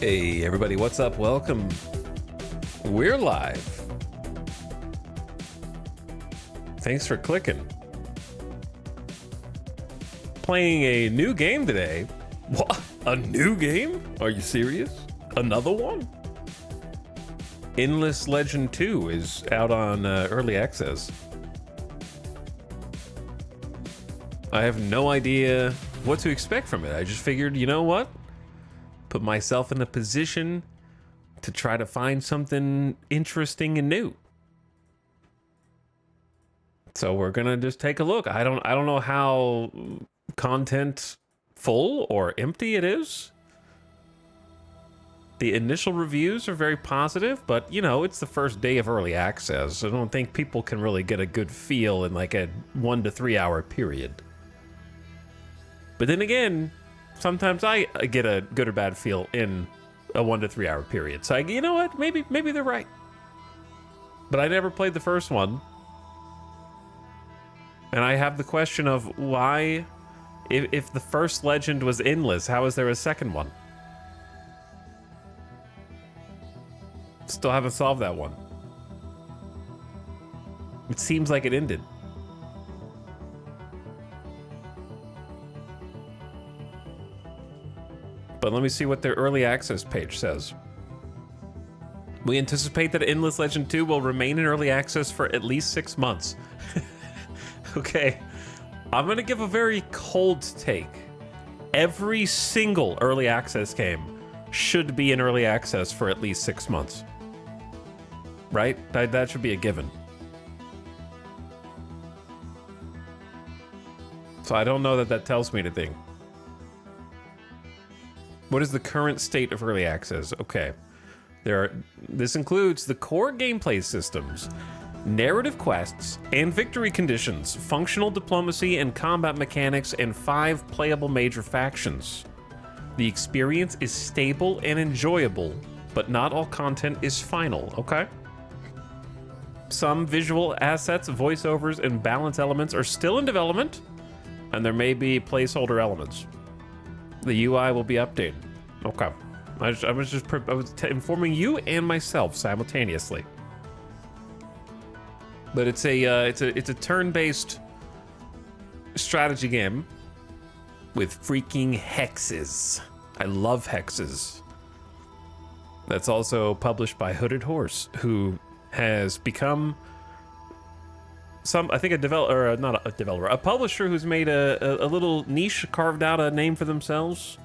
Hey everybody, what's up? Welcome. We're live. Thanks for clicking. Playing a new game today. What? A new game? Are you serious? Another one? Endless Legend 2 is out on early access. I have no idea what to expect from it. I just figured, you know what? Put myself in a position to try to find something interesting and new. So we're gonna just take a look. I don't know how content full or empty it is. The initial reviews are very positive, but you know, it's the first day of early access. I don't think people can really get a good feel in like a 1 to 3 hour period. But then again, sometimes I get a good or bad feel in a 1 to 3 hour period. So you know what? Maybe they're right. But I never played the first one. And I have the question of why, if the first Legend was endless, how is there a second one? Still haven't solved that one. It seems like it ended. But let me see what their early access page says. We anticipate that Endless Legend 2 will remain in early access for at least 6 months. Okay, I'm gonna give a very cold take. Every single early access game should be in early access for at least 6 months. Right? That should be a given. So I don't know that that tells me anything. What is the current state of early access? Okay. This includes the core gameplay systems, narrative quests, and victory conditions, functional diplomacy and combat mechanics, and 5 playable major factions. The experience is stable and enjoyable, but not all content is final, okay? Some visual assets, voiceovers, and balance elements are still in development, and there may be placeholder elements. The UI will be updated. Okay. I was informing you and myself simultaneously. But it's a turn-based strategy game with freaking hexes. I love hexes. That's also published by Hooded Horse, who has become a publisher who's made a little niche, carved out a name for themselves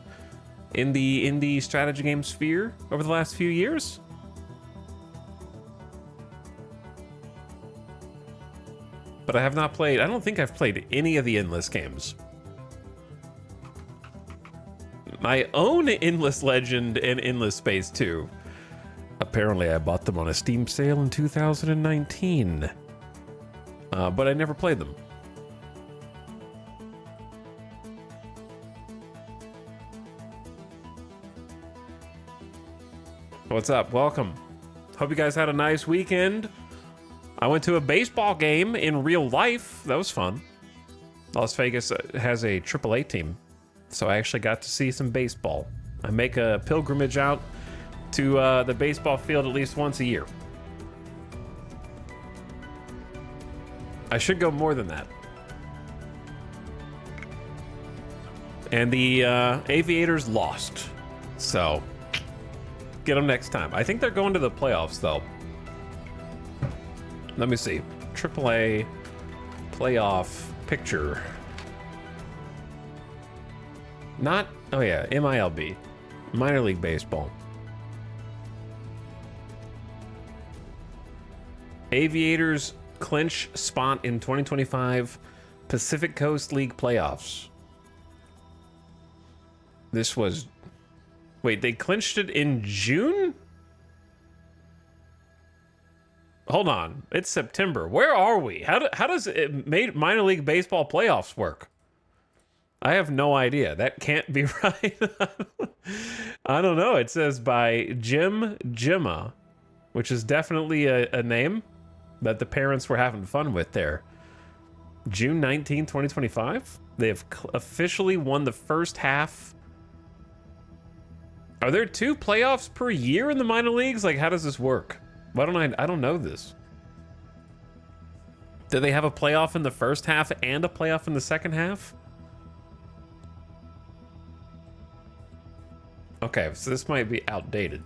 in the indie strategy game sphere over the last few years. But I don't think I've played any of the Endless games. I own Endless Legend and Endless Space 2. Apparently I bought them on a Steam sale in 2019. But I never played them. What's up? Welcome. Hope you guys had a nice weekend. I went to a baseball game in real life. That was fun. Las Vegas has a AAA team, so I actually got to see some baseball. I make a pilgrimage out to the baseball field at least once a year. I should go more than that. And the Aviators lost, so get them next time. I think they're going to the playoffs, though. Let me see. AAA playoff picture. Not, oh yeah, MILB. Minor League Baseball. Aviators clinch spot in 2025 Pacific Coast League playoffs. This was... Wait, they clinched it in June? Hold on, it's September. Where are we? How does minor league baseball playoffs work? I have no idea. That can't be right. I don't know. It says by Jim Jimma, which is definitely a name that the parents were having fun with there. June 19, 2025. They have officially won the first half. Are there 2 playoffs per year in the minor leagues? Like, how does this work? Why don't I don't know this. Do they have a playoff in the first half and a playoff in the second half? Okay, so this might be outdated.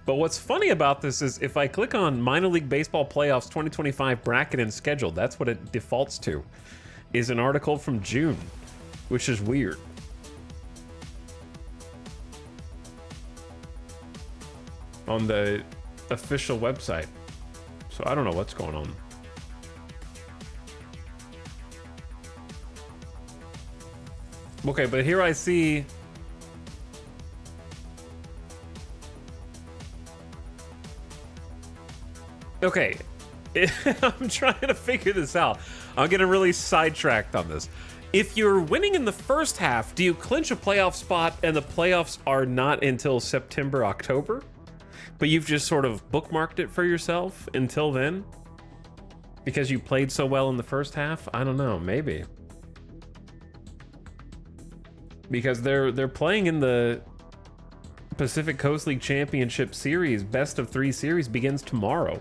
But what's funny about this is if I click on Minor League Baseball Playoffs 2025 bracket and schedule, that's what it defaults to, is an article from June, which is weird. On the official website. So I don't know what's going on. Okay, but here I see okay. I'm trying to figure this out. I'm getting really sidetracked on this. If you're winning in the first half, do you clinch a playoff spot and the playoffs are not until September, October? But you've just sort of bookmarked it for yourself until then? Because you played so well in the first half? I don't know, maybe. Because they're playing in the Pacific Coast League Championship Series. Best of 3 series begins tomorrow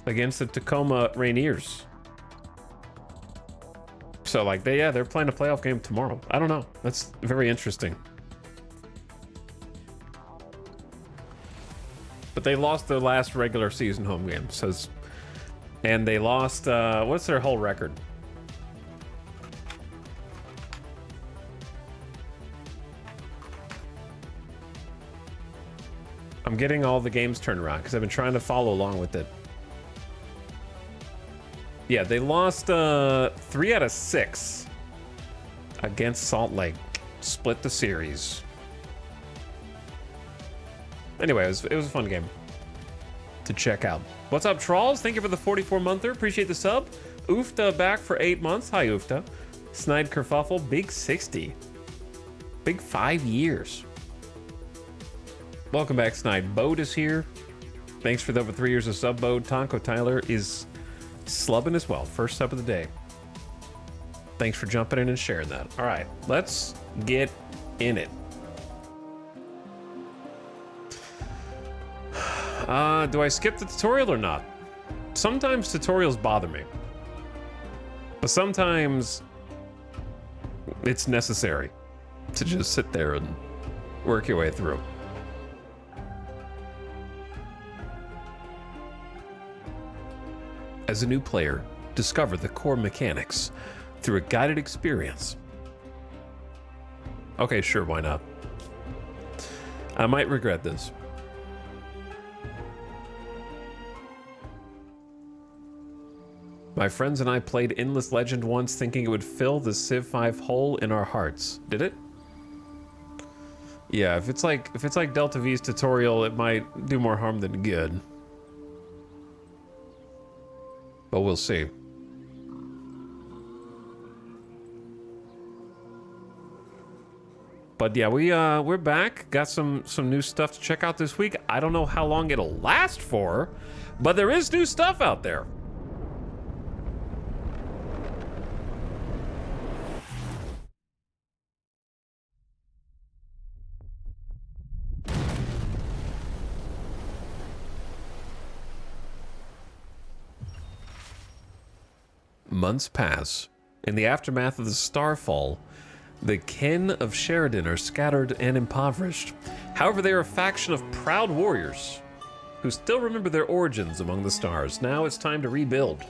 against the Tacoma Rainiers. So like they're playing a playoff game tomorrow. I don't know. That's very interesting. But they lost their last regular season home game. And they lost what's their whole record? I'm getting all the games turned around because I've been trying to follow along with it. Yeah, they lost 3 out of 6 against Salt Lake. Split the series. Anyway, it was a fun game to check out. What's up, Trolls? Thank you for the 44-monther. Appreciate the sub. Oofta back for 8 months. Hi, Oofta. Snide Kerfuffle, big 60. Big 5 years. Welcome back, Snide. Bode is here. Thanks for the over 3 years of sub, Bode. Tonko Tyler is slubbing as well. First sub of the day. Thanks for jumping in and sharing that. All right, let's get in it. Do I skip the tutorial or not? Sometimes tutorials bother me. But sometimes it's necessary to just sit there and work your way through. As a new player, discover the core mechanics through a guided experience. Okay, sure, why not? I might regret this. My friends and I played Endless Legend once thinking it would fill the Civ 5 hole in our hearts. Did it? Yeah, if it's like Delta V's tutorial, it might do more harm than good. But we'll see. But yeah, we're back. Got some new stuff to check out this week. I don't know how long it'll last for, but there is new stuff out there. Months pass. In the aftermath of the Starfall, the kin of Sheridan are scattered and impoverished. However, they are a faction of proud warriors who still remember their origins among the stars. Now it's time to rebuild.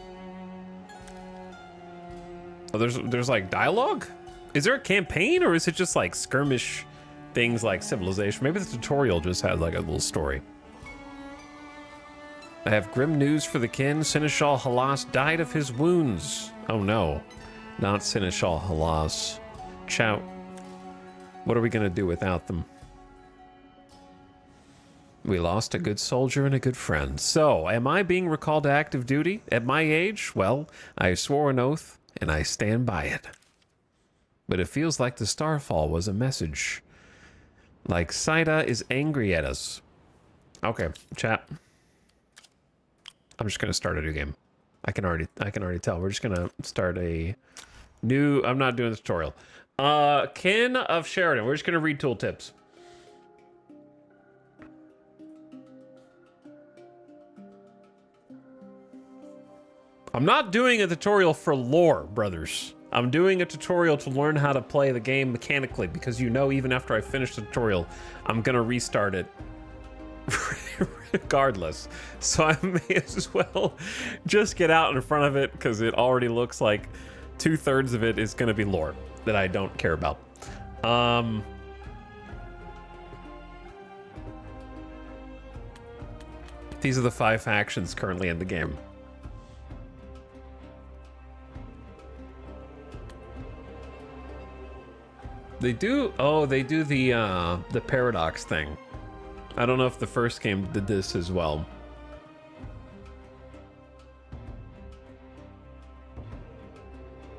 Oh, there's like dialogue? Is there a campaign or is it just like skirmish things like Civilization? Maybe the tutorial just has like a little story. I have grim news for the kin. Seneschal Halas died of his wounds. Oh no, not Seneschal Halas. Chow. What are we gonna do without them? We lost a good soldier and a good friend. So, am I being recalled to active duty? At my age, well, I swore an oath and I stand by it. But it feels like the Starfall was a message. Like Saida is angry at us. Okay, chat. I'm just gonna start a new game. I can already tell. We're just gonna start a new. I'm not doing the tutorial. Kin of Sheridan. We're just gonna read tooltips. I'm not doing a tutorial for lore, brothers. I'm doing a tutorial to learn how to play the game mechanically because you know even after I finish the tutorial, I'm gonna restart it regardless. So I may as well just get out in front of it because it already looks like 2/3 of it is going to be lore that I don't care about. These are the 5 factions currently in the game. They do the paradox thing. I don't know if the first game did this as well.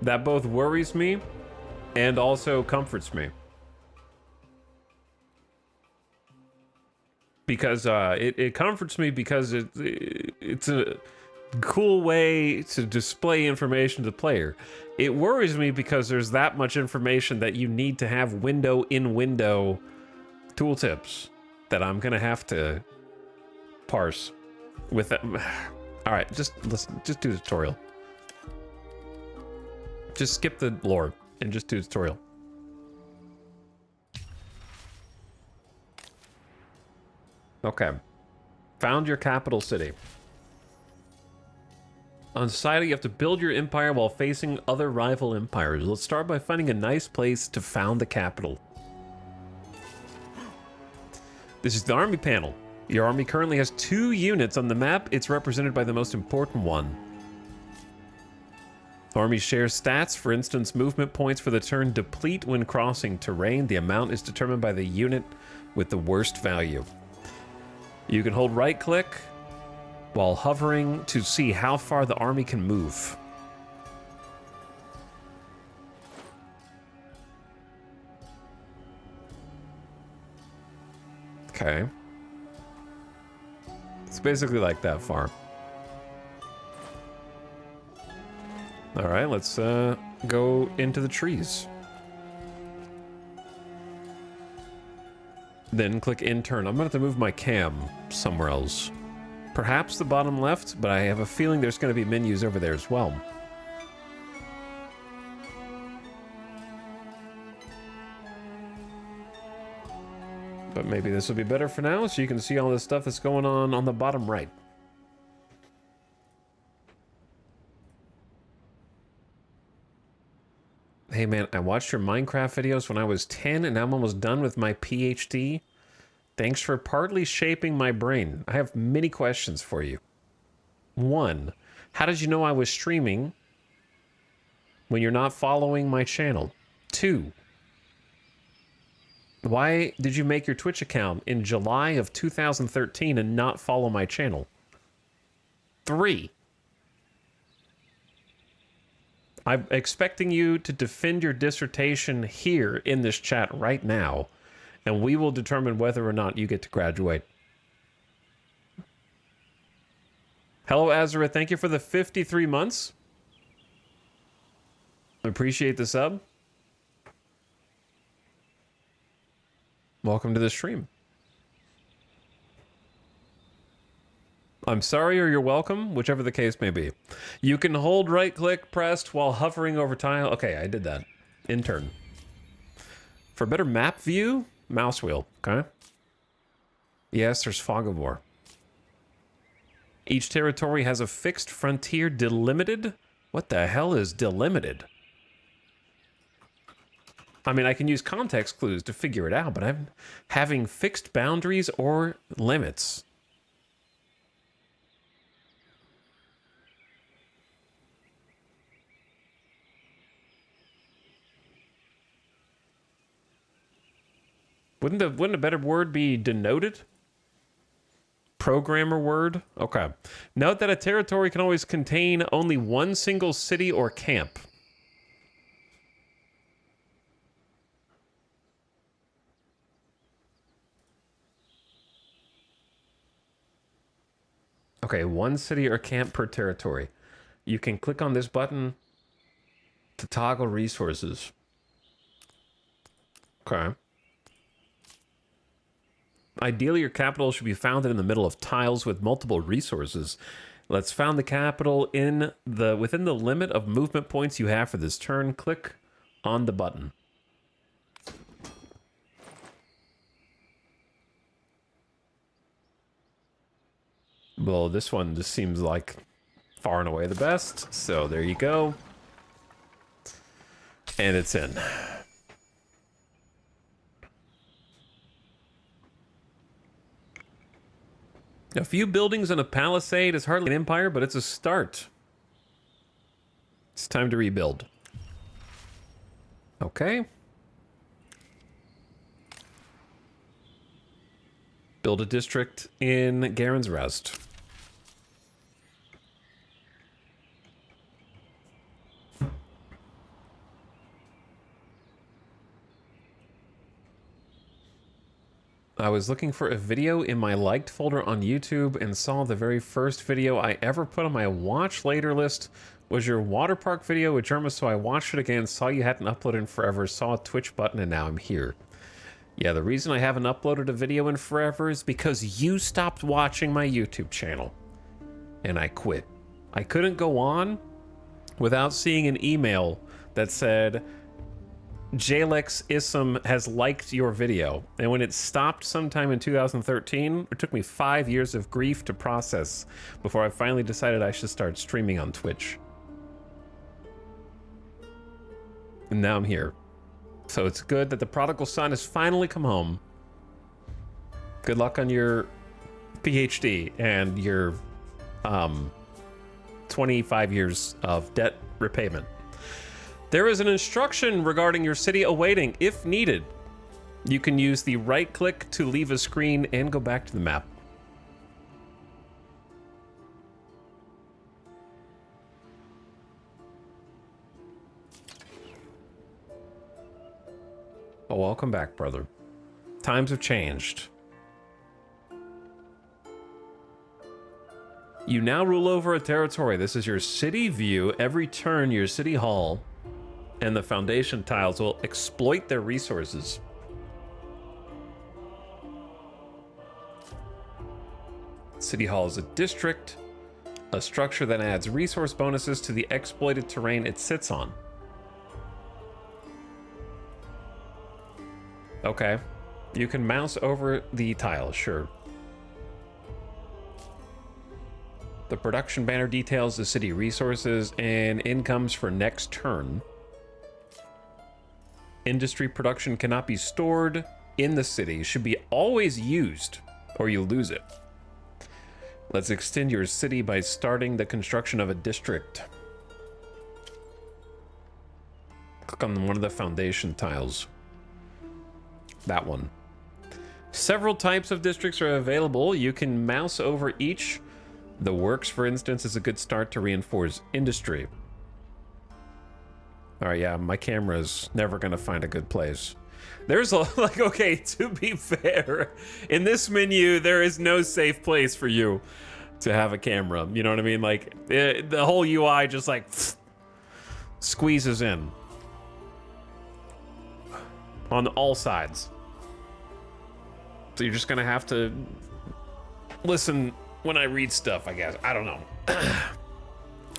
That both worries me and also comforts me. Because it comforts me because it's a cool way to display information to the player. It worries me because there's that much information that you need to have window-in-window tooltips that I'm gonna have to parse with that. All right, just do the tutorial. Just skip the lore and just do the tutorial. Okay. Found your capital city. On society, you have to build your empire while facing other rival empires. Let's start by finding a nice place to found the capital. This is the army panel. Your army currently has 2 units on the map. It's represented by the most important one. Army shares stats. For instance, movement points for the turn deplete when crossing terrain. The amount is determined by the unit with the worst value. You can hold right click while hovering to see how far the army can move. Okay. It's basically like that far. All right, let's go into the trees. Then click intern. I'm gonna have to move my cam somewhere else. Perhaps the bottom left, but I have a feeling there's gonna be menus over there as well. But maybe this will be better for now, so you can see all this stuff that's going on the bottom right. Hey man, I watched your Minecraft videos when I was 10 and I'm almost done with my PhD. Thanks for partly shaping my brain. I have many questions for you. 1, how did you know I was streaming when you're not following my channel? 2, why did you make your Twitch account in July of 2013 and not follow my channel? 3, I'm expecting you to defend your dissertation here in this chat right now, and we will determine whether or not you get to graduate. Hello, Azura. Thank you for the 53 months. Appreciate the sub. Welcome to the stream. I'm sorry or you're welcome, whichever the case may be. You can hold right click pressed while hovering over tile. Okay, I did that. Intern. For better map view, mouse wheel, okay? Yes, there's Fog of War. Each territory has a fixed frontier delimited. What the hell is delimited? I mean, I can use context clues to figure it out, but I'm having fixed boundaries or limits. Wouldn't a better word be denoted? Programmer word? Okay. Note that a territory can always contain only one single city or camp. Okay, one city or camp per territory. You can click on this button to toggle resources. Okay. Ideally, your capital should be founded in the middle of tiles with multiple resources. Let's found the capital within the limit of movement points you have for this turn. Click on the button. Well, this one just seems like far and away the best. So there you go. And it's in. A few buildings and a palisade is hardly an empire, but it's a start. It's time to rebuild. Okay. Build a district in Garen's Rest. I was looking for a video in my liked folder on YouTube and saw the very first video I ever put on my watch later list was your water park video with Germa, so I watched it again, saw you hadn't uploaded in forever, saw a Twitch button, and now I'm here. Yeah, the reason I haven't uploaded a video in forever is because you stopped watching my YouTube channel. And I quit. I couldn't go on without seeing an email that said, Jalex Issam has liked your video. And when it stopped sometime in 2013, it took me 5 years of grief to process before I finally decided I should start streaming on Twitch. And now I'm here. So it's good that the prodigal son has finally come home. Good luck on your PhD and your 25 years of debt repayment. There is an instruction regarding your city awaiting. If needed, you can use the right click to leave a screen and go back to the map. Oh, welcome back, brother. Times have changed. You now rule over a territory. This is your city view. Every turn, your city hall and the foundation tiles will exploit their resources. City Hall is a district, a structure that adds resource bonuses to the exploited terrain it sits on. Okay. You can mouse over the tile, sure. The production banner details the city resources and incomes for next turn. Industry production cannot be stored in the city, should be always used, or you lose it. Let's extend your city by starting the construction of a district. Click on one of the foundation tiles. That one. Several types of districts are available. You can mouse over each. The works, for instance, is a good start to reinforce industry. All right, yeah, my camera's never gonna find a good place. There's a, like, okay, to be fair, in this menu, there is no safe place for you to have a camera. You know what I mean? Like, the whole UI just like squeezes in on all sides. So you're just gonna have to listen when I read stuff, I guess. I don't know.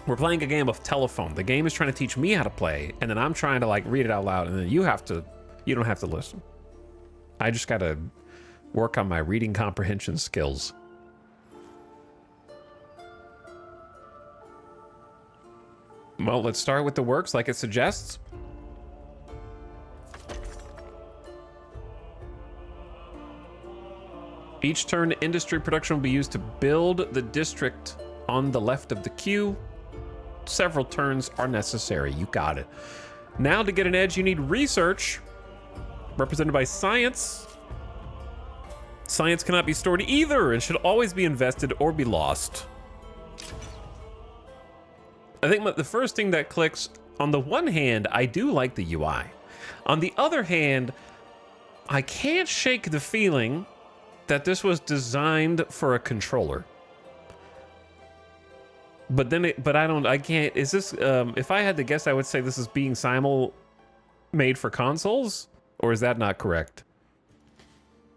We're playing a game of telephone. The game is trying to teach me how to play, and then I'm trying to like read it out loud, and then you don't have to listen. I just gotta work on my reading comprehension skills. Well, let's start with the works like it suggests. Each turn, industry production will be used to build the district on the left of the queue. Several turns are necessary. You got it. Now to get an edge, you need research, represented by science. Science cannot be stored either and should always be invested or be lost. I think the first thing that clicks, on the one hand, I do like the UI. On the other hand, I can't shake the feeling that this was designed for a controller. But then, I can't, is this, if I had to guess, I would say this is being made for consoles? Or is that not correct?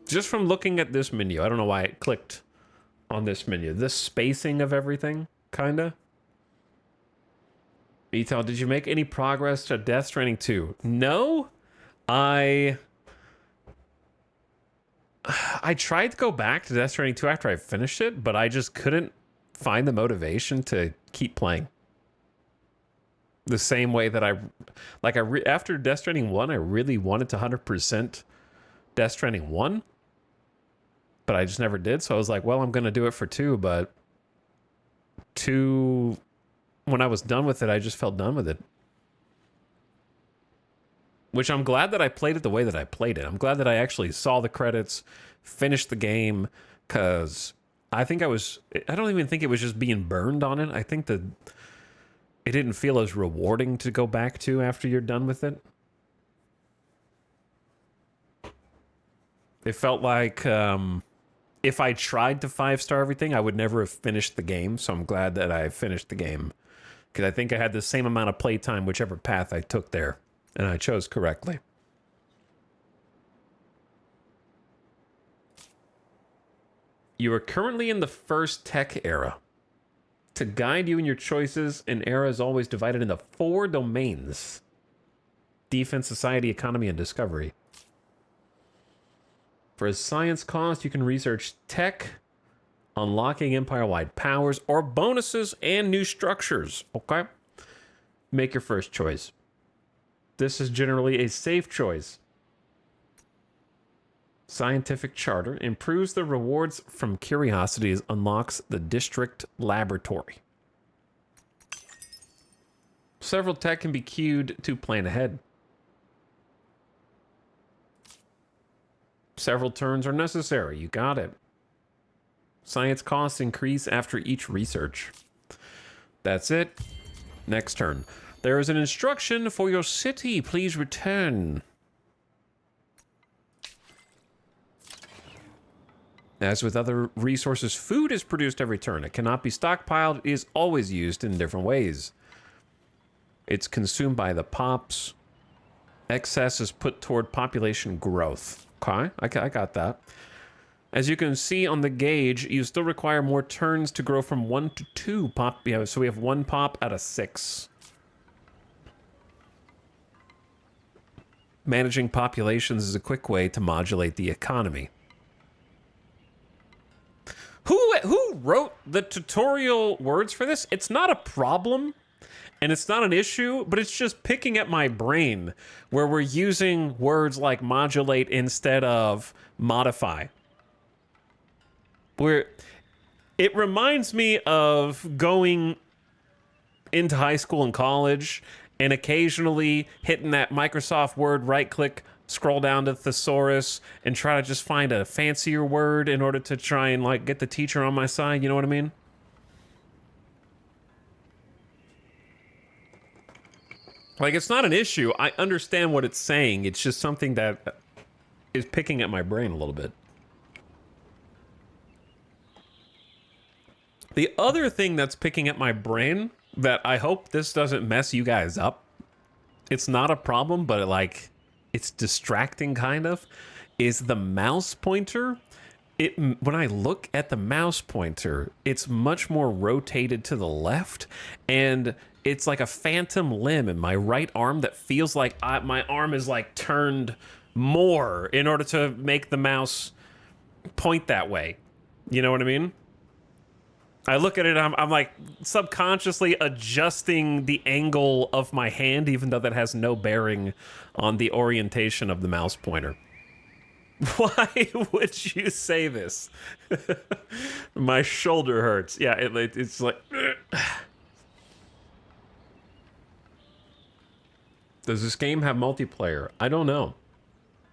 Just from looking at this menu, I don't know why it clicked on this menu. This spacing of everything, kinda. Vital, did you make any progress to Death Stranding 2? No, I tried to go back to Death Stranding 2 after I finished it, but I just couldn't find the motivation to keep playing. The same way that after Death Stranding 1, I really wanted to 100% Death Stranding 1, but I just never did. So I was like, well, I'm going to do it for 2, but 2, when I was done with it, I just felt done with it. Which I'm glad that I played it the way that I played it. I'm glad that I actually saw the credits, finished the game, because I don't even think it was just being burned on it. I think that it didn't feel as rewarding to go back to after you're done with it. It felt like if I tried to 5-star everything, I would never have finished the game. So I'm glad that I finished the game, because I think I had the same amount of playtime whichever path I took there, and I chose correctly. You are currently in the first tech era. To guide you in your choices, an era is always divided into 4 domains: defense, society, economy, and discovery. For a science cost, you can research tech, unlocking empire-wide powers, or bonuses and new structures. Okay? Make your first choice. This is generally a safe choice. Scientific Charter improves the rewards from curiosities, unlocks the district laboratory. Several tech can be queued to plan ahead. Several turns are necessary. You got it. Science costs increase after each research. That's it. Next turn. There is an instruction for your city. Please return. As with other resources, food is produced every turn. It cannot be stockpiled. It is always used in different ways. It's consumed by the pops. Excess is put toward population growth. Okay, I got that. As you can see on the gauge, you still require more turns to grow from 1 to 2 pop. Yeah, so we have 1 pop out of 6. Managing populations is a quick way to modulate the economy. Who wrote the tutorial words for this? It's not a problem, and it's not an issue, but it's just picking at my brain where we're using words like modulate instead of modify. It reminds me of going into high school and college and occasionally hitting that Microsoft Word right-click, scroll down to thesaurus, and try to just find a fancier word in order to try and like get the teacher on my side. You know what I mean? Like, it's not an issue. I understand what it's saying. It's just something that is picking at my brain a little bit. The other thing that's picking at my brain that I hope this doesn't mess you guys up, it's not a problem, but it's distracting kind of, is the mouse pointer. When I look at the mouse pointer, it's much more rotated to the left, and it's like a phantom limb in my right arm that feels like my arm is like turned more in order to make the mouse point that way. You know what I mean? I look at it, I'm like subconsciously adjusting the angle of my hand, even though that has no bearing on the orientation of the mouse pointer. Why would you say this? My shoulder hurts. Yeah, it's like... Does this game have multiplayer? I don't know.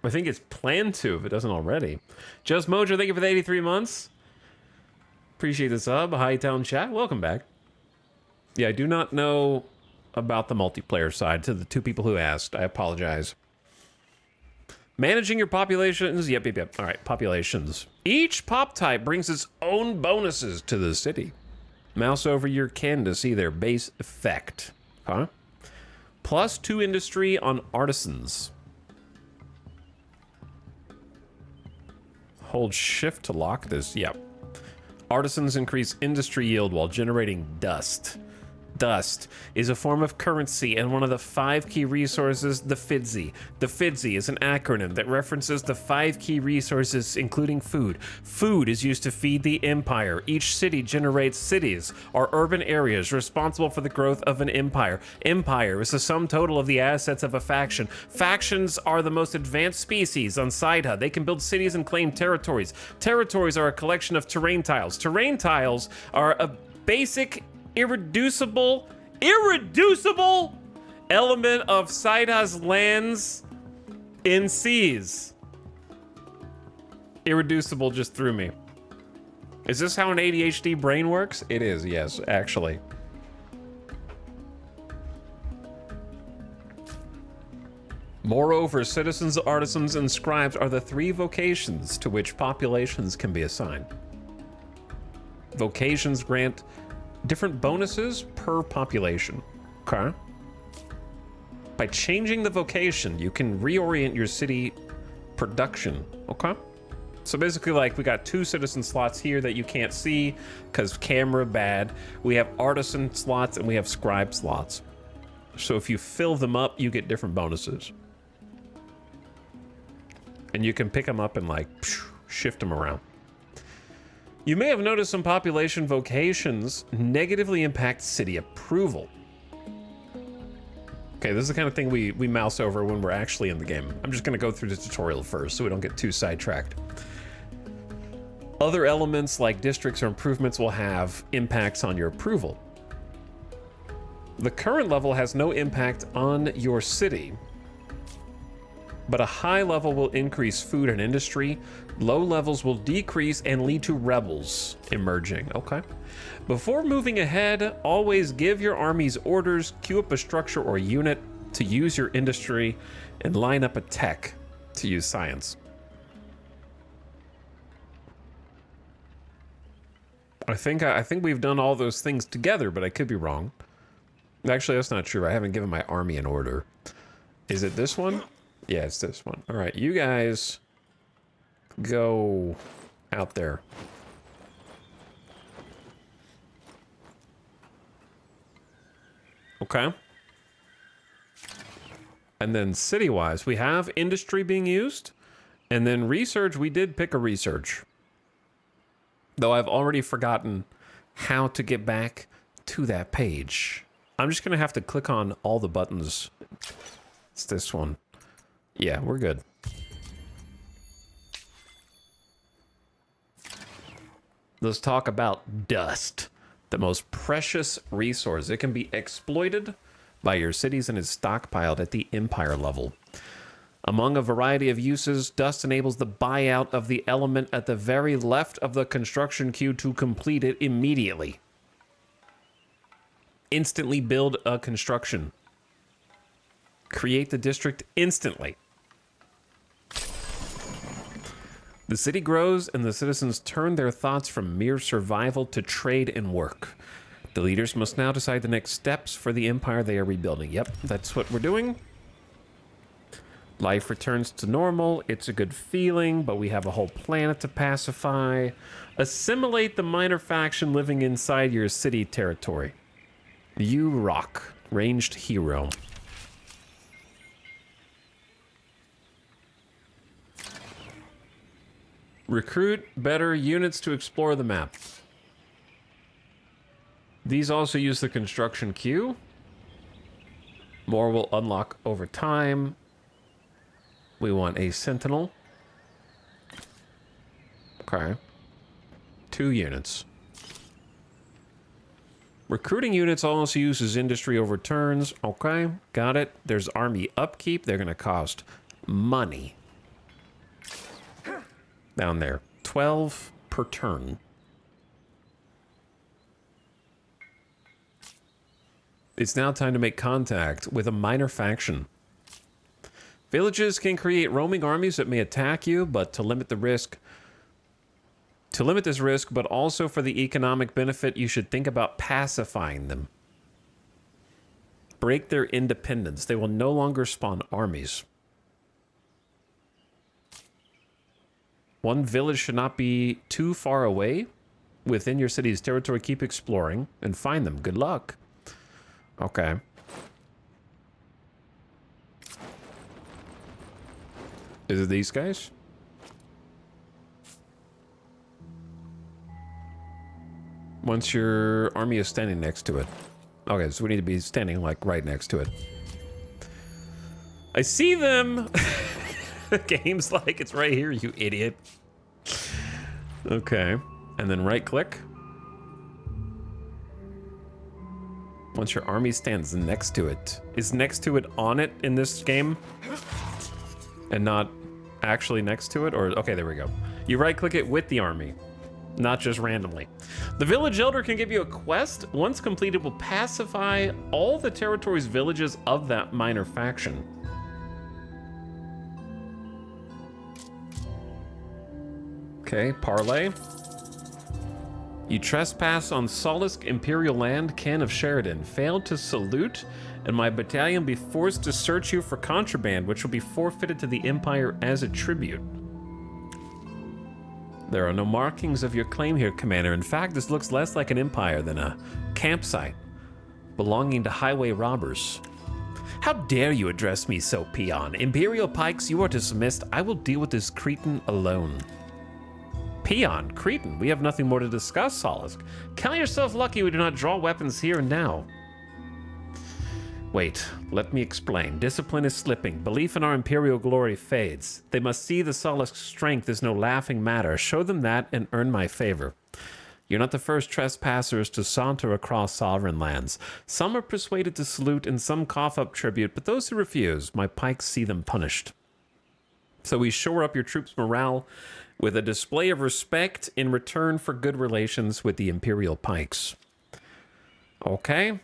I think it's planned to, if it doesn't already. Just Mojo, thank you for the 83 months. Appreciate the sub. Hightown chat, welcome back. Yeah, I do not know about the multiplayer side. To the 2 people who asked, I apologize. Managing your populations. Yep. All right, populations. Each pop type brings its own bonuses to the city. Mouse over your kin to see their base effect. Huh? +2 industry on artisans. Hold shift to lock this. Yep. Artisans increase industry yield while generating dust. Dust is a form of currency and one of the 5 key resources, the Fidzi. The Fidzi is an acronym that references the 5 key resources, including food. Food is used to feed the empire. Each city generates cities or urban areas responsible for the growth of an empire. Empire is the sum total of the assets of a faction. Factions are the most advanced species on Saida. They can build cities and claim territories. Territories are a collection of terrain tiles. Terrain tiles are a basic irreducible element of Saida's lands in seas. Irreducible just threw me. Is this how an ADHD brain works? It is, yes, actually. Moreover, citizens, artisans, and scribes are the 3 vocations to which populations can be assigned. Vocations grant different bonuses per population. Okay. By changing the vocation, you can reorient your city production. Okay. So basically, like, we got 2 citizen slots here that you can't see because camera bad. We have artisan slots and we have scribe slots. So if you fill them up, you get different bonuses. And you can pick them up and, like, shift them around. You may have noticed some population vocations negatively impact city approval. Okay, this is the kind of thing we mouse over when we're actually in the game. I'm just gonna go through the tutorial first so we don't get too sidetracked. Other elements like districts or improvements will have impacts on your approval. The current level has no impact on your city, but a high level will increase food and industry. Low levels will decrease and lead to rebels emerging. Okay. Before moving ahead, always give your armies orders, queue up a structure or unit to use your industry, and line up a tech to use science. I think we've done all those things together, but I could be wrong. Actually, that's not true. I haven't given my army an order. Is it this one? Yeah, it's this one. All right, you guys go out there. Okay. And then city-wise, we have industry being used. And then research, we did pick a research. Though I've already forgotten how to get back to that page. I'm just going to have to click on all the buttons. It's this one. Yeah, we're good. Let's talk about dust, the most precious resource. It can be exploited by your cities and is stockpiled at the empire level. Among a variety of uses, dust enables the buyout of the element at the very left of the construction queue to complete it immediately. Instantly build a construction. Create the district instantly. The city grows and the citizens turn their thoughts from mere survival to trade and work. The leaders must now decide the next steps for the empire they are rebuilding. Yep, that's what we're doing. Life returns to normal. It's a good feeling, but we have a whole planet to pacify. Assimilate the minor faction living inside your city territory. You rock. Ranged hero. Recruit better units to explore the map. These also use the construction queue. More will unlock over time. We want a sentinel. Okay. 2 units. Recruiting units also uses industry over turns. Okay, got it. There's army upkeep. They're going to cost money. Down there. 12 per turn. It's now time to make contact with a minor faction. Villages can create roaming armies that may attack you, but to limit this risk, but also for the economic benefit, you should think about pacifying them. Break their independence. They will no longer spawn armies. One village should not be too far away within your city's territory. Keep exploring and find them. Good luck. Okay. Is it these guys? Once your army is standing next to it. Okay, so we need to be standing, like, right next to it. I see them! The game's like, it's right here, you idiot. Okay. And then right-click. Once your army stands next to it. Is next to it on it in this game? And not actually next to it? Or, okay, there we go. You right-click it with the army. Not just randomly. The village elder can give you a quest. Once completed, will pacify all the territory's villages of that minor faction. Okay, parlay. You trespass on Solisk Imperial land, Can of Sheridan. Failed to salute, and my battalion be forced to search you for contraband, which will be forfeited to the Empire as a tribute. There are no markings of your claim here, Commander. In fact, this looks less like an empire than a campsite belonging to highway robbers. How dare you address me so, peon? Imperial pikes, you are dismissed. I will deal with this cretin alone. Peon, cretin, we have nothing more to discuss, Solisk. Count yourself lucky we do not draw weapons here and now. Wait, let me explain. Discipline is slipping. Belief in our imperial glory fades. They must see the Solisk strength is no laughing matter. Show them that and earn my favor. You're not the first trespassers to saunter across sovereign lands. Some are persuaded to salute and some cough up tribute, but those who refuse, my pikes see them punished. So we shore up your troops' morale with a display of respect in return for good relations with the Imperial Pikes. Okay.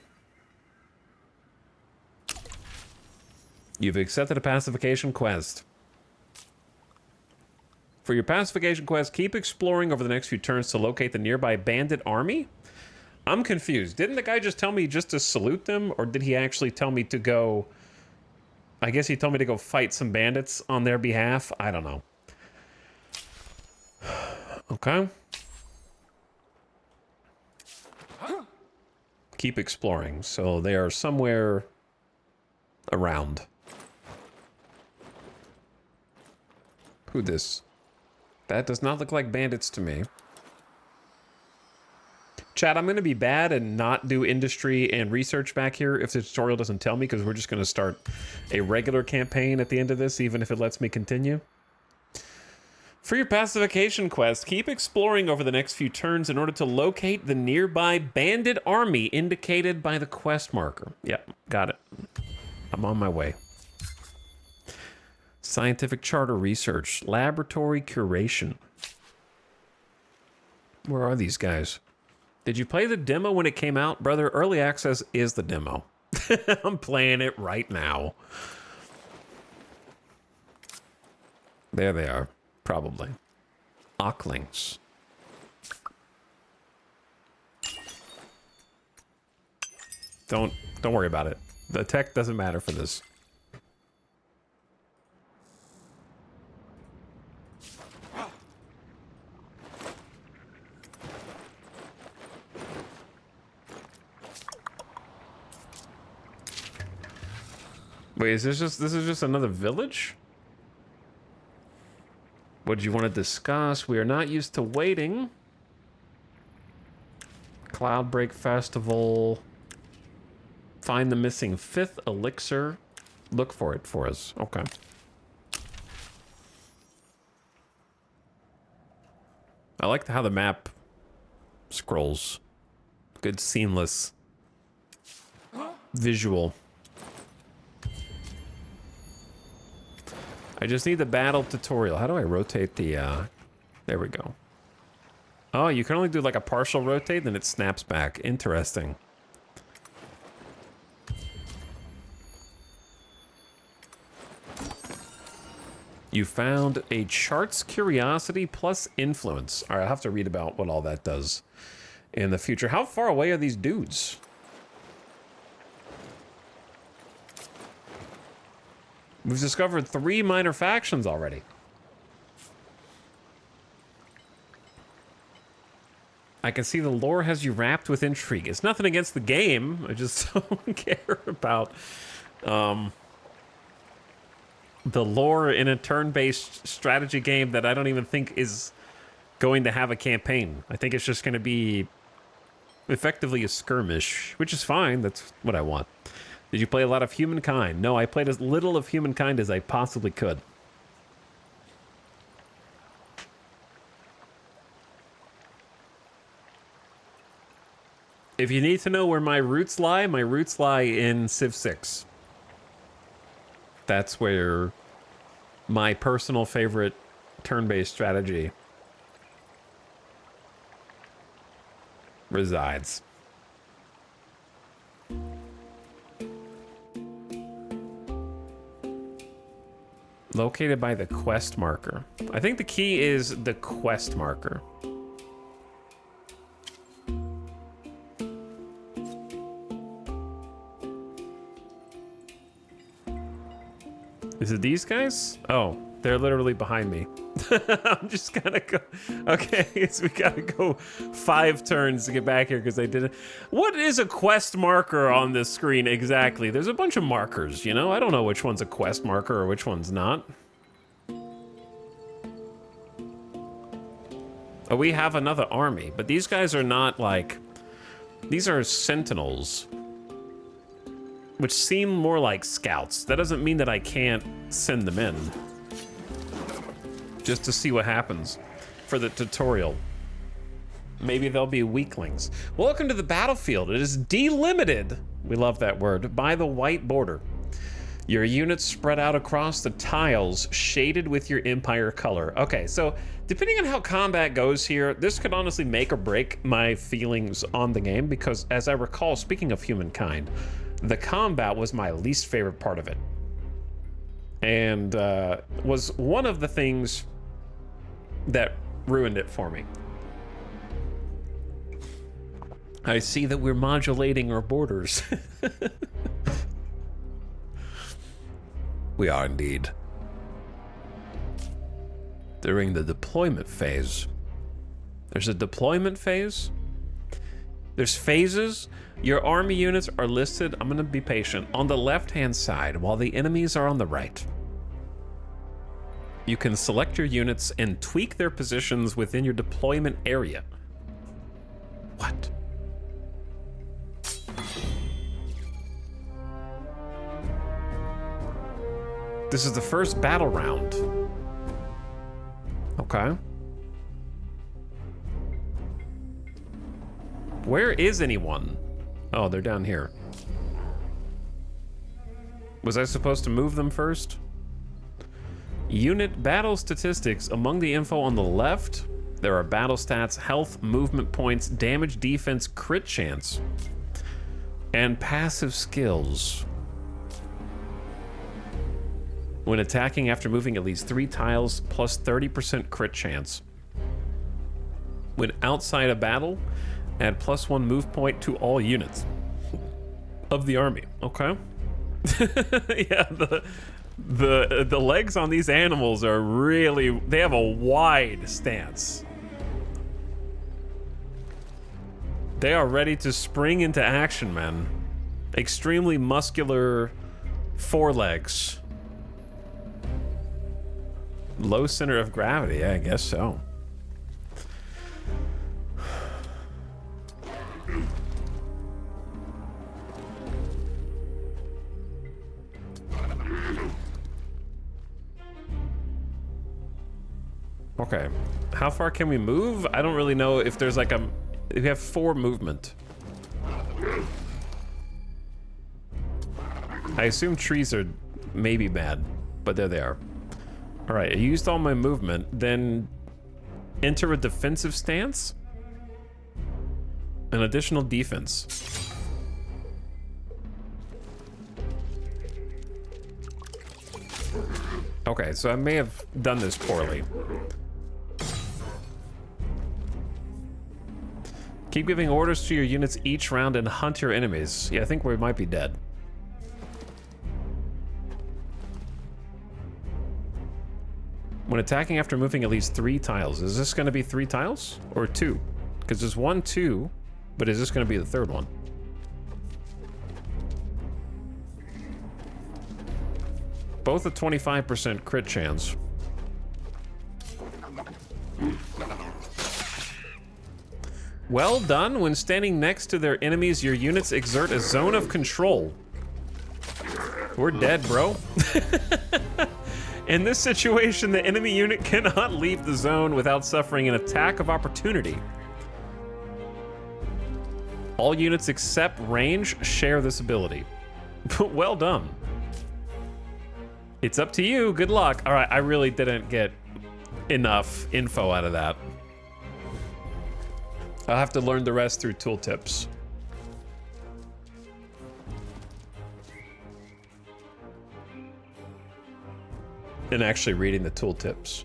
You've accepted a pacification quest. For your pacification quest, keep exploring over the next few turns to locate the nearby bandit army. I'm confused. Didn't the guy just tell me just to salute them, or did he actually tell me to go... I guess he told me to go fight some bandits on their behalf? I don't know. Okay. Keep exploring. So they are somewhere around. Who this? That does not look like bandits to me. Chat, I'm going to be bad and not do industry and research back here if the tutorial doesn't tell me, because we're just going to start a regular campaign at the end of this, even if it lets me continue. For your pacification quest, keep exploring over the next few turns in order to locate the nearby bandit army indicated by the quest marker. Yep, got it. I'm on my way. Scientific charter research, laboratory curation. Where are these guys? Did you play the demo when it came out? Brother, early access is the demo. I'm playing it right now. There they are. Probably. Ocklings. Don't worry about it. The tech doesn't matter for this. Wait, is this is just another village? What do you want to discuss? We are not used to waiting. Cloudbreak Festival. Find the missing 5th elixir. Look for it for us. Okay. I like how the map scrolls. Good seamless visual. I just need the battle tutorial. How do I rotate the, there we go. Oh, you can only do like a partial rotate, then it snaps back. Interesting. You found a charts curiosity plus influence. All right, I'll have to read about what all that does in the future. How far away are these dudes? We've discovered 3 minor factions already. I can see the lore has you wrapped with intrigue. It's nothing against the game. I just don't care about the lore in a turn-based strategy game that I don't even think is going to have a campaign. I think it's just going to be effectively a skirmish, which is fine. That's what I want. Did you play a lot of Humankind? No, I played as little of Humankind as I possibly could. If you need to know where my roots lie in Civ 6. That's where my personal favorite turn-based strategy resides. Located by the quest marker. I think the key is the quest marker. Is it these guys? Oh, they're literally behind me. I'm just gonna go. Okay, so we gotta go 5 turns to get back here because I didn't. What is a quest marker on this screen exactly? There's a bunch of markers, you know? I don't know which one's a quest marker or which one's not. Oh, we have another army, but these guys are not like. These are sentinels, which seem more like scouts. That doesn't mean that I can't send them in. Just to see what happens for the tutorial. Maybe they'll be weaklings. Welcome to the battlefield. It is delimited, we love that word, by the white border. Your units spread out across the tiles, shaded with your Empire color. Okay, so depending on how combat goes here, this could honestly make or break my feelings on the game, because as I recall, speaking of Humankind, the combat was my least favorite part of it. And was one of the things that ruined it for me. I see that we're modulating our borders. We are indeed. During the deployment phase. There's a deployment phase. There's phases. Your army units are listed, I'm gonna be patient, on the left-hand side, while the enemies are on the right. You can select your units and tweak their positions within your deployment area. What? This is the first battle round. Okay. Where is anyone? Oh, they're down here. Was I supposed to move them first? Unit battle statistics. Among the info on the left, there are battle stats, health, movement points, damage, defense, crit chance, and passive skills. When attacking after moving at least 3 tiles, plus 30% crit chance. When outside a battle, add +1 move point to all units of the army. Okay. Yeah, the legs on these animals are really, they have a wide stance. They are ready to spring into action, man. Extremely muscular forelegs. Low center of gravity, yeah, I guess so. Okay, how far can we move? I don't really know if there's like a... We have 4 movement. I assume trees are maybe bad, but there they are. All right, I used all my movement, then enter a defensive stance. An additional defense. Okay, so I may have done this poorly. Keep giving orders to your units each round and hunt your enemies. Yeah, I think we might be dead. When attacking after moving at least 3 tiles. Is this going to be 3 tiles? Or 2? Because there's 1, 2, but is this going to be the third one? Both a 25% crit chance. Well done. When standing next to their enemies, your units exert a zone of control. We're dead, bro. In this situation, the enemy unit cannot leave the zone without suffering an attack of opportunity. All units except range share this ability. Well done. It's up to you. Good luck. All right, I really didn't get enough info out of that. I'll have to learn the rest through tooltips. And actually reading the tooltips.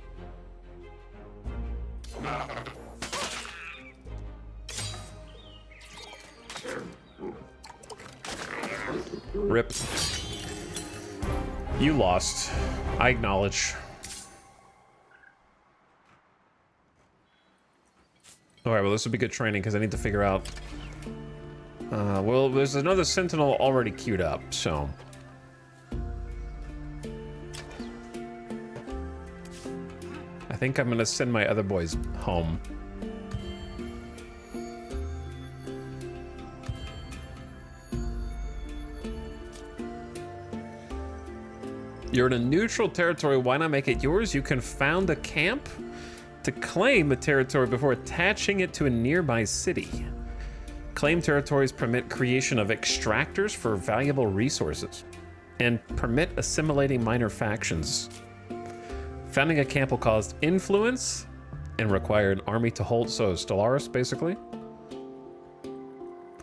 Rip. You lost. I acknowledge. Alright, well this would be good training because I need to figure out... well, there's another Sentinel already queued up, so... I think I'm gonna send my other boys home. You're in a neutral territory, why not make it yours? You can found a camp to claim a territory before attaching it to a nearby city. Claim territories permit creation of extractors for valuable resources and permit assimilating minor factions. Founding a camp will cause influence and require an army to hold, so Stellaris, basically.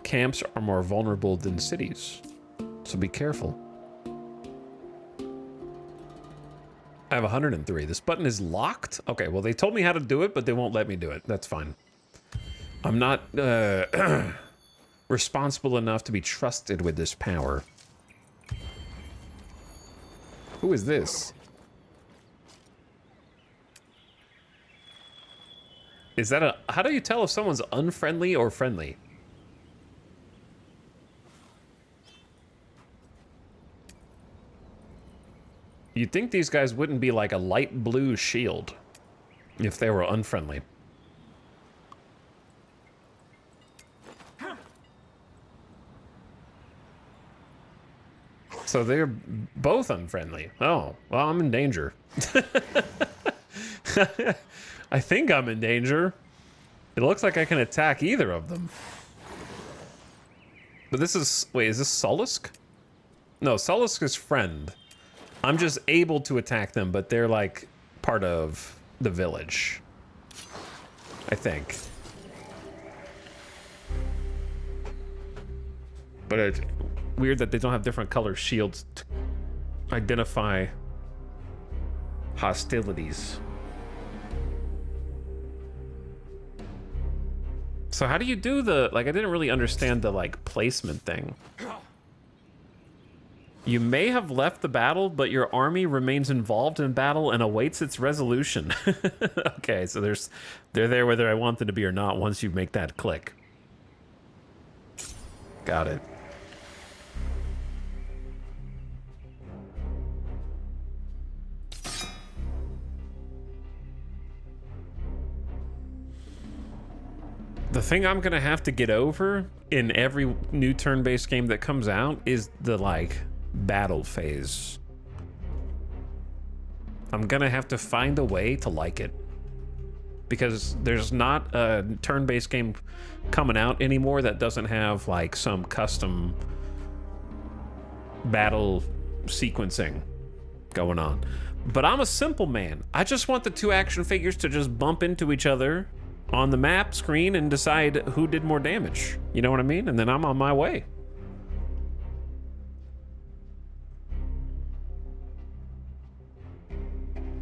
Camps are more vulnerable than cities, so be careful. I have 103. This button is locked? Okay, well, they told me how to do it, but they won't let me do it. That's fine. I'm not responsible enough to be trusted with this power. Who is this? Is that a... How do you tell if someone's unfriendly or friendly? You'd think these guys wouldn't be like a light blue shield if they were unfriendly. So they're both unfriendly. Oh, well, I'm in danger. I think I'm in danger. It looks like I can attack either of them. But this is... Wait, is this Solusk? No, Solusk is friend. I'm just able to attack them, but they're like part of the village. I think. But it's weird that they don't have different color shields to identify hostilities. So how do you do the, like, I didn't really understand the, like, placement thing. You may have left the battle, but your army remains involved in battle and awaits its resolution. Okay, so they're there whether I want them to be or not once you make that click. Got it. The thing I'm gonna have to get over in every new turn-based game that comes out is the, like, battle phase. I'm gonna have to find a way to like it. Because there's not a turn-based game coming out anymore that doesn't have, like, some custom battle sequencing going on. But I'm a simple man. I just want the two action figures to just bump into each other on the map screen and decide who did more damage. You know what I mean? And then I'm on my way.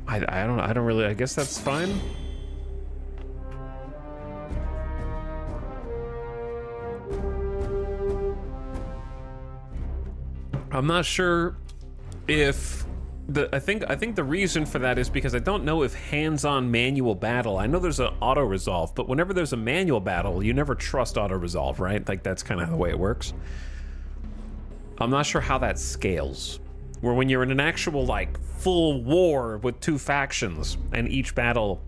I don't really, I guess that's fine. I'm not sure if I think the reason for that is because I don't know if hands-on manual battle. I know there's an auto resolve, but whenever there's a manual battle, you never trust auto resolve, right? Like that's kind of the way it works. I'm not sure how that scales. Where when you're in an actual like full war with two factions and each battle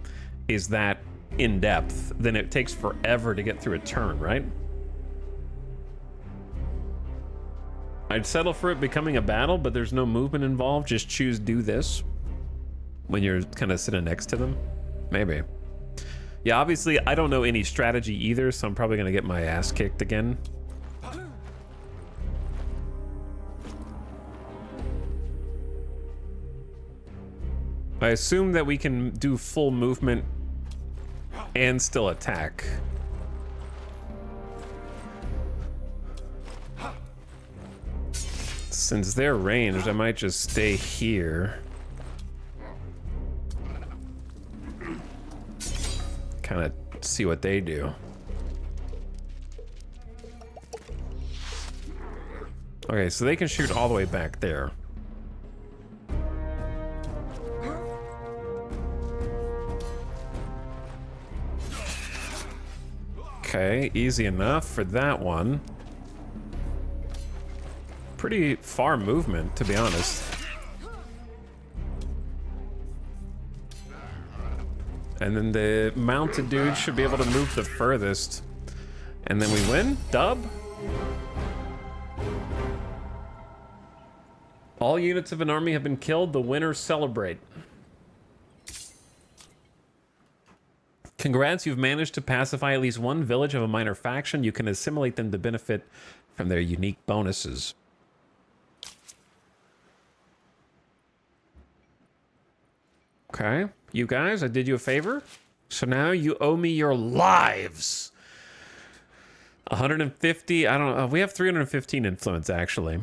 is that in depth, then it takes forever to get through a turn, right? I'd settle for it becoming a battle, but there's no movement involved. Just choose do this when you're kind of sitting next to them. Maybe. Yeah, obviously, I don't know any strategy either, so I'm probably going to get my ass kicked again. I assume that we can do full movement and still attack. Since they're ranged, I might just stay here. Kind of see what they do. Okay, so they can shoot all the way back there. Okay, easy enough for that one. Pretty far movement, to be honest. And then the mounted dude should be able to move the furthest. And then we win? Dub? All units of an army have been killed. The winners celebrate. Congrats, you've managed to pacify at least one village of a minor faction. You can assimilate them to benefit from their unique bonuses. Okay, you guys, I did you a favor. So now you owe me your lives. 150, I don't know. We have 315 influence, actually.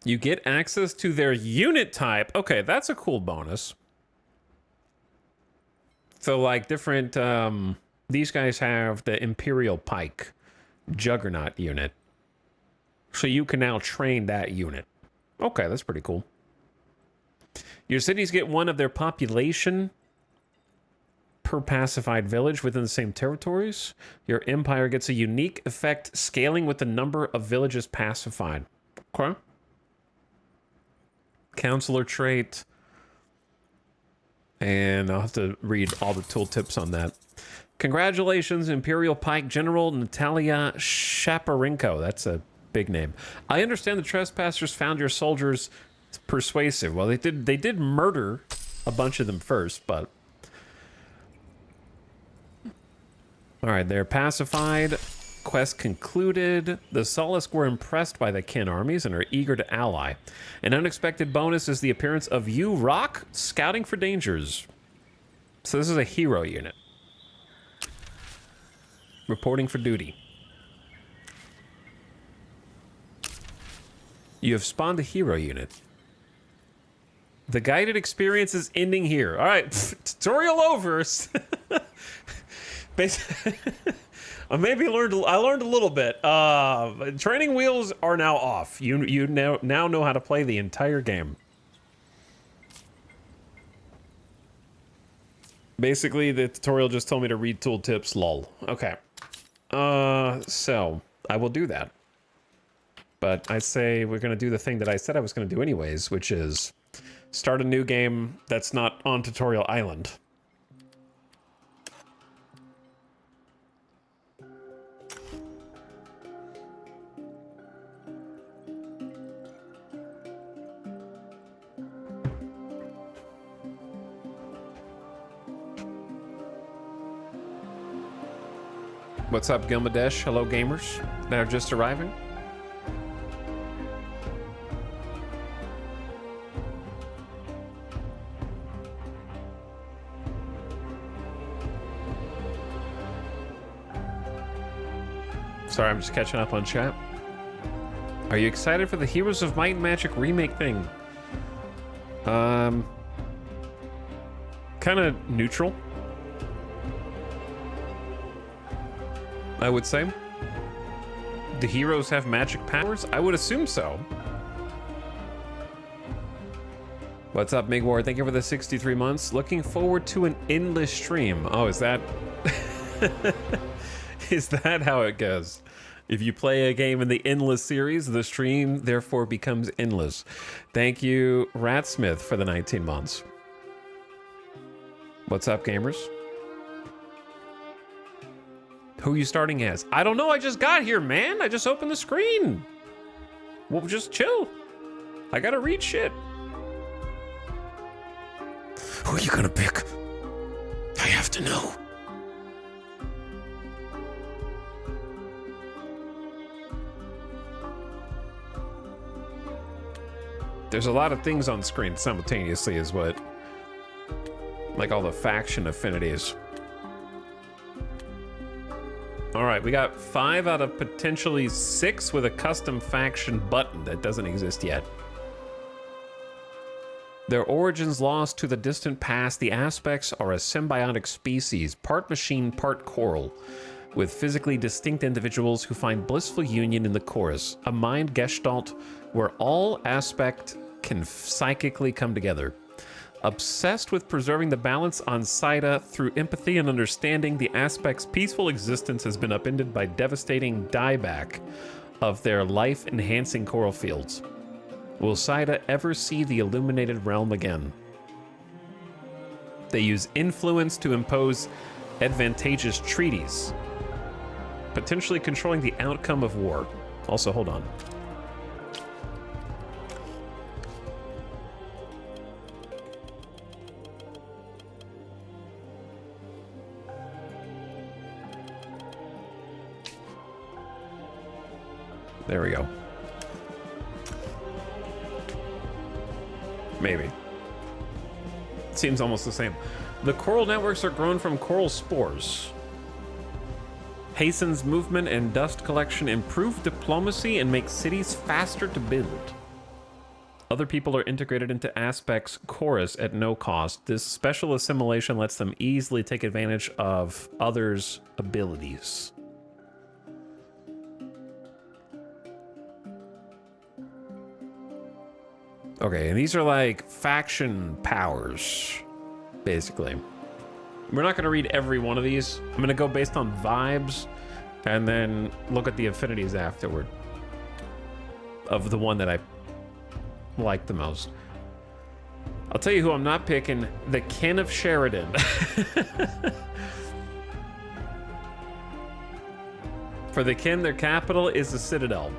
You get access to their unit type. Okay, that's a cool bonus. So, like, different, these guys have the Imperial Pike Juggernaut unit. So you can now train that unit. Okay, that's pretty cool. Your cities get one of their population per pacified village within the same territories. Your empire gets a unique effect scaling with the number of villages pacified. Okay. Counselor trait. And I'll have to read all the tooltips on that. Congratulations, Imperial Pike General Natalia Shaparenko. That's a big name. I understand the trespassers found your soldiers persuasive. Well, they did murder a bunch of them first, but all right, they're pacified. Quest concluded. The Solisk were impressed by the Kin armies and are eager to ally. An unexpected bonus is the appearance of you, Rock, scouting for dangers. So this is a hero unit. Reporting for duty. You have spawned a hero unit. The guided experience is ending here. All right, tutorial over. Basically, I learned a little bit. Training wheels are now off. You now know how to play the entire game. Basically, the tutorial just told me to read tooltips. Lol. Okay. So I will do that. But I say we're gonna do the thing that I said I was gonna do anyways, which is start a new game that's not on Tutorial Island. What's up, Gilmadesh? Hello, gamers that are just arriving. Sorry, I'm just catching up on chat. Are you excited for the Heroes of Might and Magic remake thing? Kind of neutral, I would say. The heroes have magic powers? I would assume so. What's up, Migwar? Thank you for the 63 months. Looking forward to an endless stream. Oh, is that... is that how it goes? If you play a game in the endless series, the stream therefore becomes endless. Thank you, Ratsmith, for the 19 months. What's up, gamers? Who are you starting as? I don't know, I just got here, man. I just opened the screen. Well, just chill. I gotta read shit. Who are you gonna pick? I have to know. There's a lot of things on screen simultaneously is what... like all the faction affinities. All right, we got 5 out of potentially 6 with a custom faction button that doesn't exist yet. Their origins lost to the distant past, the Aspects are a symbiotic species, part machine, part coral, with physically distinct individuals who find blissful union in the chorus, a mind gestalt where all aspect can psychically come together. Obsessed with preserving the balance on Saida through empathy and understanding, the Aspects' peaceful existence has been upended by devastating dieback of their life-enhancing coral fields. Will Saida ever see the illuminated realm again? They use influence to impose advantageous treaties, potentially controlling the outcome of war. Also, hold on. There we go. Maybe. Seems almost the same. The coral networks are grown from coral spores. Hastens movement and dust collection, improve diplomacy, and make cities faster to build. Other people are integrated into Aspects chorus at no cost. This special assimilation lets them easily take advantage of others' abilities. Okay, and these are like faction powers, basically. We're not going to read every one of these. I'm going to go based on vibes and then look at the affinities afterward of the one that I like the most. I'll tell you who I'm not picking, the Kin of Sheridan. For the Kin, their capital is the Citadel.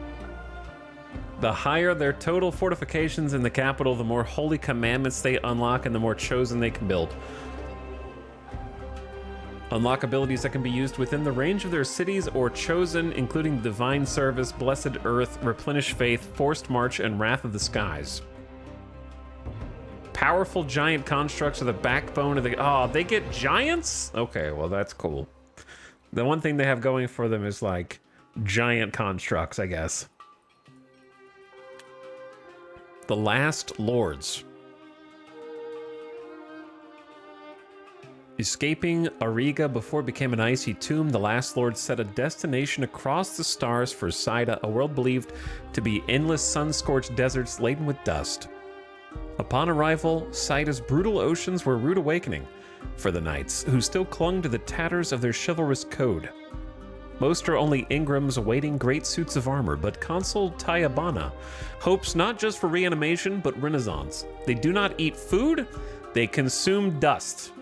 The higher their total fortifications in the capital, the more holy commandments they unlock and the more chosen they can build. Unlock abilities that can be used within the range of their cities or chosen, including Divine Service, Blessed Earth, Replenish Faith, Forced March, and Wrath of the Skies. Powerful giant constructs are the backbone of the... Oh, they get giants? Okay, well, that's cool. The one thing they have going for them is, like, giant constructs, I guess. The Last Lords. Escaping Auriga before it became an icy tomb, the Last Lords set a destination across the stars for Saida, a world believed to be endless sun-scorched deserts laden with dust. Upon arrival, Saida's brutal oceans were a rude awakening for the knights, who still clung to the tatters of their chivalrous code. Most are only Ingrams awaiting great suits of armor, but Consul Tayabana hopes not just for reanimation, but renaissance. They do not eat food, they consume dust.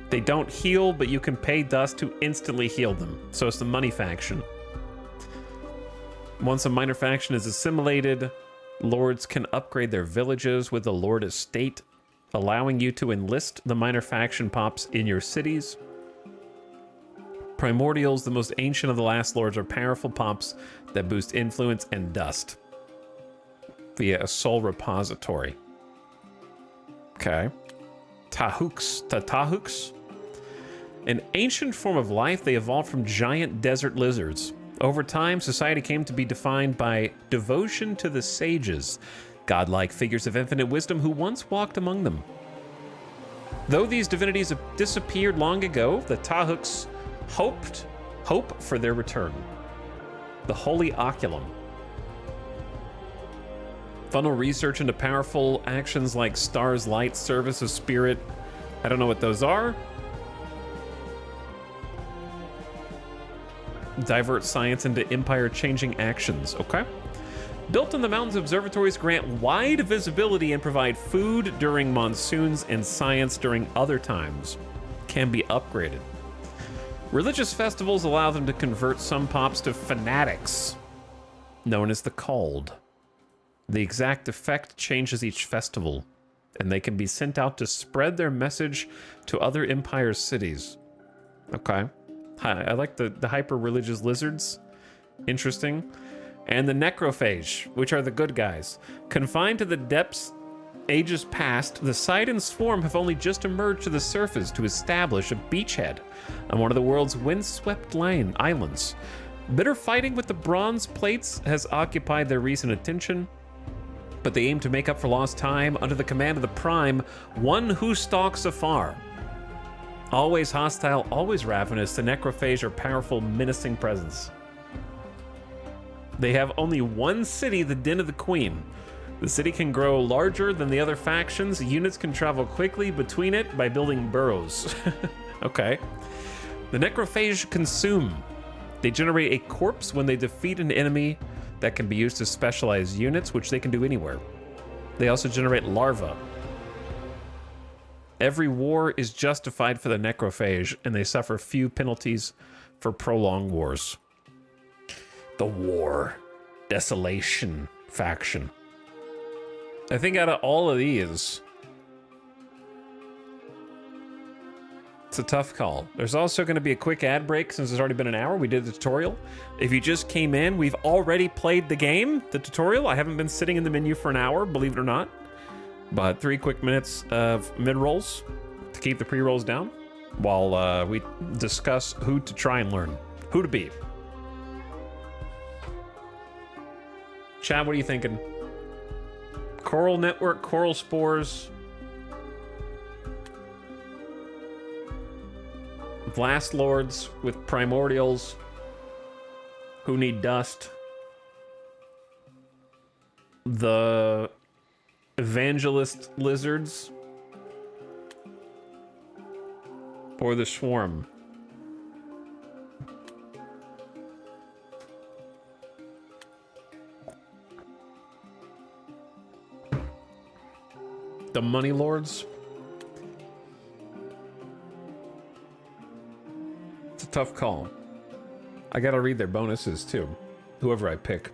They don't heal, but you can pay dust to instantly heal them. So it's the money faction. Once a minor faction is assimilated, lords can upgrade their villages with the Lord Estate, allowing you to enlist the minor faction pops in your cities. Primordials, the most ancient of the Last Lords, are powerful pops that boost influence and dust via a soul repository. Okay. Tatahooks. An ancient form of life, they evolved from giant desert lizards. Over time, society came to be defined by devotion to the sages, godlike figures of infinite wisdom who once walked among them. Though these divinities have disappeared long ago, the Tahooks hope for their return. The Holy Oculum. Funnel research into powerful actions like Star's Light, Service of Spirit. I don't know what those are. Divert science into empire-changing actions. Okay. Built in the mountains, observatories grant wide visibility and provide food during monsoons and science during other times. Can be upgraded. Religious festivals allow them to convert some pops to fanatics, known as the Called. The exact effect changes each festival, and they can be sent out to spread their message to other Empire cities. Okay. Hi, I like the hyper-religious lizards. Interesting. And the Necrophage, which are the good guys. Confined to the depths ages past, the Sidon Swarm have only just emerged to the surface to establish a beachhead on one of the world's windswept islands. Bitter fighting with the Bronze Plates has occupied their recent attention, but they aim to make up for lost time under the command of the Prime, one who stalks afar. Always hostile, always ravenous, the Necrophage are powerful, menacing presence. They have only one city, the Den of the Queen. The city can grow larger than the other factions. Units can travel quickly between it by building burrows. Okay. The Necrophage consume. They generate a corpse when they defeat an enemy that can be used to specialize units, which they can do anywhere. They also generate larvae. Every war is justified for the Necrophage, and they suffer few penalties for prolonged wars. The War Desolation faction. I think out of all of these, it's a tough call. There's also going to be a quick ad break since it's already been an hour. We did the tutorial. If you just came in, we've already played the game, the tutorial. I haven't been sitting in the menu for an hour, believe it or not. But 3 quick minutes of mid-rolls to keep the pre-rolls down while we discuss who to try and learn, who to beat. Chad, what are you thinking? Coral Network, Coral Spores, Blast Lords with Primordials who need dust, the Evangelist Lizards, or the Swarm. The Money Lords. It's a tough call. I gotta read their bonuses too, whoever I pick.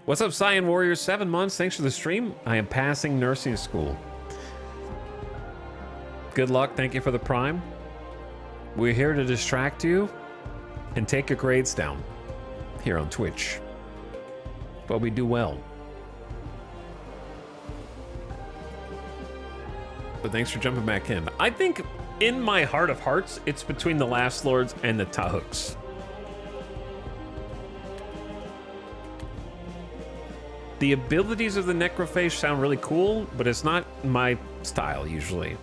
What's up, Cyan Warriors? 7 months. Thanks for the stream. I am passing nursing school. Good luck. Thank you for the Prime. We're here to distract you and take your grades down here on Twitch. But we do well. But thanks for jumping back in. I think in my heart of hearts, it's between the Last Lords and the Tahooks. The abilities of the Necrophage sound really cool, but it's not my style usually.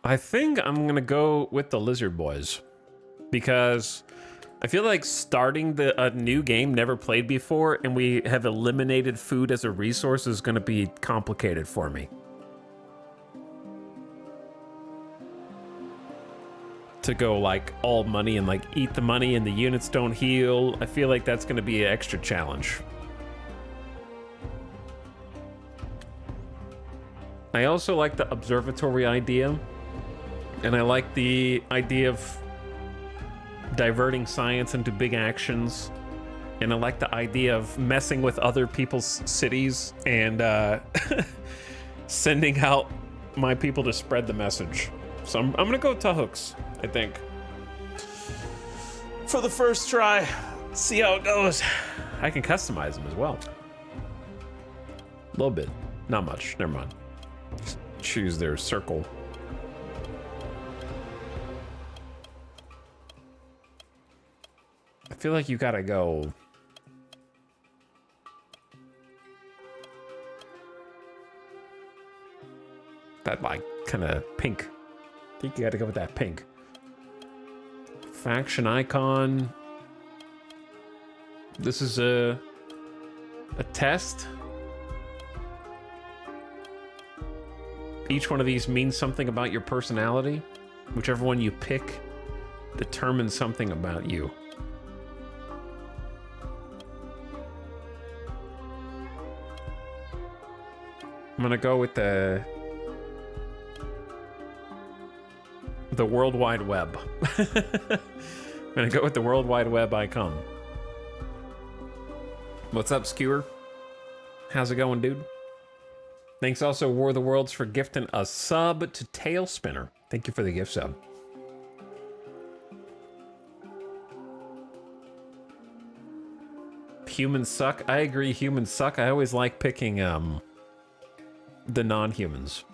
I think I'm gonna go with the Lizard Boys because I feel like starting a new game never played before and we have eliminated food as a resource is going to be complicated for me. To go like all money and like eat the money and the units don't heal, I feel like that's going to be an extra challenge. I also like the observatory idea, and I like the idea of diverting science into big actions, and I like the idea of messing with other people's cities and sending out my people to spread the message. So I'm gonna go Tahooks, I think, for the first try. See how it goes. I can customize them as well. A little bit, not much. Never mind. Just choose their circle. I feel like you gotta go. That like kind of pink think you gotta go with that pink. Faction icon. This is a test. Each one of these means something about your personality. Whichever one you pick determines something about you. I'm gonna go with the World Wide Web. I'm gonna go with the World Wide Web icon. What's up, Skewer? How's it going, dude? Thanks also, War of the Worlds, for gifting a sub to Tailspinner. Thank you for the gift sub. Humans suck. I agree, humans suck. I always like picking the non-humans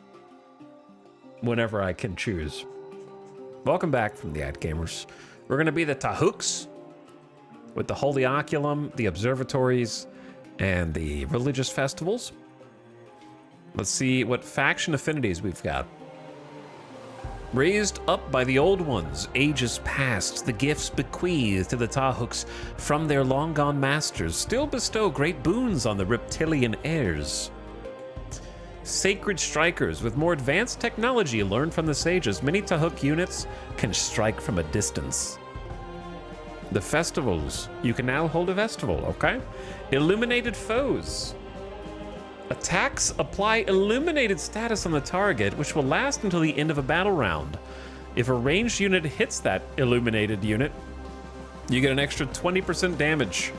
whenever I can choose. Welcome back from the Ad Gamers. We're gonna be the Tahooks with the Holy Oculum, the observatories, and the religious festivals. Let's see what faction affinities we've got. Raised up by the old ones, ages past, the gifts bequeathed to the Tahooks from their long-gone masters still bestow great boons on the reptilian heirs. Sacred strikers with more advanced technology learned from the sages. Many Tahook units can strike from a distance. The festivals. You can now hold a festival, okay? Illuminated foes. Attacks apply illuminated status on the target, which will last until the end of a battle round. If a ranged unit hits that illuminated unit, you get an extra 20% damage.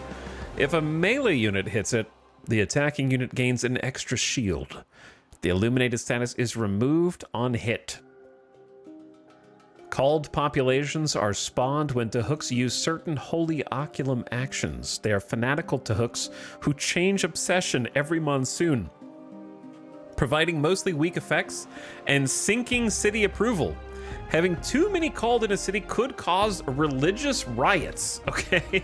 If a melee unit hits it, the attacking unit gains an extra shield. The illuminated status is removed on hit. Called populations are spawned when Tahooks use certain Holy Oculum actions. They are fanatical Tahooks who change obsession every monsoon, providing mostly weak effects and sinking city approval. Having too many called in a city could cause religious riots, okay?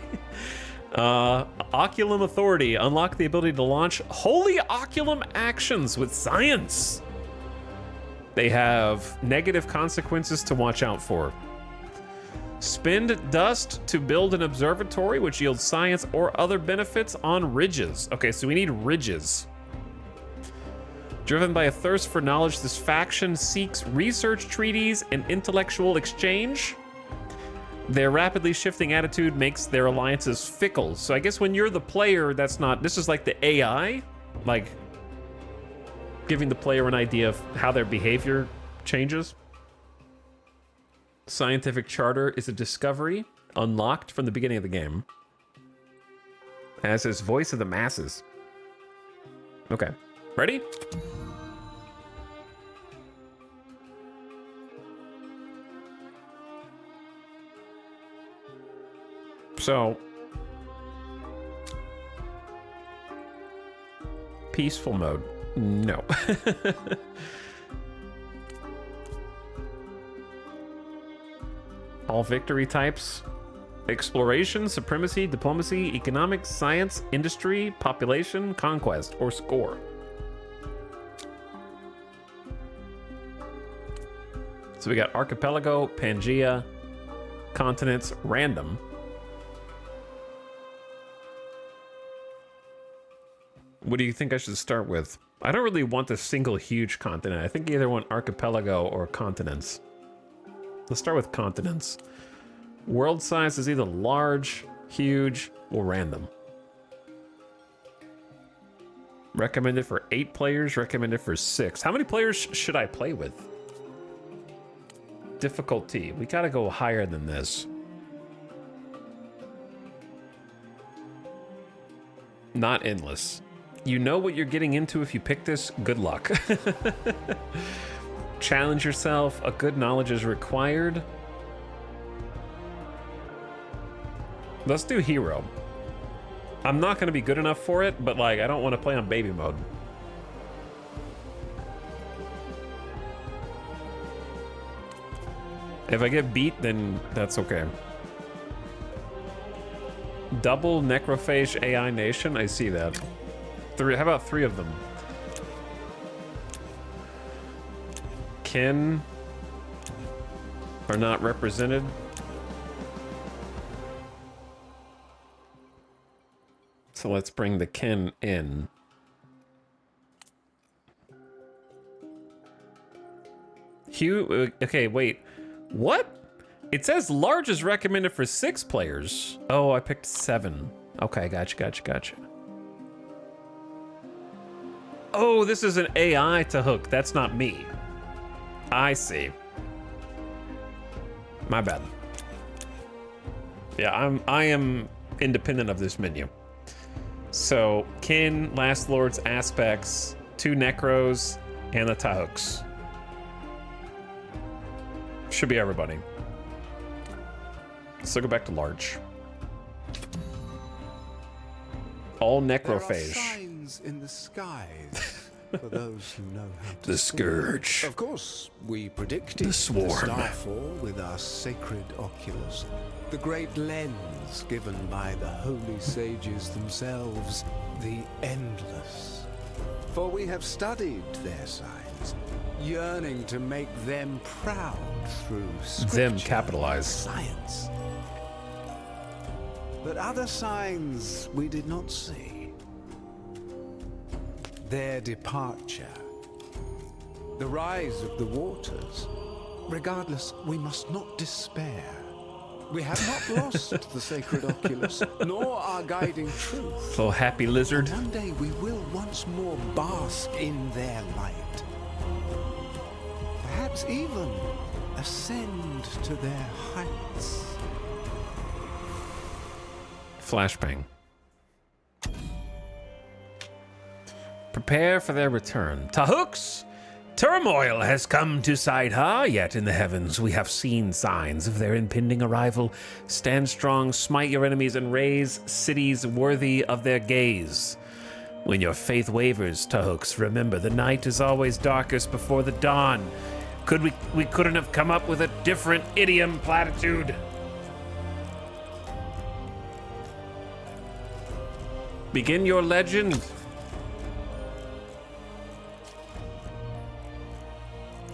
Oculum Authority. Unlock the ability to launch Holy Oculum actions with science. They have negative consequences to watch out for. Spend dust to build an observatory, which yields science or other benefits on ridges. Okay, so we need ridges. Driven by a thirst for knowledge, this faction seeks research treaties and intellectual exchange. Their rapidly shifting attitude makes their alliances fickle. So I guess when you're the player, that's not... This is like the AI, like giving the player an idea of how their behavior changes. Scientific Charter is a discovery unlocked from the beginning of the game, as is Voice of the Masses. Okay, ready? So, peaceful mode. No. All victory types. Exploration, supremacy, diplomacy, economics, science, industry, population, conquest, or score. So we got Archipelago, Pangea, continents, random. What do you think I should start with? I don't really want a single huge continent. I think I either want archipelago or continents. Let's start with continents. World size is either large, huge, or random. Recommended for 8 players, recommended for 6. How many players should I play with? Difficulty. We gotta go higher than this. Not endless. You know what you're getting into if you pick this. Good luck. Challenge yourself. A good knowledge is required. Let's do hero. I'm not going to be good enough for it, but like I don't want to play on baby mode. If I get beat, then that's okay. Double Necrophage AI Nation. I see that. How about 3 of them? Kin, are not represented. So let's bring the kin in. Hugh, okay, wait. What? It says large is recommended for 6 players. Oh, I picked 7. Okay, gotcha. Oh, this is an AI to hook. That's not me. I see. My bad. Yeah, I am independent of this menu. So, kin, last lords, aspects, 2 necros, and the tahooks. Should be everybody. Let's go back to large. All necrophage. There are signs in the skies for those who know how to The soar. scourge. Of course, we predicted The swarm. starfall with our sacred oculus, the great lens given by the holy sages themselves, the endless. For we have studied their signs, yearning to make them proud through scripture Them capitalized. science. But other signs we did not see. Their departure. The rise of the waters. Regardless, we must not despair. We have not lost the sacred oculus, nor our guiding truth. Little happy lizard. One day we will once more bask in their light. Perhaps even ascend to their heights. Flashbang. Prepare for their return. Tahooks! Turmoil has come to Saidha, yet in the heavens we have seen signs of their impending arrival. Stand strong, smite your enemies, and raise cities worthy of their gaze. When your faith wavers, Tahooks, remember the night is always darkest before the dawn. We couldn't have come up with a different idiom platitude. Begin your legend.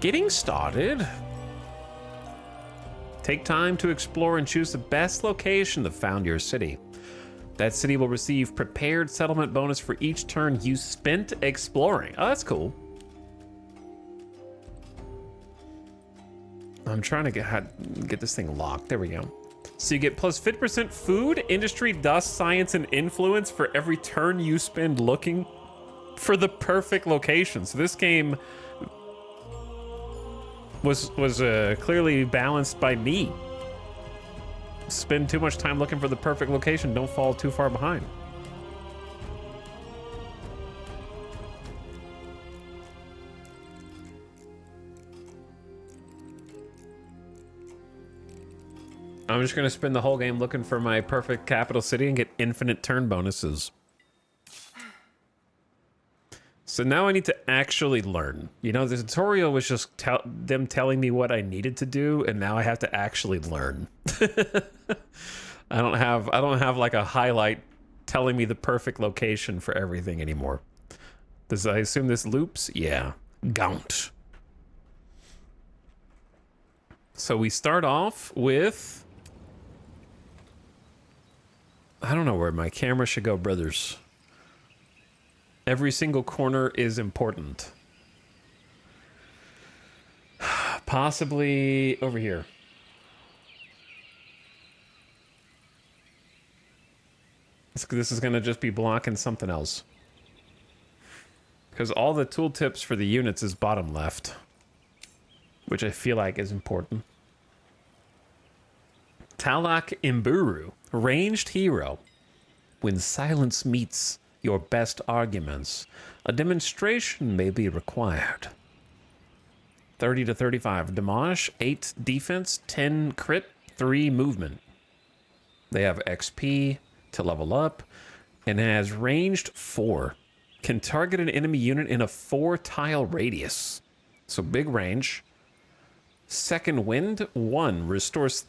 Getting started. Take time to explore and choose the best location to found your city. That city will receive prepared settlement bonus for each turn you spent exploring. Oh, that's cool. I'm trying to get this thing locked. There we go. So you get plus 50% food, industry, dust, science, and influence for every turn you spend looking for the perfect location. So this game was clearly balanced by me. Spend too much time looking for the perfect location, don't fall too far behind. I'm just gonna spend the whole game looking for my perfect capital city and get infinite turn bonuses. So now I need to actually learn. You know, the tutorial was just them telling me what I needed to do, and now I have to actually learn. I don't have like a highlight telling me the perfect location for everything anymore. I assume this loops? Yeah. Gaunt. So we start off with... I don't know where my camera should go, brothers. Every single corner is important. Possibly over here. This is going to just be blocking something else. Because all the tooltips for the units is bottom left. Which I feel like is important. Talak Imburu, ranged hero. When silence meets your best arguments, a demonstration may be required. 30 to 35 damage, 8 defense, 10 crit, 3 movement. They have XP to level up, and has ranged 4. Can target an enemy unit in a 4-tile radius. So big range. Second wind, 1 restores...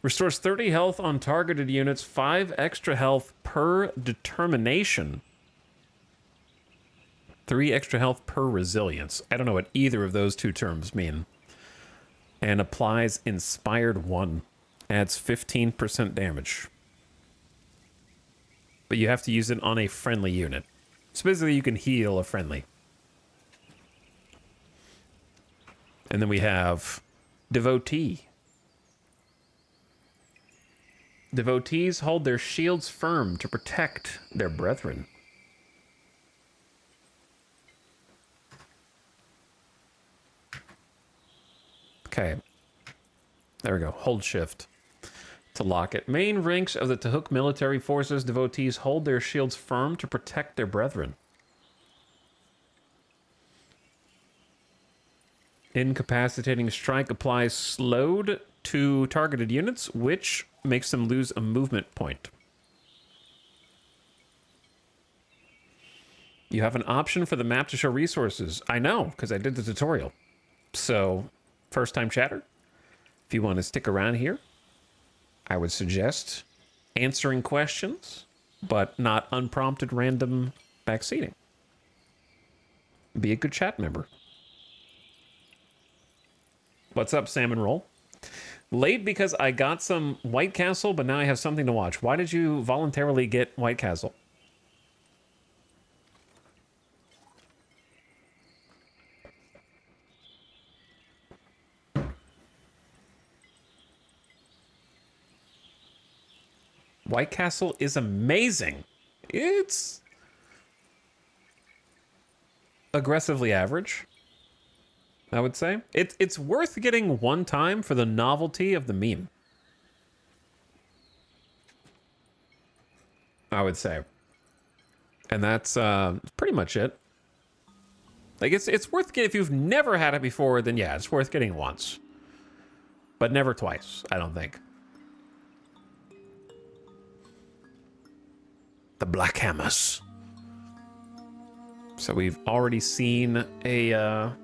Restores 30 health on targeted units, 5 extra health per determination. 3 extra health per resilience. I don't know what either of those two terms mean. And applies Inspired 1. Adds 15% damage. But you have to use it on a friendly unit. So basically you can heal a friendly. And then we have Devotee. Devotees hold their shields firm to protect their brethren. Okay. There we go. Hold shift to lock it. Main ranks of the Tahuk military forces, devotees hold their shields firm to protect their brethren. Incapacitating strike applies slowed to targeted units, which makes them lose a movement point. You have an option for the map to show resources. I know, because I did the tutorial. So, first time chatter, if you want to stick around here, I would suggest answering questions, but not unprompted random backseating. Be a good chat member. What's up, Salmon Roll? Late because I got some White Castle, but now I have something to watch. Why did you voluntarily get White Castle? White Castle is amazing. It's aggressively average, I would say. It's worth getting one time for the novelty of the meme, I would say. And that's pretty much it. Like, it's worth getting. If you've never had it before, then yeah, it's worth getting once. But never twice, I don't think. The Black Hammers. So we've already seen a... I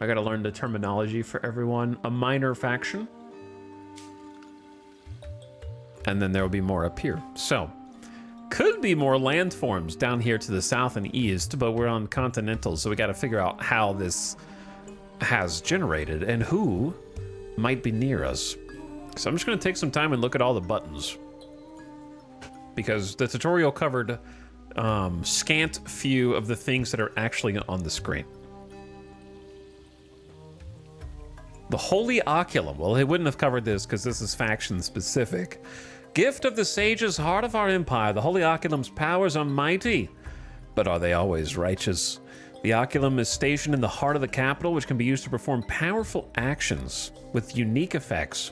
gotta learn the terminology for everyone. A minor faction. And then there will be more up here. So, could be more landforms down here to the south and east, but we're on continental, so we gotta figure out how this has generated and who might be near us. So I'm just gonna take some time and look at all the buttons, because the tutorial covered scant few of the things that are actually on the screen. The Holy Oculum. Well, it wouldn't have covered this because this is faction specific. Gift of the sages, heart of our empire. The Holy Oculum's powers are mighty, but are they always righteous? The Oculum is stationed in the heart of the capital, which can be used to perform powerful actions with unique effects.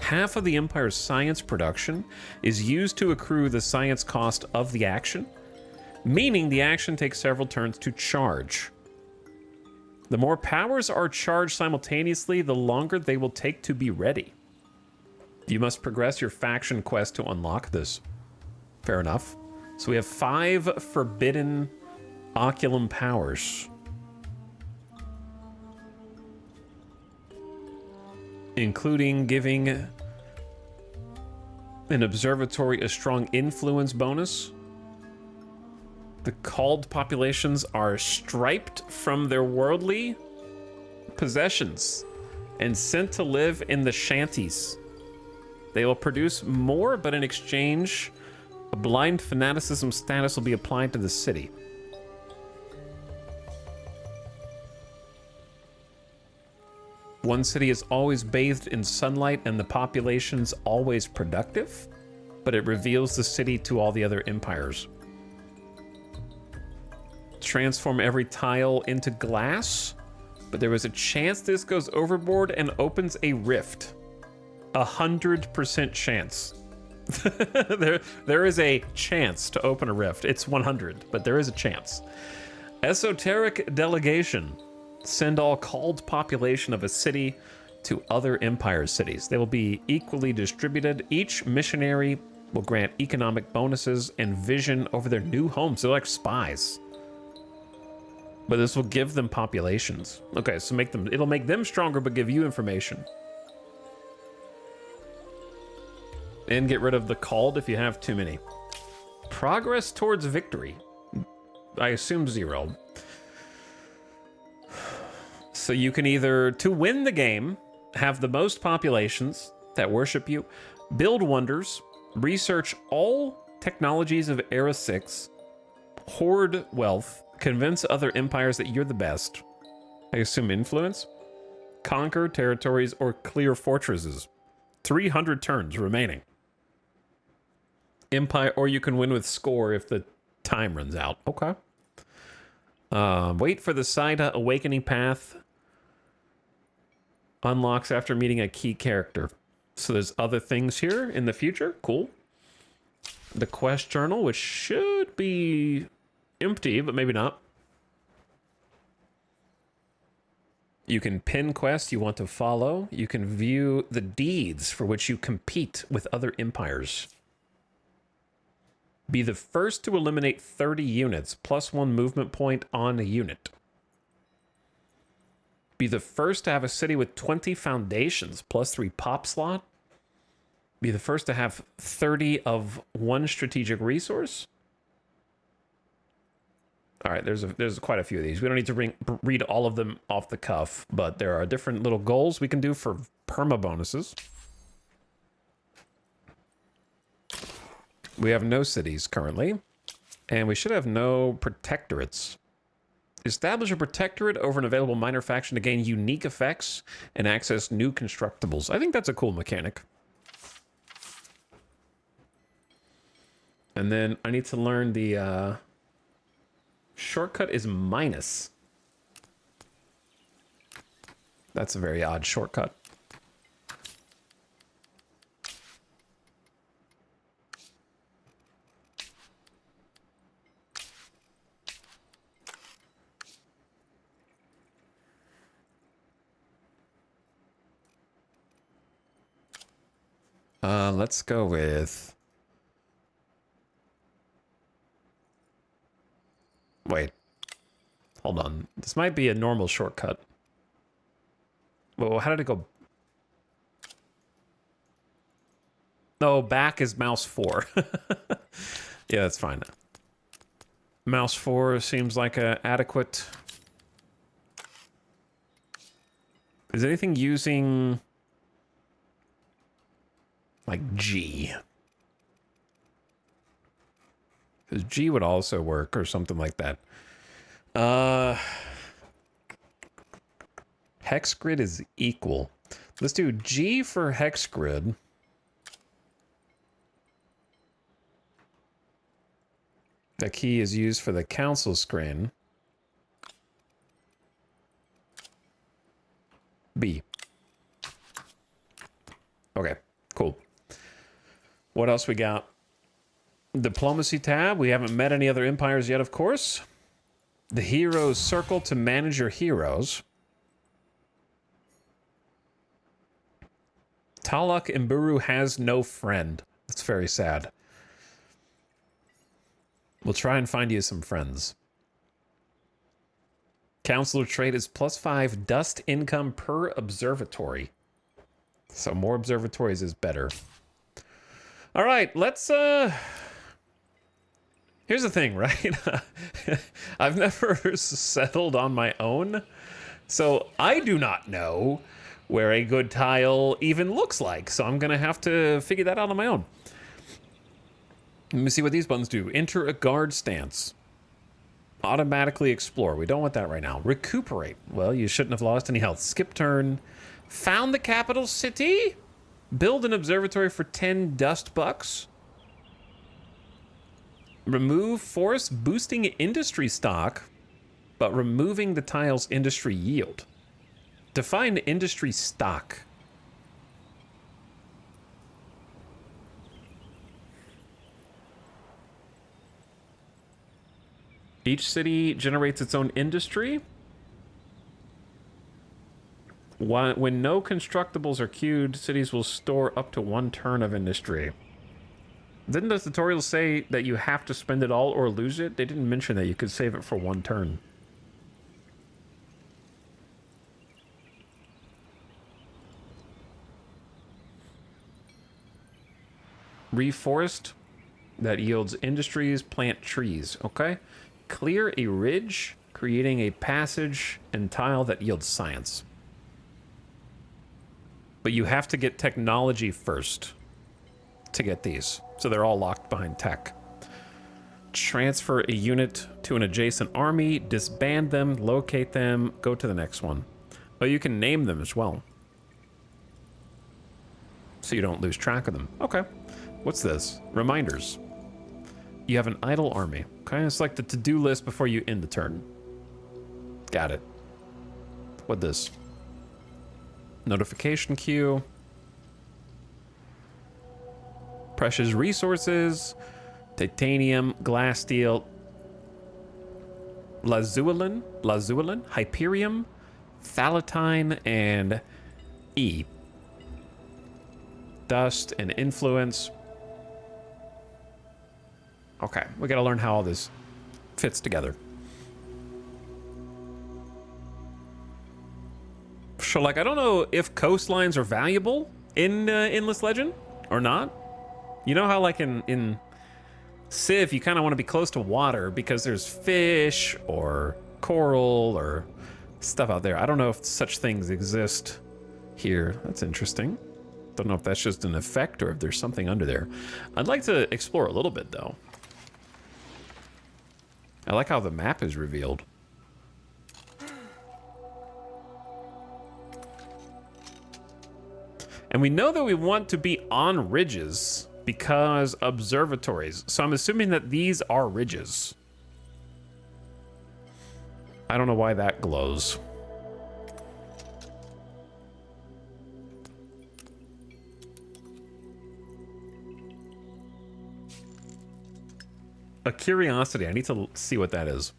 Half of the Empire's science production is used to accrue the science cost of the action, meaning the action takes several turns to charge. The more powers are charged simultaneously, the longer they will take to be ready. You must progress your faction quest to unlock this. Fair enough. So we have 5 forbidden Oculum powers, including giving an observatory a strong influence bonus. The called populations are striped from their worldly possessions and sent to live in the shanties. They will produce more, but in exchange, a blind fanaticism status will be applied to the city. One city is always bathed in sunlight and the population's always productive, but it reveals the city to all the other empires. Transform every tile into glass, but there was a chance this goes overboard and opens a rift. 100% chance. there is a chance to open a rift. It's 100, but there is a chance. Esoteric delegation. Send all called population of a city to other empire cities. They will be equally distributed. Each missionary will grant economic bonuses and vision over their new homes. They're like spies. But this will give them populations. Okay, so it'll make them stronger, but give you information. And get rid of the called if you have too many. Progress towards victory. I assume 0. So you can either, to win the game, have the most populations that worship you, build wonders, research all technologies of Era 6, hoard wealth, convince other empires that you're the best. I assume influence, conquer territories, or clear fortresses. 300 turns remaining. Empire, or you can win with score if the time runs out. Okay. Wait for the Saida Awakening Path. Unlocks after meeting a key character. So there's other things here in the future. Cool. The quest journal, which should be empty, but maybe not. You can pin quests you want to follow. You can view the deeds for which you compete with other empires. Be the first to eliminate 30 units, +1 movement point on a unit. Be the first to have a city with 20 foundations, +3 pop slot. Be the first to have 30 of one strategic resource. All right, there's quite a few of these. We don't need to read all of them off the cuff, but there are different little goals we can do for perma bonuses. We have no cities currently, and we should have no protectorates. Establish a protectorate over an available minor faction to gain unique effects and access new constructibles. I think that's a cool mechanic. And then I need to learn the shortcut is minus. That's a very odd shortcut. Let's go with... Wait. Hold on. This might be a normal shortcut. Well, how did it go? Oh, back is mouse 4. Yeah, that's fine. Mouse 4 seems like a adequate... Is anything using... like G? Because G would also work or something like that. Hex grid is equal. Let's do G for hex grid. The key is used for the council screen. B. Okay, cool. What else we got? Diplomacy tab. We haven't met any other empires yet, of course. The heroes circle to manage your heroes. Taluk Imburu has no friend. That's very sad. We'll try and find you some friends. Counselor trait is +5 dust income per observatory. So more observatories is better. All right, let's... Here's the thing, right? I've never settled on my own, so I do not know where a good tile even looks like, so I'm gonna have to figure that out on my own. Let me see what these buttons do. Enter a guard stance. Automatically explore. We don't want that right now. Recuperate. Well, you shouldn't have lost any health. Skip turn. Found the capital city. Build an observatory for 10 dust bucks. Remove forest boosting industry stock, but removing the tile's industry yield. Define industry stock. Each city generates its own industry. When no constructibles are queued, cities will store up to 1 turn of industry. Didn't the tutorial say that you have to spend it all or lose it? They didn't mention that you could save it for 1 turn. Reforest. That yields industries, plant trees. Okay. Clear a ridge, creating a passage and tile that yields science. But you have to get technology first to get these. So they're all locked behind tech. Transfer a unit to an adjacent army, disband them, locate them, go to the next one. But you can name them as well, so you don't lose track of them. Okay. What's this? Reminders. You have an idle army. Okay, it's like the to-do list before you end the turn. Got it. What this? Notification queue. Precious resources. Titanium, glass steel. Lazulin, Hyperium, Thalatine, and E. Dust and influence. Okay, we gotta learn how all this fits together. So, like, I don't know if coastlines are valuable in Endless Legend or not. You know how, like, in Civ, you kind of want to be close to water because there's fish or coral or stuff out there. I don't know if such things exist here. That's interesting. Don't know if that's just an effect or if there's something under there. I'd like to explore a little bit, though. I like how the map is revealed. And we know that we want to be on ridges because observatories. So I'm assuming that these are ridges. I don't know why that glows. A curiosity. I need to see what that is.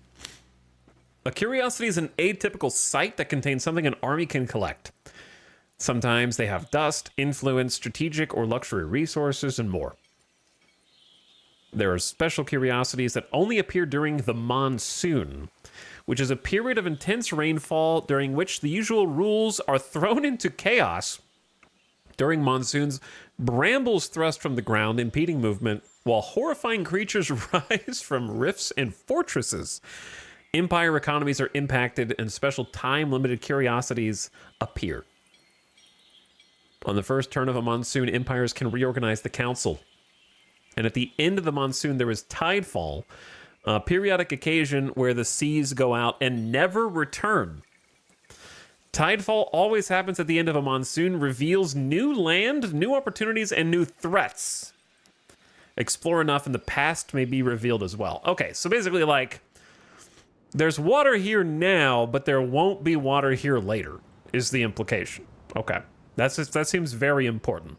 A curiosity is an atypical site that contains something an army can collect. Sometimes they have dust, influence, strategic or luxury resources, and more. There are special curiosities that only appear during the monsoon, which is a period of intense rainfall during which the usual rules are thrown into chaos. During monsoons, brambles thrust from the ground, impeding movement, while horrifying creatures rise from rifts and fortresses. Empire economies are impacted, and special time-limited curiosities appear. On the first turn of a monsoon, empires can reorganize the council. And at the end of the monsoon, there is tidefall, a periodic occasion where the seas go out and never return. Tidefall always happens at the end of a monsoon, reveals new land, new opportunities, and new threats. Explore enough, and the past may be revealed as well. Okay, so basically, like, there's water here now, but there won't be water here later, is the implication. Okay, that seems very important.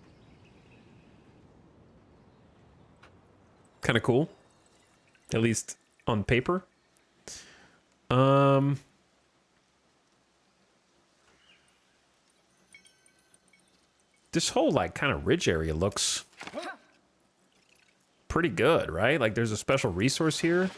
Kind of cool, at least on paper. This whole, like, kind of ridge area looks pretty good, right? Like, there's a special resource here.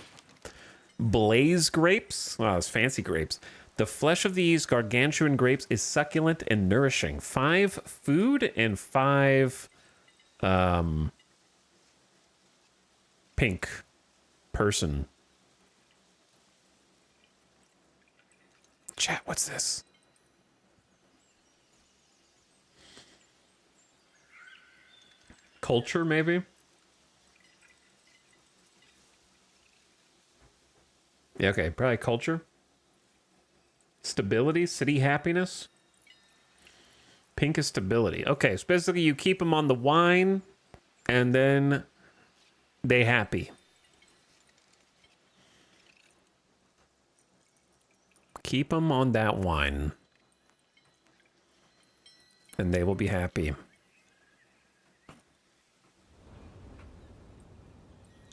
Blaze grapes. Wow, those fancy grapes. The flesh of these gargantuan grapes is succulent and nourishing. 5 food and 5 pink person. Chat, what's this? Culture, maybe? Yeah, okay, probably culture. Stability, city happiness. Pink is stability. Okay, so basically you keep them on the wine, and then they happy. Keep them on that wine, and they will be happy.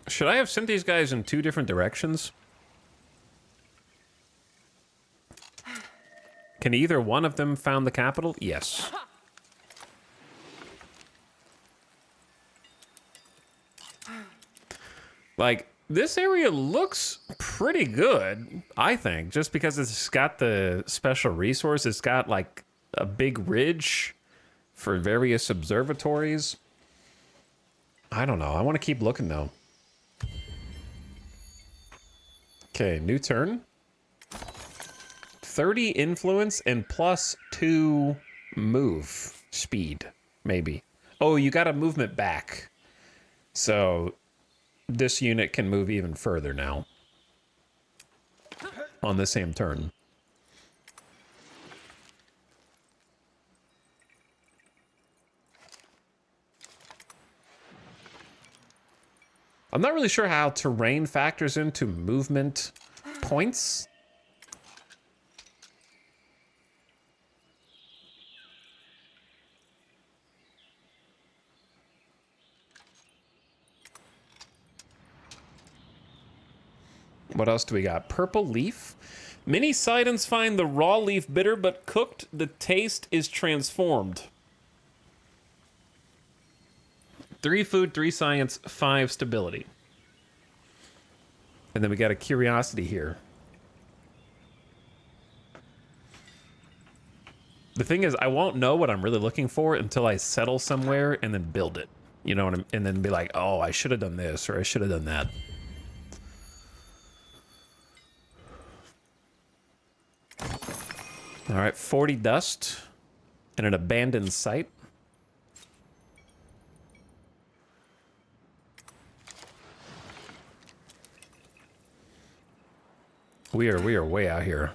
Should I have sent these guys in 2 different directions? Can either one of them found the capital? Yes. Like, this area looks pretty good, I think, just because it's got the special resource. It's got, like, a big ridge for various observatories. I don't know. I want to keep looking, though. Okay, new turn. 30 influence and plus 2 move speed, maybe. Oh, you got a movement back. So this unit can move even further now on the same turn. I'm not really sure how terrain factors into movement points. What else do we got? Purple leaf. Many Sidons find the raw leaf bitter, but cooked, the taste is transformed. 3 food, 3 science, 5 stability. And then we got a curiosity here. The thing is, I won't know what I'm really looking for until I settle somewhere and then build it. You know what I mean? And then be like, oh, I should have done this or I should have done that. All right, 40 dust and an abandoned site. We are way out here.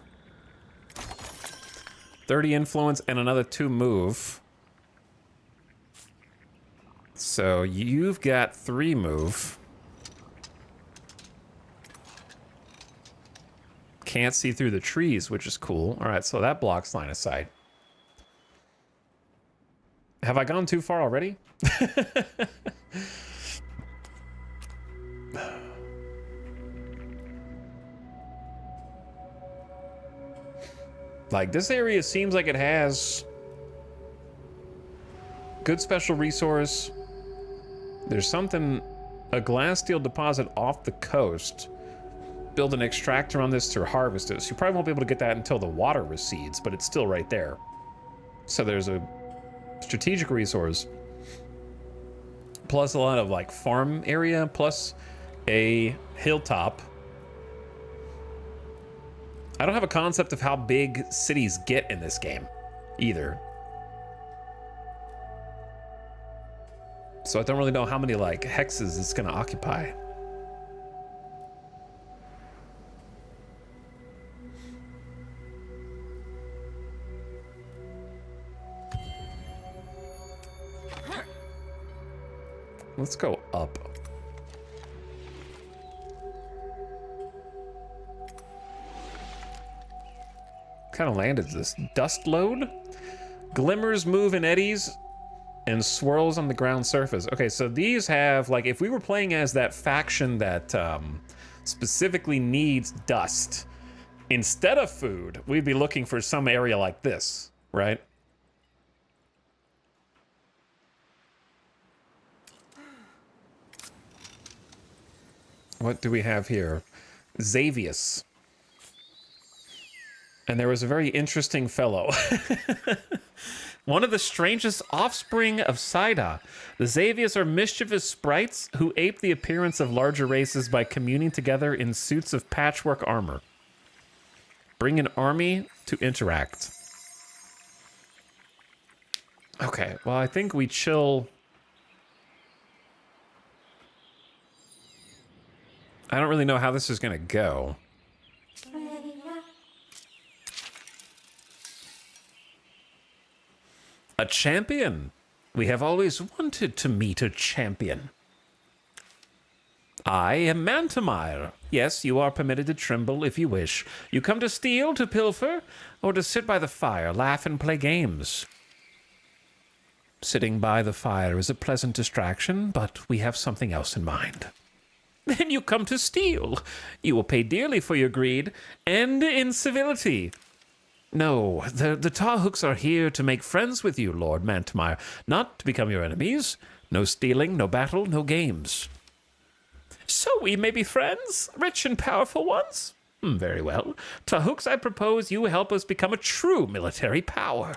30 influence and another 2 move. So you've got 3 move. Can't see through the trees, which is cool. All right, so that blocks line of sight. Have I gone too far already? Like, this area seems like it has good special resource. There's something, a glass steel deposit off the coast. Build an extractor on this to harvest it. So you probably won't be able to get that until the water recedes, but it's still right there. So there's a strategic resource. Plus a lot of like farm area, plus a hilltop. I don't have a concept of how big cities get in this game either. So I don't really know how many like hexes it's gonna occupy. Let's go up. What kind of land is this? Dust load? Glimmers move in eddies and swirls on the ground surface. Okay, so these have, like, if we were playing as that faction that specifically needs dust, instead of food, we'd be looking for some area like this, right? What do we have here? Xavius. And there was a very interesting fellow. One of the strangest offspring of Saida. The Xavius are mischievous sprites who ape the appearance of larger races by communing together in suits of patchwork armor. Bring an army to interact. Okay, well, I think we chill. I don't really know how this is going to go. A champion. We have always wanted to meet a champion. I am Mantamire. Yes, you are permitted to tremble if you wish. You come to steal, to pilfer, or to sit by the fire, laugh and play games. Sitting by the fire is a pleasant distraction, but we have something else in mind. Then you come to steal. You will pay dearly for your greed and incivility. No, the Tarhooks are here to make friends with you, Lord Mantamire, not to become your enemies. No stealing, no battle, no games. So we may be friends, rich and powerful ones? Very well. Tarhooks, I propose you help us become a true military power.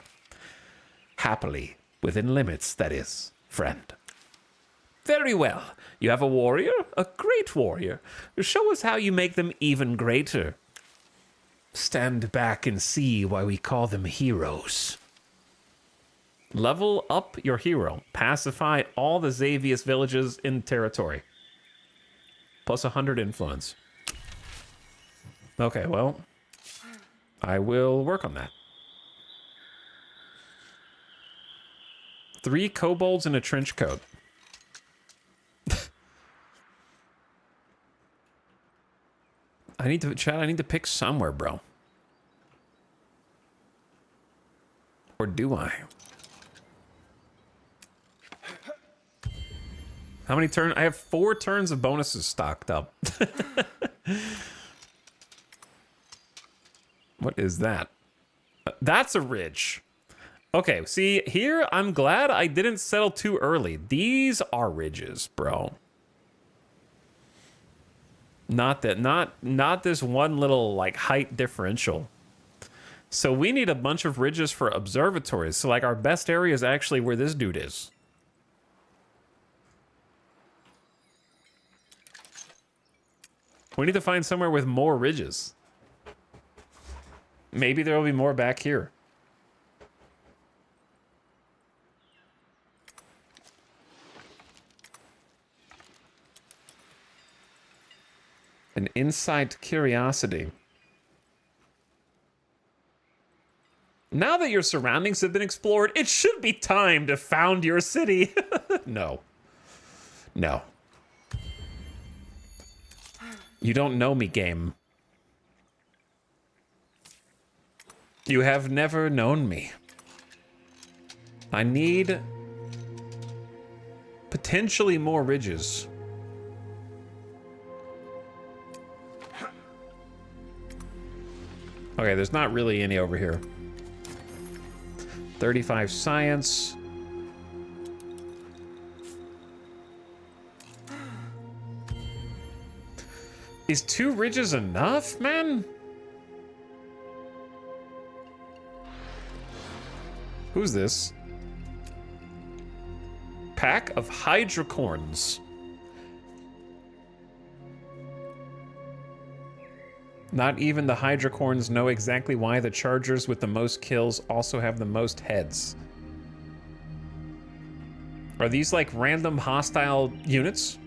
Happily, within limits, that is, friend. Very well. You have a warrior? A great warrior. Show us how you make them even greater. Stand back and see why we call them heroes. Level up your hero. Pacify all the Xavius villages in territory. Plus 100 influence. Okay, well, I will work on that. 3 kobolds in a trench coat. I need to pick somewhere, bro. Or do I? How many turns? I have 4 turns of bonuses stocked up. What is that? That's a ridge. Okay, see, here I'm glad I didn't settle too early. These are ridges, bro. Not this one little like height differential. So we need a bunch of ridges for observatories. So like our best area is actually where this dude is. We need to find somewhere with more ridges. Maybe there will be more back here. An insight curiosity. Now that your surroundings have been explored, it should be time to found your city. No. No. You don't know me, game. You have never known me. I need potentially more ridges. Okay, there's not really any over here. 35 science. Is 2 ridges enough, man? Who's this? Pack of Hydracorns. Not even the Hydracorns know exactly why the Chargers with the most kills also have the most heads. Are these like random hostile units?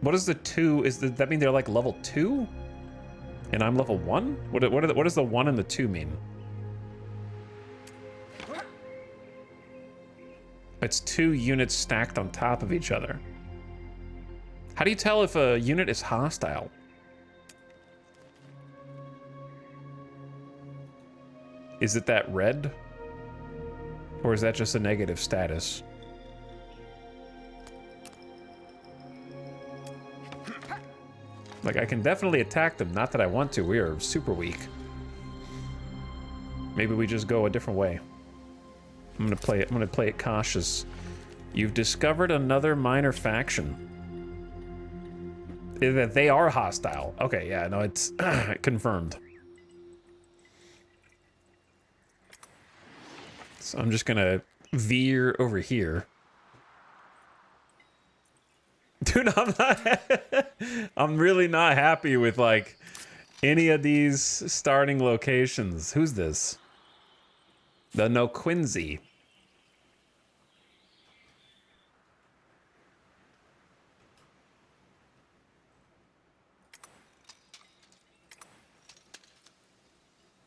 What is the 2? Does that mean they're like level 2? And I'm level 1? What does the 1 and the 2 mean? It's 2 units stacked on top of each other. How do you tell if a unit is hostile? Is it that red? Or is that just a negative status? Like, I can definitely attack them. Not that I want to. We are super weak. Maybe we just go a different way. I'm gonna play it cautious. You've discovered another minor faction. They are hostile. Okay, yeah, no, it's confirmed. So I'm just gonna veer over here. Dude, I'm really not happy with like any of these starting locations. Who's this? The Noquinzi.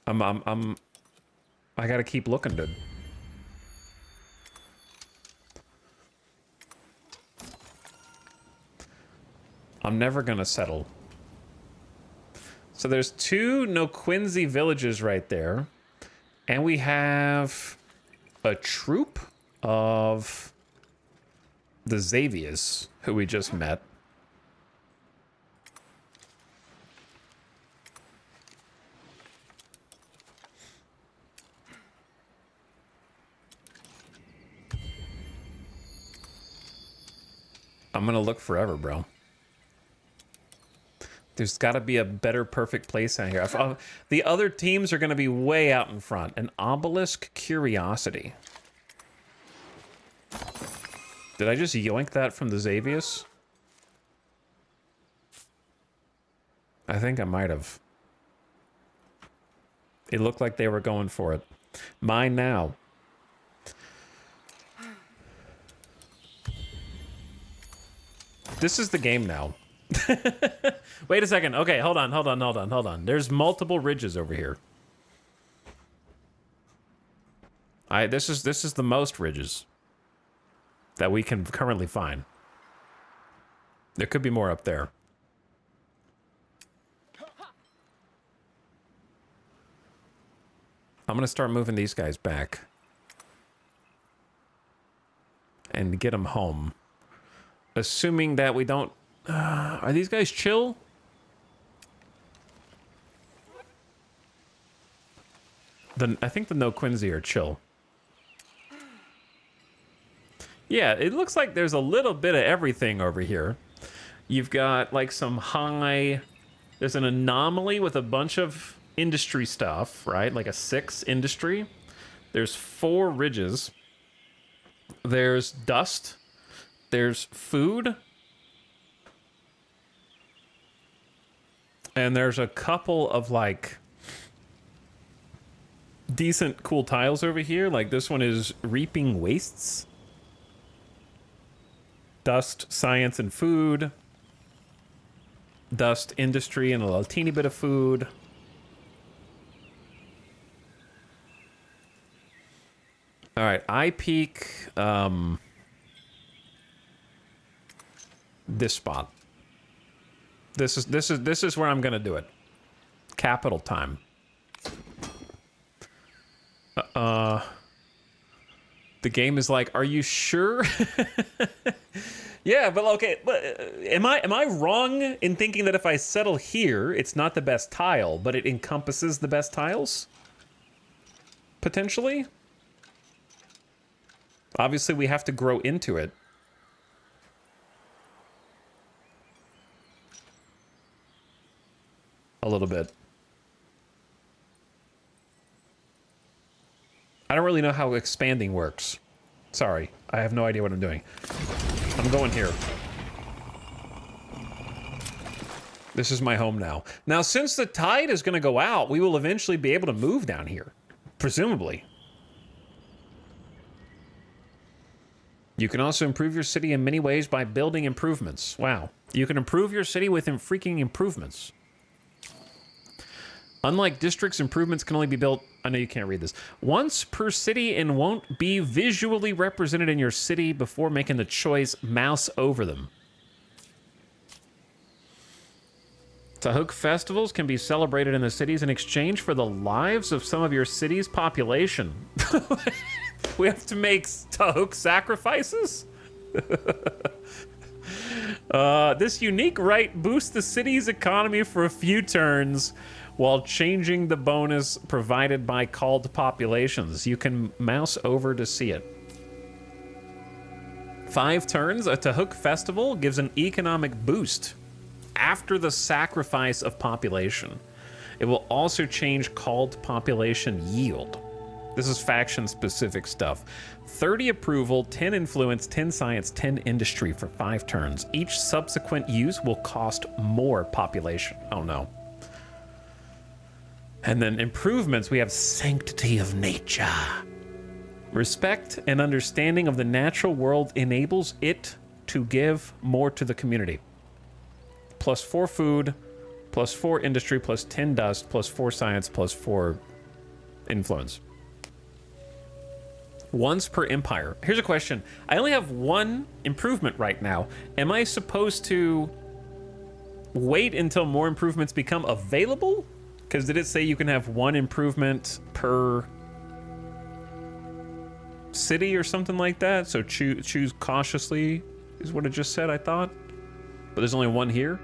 I gotta keep looking, dude. I'm never gonna settle. So there's 2 Noquinzi villages right there. And we have a troop of the Xavius, who we just met. I'm gonna look forever, bro. There's got to be a better perfect place out here. The other teams are going to be way out in front. An obelisk curiosity. Did I just yoink that from the Xavius? I think I might have. It looked like they were going for it. Mine now. This is the game now. Wait a second. Okay, hold on. There's multiple ridges over here. This is the most ridges that we can currently find. There could be more up there. I'm gonna start moving these guys back and get them home. Assuming that we don't... are these guys chill? I think the No Quincy are chill. Yeah, it looks like there's a little bit of everything over here. You've got like some high... There's an anomaly with a bunch of industry stuff, right? Like a 6 industry. There's 4 ridges. There's dust. There's food. And there's a couple of like decent cool tiles over here. Like this one is reaping wastes. Dust, science, and food. Dust, industry, and a little teeny bit of food. All right, I peak this spot. This is where I'm gonna do it. Capital time. The game is like, are you sure? Yeah, but okay. But am I wrong in thinking that if I settle here, it's not the best tile, but it encompasses the best tiles? Potentially. Obviously, we have to grow into it. A little bit. I don't really know how expanding works. Sorry, I have no idea what I'm doing. I'm going here. This is my home now. Now, since the tide is going to go out, we will eventually be able to move down here. Presumably. You can also improve your city in many ways by building improvements. Wow. You can improve your city with freaking improvements. Unlike districts, improvements can only be built... I know you can't read this. Once per city and won't be visually represented in your city before making the choice. Mouse over them. Tahuk festivals can be celebrated in the cities in exchange for the lives of some of your city's population. We have to make Tahuk sacrifices? This unique right boosts the city's economy for a few turns while changing the bonus provided by called populations. You can mouse over to see it. 5 turns, a Tahuk festival gives an economic boost after the sacrifice of population. It will also change called population yield. This is faction-specific stuff. 30 approval, 10 influence, 10 science, 10 industry for 5 turns. Each subsequent use will cost more population. Oh no. And then improvements, we have sanctity of nature. Respect and understanding of the natural world enables it to give more to the community. Plus 4 food, plus 4 industry, plus 10 dust, plus 4 science, plus 4 influence. Once per empire. Here's a question. I only have 1 improvement right now. Am I supposed to wait until more improvements become available? Because did it say you can have 1 improvement per city or something like that? So choose cautiously is what it just said, I thought. But there's only 1 here.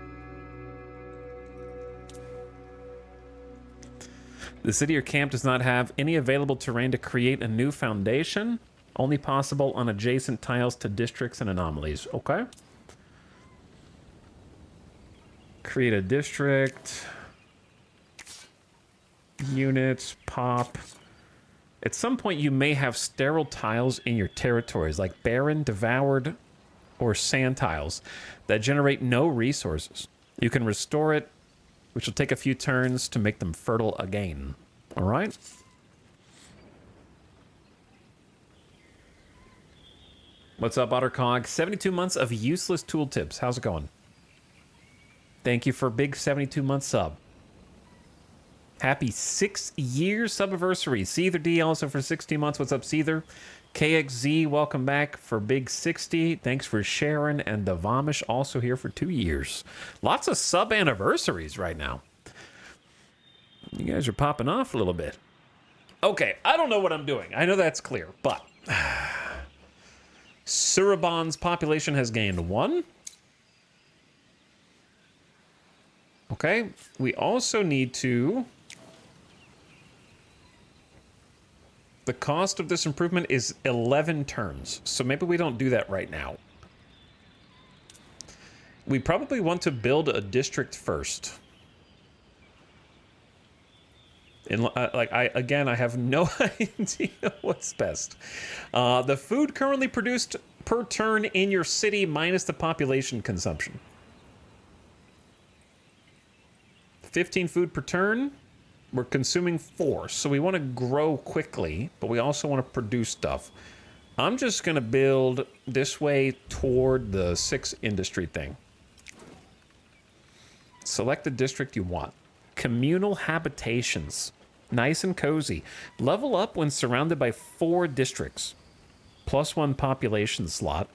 The city or camp does not have any available terrain to create a new foundation. Only possible on adjacent tiles to districts and anomalies. Okay. Create a district. Units, pop. At some point, you may have sterile tiles in your territories, like barren, devoured, or sand tiles that generate no resources. You can restore it, which will take a few turns to make them fertile again. All right? What's up, Ottercog? 72 months of useless tooltips. How's it going? Thank you for a big 72-month sub. Happy 6-year subiversary. Seether D also for 60 months. What's up, Seether? KXZ, welcome back for big 60. Thanks for sharing. And the Vomish also here for 2 years. Lots of sub anniversaries right now. You guys are popping off a little bit. Okay, I don't know what I'm doing. I know that's clear, but Surabon's population has gained 1. Okay, we also need to... The cost of this improvement is 11 turns, so maybe we don't do that right now. We probably want to build a district first. And I have no idea what's best. The food currently produced per turn in your city minus the population consumption. 15 food per turn. We're consuming 4, so we want to grow quickly, but we also want to produce stuff. I'm just going to build this way toward the 6 industry thing. Select the district you want. Communal habitations. Nice and cozy. Level up when surrounded by 4 districts. +1 population slot.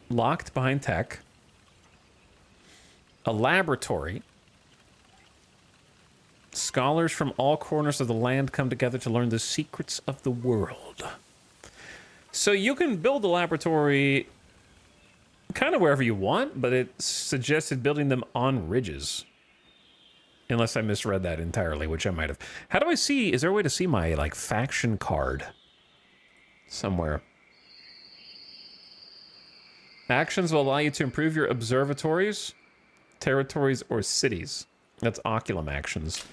Locked behind tech. A laboratory. Scholars from all corners of the land come together to learn the secrets of the world. So you can build a laboratory kind of wherever you want, but it suggested building them on ridges. Unless I misread that entirely, which I might have. How do I see? Is there a way to see my, like, faction card? Somewhere. Actions will allow you to improve your observatories, territories, or cities. That's Oculum actions.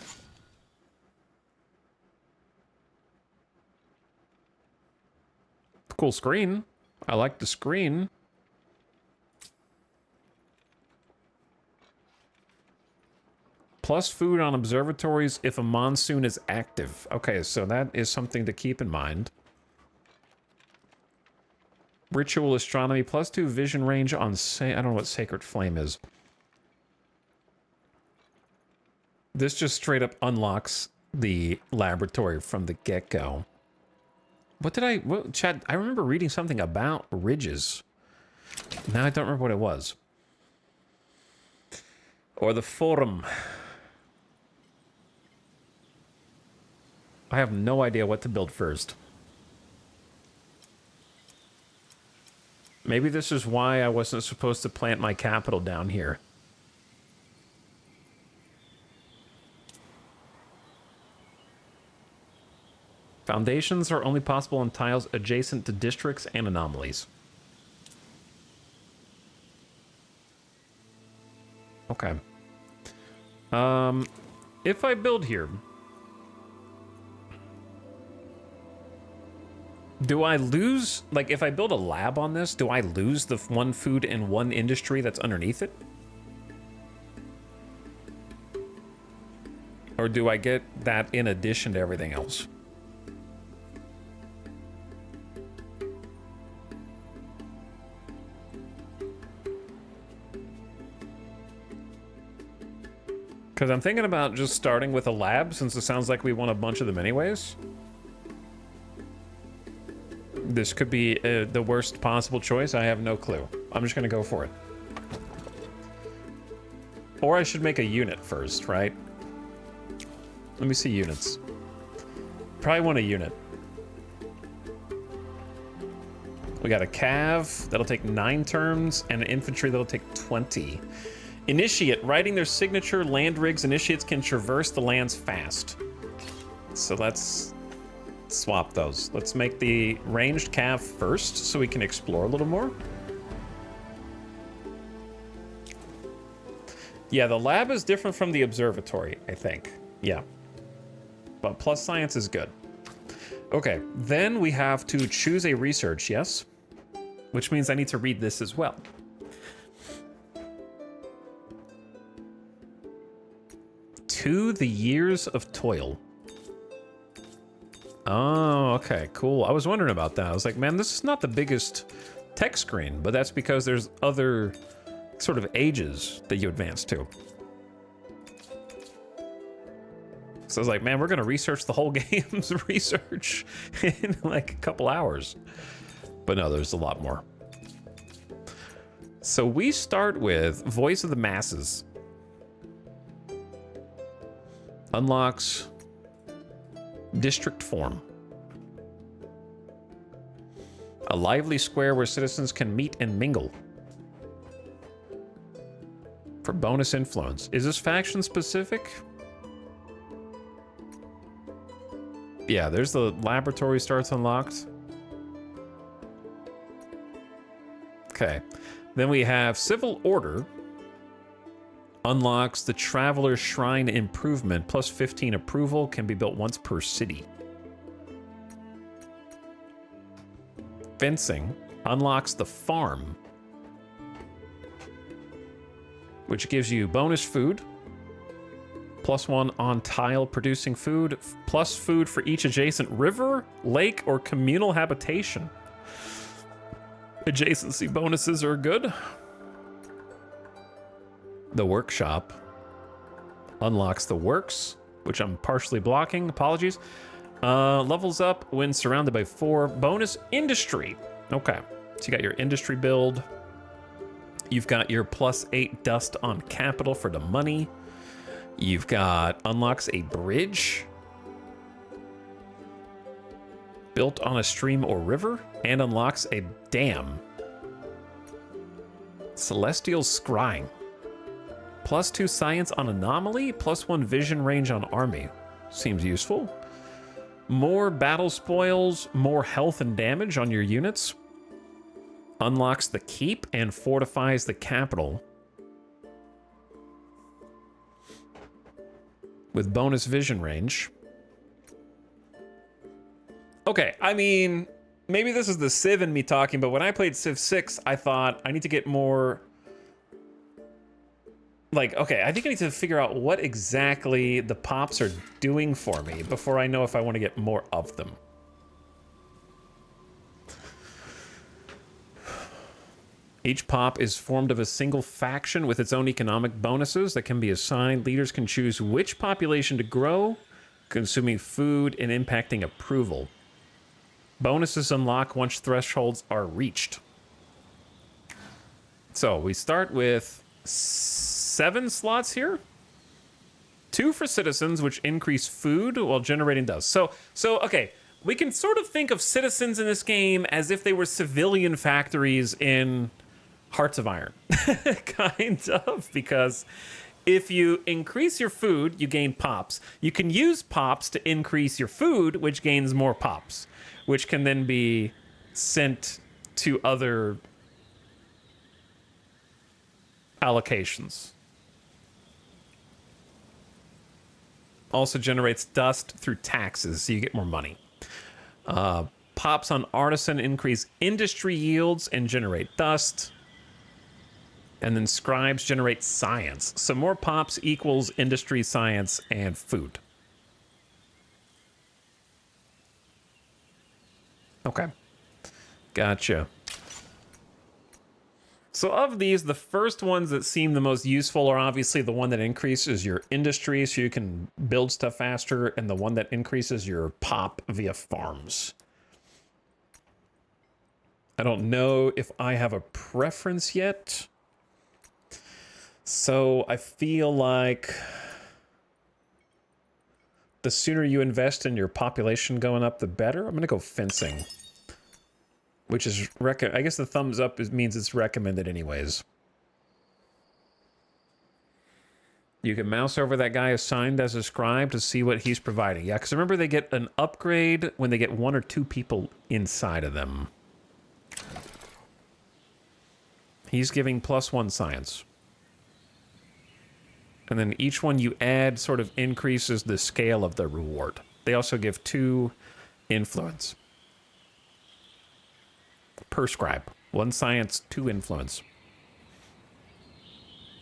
Cool screen. I like the screen. Plus food on observatories if a monsoon is active. Okay, so that is something to keep in mind. Ritual astronomy, +2 vision range on... I don't know what Sacred Flame is. This just straight up unlocks the laboratory from the get-go. Chad, I remember reading something about ridges. Now I don't remember what it was. Or the forum. I have no idea what to build first. Maybe this is why I wasn't supposed to plant my capital down here. Foundations are only possible on tiles adjacent to districts and anomalies. Okay. If I build here, do I lose, like, if I build a lab on this, do I lose the 1 food and 1 industry that's underneath it? Or do I get that in addition to everything else? Because I'm thinking about just starting with a lab, since it sounds like we want a bunch of them anyways. This could be the worst possible choice. I have no clue. I'm just going to go for it. Or I should make a unit first, right? Let me see units. Probably want a unit. We got a cav. That'll take 9 turns. And an infantry that'll take 20. Initiate. Writing their signature land rigs, initiates can traverse the lands fast. So let's swap those. Let's make the ranged cav first so we can explore a little more. Yeah, the lab is different from the observatory, I think. Yeah. but plus science is good. Okay, then we have to choose a research, yes? Which means I need to read this as well. To the years of toil. Oh, okay, cool. I was wondering about that. I was like, man, this is not the biggest text screen, but that's because there's other sort of ages that you advance to. So I was like, man, we're going to research the whole game's research in like a couple hours. But no, there's a lot more. So we start with Voice of the Masses. Unlocks district form. A lively square where citizens can meet and mingle. For bonus influence. Is this faction specific? Yeah, there's the laboratory starts unlocked. Okay. Then we have Civil Order. Unlocks the Traveler's Shrine Improvement. Plus 15 approval. Can be built once per city. Fencing. Unlocks the Farm. Which gives you bonus food. +1 on tile producing food. Plus food for each adjacent river, lake, or communal habitation. Adjacency bonuses are good. The Workshop unlocks the works, which I'm partially blocking. Apologies. Levels up when surrounded by 4. Bonus industry. Okay. So you got your industry build. You've got your +8 dust on capital for the money. You've got unlocks a bridge built on a stream or river and unlocks a dam. Celestial Scrying. +2 science on anomaly, +1 vision range on army. Seems useful. More battle spoils, more health and damage on your units. Unlocks the keep and fortifies the capital. With bonus vision range. Okay, I mean, maybe this is the Civ in me talking, but when I played Civ 6, I thought I need to get more... Like, okay, I think I need to figure out what exactly the pops are doing for me before I know if I want to get more of them. Each pop is formed of a single faction with its own economic bonuses that can be assigned. Leaders can choose which population to grow, consuming food and impacting approval. Bonuses unlock once thresholds are reached. So we start with 7 slots here. 2 for citizens, which increase food while generating dust. So okay, we can sort of think of citizens in this game as if they were civilian factories in Hearts of Iron. Kind of, because if you increase your food, you gain pops. You can use pops to increase your food, which gains more pops, which can then be sent to other allocations. Also generates dust through taxes, so you get more money. Pops on artisan increase industry yields and generate dust. And then scribes generate science. So more pops equals industry, science, and food. Okay. Gotcha. So of these, the first ones that seem the most useful are obviously the one that increases your industry so you can build stuff faster, and the one that increases your pop via farms. I don't know if I have a preference yet. So I feel like the sooner you invest in your population going up, the better. I'm going to go fencing, which is, I guess the thumbs up means it's recommended anyways. You can mouse over that guy assigned as a scribe to see what he's providing. Yeah, because remember they get an upgrade when they get 1 or 2 people inside of them. He's giving +1 science. And then each one you add sort of increases the scale of the reward. They also give 2 influence per scribe. 1 science, 2 influence.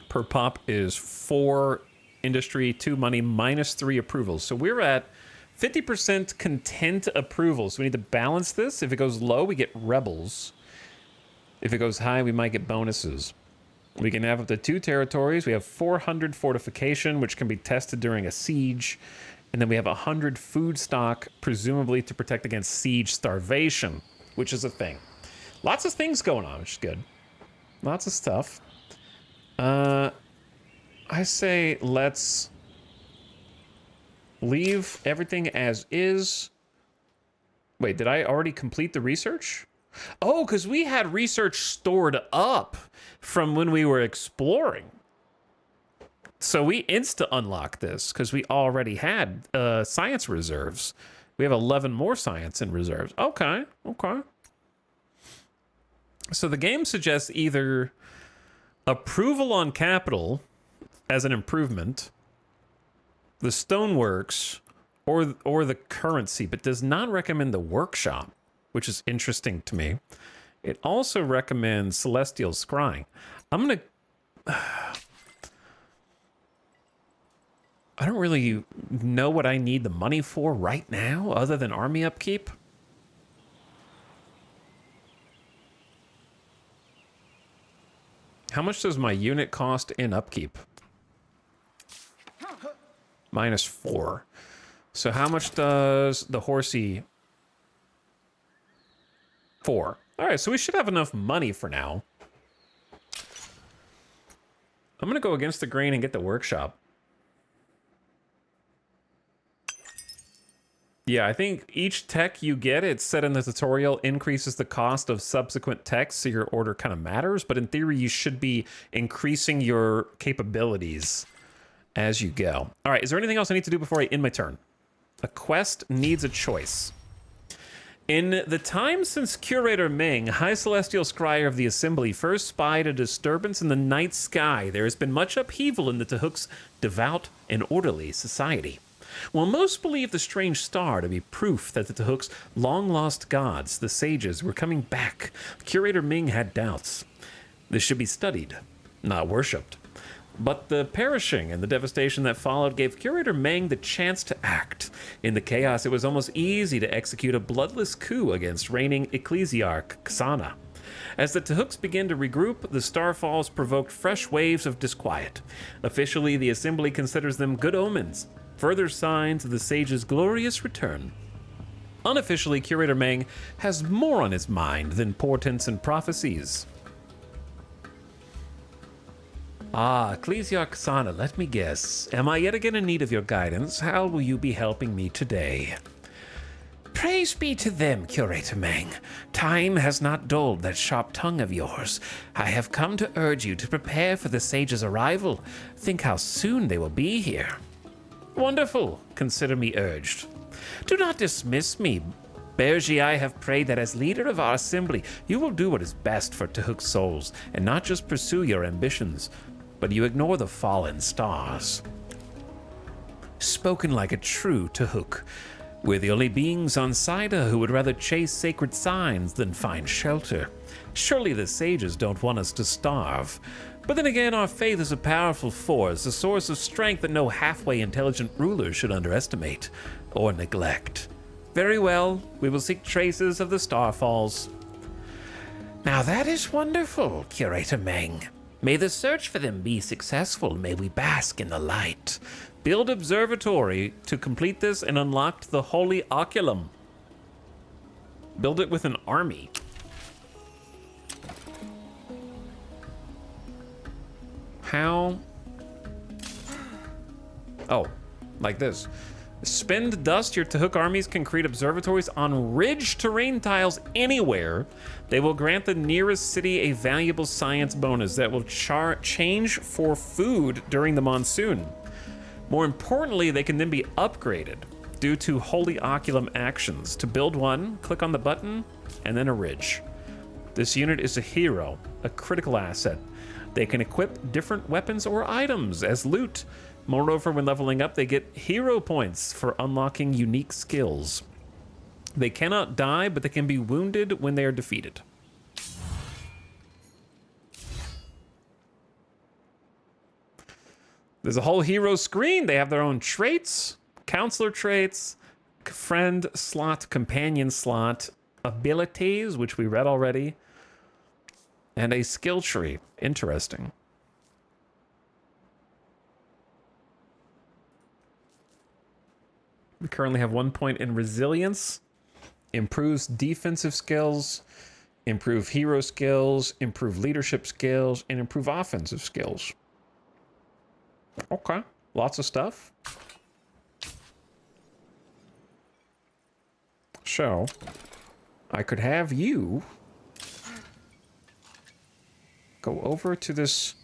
Per pop is 4 industry, 2 money, -3 approvals. So we're at 50% content approvals. So we need to balance this. If it goes low, we get rebels. If it goes high, we might get bonuses. We can have up to 2 territories. We have 400 fortification, which can be tested during a siege. And then we have 100 food stock, presumably to protect against siege starvation, which is a thing. Lots of things going on, which is good. Lots of stuff. I say let's leave everything as is. Wait, did I already complete the research? Oh, because we had research stored up from when we were exploring. So we insta-unlocked this because we already had science reserves. We have 11 more science in reserves. Okay. So the game suggests either approval on capital as an improvement, the stoneworks, or the currency, but does not recommend the workshop, which is interesting to me. It also recommends celestial scrying. I don't really know what I need the money for right now, other than army upkeep. How much does my unit cost in upkeep? -4. So how much does the horsey? 4. All right, so we should have enough money for now. I'm going to go against the grain and get the workshop. Yeah, I think each tech you get, it's said in the tutorial, increases the cost of subsequent techs, so your order kind of matters. But in theory, you should be increasing your capabilities as you go. All right, is there anything else I need to do before I end my turn? A quest needs a choice. In the time since Curator Ming, High Celestial Scryer of the Assembly, first spied a disturbance in the night sky, there has been much upheaval in the Tahook's devout and orderly society. While most believe the strange star to be proof that the Tahook's long-lost gods, the sages, were coming back, Curator Ming had doubts. This should be studied, not worshipped. But the perishing and the devastation that followed gave Curator Meng the chance to act. In the chaos, it was almost easy to execute a bloodless coup against reigning Ecclesiarch Ksana. As the Tahooks began to regroup, the Starfalls provoked fresh waves of disquiet. Officially, the Assembly considers them good omens, further signs of the Sage's glorious return. Unofficially, Curator Meng has more on his mind than portents and prophecies. Ecclesiarch Ksana, let me guess. Am I yet again in need of your guidance? How will you be helping me today? Praise be to them, Curator Meng. Time has not dulled that sharp tongue of yours. I have come to urge you to prepare for the sage's arrival. Think how soon they will be here. Wonderful. Consider me urged. Do not dismiss me. Bergie, I have prayed that as leader of our assembly, you will do what is best for Tahook's souls, and not just pursue your ambitions, but you ignore the fallen stars. Spoken like a true Tahook. We're the only beings on Saida who would rather chase sacred signs than find shelter. Surely the sages don't want us to starve. But then again, our faith is a powerful force, a source of strength that no halfway intelligent ruler should underestimate or neglect. Very well, we will seek traces of the Starfalls. Now that is wonderful, Curator Meng. May the search for them be successful. May we bask in the light. Build observatory to complete this and unlock the Holy Oculum. Build it with an army. How? Oh, like this. Spend dust, your Tahook armies can create observatories on ridge terrain tiles anywhere. They will grant the nearest city a valuable science bonus that will change for food during the monsoon. More importantly, they can then be upgraded due to Holy Oculum actions. To build one, click on the button, and then a ridge. This unit is a hero, a critical asset. They can equip different weapons or items as loot. Moreover, when leveling up, they get hero points for unlocking unique skills. They cannot die, but they can be wounded when they are defeated. There's a whole hero screen. They have their own traits, counselor traits, friend slot, companion slot, abilities, which we read already, and a skill tree. Interesting. We currently have 1 point in resilience, improves defensive skills, improve hero skills, improve leadership skills, and improve offensive skills. Okay, lots of stuff. So, I could have you go over to this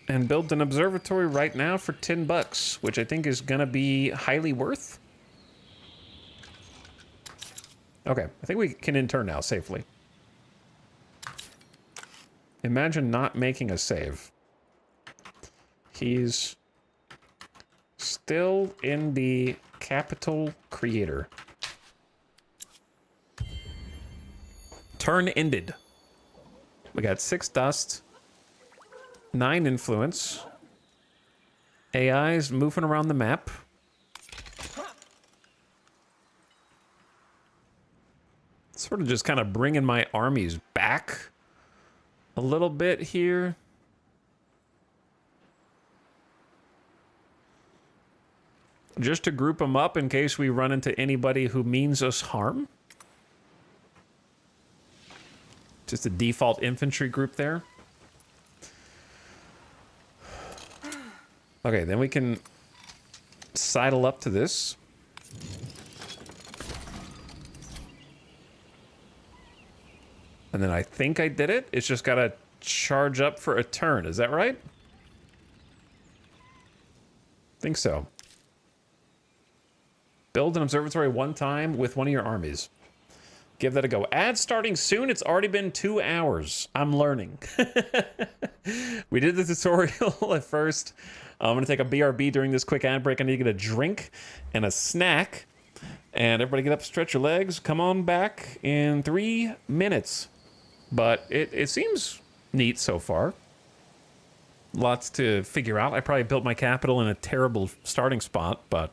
and build an observatory right now for $10, which I think is gonna be highly worth. Okay, I think we can intern now safely. Imagine not making a save. He's still in the capital creator. Turn ended. We got 6 dust. 9 influence. AI's moving around the map. Sort of just kind of bringing my armies back a little bit here. Just to group them up in case we run into anybody who means us harm. Just a default infantry group there. Okay, then we can sidle up to this. And then I think I did it. It's just got to charge up for a turn. Is that right? Think so. Build an observatory 1 time with one of your armies. Give that a go. Ad starting soon. It's already been 2 hours. I'm learning. We did the tutorial at first. I'm going to take a BRB during this quick ad break. I need to get a drink and a snack. And everybody get up, stretch your legs. Come on back in 3 minutes. But it seems neat so far. Lots to figure out. I probably built my capital in a terrible starting spot, but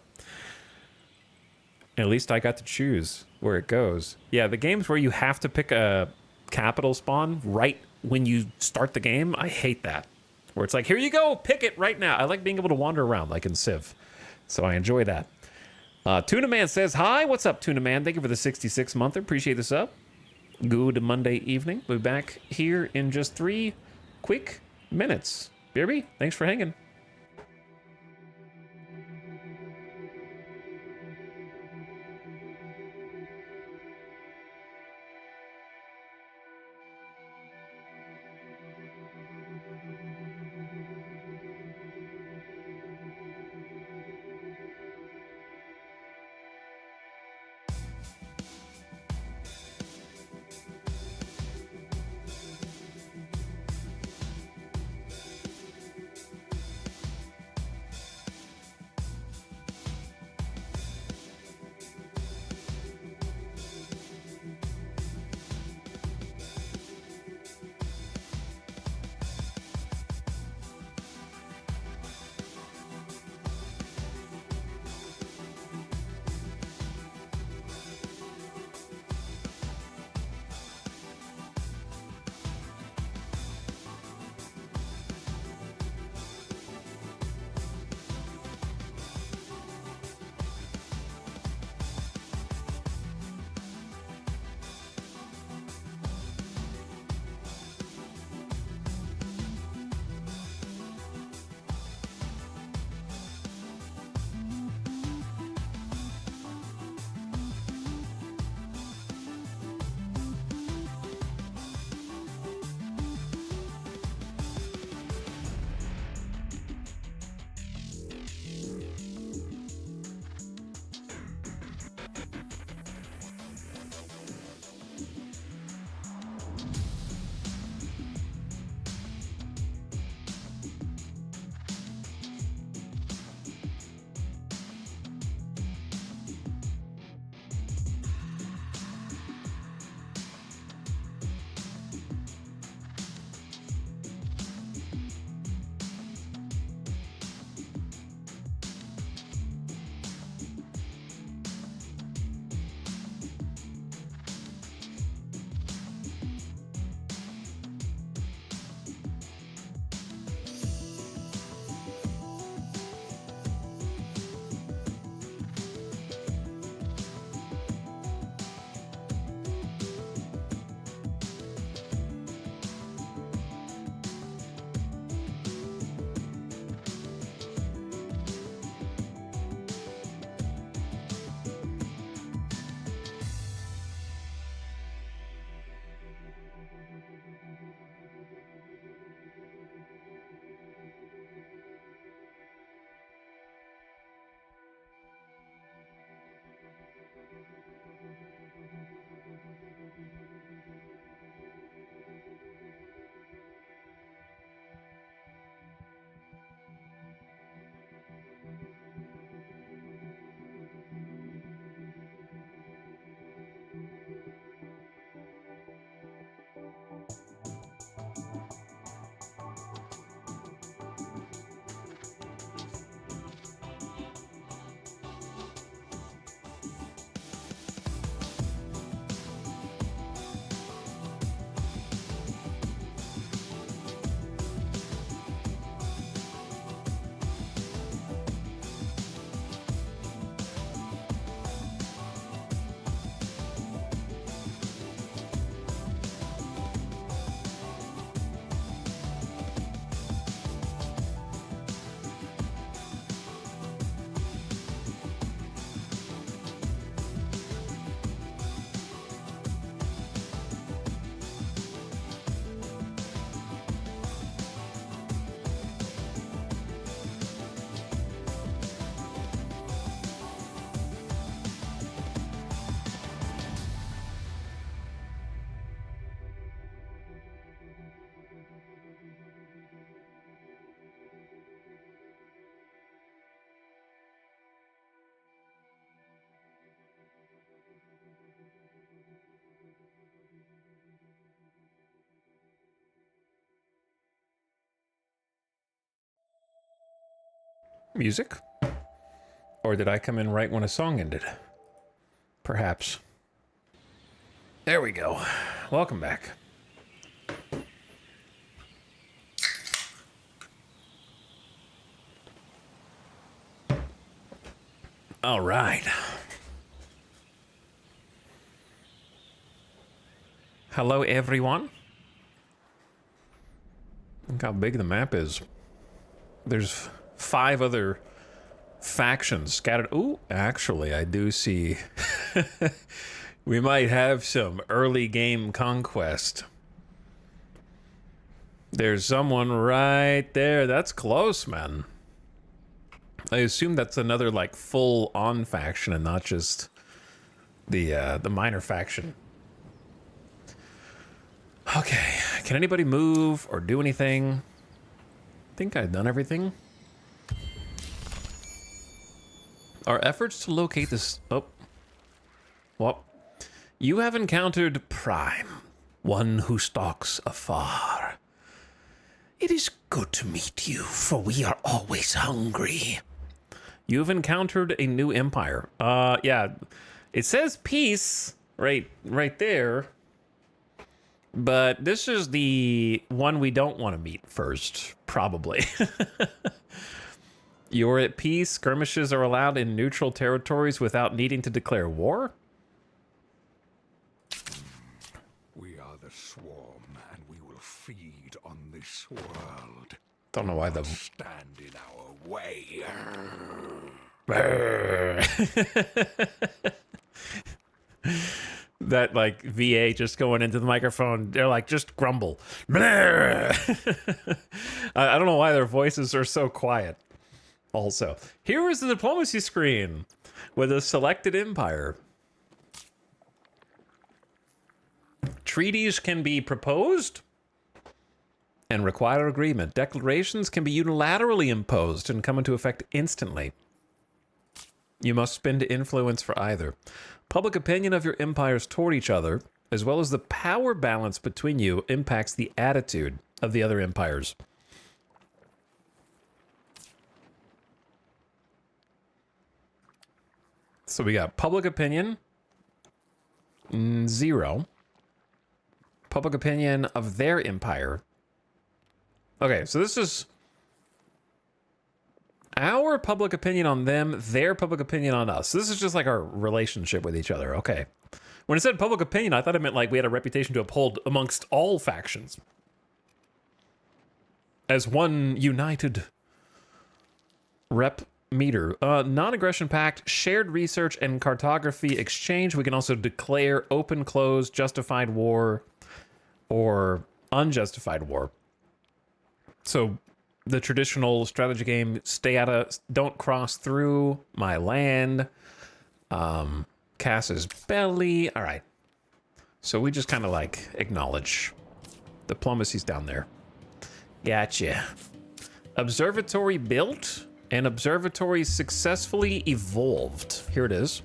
at least I got to choose where it goes. Yeah, the games where you have to pick a capital spawn right when you start the game, I hate that. Where it's like, here you go, pick it right now. I like being able to wander around like in Civ. So I enjoy that. Tuna Man says, hi, what's up, Tuna Man? Thank you for the 66 month. Appreciate the sub. Good Monday evening. We'll be back here in just 3 quick minutes. BRB, thanks for hanging. music? Or did I come in right when a song ended? Perhaps. There we go. Welcome back. All right. Hello, everyone. Look how big the map is. There's 5 other factions scattered. Ooh, actually, I do see we might have some early game conquest. There's someone right there. That's close, man. I assume that's another like full on faction and not just the minor faction. Okay, can anybody move or do anything? I think I've done everything. Our efforts to locate this... Oh. Well, you have encountered Prime, one who stalks afar. It is good to meet you, for we are always hungry. You've encountered a new empire. Yeah, it says peace right there. But this is the one we don't want to meet first, probably. You're at peace. Skirmishes are allowed in neutral territories without needing to declare war. We are the swarm, and we will feed on this world. Don't know why the... Stand in our way. That like VA just going into the microphone, they're like, just grumble. I don't know why their voices are so quiet. Also, here is the diplomacy screen with a selected empire. Treaties can be proposed and require agreement. Declarations can be unilaterally imposed and come into effect instantly. You must spend influence for either. Public opinion of your empires toward each other, as well as the power balance between you, impacts the attitude of the other empires. So we got public opinion, 0. Public opinion of their empire. Okay, so this is our public opinion on them, their public opinion on us. So this is just like our relationship with each other. Okay. When it said public opinion, I thought it meant like we had a reputation to uphold amongst all factions. As one united rep meter. Non-aggression pact, shared research and cartography exchange. We can also declare open, closed, justified war, or unjustified war. So the traditional strategy game, don't cross through my land. Cass's belly. All right. So we just kind of like acknowledge diplomacy's down there. Gotcha. Observatory built and observatory successfully evolved. Here it is.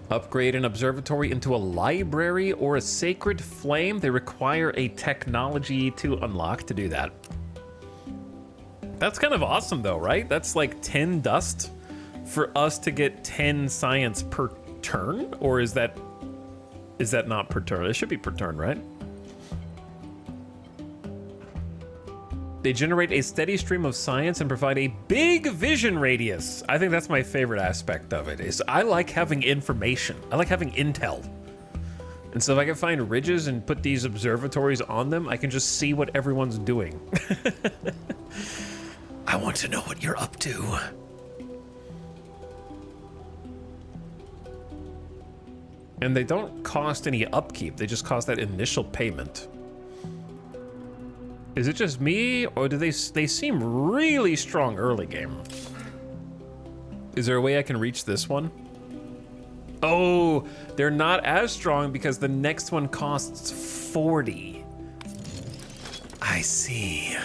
Upgrade an observatory into a library or a sacred flame. They require a technology to unlock to do that. That's kind of awesome though, right? That's like 10 dust for us to get 10 science per turn? Or is that not per turn? It should be per turn, right? They generate a steady stream of science and provide a big vision radius. I think that's my favorite aspect of it, is I like having information. I like having intel. And so if I can find ridges and put these observatories on them, I can just see what everyone's doing. I want to know what you're up to. And they don't cost any upkeep. They just cost that initial payment. Is it just me, or do they seem really strong early game? Is there a way I can reach this one? Oh, they're not as strong because the next one costs 40. I see.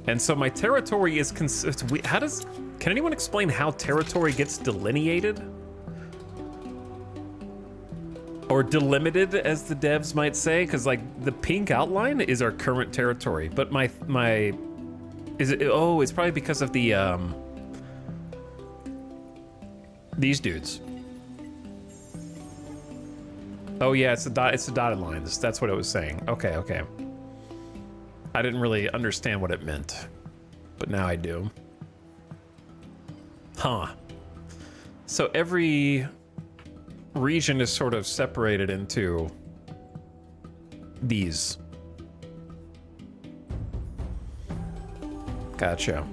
And so my territory is can anyone explain how territory gets delineated? or delimited, as the devs might say, because like the pink outline is our current territory, but my is it? Oh, it's probably because of the these dudes. Oh yeah, it's the dotted lines. That's what it was saying. Okay, okay. I didn't really understand what it meant, but now I do. Huh. So every region is sort of separated into these. Gotcha.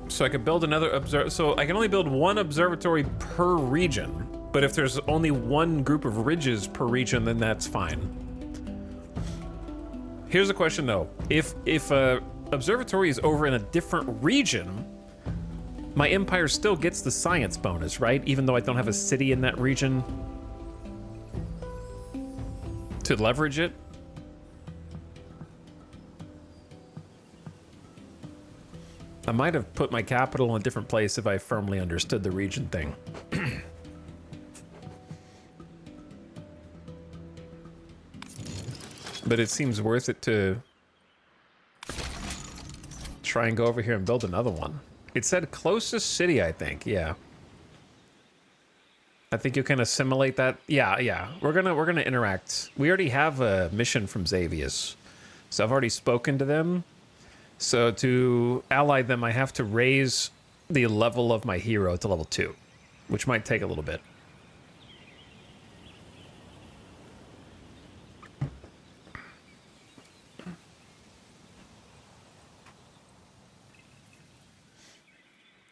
So I could build another so I can only build one observatory per region, but if there's only one group of ridges per region, then that's fine. Here's a question though. If a observatory is over in a different region, my empire still gets the science bonus, right? Even though I don't have a city in that region to leverage it. I might have put my capital in a different place if I firmly understood the region thing. But it seems worth it to try and go over here and build another one. It said closest city, I think. Yeah. I think you can assimilate that. Yeah. We're gonna interact. We already have a mission from Xavius, so I've already spoken to them. So to ally them, I have to raise the level of my hero to level 2, which might take a little bit.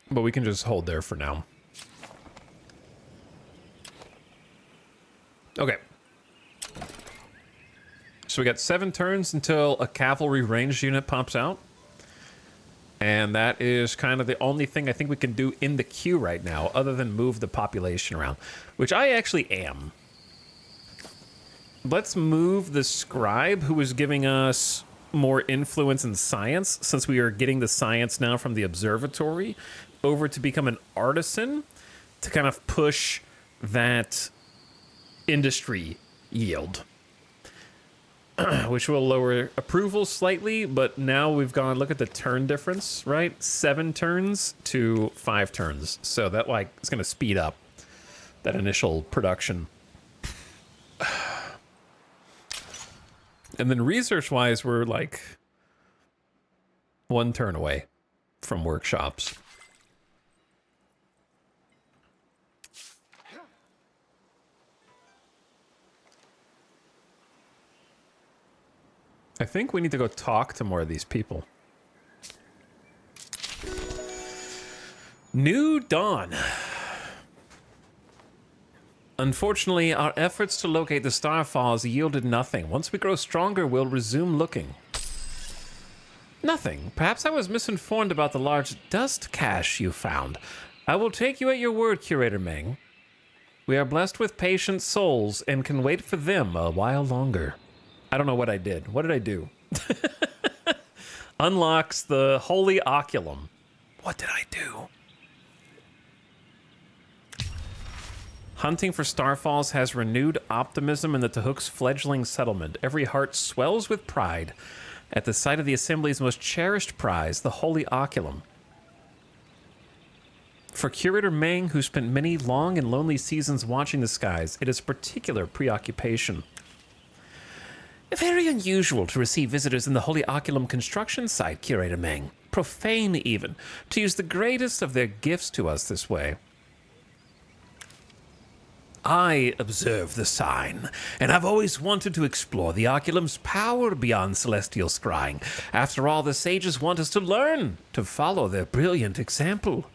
But we can just hold there for now. Okay. So we got 7 turns until a cavalry ranged unit pops out. And that is kind of the only thing I think we can do in the queue right now, other than move the population around, which I actually am. Let's move the scribe, who is giving us more influence in science, since we are getting the science now from the observatory, over to become an artisan to kind of push that industry yield. Which will lower approval slightly, but now we've gone, look at the turn difference, right? 7 turns to 5 turns. So that like is going to speed up that initial production. And then research-wise, we're like 1 turn away from workshops. I think we need to go talk to more of these people. New Dawn. Unfortunately, our efforts to locate the Starfalls yielded nothing. Once we grow stronger, we'll resume looking. Nothing. Perhaps I was misinformed about the large dust cache you found. I will take you at your word, Curator Meng. We are blessed with patient souls and can wait for them a while longer. I don't know what I did. What did I do? Unlocks the Holy Oculum. What did I do? Hunting for Starfalls has renewed optimism in the Tahook's fledgling settlement. Every heart swells with pride at the sight of the Assembly's most cherished prize, the Holy Oculum. For Curator Meng, who spent many long and lonely seasons watching the skies, it is a particular preoccupation. Very unusual to receive visitors in the Holy Oculum construction site, Curator Meng. Profane, even, to use the greatest of their gifts to us this way. I observe the sign, and I've always wanted to explore the Oculum's power beyond celestial scrying. After all, the sages want us to learn, to follow their brilliant example.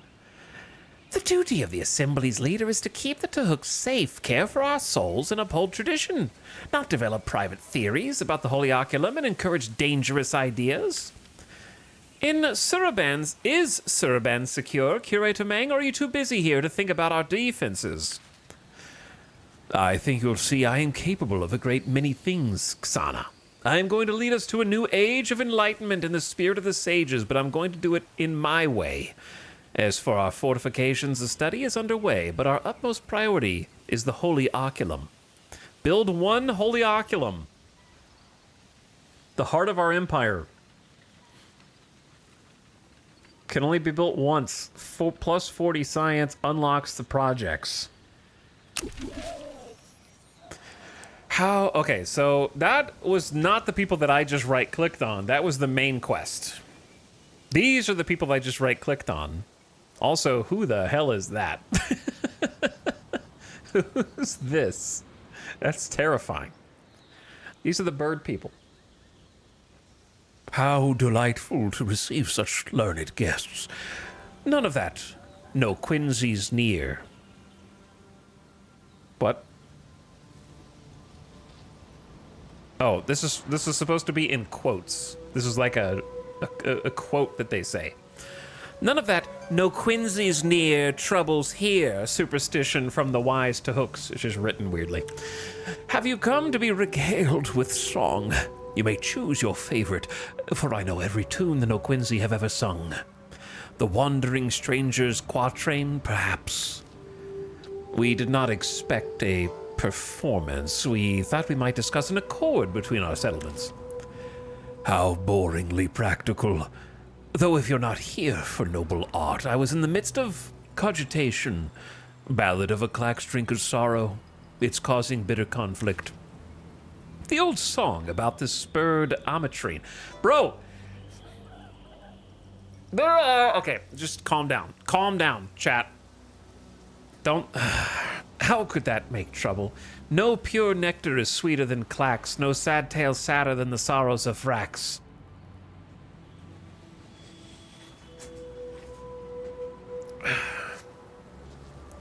The duty of the Assembly's leader is to keep the Tahook safe, care for our souls, and uphold tradition, not develop private theories about the Holy Oculum and encourage dangerous ideas. Is Suraban secure, Curator Meng, or are you too busy here to think about our defenses? I think you'll see I am capable of a great many things, Xana. I am going to lead us to a new age of enlightenment in the spirit of the sages, but I'm going to do it in my way. As for our fortifications, the study is underway, but our utmost priority is the Holy Oculum. Build one Holy Oculum. The heart of our empire. Can only be built once. Plus 40 science unlocks the projects. How? Okay, so that was not the people that I just right-clicked on. That was the main quest. These are the people I just right-clicked on. Also, who the hell is that? Who's this? That's terrifying. These are the bird people. How delightful to receive such learned guests. None of that. No Quincy's near. What? Oh, this is supposed to be in quotes. This is like a quote that they say. None of that, no Quincy's near, troubles here, superstition from the wise to hooks, which is written weirdly. Have you come to be regaled with song? You may choose your favorite, for I know every tune the No Quincy have ever sung. The Wandering Stranger's quatrain, perhaps. We did not expect a performance. We thought we might discuss an accord between our settlements. How boringly practical. Though if you're not here for noble art, I was in the midst of cogitation. Ballad of a Clax Drinker's Sorrow. It's causing bitter conflict. The old song about the spurred ametrine. Bro! There are... Okay, just calm down. Calm down, chat. Don't... How could that make trouble? No pure nectar is sweeter than Clax. No sad tale sadder than the sorrows of Vrax.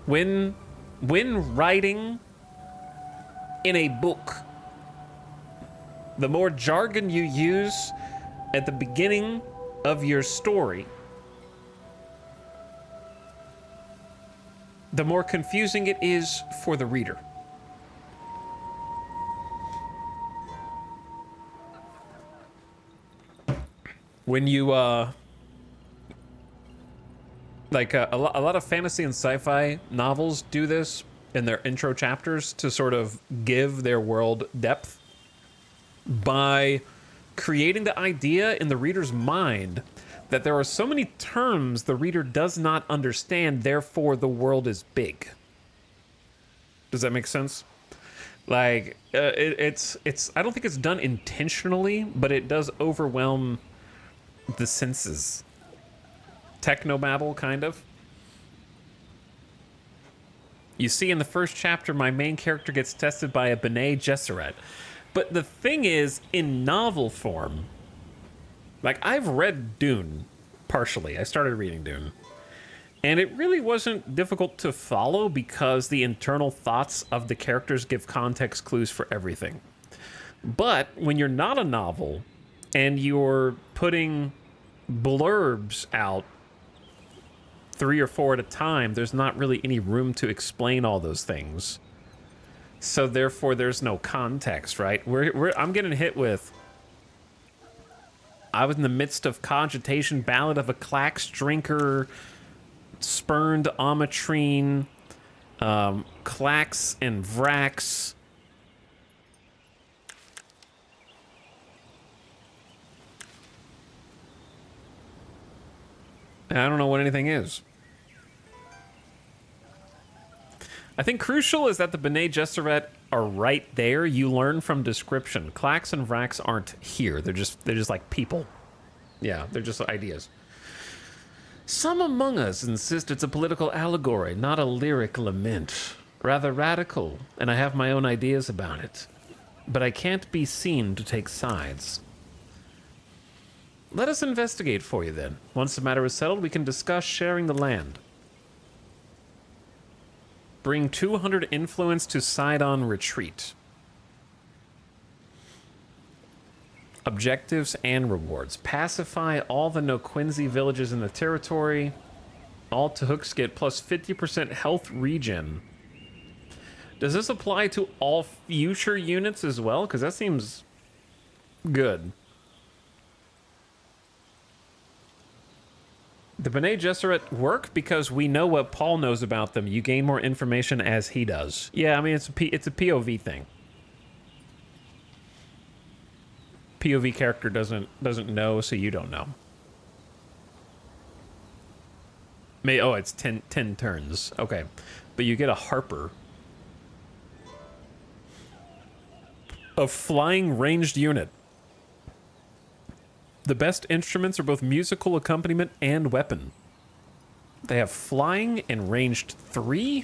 When writing in a book, the more jargon you use at the beginning of your story, the more confusing it is for the reader. When you, like, a lot of fantasy and sci-fi novels do this in their intro chapters to sort of give their world depth by creating the idea in the reader's mind that there are so many terms the reader does not understand, therefore the world is big. Does that make sense? Like, it's I don't think it's done intentionally, but it does overwhelm the senses. Technobabble, kind of. You see in the first chapter, my main character gets tested by a Bene Gesserit. But the thing is, in novel form, like, I've read Dune, partially. I started reading Dune. And it really wasn't difficult to follow because the internal thoughts of the characters give context clues for everything. But when you're not a novel, and you're putting blurbs out 3 or 4 at a time, there's not really any room to explain all those things. So therefore, there's no context, right? I'm getting hit with... I was in the midst of cogitation, ballad of a Clax drinker, spurned ametrine, Clax and Vrax. And I don't know what anything is. I think crucial is that the Bene Gesserit are right there. You learn from description. Clax and Vrax aren't here. They're just like people. Yeah, they're just ideas. Some among us insist it's a political allegory, not a lyric lament. Rather radical, and I have my own ideas about it. But I can't be seen to take sides. Let us investigate for you then. Once the matter is settled, we can discuss sharing the land. Bring 200 influence to Sidon Retreat. Objectives and rewards. Pacify all the Noquinzy villages in the territory. All Tahooks get plus 50% health regen. Does this apply to all future units as well? Because that seems Good. The Bene Gesserit work because we know what Paul knows about them. You gain more information as he does. Yeah, I mean, it's a POV thing. POV character doesn't know, so you don't know. Oh, it's 10 turns. Okay. But you get a Harper. A flying ranged unit. The best instruments are both musical accompaniment and weapon. They have flying and ranged 3.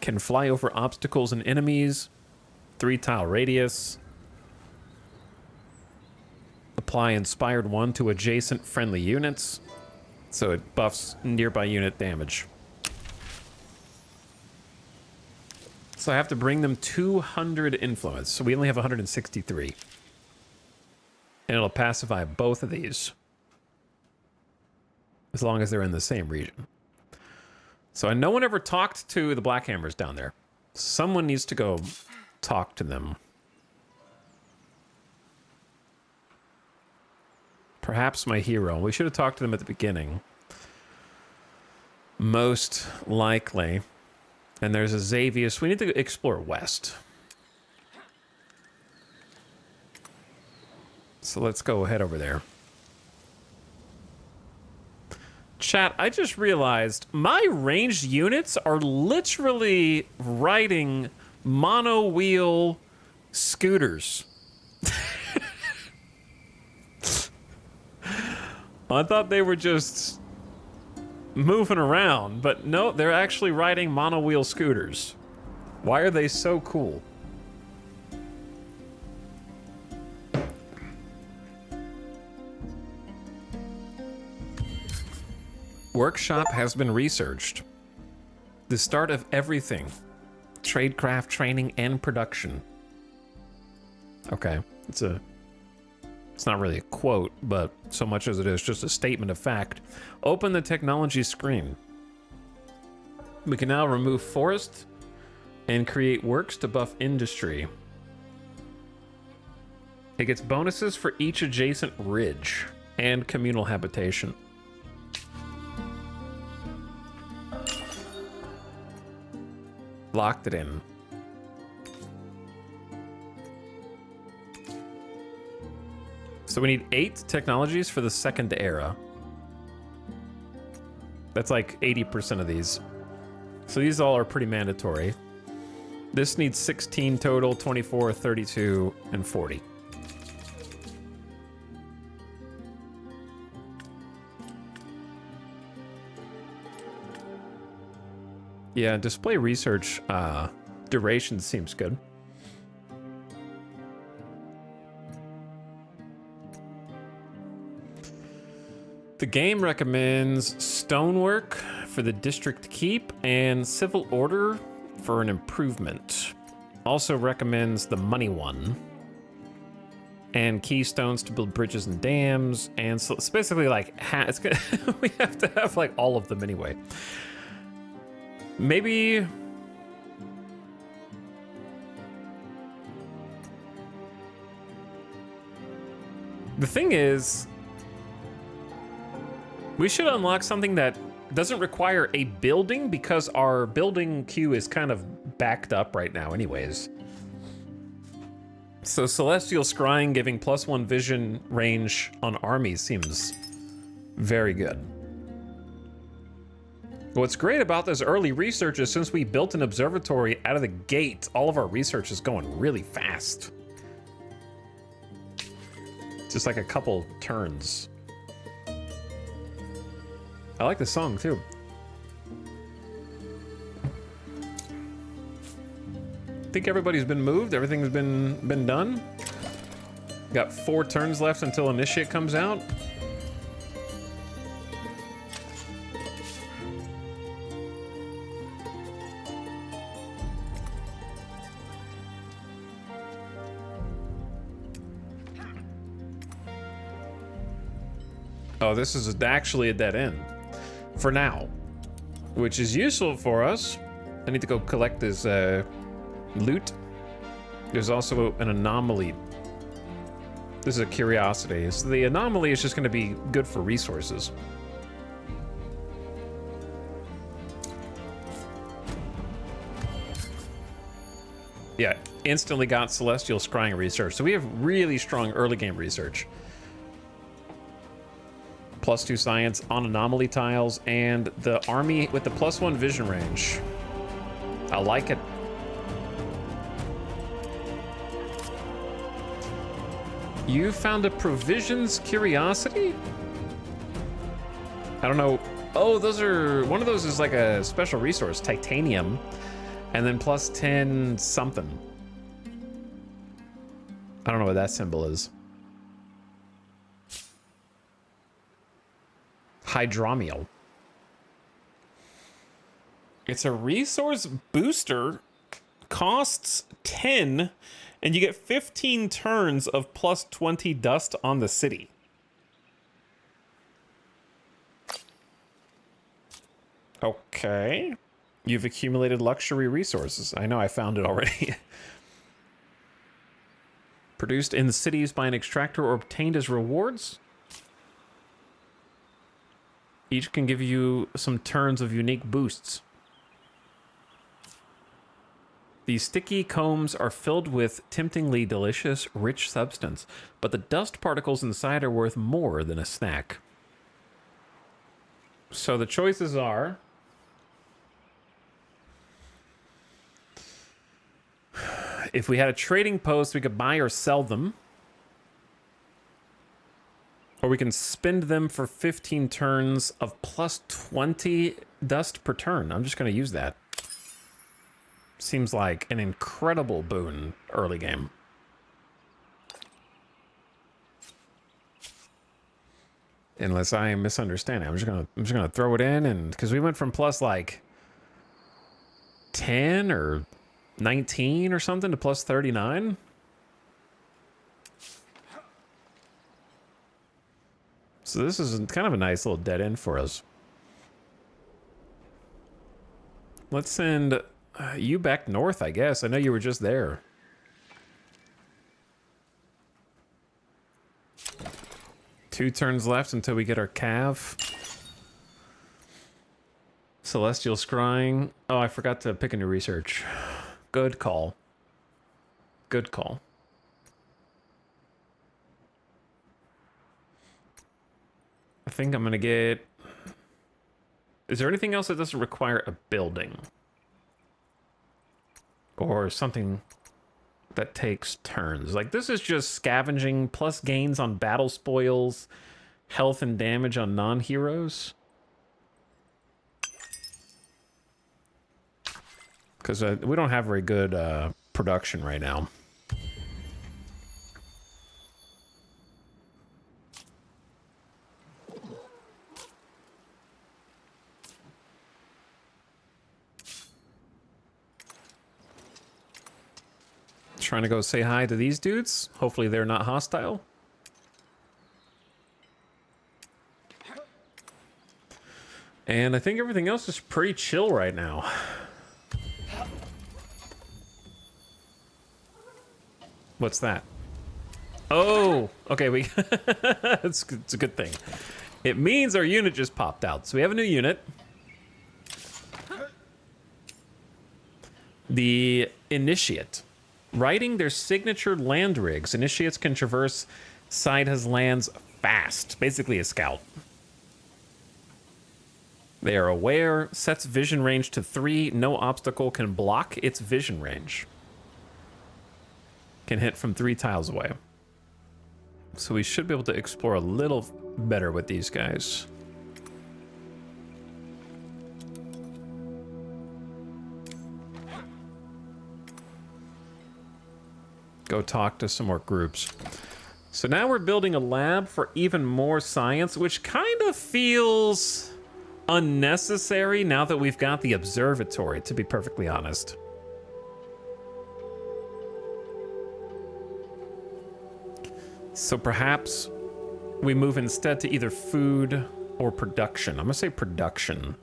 Can fly over obstacles and enemies. 3-tile radius. Apply inspired 1 to adjacent friendly units. So it buffs nearby unit damage. So I have to bring them 200 influence. So we only have 163. And it'll pacify both of these. As long as they're in the same region. So no one ever talked to the Black Hammers down there. Someone needs to go talk to them. Perhaps my hero. We should have talked to them at the beginning. Most likely. And there's a Xavius. We need to explore west. So let's go head over there. Chat, I just realized my ranged units are literally riding mono-wheel scooters. I thought they were just moving around, but no, they're actually riding mono-wheel scooters. Why are they so cool? Workshop has been researched. The start of everything. Tradecraft training and production. Okay, it's not really a quote, but so much as it is just a statement of fact. Open the technology screen. We can now remove forest and create works to buff industry. It gets bonuses for each adjacent ridge and communal habitation. Locked it in. So we need 8 technologies for the second era. That's like 80% of these. So these all are pretty mandatory. This needs 16 total, 24, 32, and 40. Yeah, display research duration seems good. The game recommends stonework for the district keep and civil order for an improvement. Also recommends the money one. And keystones to build bridges and dams. And so it's basically like, it's gonna we have to have like all of them anyway. Maybe... The thing is, we should unlock something that doesn't require a building because our building queue is kind of backed up right now anyways. So Celestial Scrying giving +1 vision range on armies seems very good. What's great about this early research is since we built an observatory out of the gate, all of our research is going really fast. Just like a couple turns. I like the song too. Think everybody's been moved? Everything's been done? Got 4 turns left until Initiate comes out. Oh, this is actually a dead end. For now. Which is useful for us. I need to go collect this loot. There's also an anomaly. This is a curiosity. So the anomaly is just going to be good for resources. Yeah, instantly got Celestial Scrying research. So we have really strong early game research. +2 science on anomaly tiles, and the army with the +1 vision range. I like it. You found a provisions curiosity? I don't know. Oh, those are, one of those is like a special resource, titanium, and then +10 something. I don't know what that symbol is. Hydromiel. It's a resource booster, costs 10, and you get 15 turns of +20 dust on the city. Okay. You've accumulated luxury resources. I know, I found it already. Produced in cities by an extractor or obtained as rewards. Each can give you some turns of unique boosts. These sticky combs are filled with temptingly delicious, rich substance, but the dust particles inside are worth more than a snack. So the choices are... if we had a trading post, we could buy or sell them. Or we can spend them for 15 turns of +20 dust per turn. I'm just going to use that. Seems like an incredible boon early game. Unless I am misunderstanding. I'm just gonna throw it in, and because we went from plus like 10 or 19 or something to +39. So this is kind of a nice little dead end for us. Let's send you back north, I guess. I know you were just there. Two turns left until we get our cav. Celestial Scrying. Oh, I forgot to pick a new research. Good call. Good call. I think I'm gonna get... Is there anything else that doesn't require a building? Or something that takes turns? Like, this is just scavenging plus gains on battle spoils, health and damage on non-heroes. Because we don't have very good production right now. Trying to go say hi to these dudes. Hopefully they're not hostile. And I think everything else is pretty chill right now. What's that? Oh, okay, it's a good thing. It means our unit just popped out. So we have a new unit. The Initiate. Riding their signature land rigs, Initiates can traverse Sida's lands fast. Basically a scout. They are aware, sets vision range to 3. No obstacle can block its vision range. Can hit from 3 tiles away. So we should be able to explore a little better with these guys. Go talk to some more groups. So now we're building a lab for even more science, which kind of feels unnecessary now that we've got the observatory, to be perfectly honest. So perhaps we move instead to either food or production. I'm gonna say production.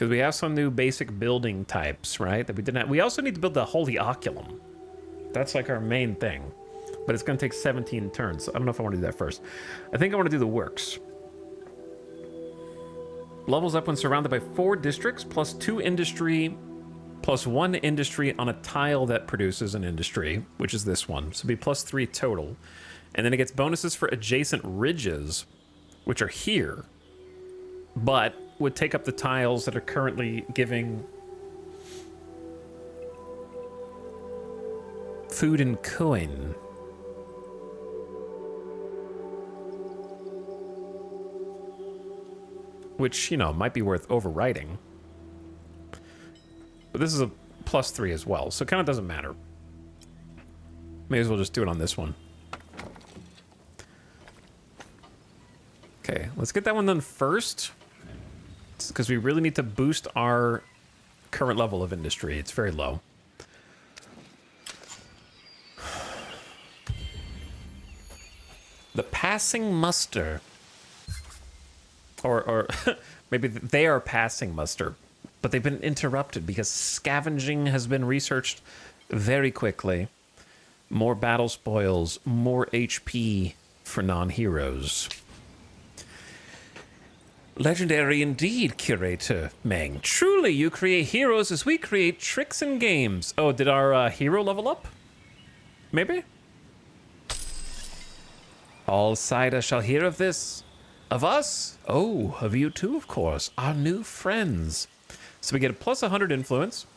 Because we have some new basic building types, right? That we didn't have. We also need to build the Holy Oculum. That's like our main thing. But it's going to take 17 turns. So I don't know if I want to do that first. I think I want to do the works. Levels up when surrounded by 4 districts, plus 2 industry, plus 1 industry on a tile that produces an industry, which is this one. So it'll be plus 3 total. And then it gets bonuses for adjacent ridges, which are here, but would take up the tiles that are currently giving food and coin. Which, you know, might be worth overwriting. But this is a plus 3 as well, so it kind of doesn't matter. May as well just do it on this one. Okay, let's get that one done first. Because we really need to boost our current level of industry. It's very low. The passing muster. Or maybe they are passing muster, but they've been interrupted because scavenging has been researched very quickly. More battle spoils, more HP for non-heroes. Legendary indeed, Curator Meng. Truly, you create heroes as we create tricks and games. Oh, did our hero level up? Maybe? All Saida shall hear of this. Of us? Oh, of you too, of course. Our new friends. So we get a plus 100 influence.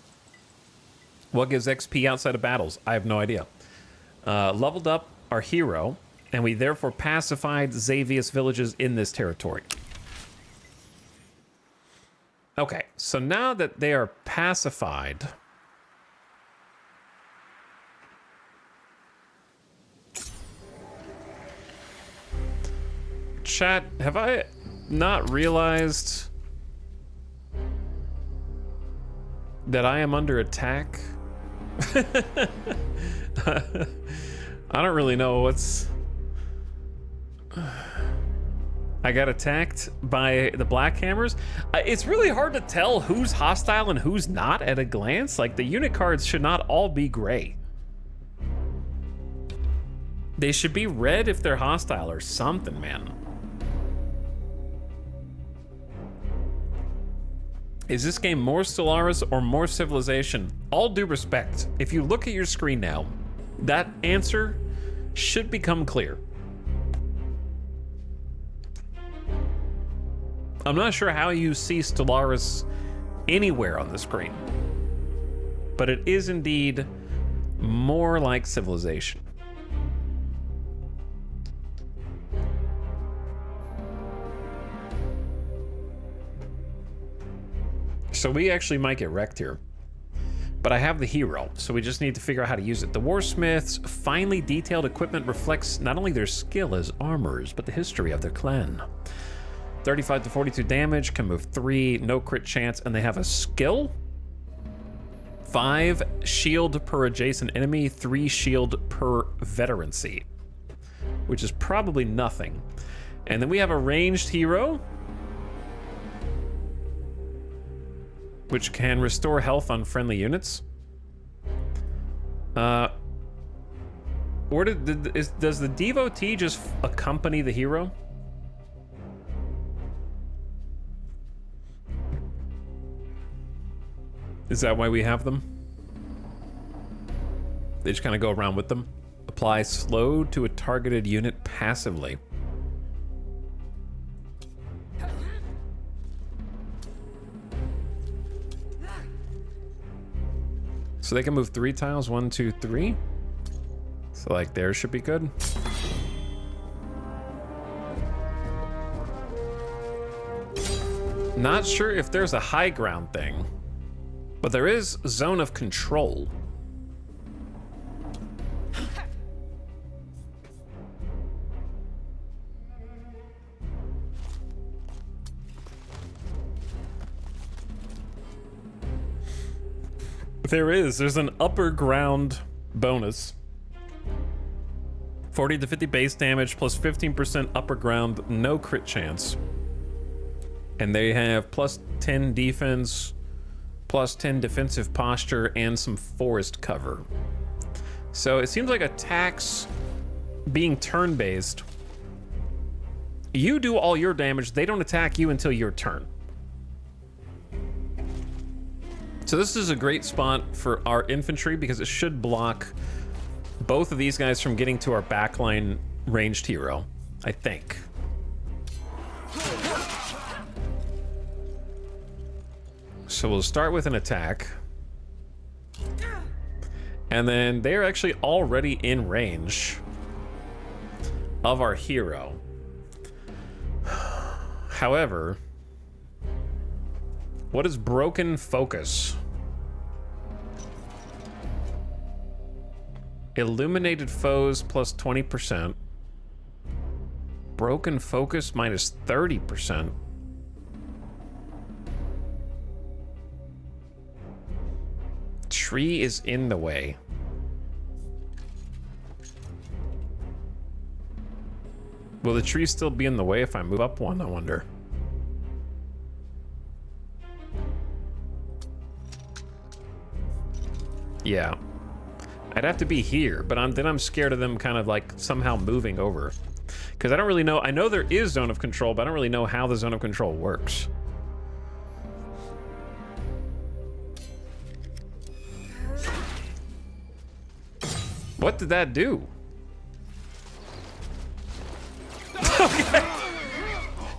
What gives XP outside of battles? I have no idea. Leveled up our hero, and we therefore pacified Xavius villages in this territory. Okay, so now that they are pacified... Chat, have I not realized that I am under attack? I don't really know what's... I got attacked by the Black Hammers. It's really hard to tell who's hostile and who's not at a glance. Like, the unit cards should not all be gray. They should be red if they're hostile or something, man. Is this game more Stellaris or more Civilization? All due respect, if you look at your screen now, that answer should become clear. I'm not sure how you see Stellaris anywhere on the screen, but it is indeed more like Civilization. So we actually might get wrecked here. But I have the hero, so we just need to figure out how to use it. The Warsmith's finely detailed equipment reflects not only their skill as armorers, but the history of their clan. 35 to 42 damage, can move 3, no crit chance, and they have a skill? 5 shield per adjacent enemy, 3 shield per veterancy, which is probably nothing. And then we have a ranged hero, which can restore health on friendly units. Does the devotee just accompany the hero? Is that why we have them? They just kind of go around with them. Apply slow to a targeted unit passively. So they can move 3 tiles, 1, 2, 3. So like theirs should be good. Not sure if there's a high ground thing, but there is zone of control. There's an upper ground bonus. 40 to 50 base damage plus 15% upper ground, no crit chance. And they have plus 10 defense, plus 10 defensive posture, and some forest cover. So it seems like attacks being turn-based, you do all your damage, they don't attack you until your turn. So this is a great spot for our infantry because it should block both of these guys from getting to our backline ranged hero, I think. So we'll start with an attack. And then they're actually already in range of our hero. However, what is broken focus? Illuminated foes plus 20%. Broken focus minus 30%. Tree is in the way. Will the tree still be in the way if I move up one, I wonder? Yeah. I'd have to be here, but then I'm scared of them kind of like somehow moving over. Because I don't really know. I know there is zone of control, but I don't really know how the zone of control works. What did that do?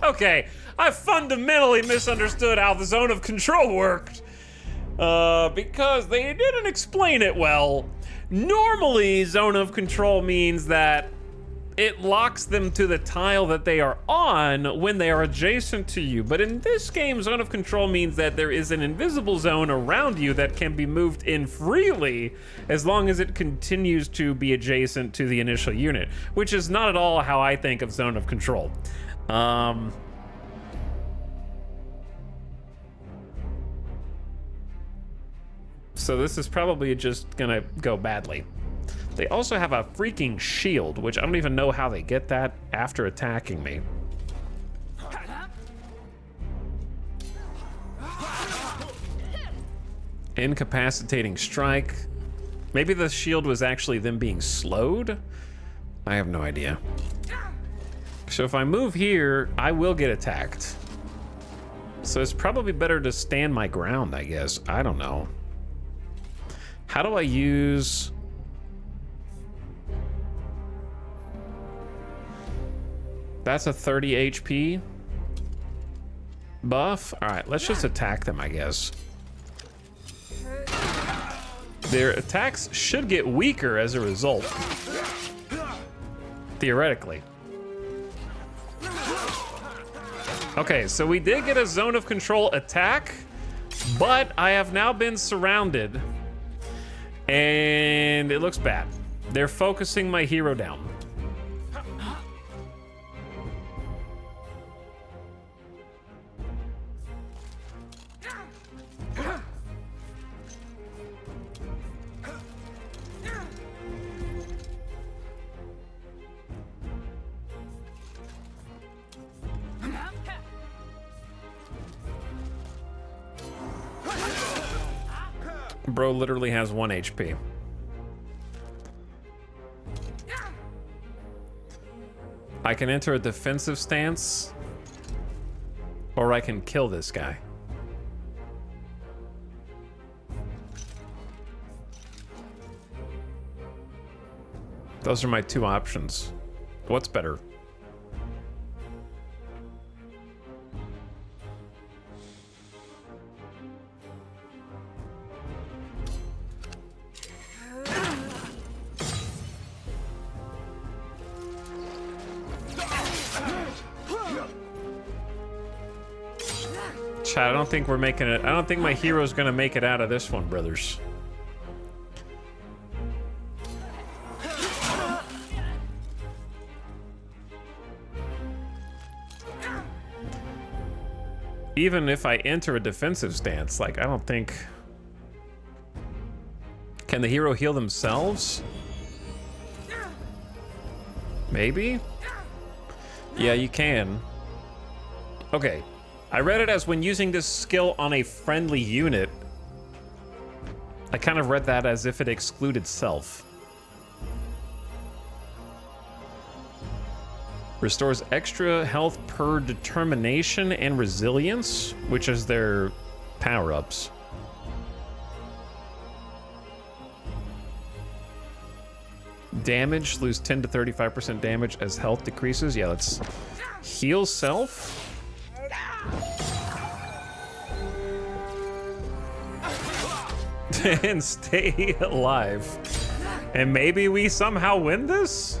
Okay, I fundamentally misunderstood how the zone of control worked. Because they didn't explain it well. Normally, zone of control means that it locks them to the tile that they are on when they are adjacent to you. But in this game, zone of control means that there is an invisible zone around you that can be moved in freely as long as it continues to be adjacent to the initial unit, which is not at all how I think of zone of control. So this is probably just gonna go badly. They also have a freaking shield, which I don't even know how they get that after attacking me. Incapacitating strike. Maybe the shield was actually them being slowed? I have no idea. So if I move here, I will get attacked. So it's probably better to stand my ground, I guess. I don't know. How do I use... That's a 30 HP buff. All right, let's just attack them, I guess. Their attacks should get weaker as a result. Theoretically. Okay, so we did get a zone of control attack, but I have now been surrounded. And it looks bad. They're focusing my hero down. Bro literally has 1 HP. I can enter a defensive stance, or I can kill this guy. Those are my two options. What's better? I don't think we're making it. I don't think my hero's gonna make it out of this one, brothers. Even if I enter a defensive stance, like, I don't think... Can the hero heal themselves? Maybe? Yeah, you can. Okay. I read it as when using this skill on a friendly unit. I kind of read that as if it excluded self. Restores extra health per determination and resilience, which is their power-ups. Damage, lose 10 to 35% damage as health decreases. Yeah, let's heal self. And stay alive. And maybe we somehow win this?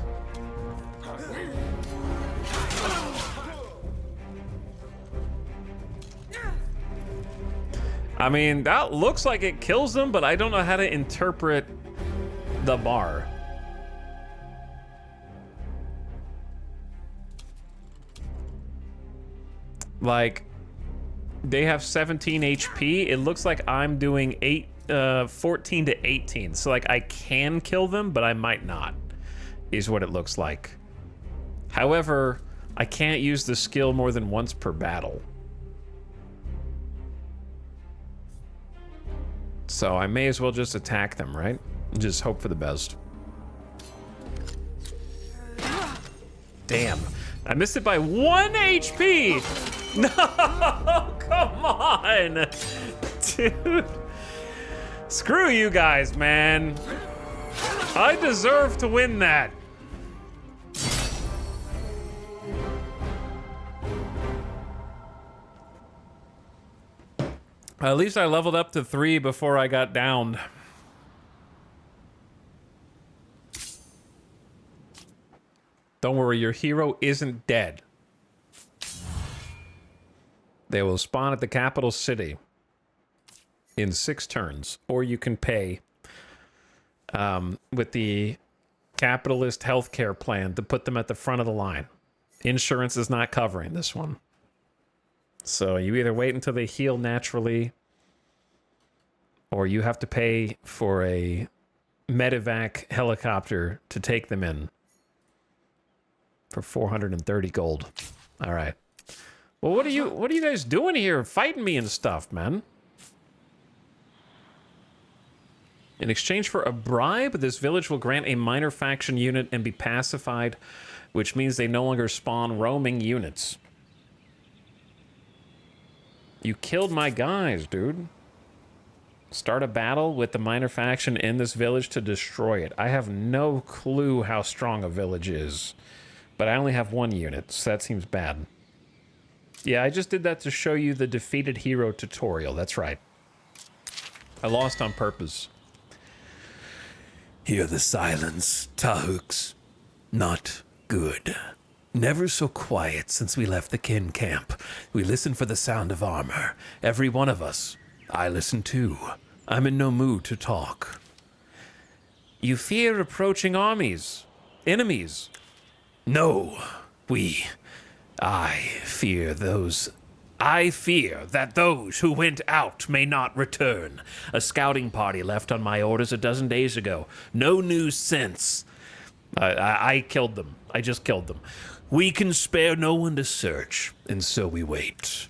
I mean, that looks like it kills them, but I don't know how to interpret the bar. Like, they have 17 HP. It looks like I'm doing 14 to 18. So, like, I can kill them, but I might not, is what it looks like. However, I can't use the skill more than once per battle. So I may as well just attack them, right? And just hope for the best. Damn. I missed it by 1 HP! No! Come on! Dude. Screw you guys, man. I deserve to win that. At least I leveled up to 3 before I got downed. Don't worry, your hero isn't dead. They will spawn at the capital city in 6 turns, or you can pay with the capitalist healthcare plan to put them at the front of the line. Insurance is not covering this one. So you either wait until they heal naturally, or you have to pay for a medevac helicopter to take them in for 430 gold. All right. Well, what are you guys doing here, fighting me and stuff, man? In exchange for a bribe, this village will grant a minor faction unit and be pacified, which means they no longer spawn roaming units. You killed my guys, dude. Start a battle with the minor faction in this village to destroy it. I have no clue how strong a village is, but I only have 1 unit, so that seems bad. Yeah, I just did that to show you the defeated hero tutorial. That's right. I lost on purpose. Hear the silence, Tahooks. Not good. Never so quiet since we left the kin camp. We listen for the sound of armor. Every one of us. I listen too. I'm in no mood to talk. You fear approaching armies. Enemies. No. I fear that those who went out may not return. A scouting party left on my orders a dozen days ago. No news since. I killed them. I just killed them. We can spare no one to search, and so we wait.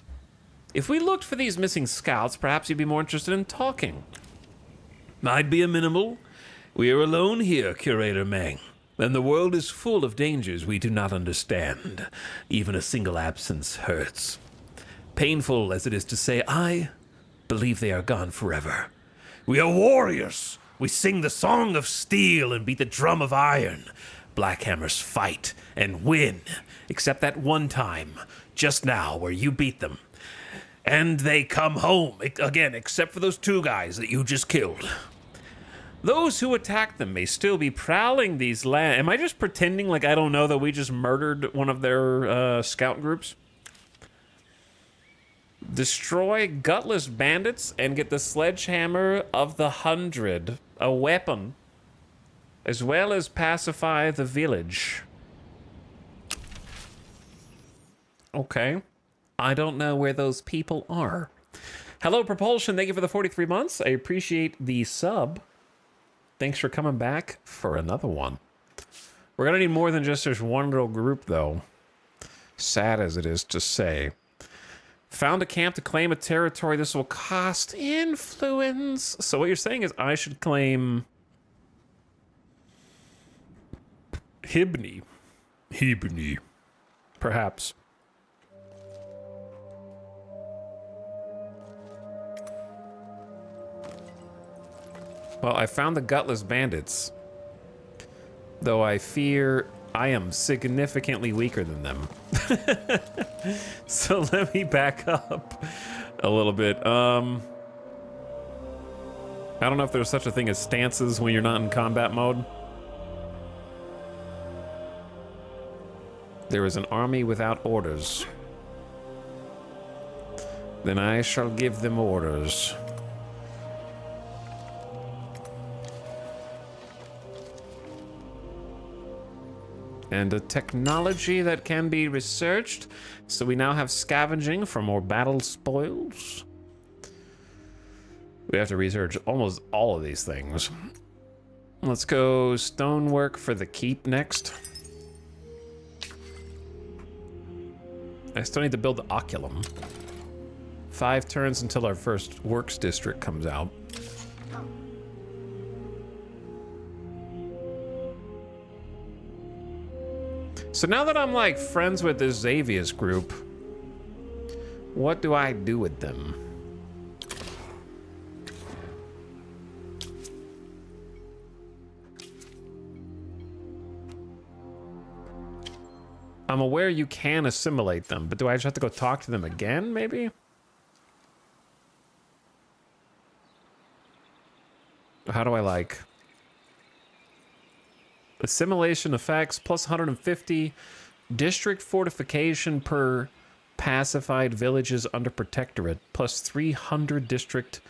If we looked for these missing scouts, perhaps you'd be more interested in talking. I'd be amenable. We are alone here, Curator Meng, and the world is full of dangers we do not understand. Even a single absence hurts. Painful as it is to say, I believe they are gone forever. We are warriors. We sing the song of steel and beat the drum of iron. Blackhammers fight and win, except that one time, just now, where you beat them. And they come home, again, except for those 2 guys that you just killed. Those who attacked them may still be prowling these lands. Am I just pretending like I don't know that we just murdered one of their scout groups? Destroy gutless bandits and get the sledgehammer of the 100, a weapon, as well as pacify the village. Okay. I don't know where those people are. Hello, Propulsion. Thank you for the 43 months. I appreciate the sub. Thanks for coming back for another one. We're going to need more than just this one little group, though. Sad as it is to say. Found a camp to claim a territory. This will cost influence. So what you're saying is I should claim Hibni. Hebony. Perhaps. Well, I found the Gutless Bandits. Though I fear I am significantly weaker than them. So let me back up a little bit. I don't know if there's such a thing as stances when you're not in combat mode. There is an army without orders. Then I shall give them orders. And a technology that can be researched. So we now have scavenging for more battle spoils. We have to research almost all of these things. Let's go stonework for the keep next. I still need to build the oculum. 5 turns until our first works district comes out. So now that I'm like friends with this Xavius group, what do I do with them? I'm aware you can assimilate them, but do I just have to go talk to them again, maybe? How do I like... Assimilation effects, plus 150. District fortification per pacified villages under protectorate, plus 300 district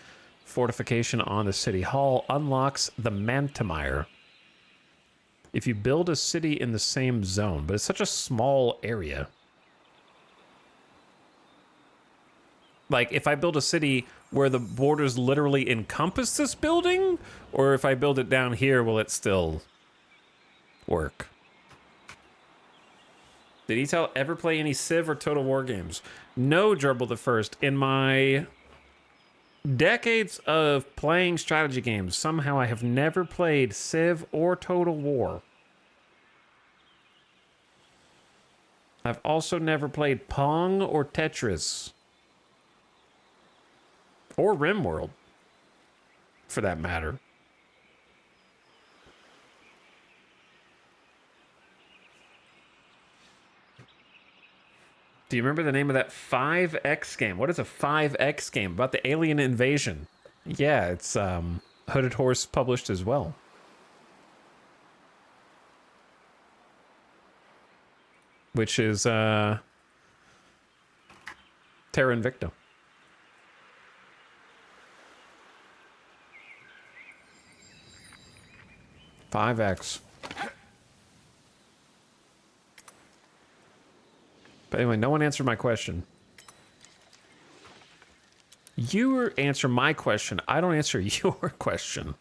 fortification on the city hall. Unlocks the Mantimire. If you build a city in the same zone, but it's such a small area. Like, if I build a city where the borders literally encompass this building, or if I build it down here, will it still work? Did Etel ever play any Civ or Total War games? No, Gerbil the First. In my decades of playing strategy games, somehow I have never played Civ or Total War. I've also never played Pong or Tetris. Or RimWorld, for that matter. Do you remember the name of that 5X game? What is a 5X game? About the alien invasion. Yeah, it's Hooded Horse published as well. Which is Terra Invicta. "5X." But anyway, no one answered my question. You answer my question. I don't answer your question.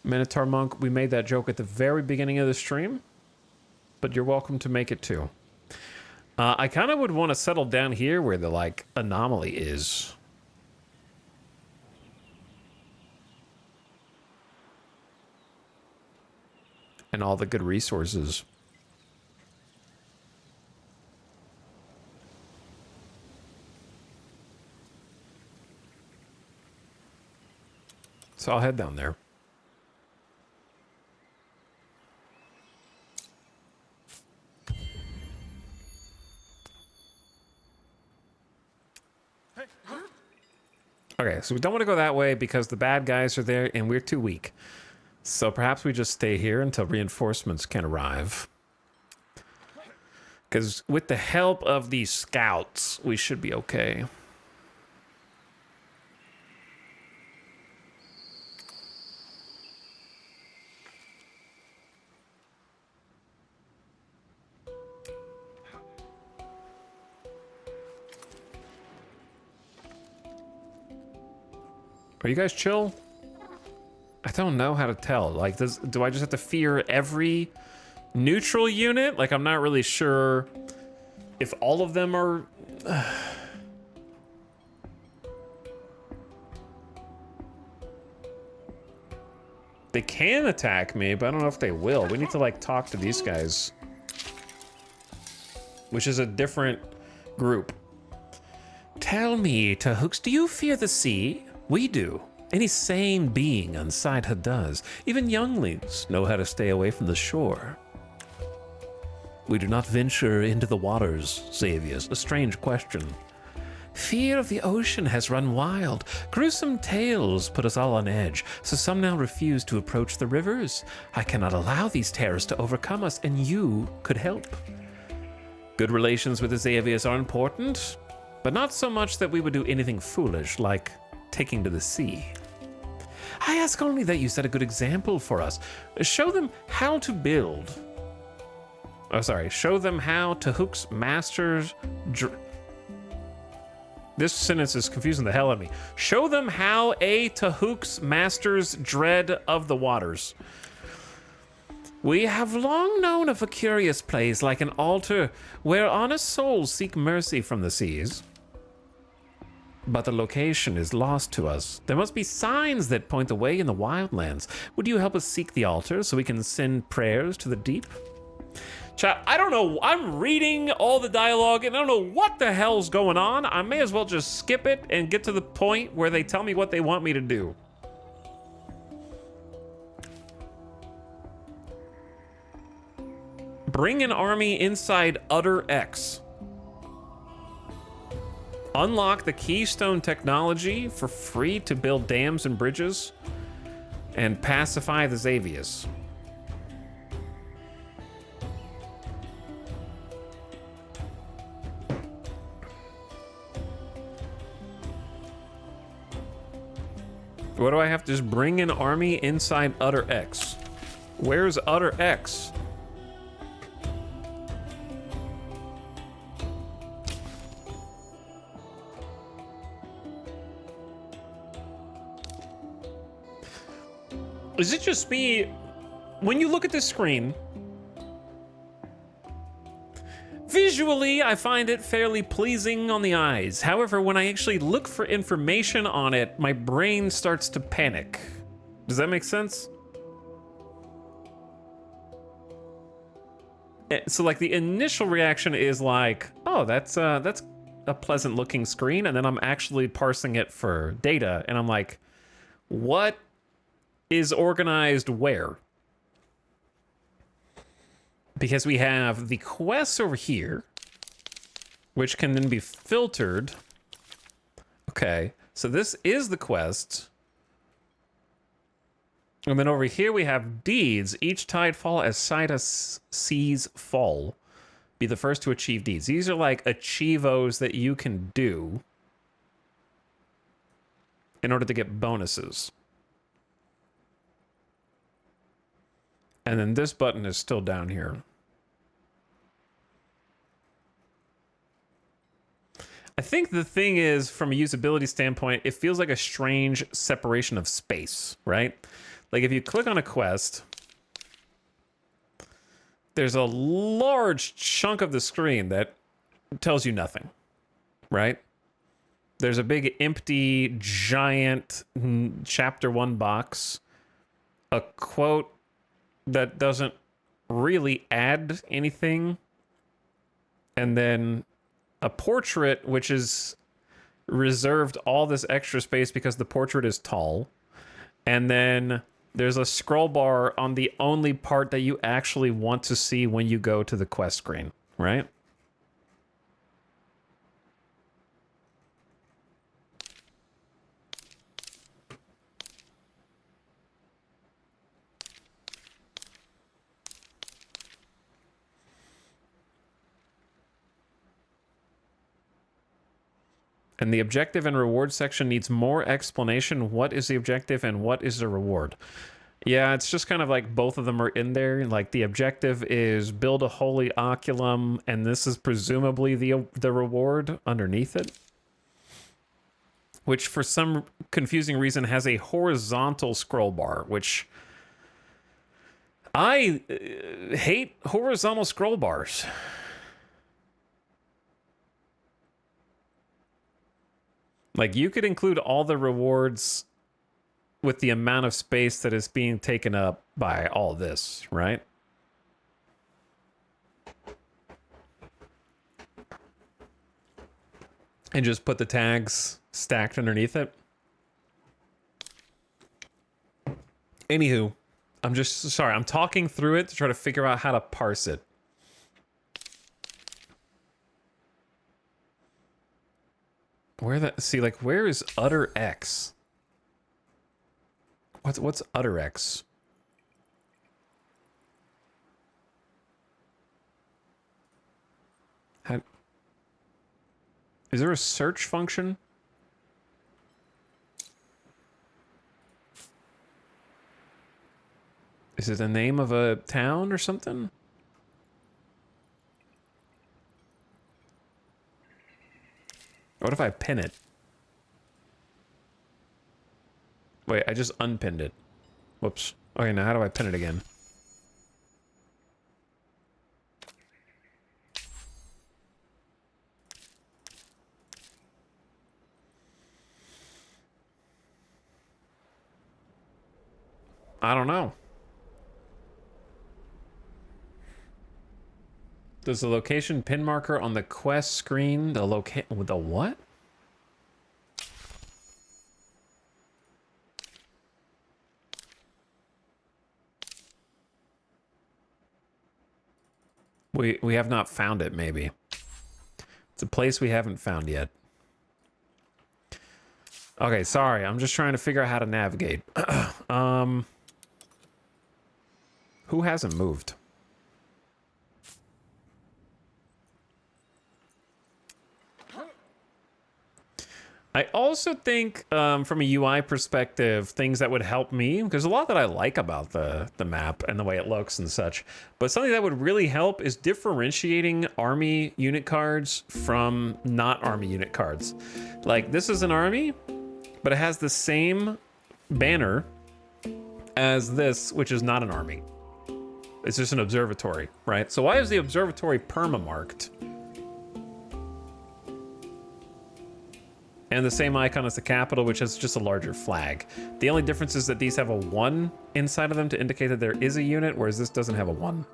Minotaur Monk, we made that joke at the very beginning of the stream, but you're welcome to make it too. I kind of would want to settle down here where the, like, anomaly is. And all the good resources. So I'll head down there. Okay, so we don't want to go that way because the bad guys are there and we're too weak. So perhaps we just stay here until reinforcements can arrive. Because with the help of these scouts, we should be okay. Are you guys chill? I don't know how to tell. Like, do I just have to fear every neutral unit? Like, I'm not really sure if all of them are... They can attack me, but I don't know if they will. We need to, like, talk to these guys. Which is a different group. Tell me, Tahooks, do you fear the sea? We do. Any sane being on Sidha does. Even younglings know how to stay away from the shore. We do not venture into the waters, Xavius. A strange question. Fear of the ocean has run wild. Gruesome tales put us all on edge, so some now refuse to approach the rivers. I cannot allow these terrors to overcome us, and you could help. Good relations with the Xavius are important, but not so much that we would do anything foolish, like taking to the sea. I ask only that you set a good example for us. Show them how to build. Oh, sorry. Show them how Tahooks masters... This sentence is confusing the hell out of me. Show them how a Tahooks masters dread of the waters. We have long known of a curious place like an altar where honest souls seek mercy from the seas. But the location is lost to us. There must be signs that point the way in the wildlands. Would you help us seek the altar so we can send prayers to the deep? Chat, I don't know. I'm reading all the dialogue and I don't know what the hell's going on. I may as well just skip it and get to the point where they tell me what they want me to do. Bring an army inside Utter X. Unlock the Keystone technology for free to build dams and bridges. And pacify the Xavius. What do I have to just bring an army inside Utter X? Where's Utter X? Is it just me? When you look at this screen, visually, I find it fairly pleasing on the eyes. However, when I actually look for information on it, my brain starts to panic. Does that make sense? So like the initial reaction is like, oh, that's a pleasant looking screen. And then I'm actually parsing it for data. And I'm like, what is organized where? Because we have the quests over here, which can then be filtered. Okay, so this is the quest. And then over here we have deeds. Each tidefall as Sidha sees fall. Be the first to achieve deeds. These are like achievos that you can do in order to get bonuses. And then this button is still down here. I think the thing is, from a usability standpoint, it feels like a strange separation of space, right? Like if you click on a quest, there's a large chunk of the screen that tells you nothing, right? There's a big empty, giant chapter 1 box, a quote that doesn't really add anything, and then a portrait which is reserved all this extra space because the portrait is tall, and then there's a scroll bar on the only part that you actually want to see when you go to the quest screen, right? And the objective and reward section needs more explanation. What is the objective and what is the reward? Yeah, it's just kind of like both of them are in there. Like the objective is build a holy oculum, and this is presumably the reward underneath it. which for some confusing reason has a horizontal scroll bar, which I hate horizontal scroll bars. Like, you could include all the rewards with the amount of space that is being taken up by all this, right? And just put the tags stacked underneath it. Anywho, I'm just sorry. I'm talking through it to try to figure out how to parse it. Where is utter X? What's utter X? Is there a search function? Is it the name of a town or something? What if I pin it? Wait, I just unpinned it. Whoops. Okay, now how do I pin it again? I don't know. Does the location pin marker on the quest screen the with the what? We have not found it, maybe. It's a place we haven't found yet. Okay, sorry. I'm just trying to figure out how to navigate. Who hasn't moved? I also think, from a UI perspective, things that would help me, because a lot that I like about the map and the way it looks and such, but something that would really help is differentiating army unit cards from not army unit cards. Like, this is an army, but it has the same banner as this, which is not an army. It's just an observatory, right? So why is the observatory perma-marked? And the same icon as the capital, which is just a larger flag. The only difference is that these have a 1 inside of them to indicate that there is a unit, whereas this doesn't have a 1.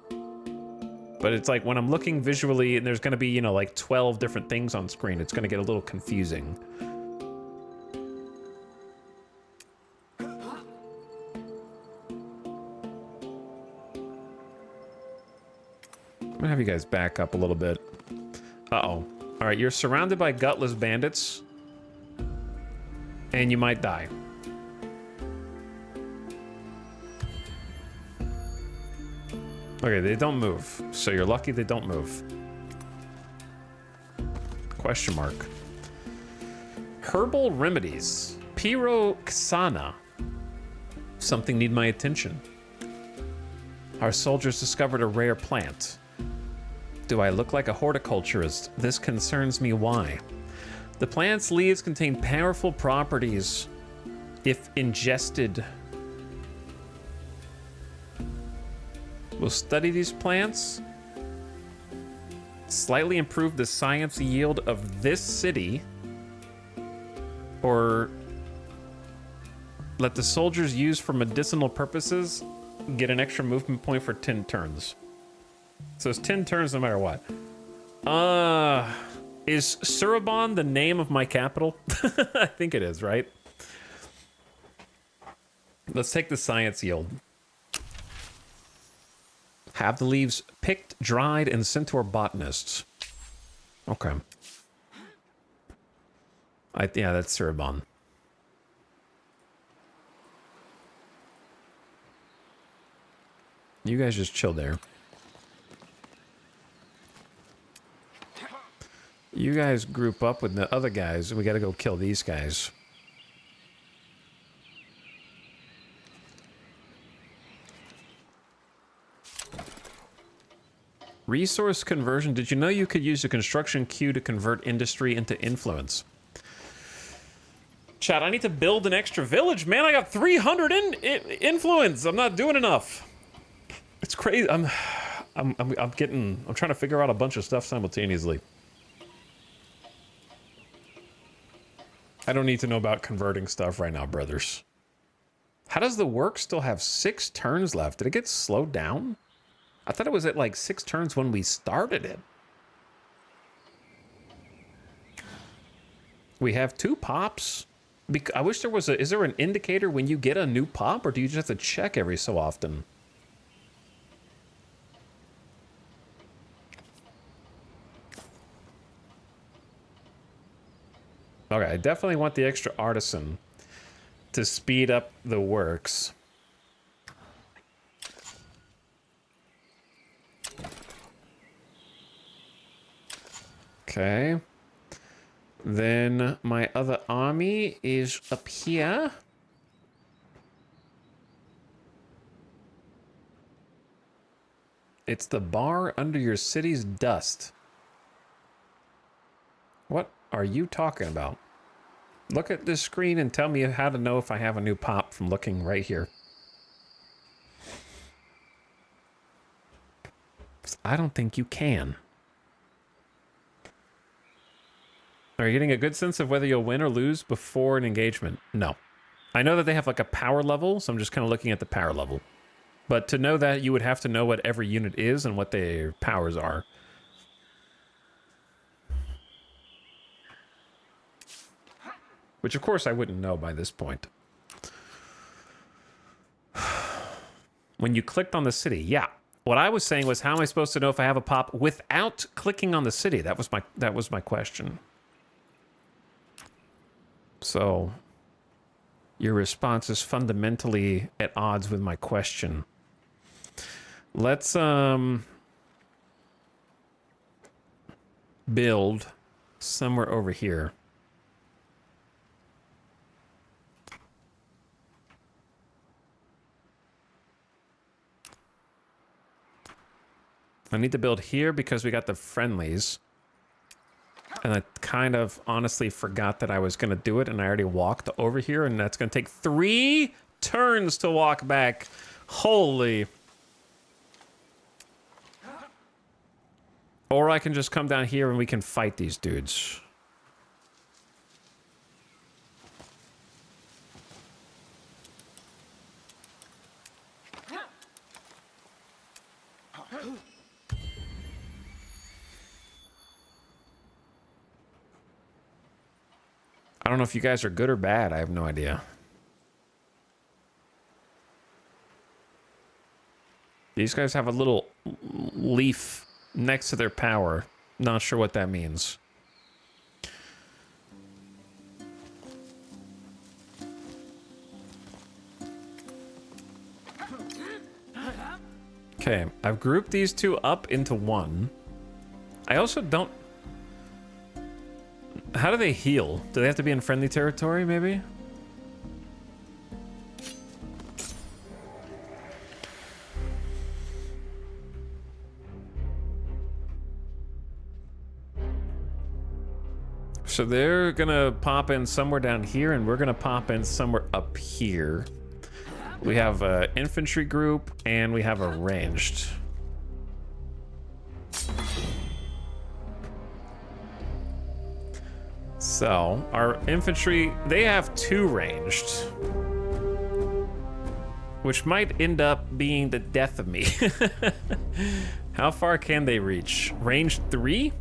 But it's like when I'm looking visually and there's going to be, you know, like 12 different things on screen, it's going to get a little confusing. I'm going to have you guys back up a little bit. Uh-oh. All right, you're surrounded by gutless bandits. And you might die. Okay, they don't move. So you're lucky they don't move. Question mark. Herbal remedies. Pyroxana. Something need my attention. Our soldiers discovered a rare plant. Do I look like a horticulturist? This concerns me. Why? The plant's leaves contain powerful properties if ingested. We'll study these plants. Slightly improve the science yield of this city. Or let the soldiers use for medicinal purposes. Get an extra movement point for 10 turns. So it's 10 turns no matter what. Is Surabon the name of my capital? I think it is, right? Let's take the science yield. Have the leaves picked, dried, and sent to our botanists. Okay. Yeah, that's Surabon. You guys just chill there. You guys group up with the other guys, and we gotta go kill these guys. Resource conversion. Did you know you could use a construction queue to convert industry into influence? Chat, I need to build an extra village, man. I got 300 influence. I'm not doing enough. It's crazy. I'm trying to figure out a bunch of stuff simultaneously. I don't need to know about converting stuff right now, brothers. How does the work still have 6 turns left? Did it get slowed down? I thought it was at like 6 turns when we started it. We have 2 pops. I wish there was is there an indicator when you get a new pop, or do you just have to check every so often? Okay, I definitely want the extra artisan to speed up the works. Okay. Then my other army is up here. It's the bar under your city's dust. What are you talking about? Look at this screen and tell me how to know if I have a new pop from looking right here. I don't think you can. Are you getting a good sense of whether you'll win or lose before an engagement? No. I know that they have like a power level, so I'm just kind of looking at the power level. But to know that, you would have to know what every unit is and what their powers are. Which, of course, I wouldn't know by this point. When you clicked on the city, yeah. What I was saying was, how am I supposed to know if I have a pop without clicking on the city? That was my question. So, your response is fundamentally at odds with my question. Let's build somewhere over here. I need to build here because we got the friendlies. And I kind of honestly forgot that I was going to do it, and I already walked over here, and that's going to take 3 turns to walk back. Holy. Or I can just come down here and we can fight these dudes. I don't know if you guys are good or bad. I have no idea. These guys have a little leaf next to their power. Not sure what that means. Okay, I've grouped these 2 up into 1. I also don't... How do they heal? Do they have to be in friendly territory, maybe? So they're gonna pop in somewhere down here, and we're gonna pop in somewhere up here. We have an infantry group, and we have a ranged. So, our infantry, they have 2 ranged. Which might end up being the death of me. How far can they reach? Range 3?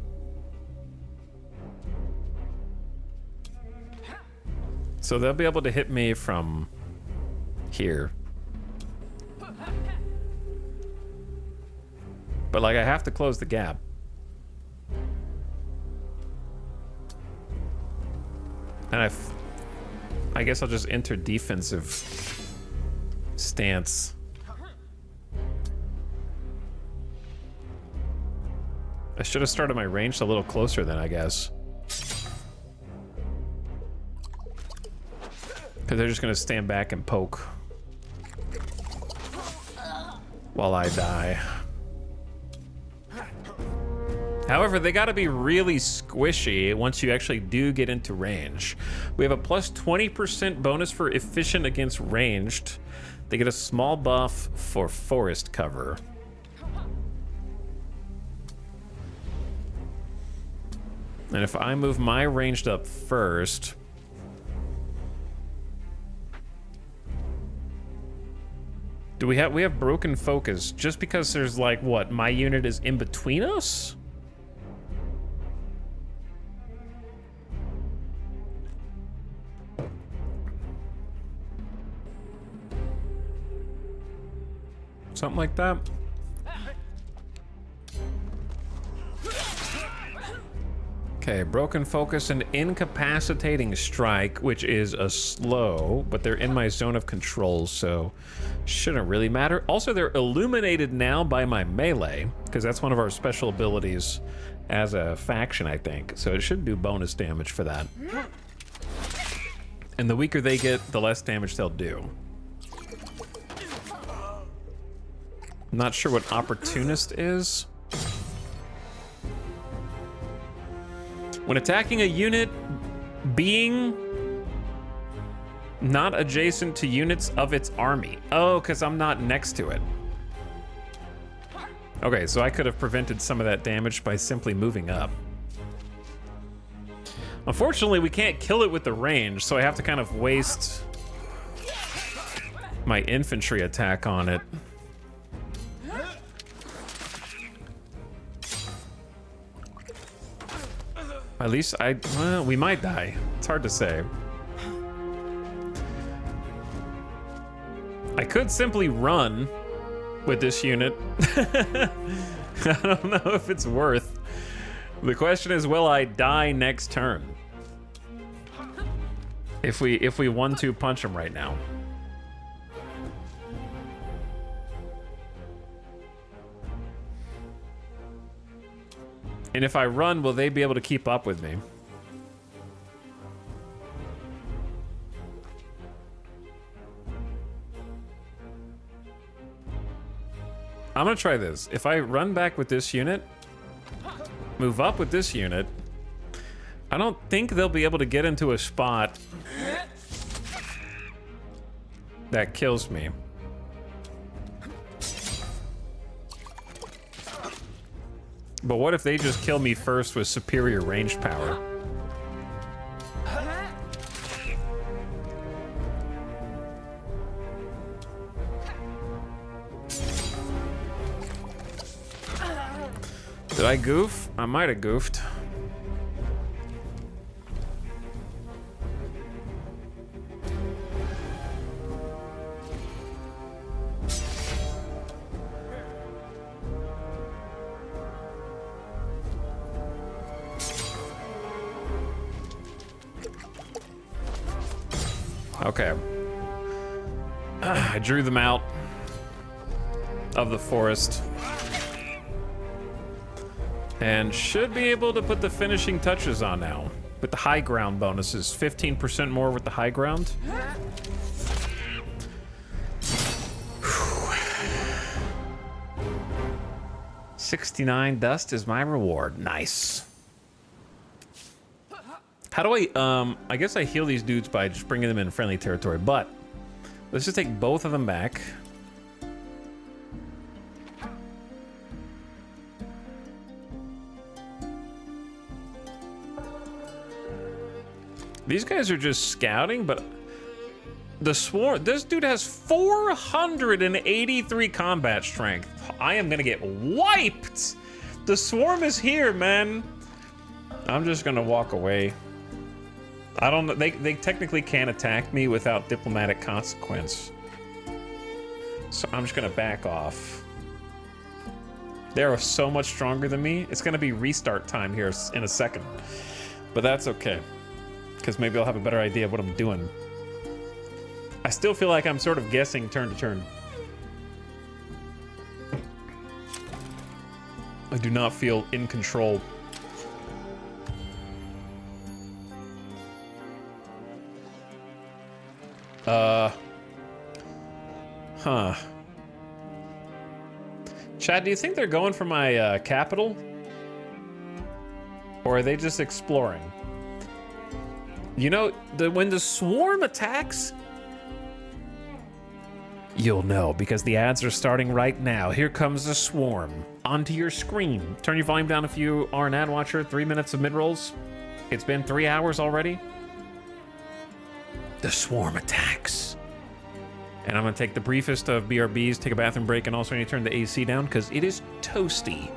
So they'll be able to hit me from here. But like, I have to close the gap. And I guess I'll just enter defensive stance. I should have started my range a little closer then, I guess. Because they're just going to stand back and poke while I die. However, they gotta be really squishy once you actually do get into range. We have a plus 20% bonus for efficient against ranged. They get a small buff for forest cover. And if I move my ranged up first... we have broken focus just because there's like, what, my unit is in between us? Something like that. Okay, broken focus and incapacitating strike, which is a slow, but they're in my zone of control, so shouldn't really matter. Also, they're illuminated now by my melee, because that's one of our special abilities as a faction, I think. So it should do bonus damage for that. And the weaker they get, the less damage they'll do. I'm not sure what Opportunist is. When attacking a unit, being not adjacent to units of its army. Oh, because I'm not next to it. Okay, so I could have prevented some of that damage by simply moving up. Unfortunately, we can't kill it with the range, so I have to kind of waste my infantry attack on it. At least well, we might die. It's hard to say. I could simply run with this unit. I don't know if it's worth. The question is, will I die next turn? If we 1-2 punch him right now. And if I run, will they be able to keep up with me? I'm gonna try this. If I run back with this unit, move up with this unit, I don't think they'll be able to get into a spot that kills me. But what if they just kill me first with superior range power? Did I goof? I might have goofed. Okay. I drew them out of the forest. And should be able to put the finishing touches on now. With the high ground bonuses. 15% more with the high ground. 69 dust is my reward. Nice. How do I guess I heal these dudes by just bringing them in friendly territory, but let's just take both of them back. These guys are just scouting, but the swarm, this dude has 483 combat strength. I am gonna get wiped. The swarm is here, man. I'm just gonna walk away. I don't know, they technically can't attack me without diplomatic consequence. So I'm just gonna back off. They're so much stronger than me. It's gonna be restart time here in a second. But that's okay. Because maybe I'll have a better idea of what I'm doing. I still feel like I'm sort of guessing turn to turn. I do not feel in control. Huh. Chad, do you think they're going for my capital? Or are they just exploring? You know, when the swarm attacks, you'll know because the ads are starting right now. Here comes the swarm onto your screen. Turn your volume down if you are an ad watcher. 3 minutes of mid-rolls. It's been 3 hours already. The swarm attacks. And I'm going to take the briefest of BRBs, take a bathroom break, and also need to turn the AC down because it is toasty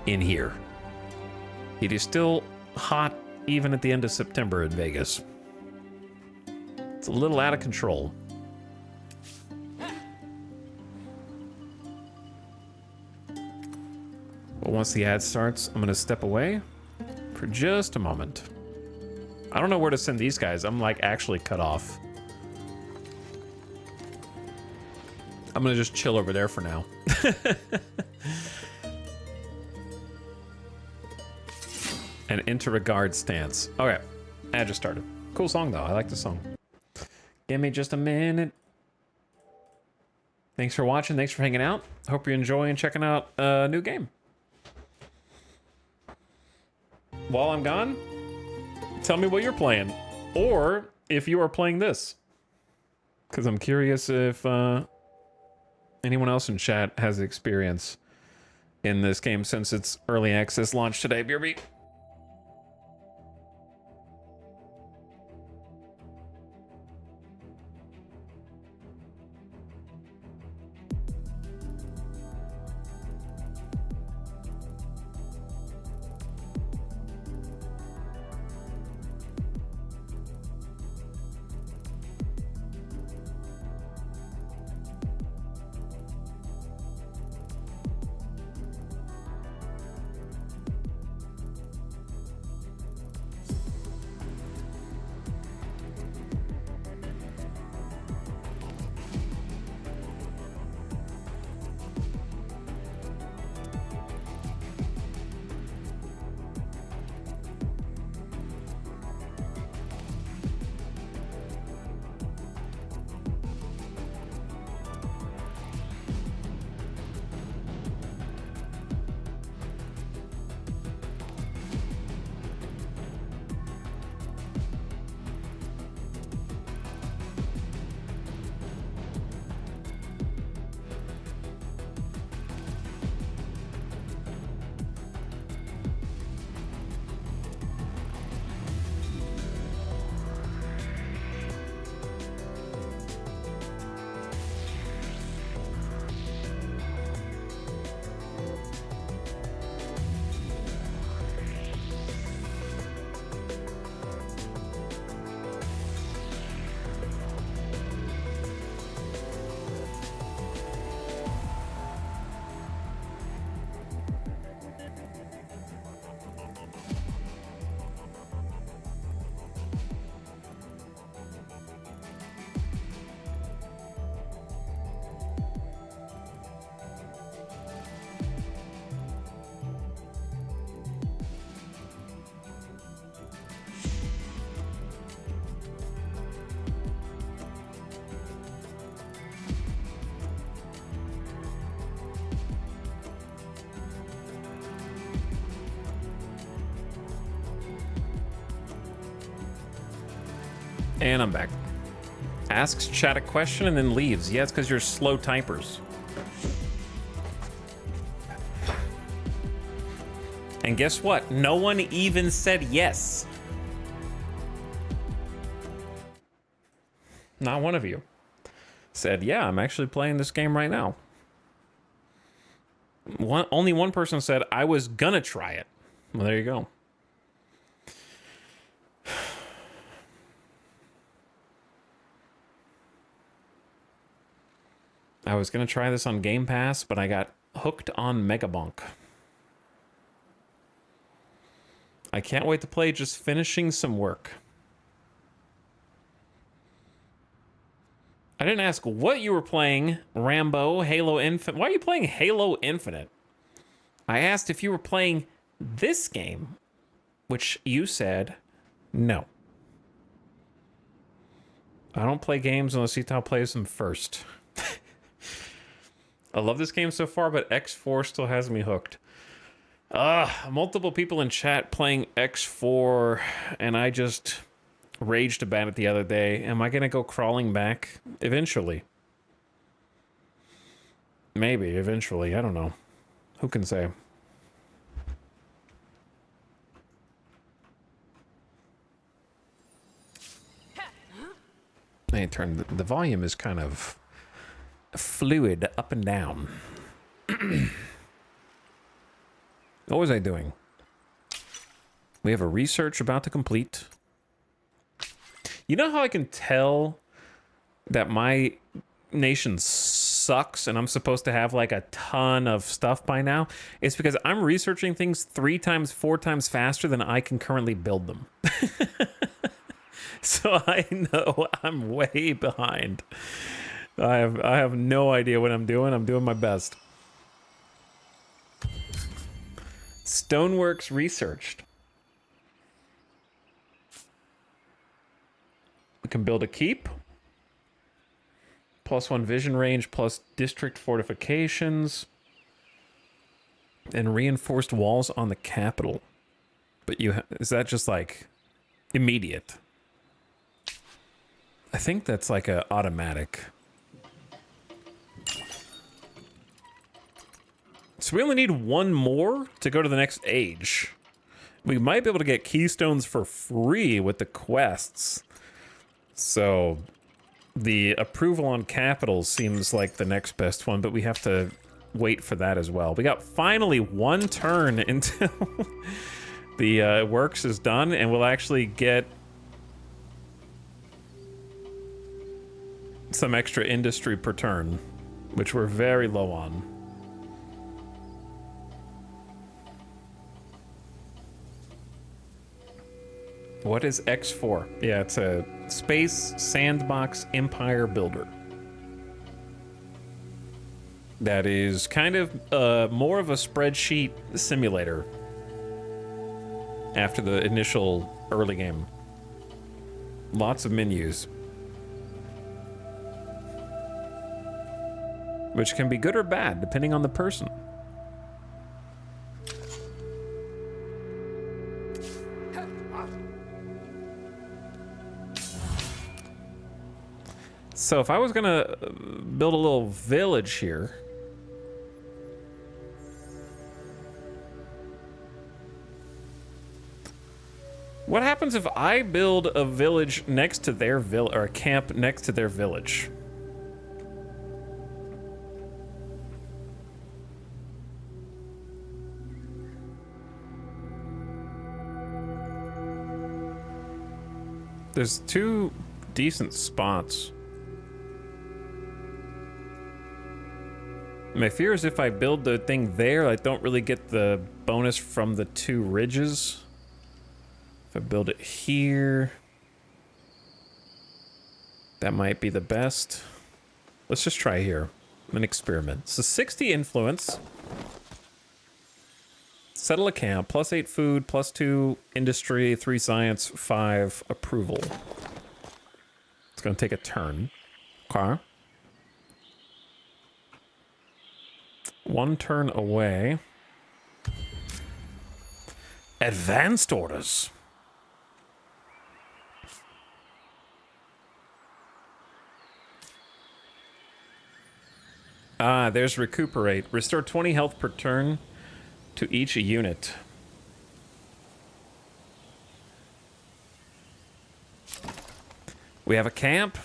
in here. It is still hot even at the end of September in Vegas. It's a little out of control. But once the ad starts, I'm going to step away for just a moment. I don't know where to send these guys. I'm like actually cut off. I'm going to just chill over there for now. And enter a guard stance. Okay, ad just started. Cool song though. I like the song. Give me just a minute. Thanks for watching. Thanks for hanging out. Hope you're enjoying checking out a new game. While I'm gone, tell me what you're playing, or if you are playing this, because I'm curious if anyone else in chat has experience in this game since its early access launch today. BRB. And I'm back. Asks chat a question and then leaves. Yeah, it's because you're slow typers. And guess what? No one even said yes. Not one of you said, yeah, I'm actually playing this game right now. Only one person said, I was gonna try it. Well, there you go. I was going to try this on Game Pass, but I got hooked on Megabonk. I can't wait to play just finishing some work. I didn't ask what you were playing, Rambo, Halo Infinite. Why are you playing Halo Infinite? I asked if you were playing this game, which you said no. I don't play games unless Ital plays them first. I love this game so far, but X4 still has me hooked. Multiple people in chat playing X4, and I just raged about it the other day. Am I going to go crawling back? Eventually. Maybe, eventually. I don't know. Who can say? I turn the volume is kind of fluid up and down. What was I doing? We have a research about to complete. You know how I can tell that my nation sucks and I'm supposed to have like a ton of stuff by now? It's because I'm researching things 3 times, 4 times faster than I can currently build them. So I know I'm way behind. I have no idea what I'm doing. I'm doing my best. Stoneworks researched. We can build a keep. +1 vision range, plus district fortifications. And reinforced walls on the capital. But is that just like immediate? I think that's like a automatic. So we only need 1 more to go to the next age. We might be able to get keystones for free with the quests. So the approval on capital seems like the next best one, but we have to wait for that as well. We got finally 1 turn until the works is done, and we'll actually get some extra industry per turn, which we're very low on. What is X4? Yeah, it's a space sandbox empire builder. That is kind of more of a spreadsheet simulator after the initial early game. Lots of menus. Which can be good or bad, depending on the person. So if I was gonna build a little village here, what happens if I build a village next to their village, or a camp next to their village? There's 2 decent spots. My fear is if I build the thing there, I don't really get the bonus from the 2 ridges. If I build it here, that might be the best. Let's just try here. An experiment. So 60 influence. Settle a camp, +8 food, +2 industry, 3 science, 5 approval. It's gonna take a turn. Okay. 1 turn away. Advanced orders. Ah, there's recuperate. Restore 20 health per turn to each unit. We have a camp.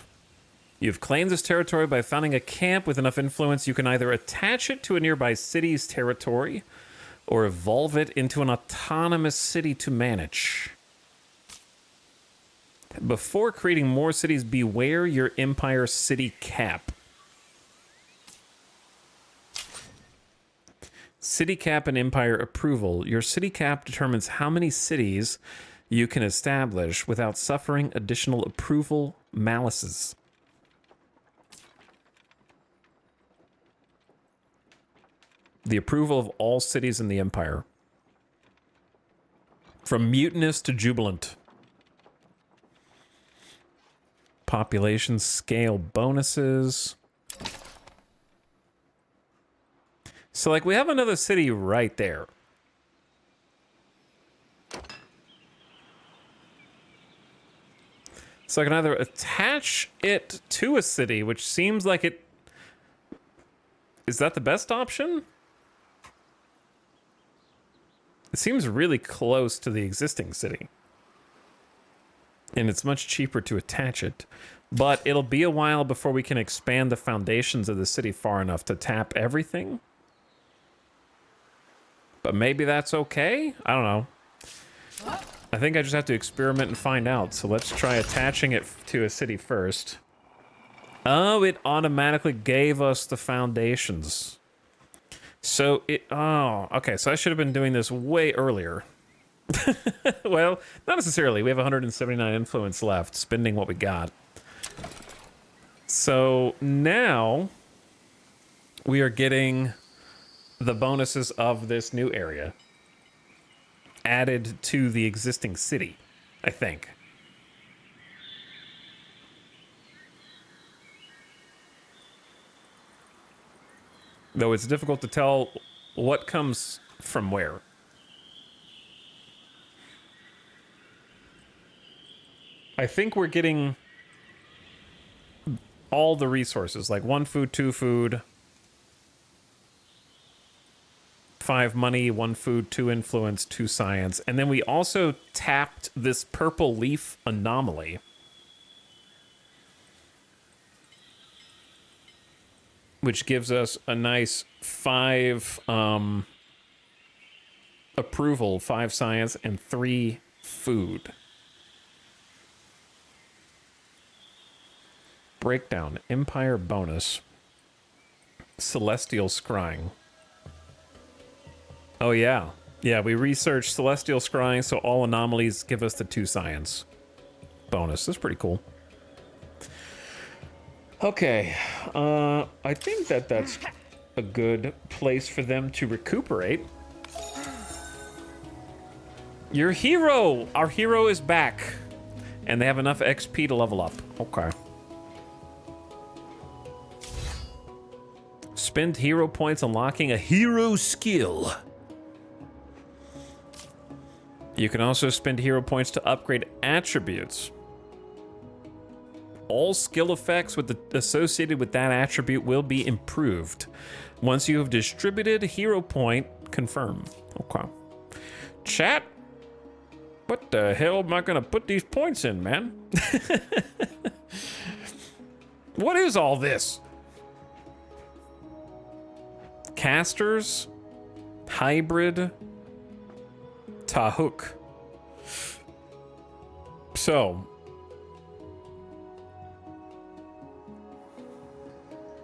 You've claimed this territory by founding a camp with enough influence. You can either attach it to a nearby city's territory or evolve it into an autonomous city to manage. Before creating more cities, beware your empire city cap. City cap and empire approval. Your city cap determines how many cities you can establish without suffering additional approval malices. The approval of all cities in the empire. From mutinous to jubilant. Population scale bonuses. So, like, we have another city right there. So I can either attach it to a city, which seems like it... Is that the best option? It seems really close to the existing city. And it's much cheaper to attach it. But it'll be a while before we can expand the foundations of the city far enough to tap everything. But maybe that's okay? I don't know. I think I just have to experiment and find out. So let's try attaching it to a city first. Oh, it automatically gave us the foundations. So it... Oh, okay. So I should have been doing this way earlier. Well, not necessarily. We have 179 influence left, spending what we got. So now we are getting the bonuses of this new area added to the existing city, I think. Though it's difficult to tell what comes from where. I think we're getting all the resources, like 1 food, 2 food, 5 money, 1 food, 2 influence, 2 science. And then we also tapped this purple leaf anomaly. Which gives us a nice 5 approval, 5 science, and 3 food. Breakdown, Empire bonus, Celestial Scrying. Oh yeah, yeah. We researched Celestial Scrying, so all anomalies give us the 2 science bonus. That's pretty cool. Okay, I think that's a good place for them to recuperate. Your hero, our hero is back, and they have enough XP to level up. Okay. Spend hero points unlocking a hero skill. You can also spend hero points to upgrade attributes. All skill effects associated with that attribute will be improved. Once you have distributed hero point, confirm. Okay. Chat, what the hell am I gonna put these points in, man? What is all this? Casters, hybrid, Tahuk. So,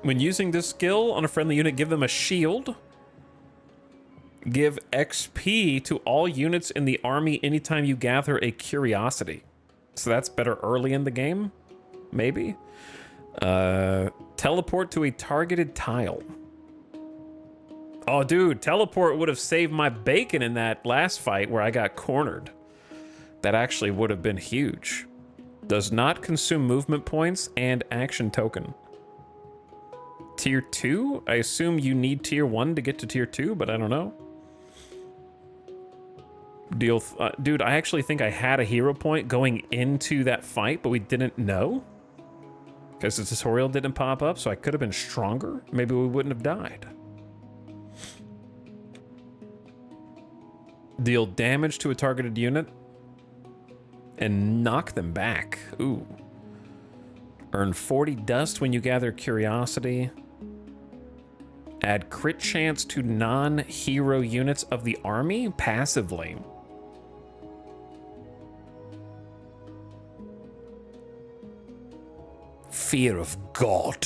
when using this skill on a friendly unit, give them a shield. Give XP to all units in the army anytime you gather a curiosity. So that's better early in the game, maybe. Teleport to a targeted tile. Oh, dude, teleport would have saved my bacon in that last fight where I got cornered. That actually would have been huge. Does not consume movement points and action token. Tier 2? I assume you need tier 1 to get to tier 2, but I don't know. Dude, I actually think I had a hero point going into that fight, but we didn't know. Because the tutorial didn't pop up, so I could have been stronger. Maybe we wouldn't have died. Deal damage to a targeted unit and knock them back. Ooh. Earn 40 dust when you gather curiosity. Add crit chance to non-hero units of the army passively. Fear of God.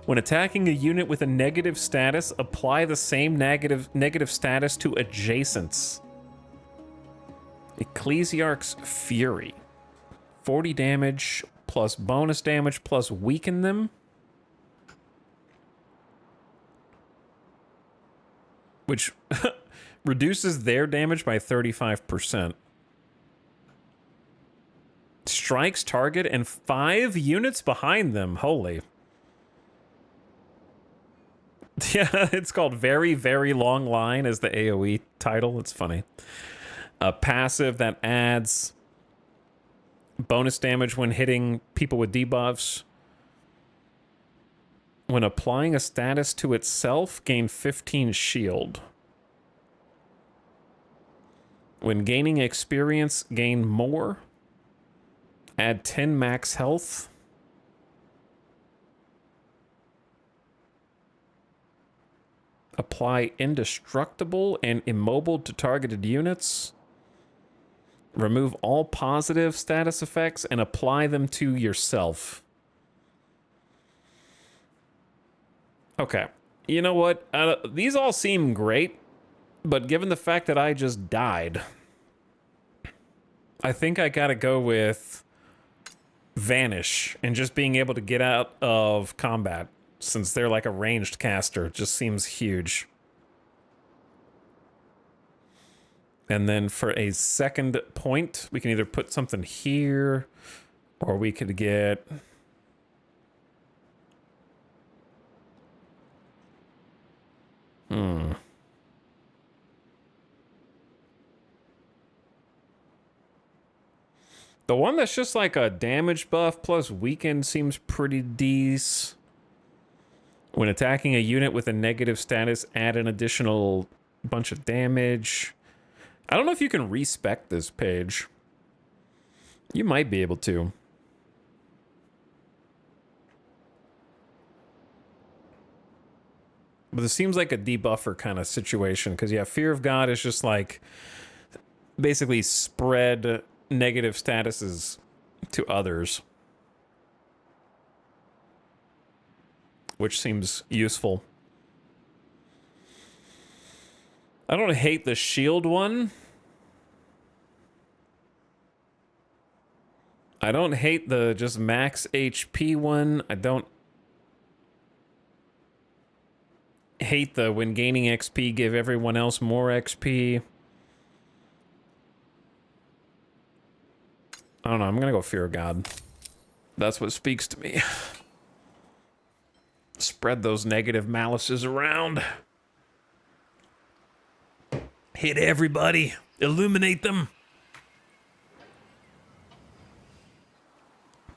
When attacking a unit with a negative status, apply the same negative status to adjacents. Ecclesiarch's Fury. 40 damage plus bonus damage plus weaken them. Which reduces their damage by 35%. Strikes target and 5 units behind them. Holy. Yeah, it's called Very, Very Long Line as the AoE title. It's funny. A passive that adds Bonus damage when hitting people with debuffs. When applying a status to itself, gain 15 shield. When gaining experience, gain more. Add 10 max health. Apply indestructible and immobile to targeted units. Remove all positive status effects and apply them to yourself. Okay. You know what? These all seem great, but given the fact that I just died, I think I gotta go with Vanish and just being able to get out of combat, since they're like a ranged caster. It just seems huge. And then for a second point, we can either put something here, or we could get... The one that's just like a damage buff plus weaken seems pretty decent. When attacking a unit with a negative status, add an additional bunch of damage. I don't know if you can respec this page. You might be able to. But this seems like a debuffer kind of situation, because yeah, Fear of God is just like basically spread negative statuses to others, which seems useful. I don't hate the shield one. I don't hate the just max HP one. I don't hate the when gaining XP, give everyone else more XP. I don't know. I'm going to go Fear of God. That's what speaks to me. Spread those negative malices around. Hit everybody. Illuminate them.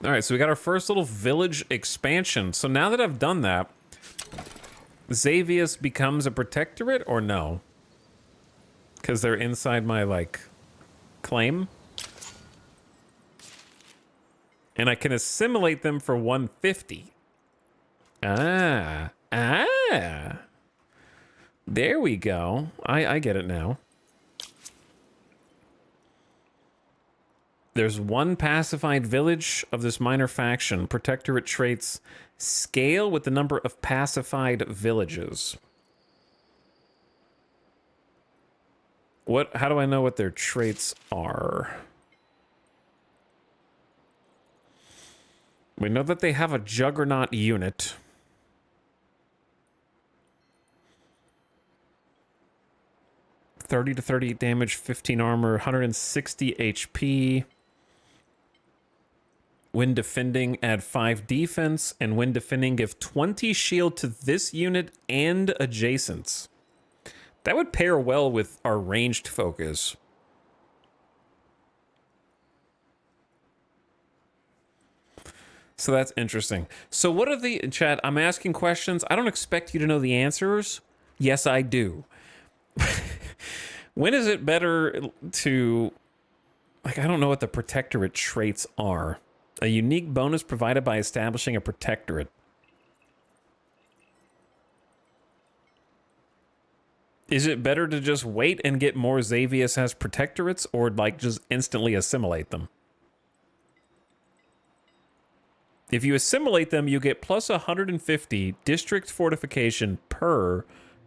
All right, so we got our first little village expansion. So now that I've done that, Xavius becomes a protectorate or no? Because they're inside my, like, claim. And I can assimilate them for 150. Ah. There we go. I get it now. There's one pacified village of this minor faction. Protectorate traits scale with the number of pacified villages. How do I know what their traits are? We know that they have a Juggernaut unit. $30 to 38 damage, 15 armor, 160 HP. When defending, add 5 defense, and when defending, give 20 shield to this unit and adjacents. That would pair well with our ranged focus. So that's interesting. So what are the... Chat, I'm asking questions. I don't expect you to know the answers. Yes, I do. When is it better to... Like, I don't know what the protectorate traits are. A unique bonus provided by establishing a protectorate. Is it better to just wait and get more Xavius as protectorates, or like just instantly assimilate them? If you assimilate them, you get plus 150 district fortification per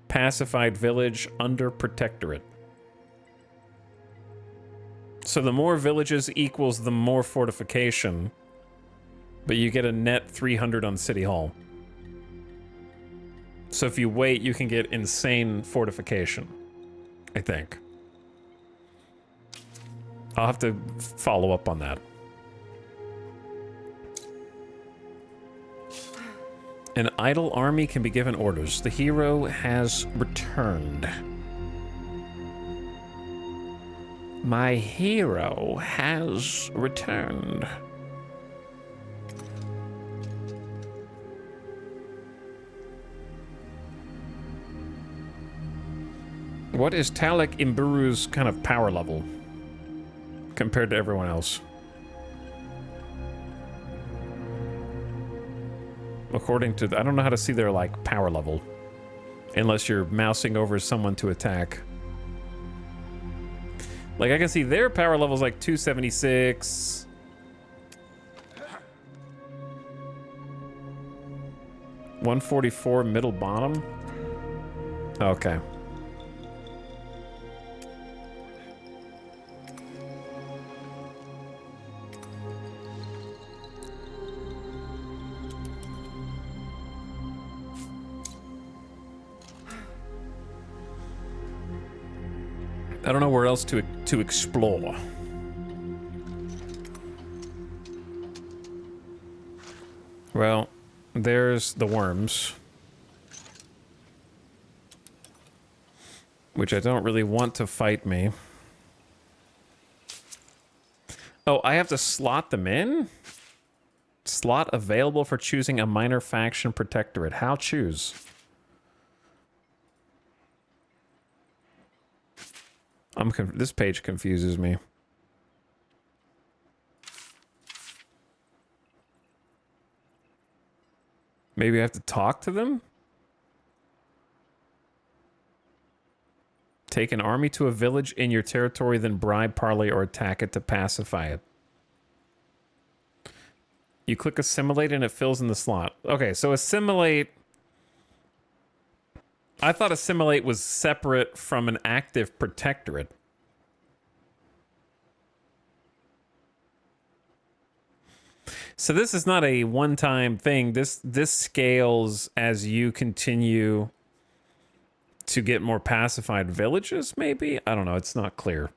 pacified village under protectorate. So the more villages equals the more fortification, but you get a net 300 on City Hall. So if you wait, you can get insane fortification, I think. I'll have to follow up on that. An idle army can be given orders. The hero has returned. My hero has returned. What is Talek Imburu's kind of power level compared to everyone else? According to, I don't know how to see their like power level unless you're mousing over someone to attack. Like I can see their power level is like 276. $144 middle bottom. Okay. I don't know where else to explore. Well, there's the worms, which I don't really want to fight me. Oh, I have to slot them in? Slot available for choosing a minor faction protectorate. How choose? This page confuses me. Maybe I have to talk to them? Take an army to a village in your territory, then bribe, parley, or attack it to pacify it. You click assimilate and it fills in the slot. Okay, so assimilate... I thought assimilate was separate from an active protectorate. So this is not a one-time thing. This scales as you continue to get more pacified villages, maybe? I don't know. It's not clear.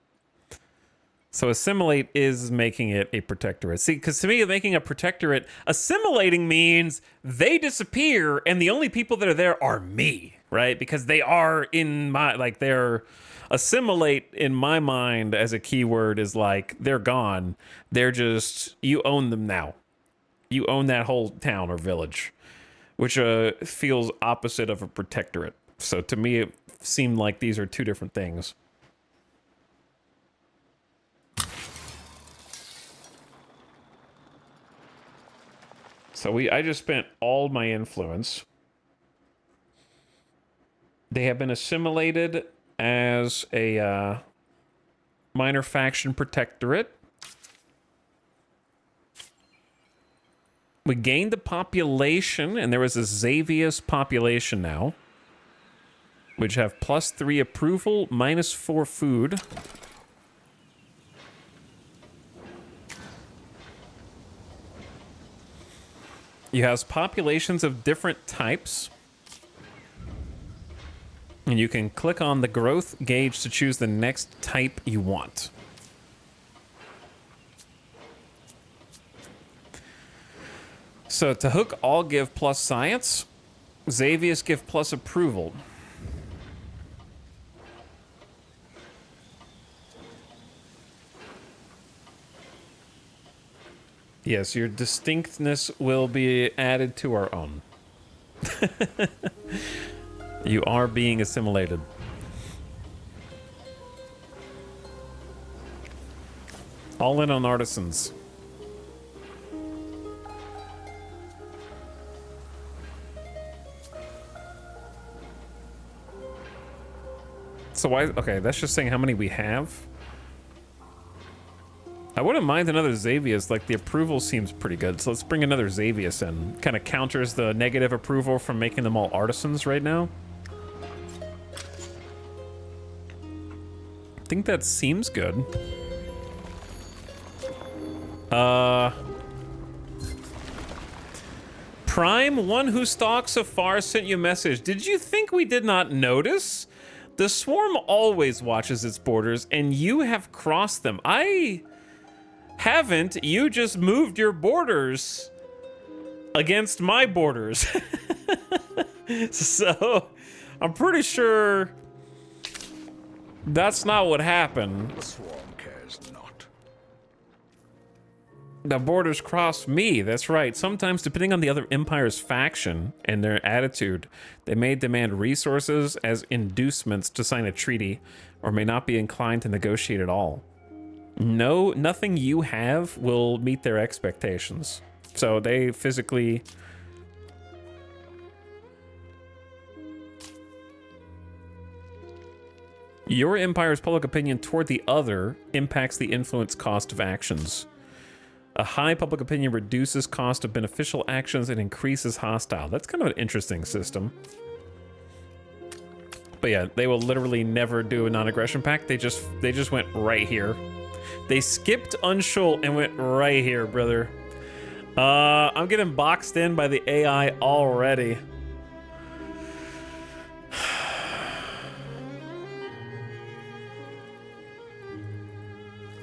So assimilate is making it a protectorate. See, because to me, making a protectorate, assimilating means they disappear and the only people that are there are me, right? Because they are in my, like they're, assimilate in my mind as a keyword is like, they're gone. They're just, you own them now. You own that whole town or village, which feels opposite of a protectorate. So to me, it seemed like these are two different things. So I just spent all my influence. They have been assimilated as a minor faction protectorate. We gained the population, and there was a Xavius population now, which have +3 approval, -4 food. You have populations of different types. And you can click on the growth gauge to choose the next type you want. So Tahuk all give plus science. Xavius give plus approval. Yes, your distinctness will be added to our own. You are being assimilated. All in on artisans. So why? Okay, that's just saying how many we have. I wouldn't mind another Xavius. Like the approval seems pretty good. So let's bring another Xavius in. Kind of counters the negative approval from making them all artisans right now. I think that seems good. Prime, one who stalks afar, sent you a message. Did you think we did not notice? The swarm always watches its borders, and you have crossed them. I haven't. You just moved your borders against my borders. So, I'm pretty sure that's not what happened. The swarm The borders cross me, that's right. Sometimes, depending on the other empire's faction and their attitude, they may demand resources as inducements to sign a treaty, or may not be inclined to negotiate at all. No, nothing you have will meet their expectations. So they physically... Your empire's public opinion toward the other impacts the influence cost of actions. A high public opinion reduces cost of beneficial actions and increases hostile. That's kind of an interesting system. But yeah, they will literally never do a non-aggression pact. They just went right here. They skipped Unshul and went right here, brother. I'm getting boxed in by the AI already.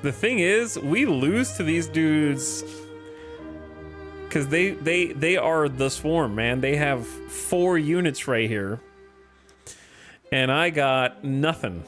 The thing is, we lose to these dudes because they are the swarm, man. They have 4 units right here, and I got nothing.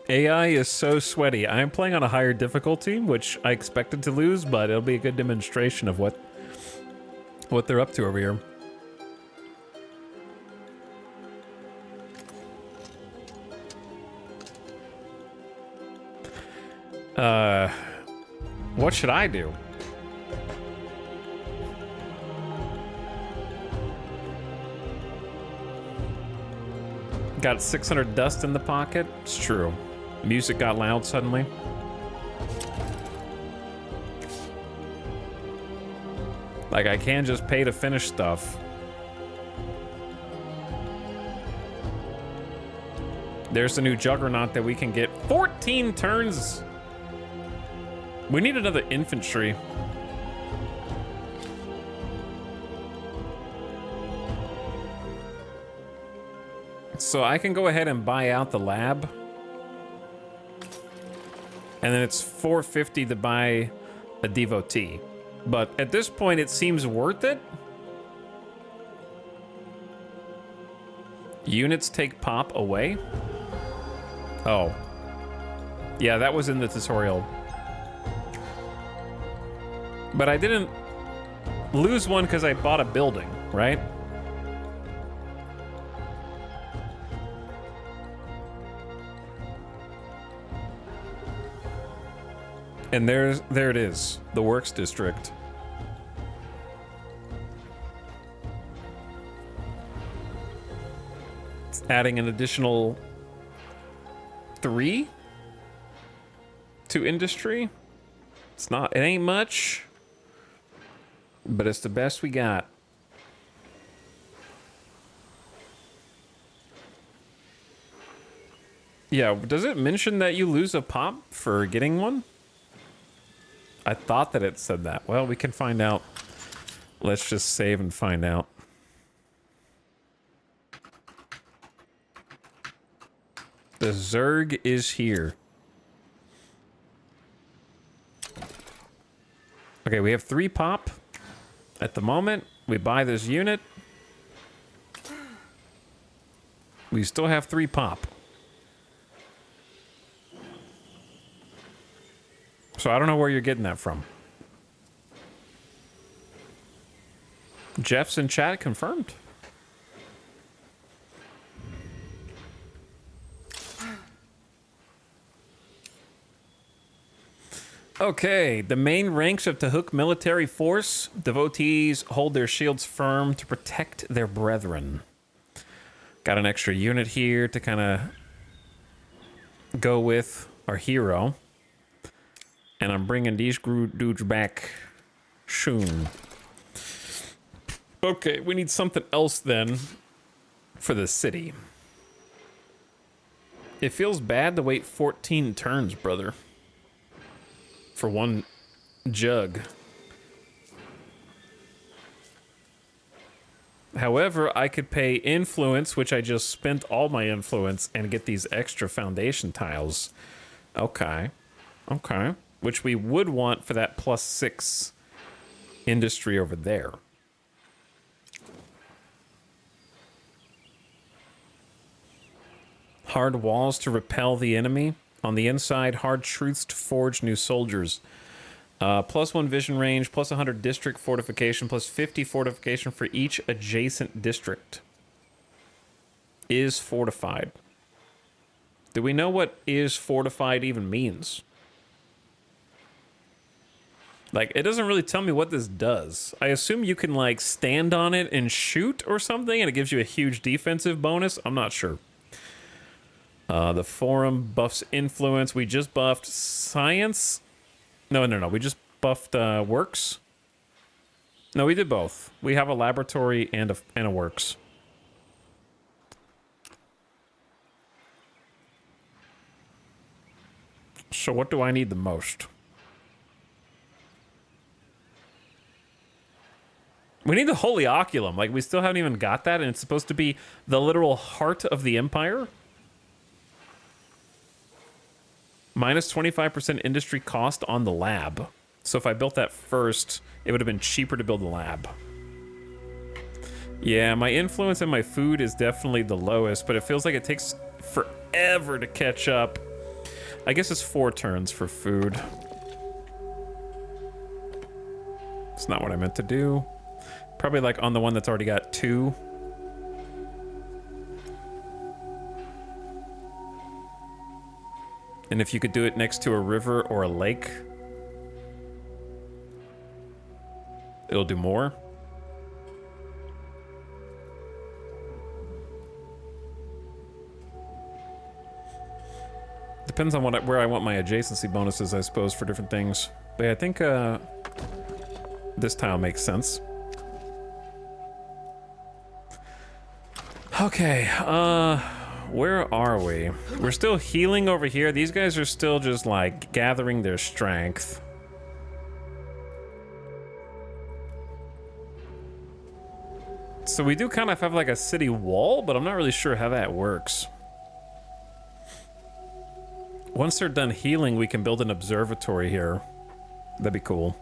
AI is so sweaty. I am playing on a higher difficulty, which I expected to lose, but it'll be a good demonstration of what they're up to over here. What should I do? Got 600 dust in the pocket. It's true. Music got loud suddenly. Like, I can just pay to finish stuff. There's the new Juggernaut that we can get. 14 turns! We need another infantry. So I can go ahead and buy out the lab. And then it's 450 to buy a devotee. But at this point, it seems worth it. Units take pop away. Oh. Yeah, that was in the tutorial. But I didn't lose one because I bought a building, right? And there it is, the Works District. It's adding an additional 3 to industry. It ain't much, but it's the best we got. Yeah, does it mention that you lose a pop for getting one? I thought that it said that. Well, we can find out. Let's just save and find out. The Zerg is here. Okay, we have 3 pop. At the moment, we buy this unit. We still have 3 pop. So I don't know where you're getting that from. Jeff's in chat, confirmed. Okay, the main ranks of Tahuk military force. Devotees hold their shields firm to protect their brethren. Got an extra unit here to kind of go with our hero. And I'm bringing these dudes back soon. Okay, we need something else then for the city. It feels bad to wait 14 turns, brother. For one jug. However, I could pay influence, which I just spent all my influence, and get these extra foundation tiles. Okay. Okay. Which we would want for that +6 industry over there. Hard walls to repel the enemy. On the inside, hard truths to forge new soldiers. +1 vision range, +100 district fortification, +50 fortification for each adjacent district. Is fortified. Do we know what is fortified even means? Like, it doesn't really tell me what this does. I assume you can, like, stand on it and shoot or something, and it gives you a huge defensive bonus. I'm not sure. The forum buffs influence. We just buffed science. No. We just buffed works. No, we did both. We have a laboratory and a works. So what do I need the most? We need the Holy Oculum. Like, we still haven't even got that, and it's supposed to be the literal heart of the Empire. Minus 25% industry cost on the lab. So if I built that first, it would have been cheaper to build the lab. Yeah, my influence and my food is definitely the lowest, but it feels like it takes forever to catch up. I guess it's 4 turns for food. It's not what I meant to do. Probably like on the one that's already got 2. And if you could do it next to a river or a lake, it'll do more. Depends on where I want my adjacency bonuses, I suppose, for different things. But yeah, I think this tile makes sense. Okay, where are we? We're still healing over here. These guys are still just like gathering their strength. So we do kind of have like a city wall, but I'm not really sure how that works. Once they're done healing, we can build an observatory here. That'd be cool.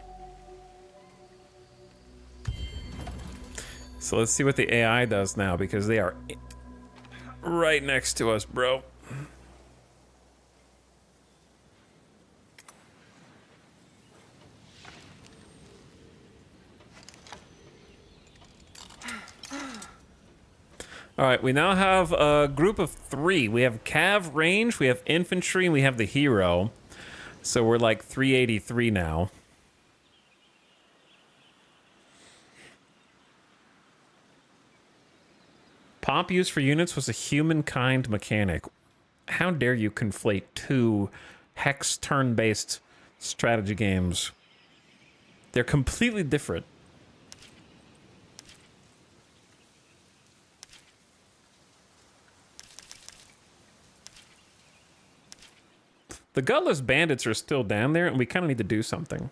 So let's see what the AI does now, because they are right next to us, bro. All right, we now have a group of 3. We have Cav range, we have infantry, and we have the hero. So we're like 383 now. Pop use for units was a humankind mechanic. How dare you conflate 2 hex turn-based strategy games? They're completely different. The Gutless Bandits are still down there, and we kind of need to do something.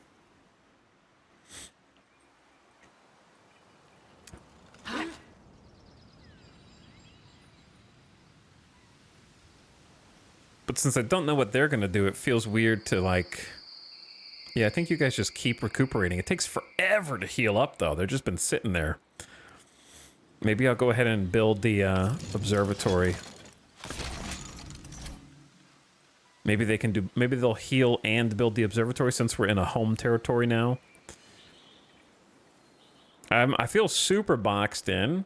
But since I don't know what they're going to do, it feels weird to, like... Yeah, I think you guys just keep recuperating. It takes forever to heal up, though. They've just been sitting there. Maybe I'll go ahead and build the observatory. Maybe they can do... Maybe they'll heal and build the observatory since we're in a home territory now. I feel super boxed in.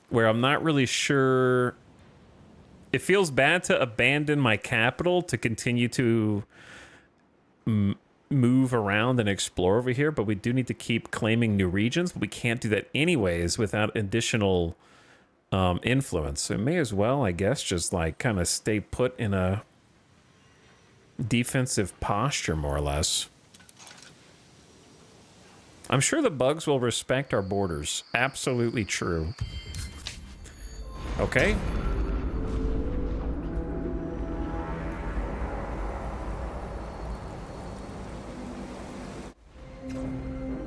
Where I'm not really sure... It feels bad to abandon my capital to continue to move around and explore over here, but we do need to keep claiming new regions, but we can't do that anyways without additional influence. So it may as well, I guess, just like kind of stay put in a defensive posture, more or less. I'm sure the bugs will respect our borders. Absolutely true. Okay.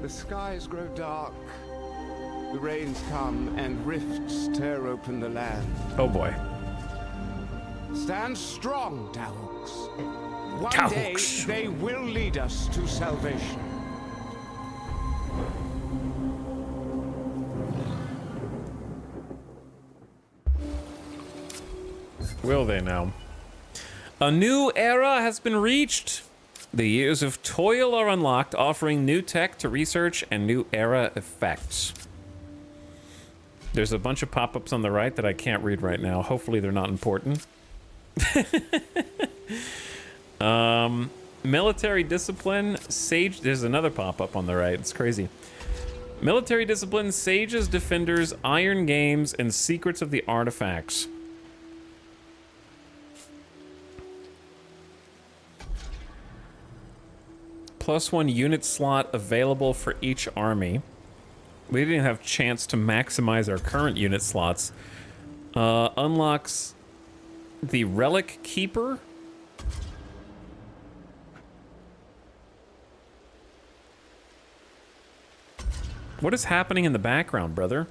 The skies grow dark, the rains come, and rifts tear open the land. Oh boy. Stand strong, Dahooks. One Dahooks. day they will lead us to salvation. Will they now? A new era has been reached. The years of toil are unlocked, offering new tech to research and new era effects. There's a bunch of pop-ups on the right that I can't read right now. Hopefully they're not important. Military discipline, sage. There's another pop-up on the right. It's crazy. Military discipline, sages, defenders, iron games, and secrets of the artifacts. +1 unit slot available for each army. We didn't have a chance to maximize our current unit slots. Unlocks the Relic Keeper. What is happening in the background, brother?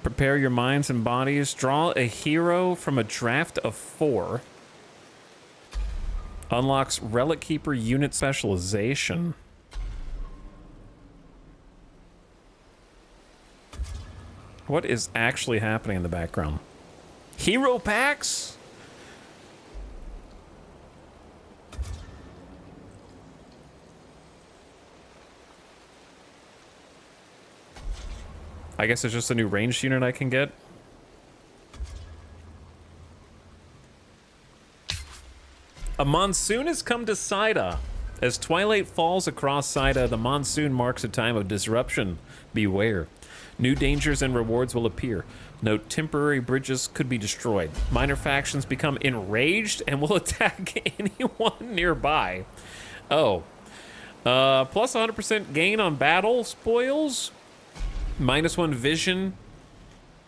Prepare your minds and bodies. Draw a hero from a draft of 4. Unlocks Relic Keeper unit specialization. What is actually happening in the background? Hero packs? I guess it's just a new ranged unit I can get. A monsoon has come to Saida. As twilight falls across Saida, the monsoon marks a time of disruption. Beware. New dangers and rewards will appear. Note, temporary bridges could be destroyed. Minor factions become enraged and will attack anyone nearby. Oh. Plus 100% gain on battle spoils. -1 vision.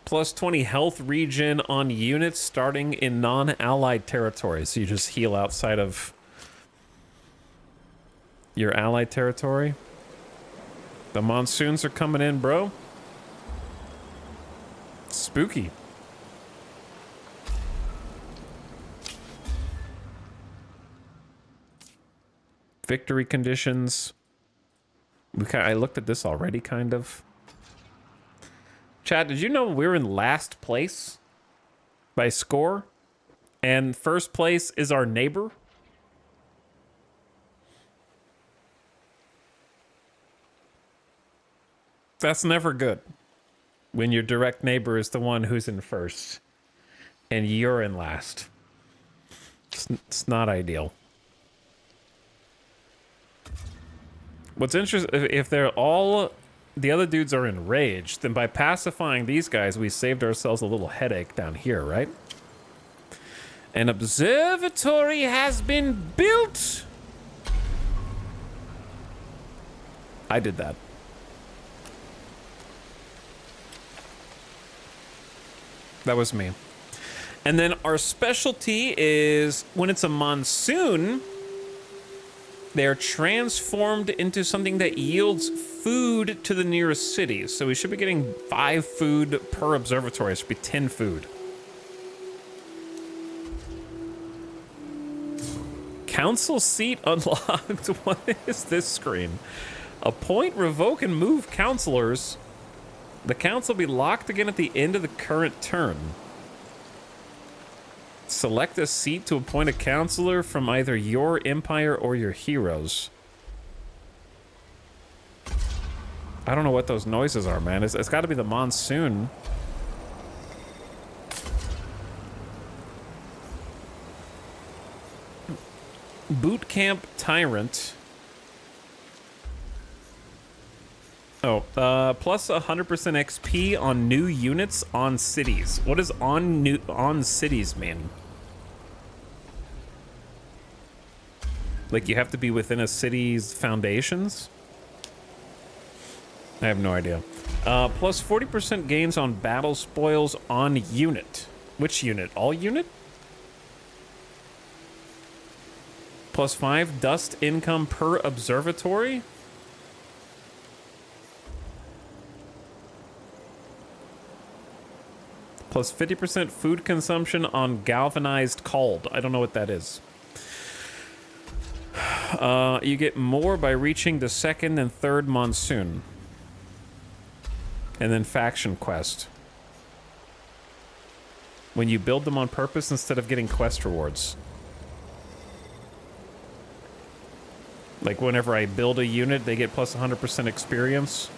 Plus 20 health regen on units starting in non-allied territories. So you just heal outside of your allied territory. The monsoons are coming in, bro. Spooky. Victory conditions. I looked at this already, kind of. Chad, did you know we're in last place by score? And first place is our neighbor? That's never good. When your direct neighbor is the one who's in first. And you're in last. It's not ideal. What's interesting, if they're all... the other dudes are enraged, then by pacifying these guys, we saved ourselves a little headache down here, right? An observatory has been built! I did that. That was me. And then our specialty is when it's a monsoon, they're transformed into something that yields food to the nearest cities. So we should be getting 5 food per observatory. It should be 10 food. Council seat unlocked. What is this screen? Appoint, revoke, and move councilors. The council will be locked again at the end of the current turn. Select a seat to appoint a counselor from either your empire or your heroes. I don't know what those noises are, man. It's got to be the monsoon. Boot Camp Tyrant. Oh, plus 100% XP on new units on cities. What does on cities mean? Like you have to be within a city's foundations? I have no idea. Plus 40% gains on battle spoils on unit. Which unit? All unit? Plus 5 dust income per observatory? Plus 50% food consumption on galvanized called. I don't know what that is. You get more by reaching the second and third monsoon. And then faction quest. When you build them on purpose instead of getting quest rewards. Like whenever I build a unit, they get plus 100% experience.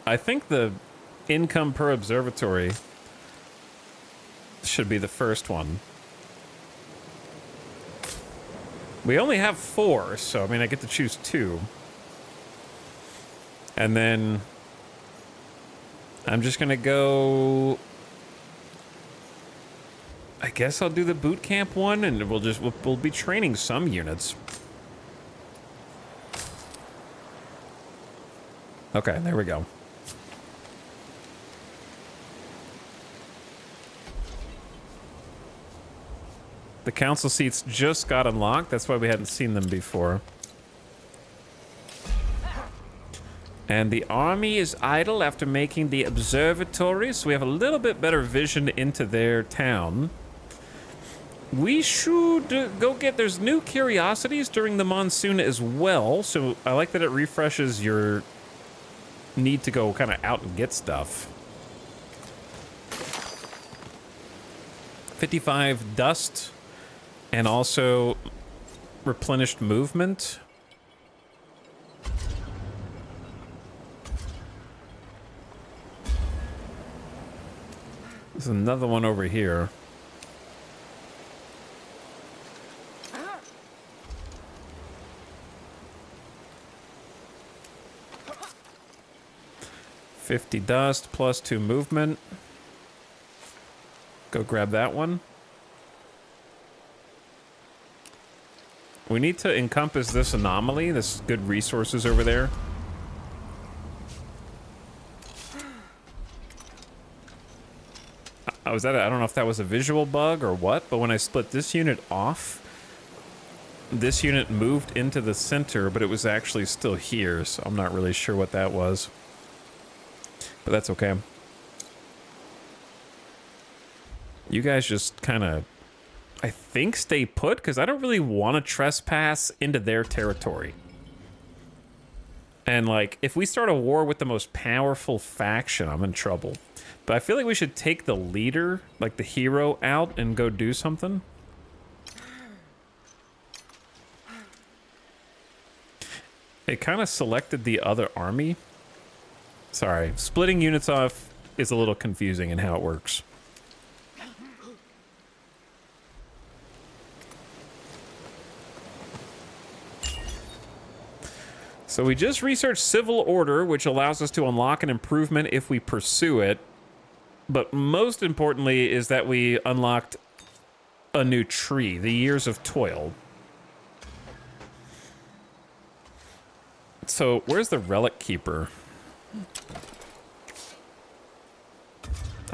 I think the income per observatory should be the first one. We only have 4, so I mean I get to choose 2. And then I'm just gonna go. I guess I'll do the boot camp one, and we'll be training some units. Okay, there we go. The council seats just got unlocked. That's why we hadn't seen them before. And the army is idle after making the observatory, so we have a little bit better vision into their town. We should go get... There's new curiosities during the monsoon as well, so I like that it refreshes your need to go kind of out and get stuff. 55 dust, and also replenished movement. There's another one over here. $50 dust plus 2 movement. Go grab that one. We need to encompass this anomaly. This good resources over there. I don't know if that was a visual bug or what, but when I split this unit off, this unit moved into the center, but it was actually still here, so I'm not really sure what that was. But that's okay. You guys just kind of, I think, stay put, because I don't really want to trespass into their territory. And, like, if we start a war with the most powerful faction, I'm in trouble. But I feel like we should take the leader, like the hero, out and go do something. It kind of selected the other army. Sorry, splitting units off is a little confusing in how it works. So we just researched Civil Order, which allows us to unlock an improvement if we pursue it. But most importantly is that we unlocked a new tree, the Years of Toil. So where's the Relic Keeper?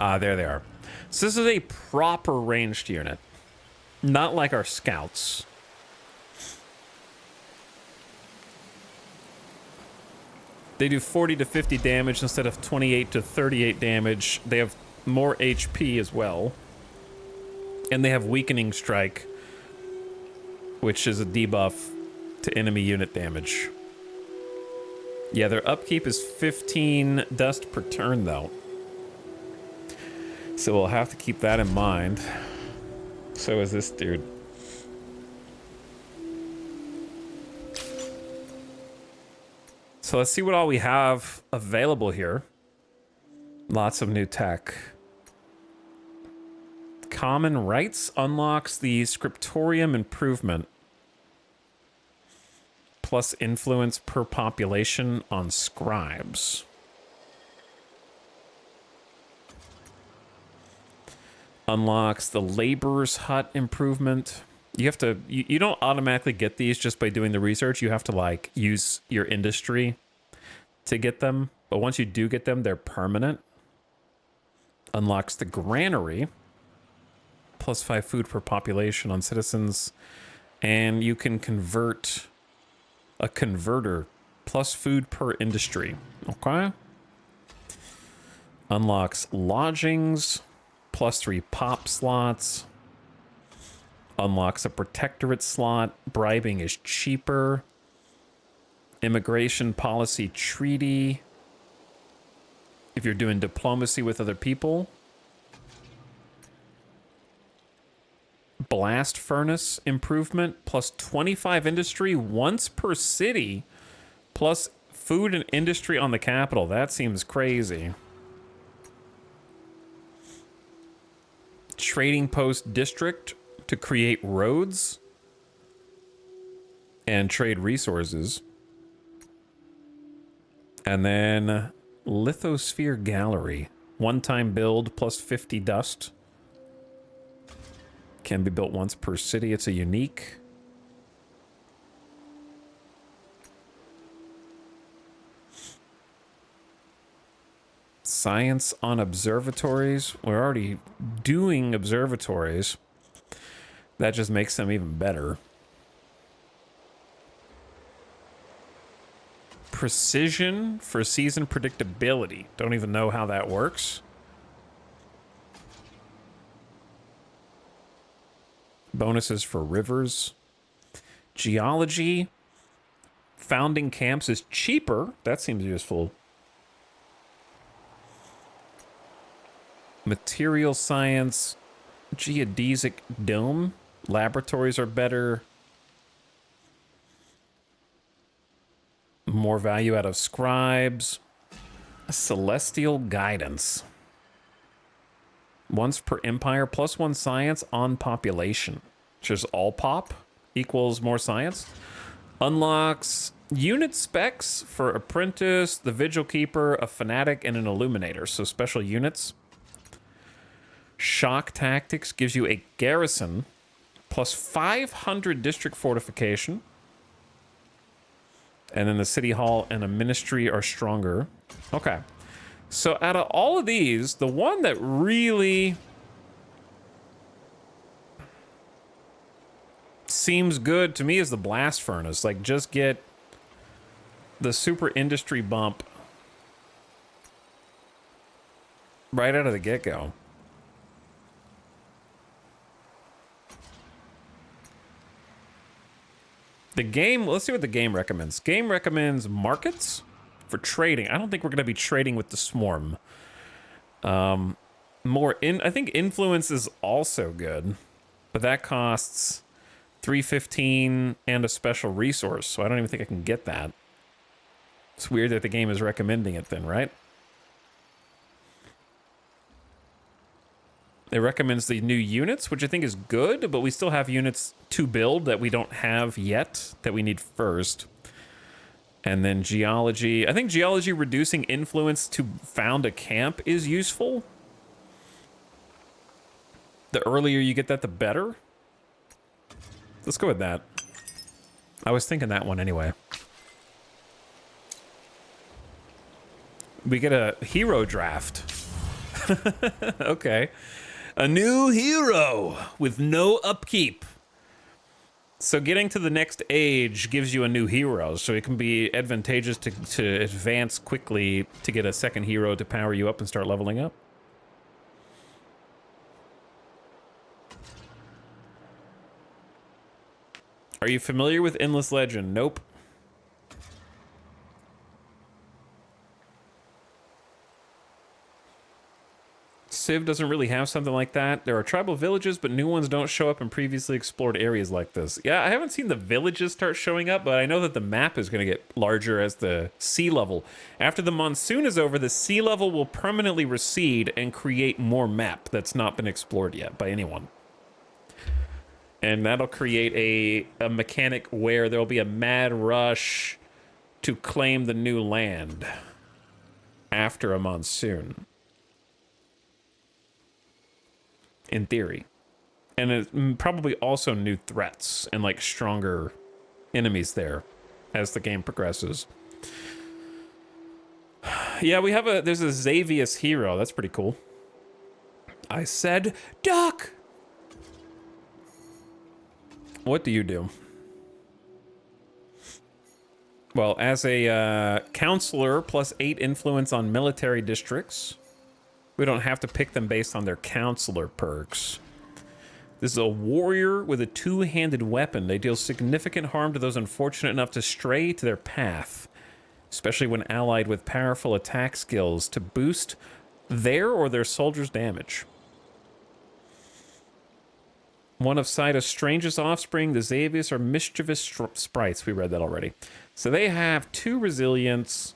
Ah, there they are. So this is a proper ranged unit. Not like our scouts. They do 40 to 50 damage instead of 28 to 38 damage. They have more HP as well. And they have Weakening Strike, which is a debuff to enemy unit damage. Yeah, their upkeep is 15 dust per turn, though. So we'll have to keep that in mind. So is this dude. So let's see what all we have available here. Lots of new tech. Common Rights unlocks the Scriptorium improvement. Plus influence per population on scribes. Unlocks the Laborer's Hut improvement. You have to, you don't automatically get these just by doing the research. You have to, like, use your industry to get them. But once you do get them, they're permanent. Unlocks the Granary. Plus 5 food per population on citizens. And you can convert a converter. Plus food per industry. Okay. Unlocks lodgings. Plus 3 pop slots. Unlocks a protectorate slot. Bribing is cheaper. Immigration policy treaty. If you're doing diplomacy with other people. Blast furnace improvement plus 25 industry once per city plus food and industry on the capital. That seems crazy. Trading post district to create roads and trade resources. And then lithosphere gallery. One-time build plus 50 dust. Can be built once per city. It's a unique. Science on observatories. We're already doing observatories. That just makes them even better. Precision for season predictability. Don't even know how that works. Bonuses for rivers. Geology. Founding camps is cheaper. That seems useful. Material science. Geodesic dome. Laboratories are better. More value out of scribes. Celestial guidance. Once per empire plus 1 science on population. Which is all pop equals more science. Unlocks unit specs for apprentice, the vigil keeper, a fanatic, and an illuminator. So special units. Shock tactics gives you a garrison plus 500 district fortification. And then the city hall and a ministry are stronger. Okay. So out of all of these, the one that really seems good to me is the blast furnace. Like, just get the super industry bump right out of the get-go. The game, let's see what the game recommends. Game recommends markets for trading. I don't think we're going to be trading with the swarm. I think influence is also good, but that costs 315 and a special resource, so I don't even think I can get that. It's weird that the game is recommending it then, right? It recommends the new units, which I think is good, but we still have units to build that we don't have yet, that we need first. And then geology. I think geology reducing influence to found a camp is useful. The earlier you get that, the better. Let's go with that. I was thinking that one anyway. We get a hero draft. Okay. A new hero with no upkeep. So getting to the next age gives you a new hero, so it can be advantageous to advance quickly to get a second hero to power you up and start leveling up. Are you familiar with Endless Legend? Nope. Civ doesn't really have something like that. There are tribal villages, but new ones don't show up in previously explored areas like this. Yeah, I haven't seen the villages start showing up, but I know that the map is going to get larger as the sea level. After the monsoon is over, the sea level will permanently recede and create more map that's not been explored yet by anyone. And that'll create a mechanic where there'll be a mad rush to claim the new land after a monsoon. In theory. And it, probably also new threats and like stronger enemies there as the game progresses. Yeah, there's a Xavius hero. That's pretty cool. I said duck. What do you do? Well, as a counselor plus 8 influence on military districts. We don't have to pick them based on their counselor perks. This is a warrior with a two-handed weapon. They deal significant harm to those unfortunate enough to stray to their path, especially when allied with powerful attack skills to boost their or their soldiers' damage. One of Sida's strangest offspring, the Xavius, are mischievous sprites. We read that already. So they have 2 resilience.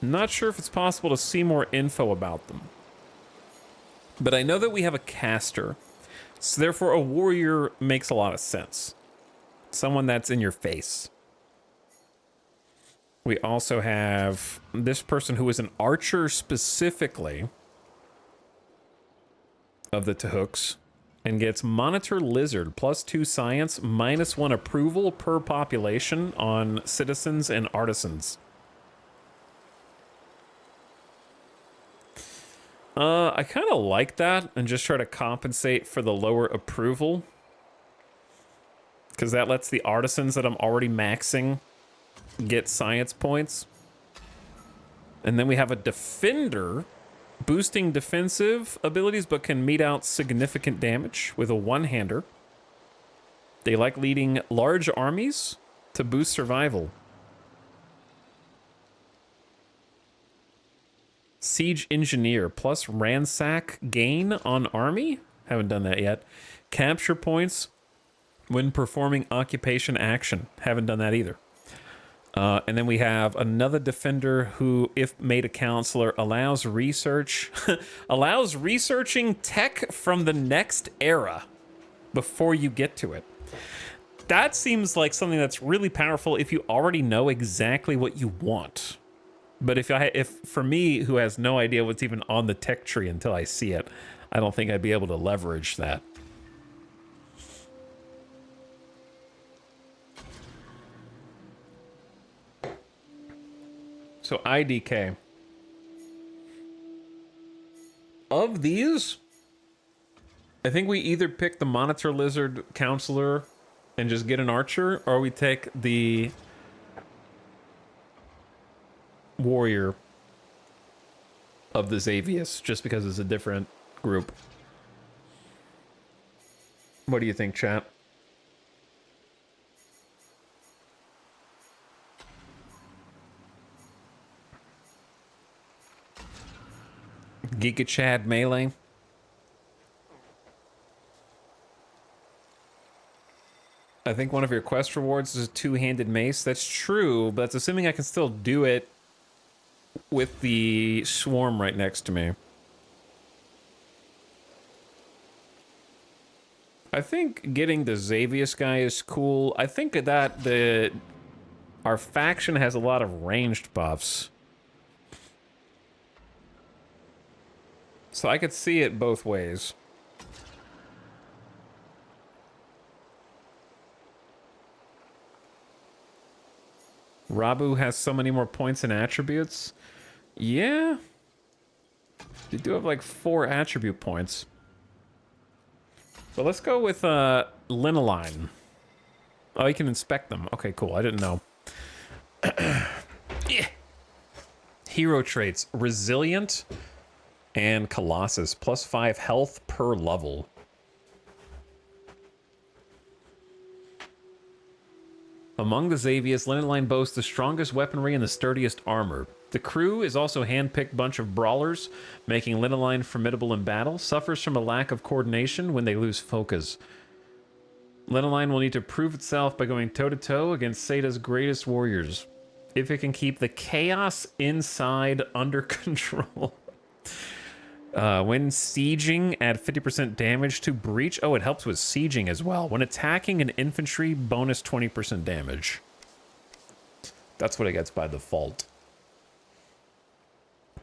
Not sure if it's possible to see more info about them. But I know that we have a caster. So therefore a warrior makes a lot of sense. Someone that's in your face. We also have this person who is an archer specifically of the Tehooks and gets Monitor Lizard +2 science, -1 approval per population on citizens and artisans. I kind of like that and just try to compensate for the lower approval. Because that lets the artisans that I'm already maxing get science points. And then we have a defender boosting defensive abilities but can mete out significant damage with a one-hander. They like leading large armies to boost survival. Siege Engineer plus ransack gain on army. Haven't done that yet. Capture points when performing occupation action. Haven't done that either. And then we have another defender who, if made a counselor, allows research, allows researching tech from the next era before you get to it. That seems like something that's really powerful if you already know exactly what you want. But if for me, who has no idea what's even on the tech tree until I see it, I don't think I'd be able to leverage that. So IDK. Of these, I think we either pick the Monitor Lizard Counselor and just get an archer, or we take the warrior of the Xavius, just because it's a different group. What do you think, chat? Giga Chad Melee. I think one of your quest rewards is a two-handed mace. That's true, but that's assuming I can still do it with the swarm right next to me. I think getting the Xavius guy is cool. I think that our faction has a lot of ranged buffs. So I could see it both ways. Rabu has so many more points and attributes. Yeah. You do have like 4 attribute points. But let's go with Linoline. Oh, you can inspect them. Okay, cool. I didn't know. Yeah. Hero traits. Resilient and Colossus. +5 health per level. Among the Xavius, Linoline boasts the strongest weaponry and the sturdiest armor. The crew is also a hand-picked bunch of brawlers, making Linoline formidable in battle. Suffers from a lack of coordination when they lose focus. Linoline will need to prove itself by going toe-to-toe against Sada's greatest warriors. If it can keep the chaos inside under control. When sieging, add 50% damage to breach. Oh, it helps with sieging as well. When attacking an infantry, bonus 20% damage. That's what it gets by default.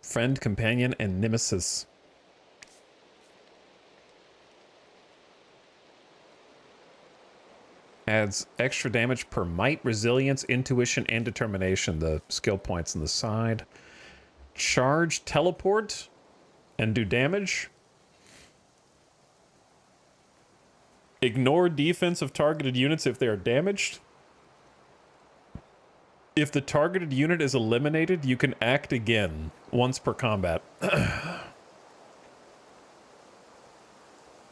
Friend, companion, and nemesis. Adds extra damage per might, resilience, intuition, and determination. The skill points on the side. Charge, teleport, and do damage. Ignore defense of targeted units if they are damaged. If the targeted unit is eliminated, you can act again once per combat.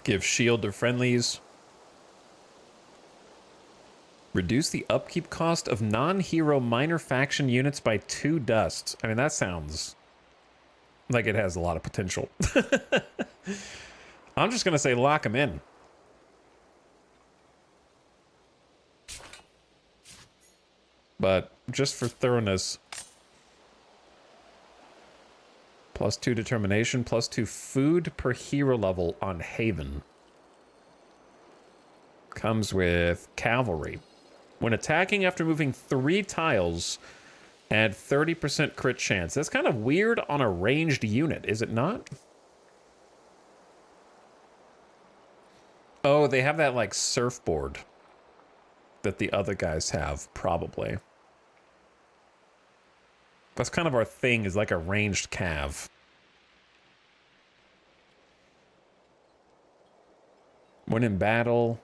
Give shield to friendlies. Reduce the upkeep cost of non-hero minor faction units by 2 dusts. I mean, that sounds like it has a lot of potential. I'm just going to say lock them in. But just for thoroughness. +2 determination, +2 food per hero level on Haven. Comes with cavalry. When attacking after moving 3 tiles, add 30% crit chance. That's kind of weird on a ranged unit, is it not? Oh, they have that like surfboard that the other guys have, probably. That's kind of our thing, is like a ranged cav. When in battle,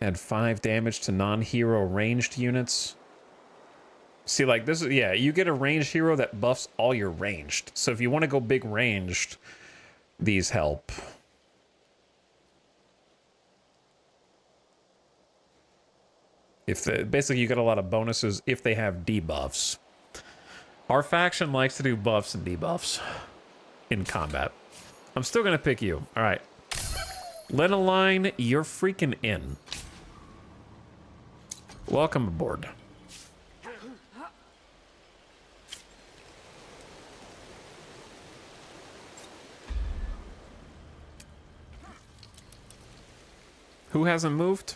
add 5 damage to non-hero ranged units. See, like this is, yeah, you get a ranged hero that buffs all your ranged. So if you want to go big ranged, these help. Basically you get a lot of bonuses if they have debuffs. Our faction likes to do buffs and debuffs in combat. I'm still gonna pick you. All right. Lenaline, you're freaking in. Welcome aboard. Who hasn't moved?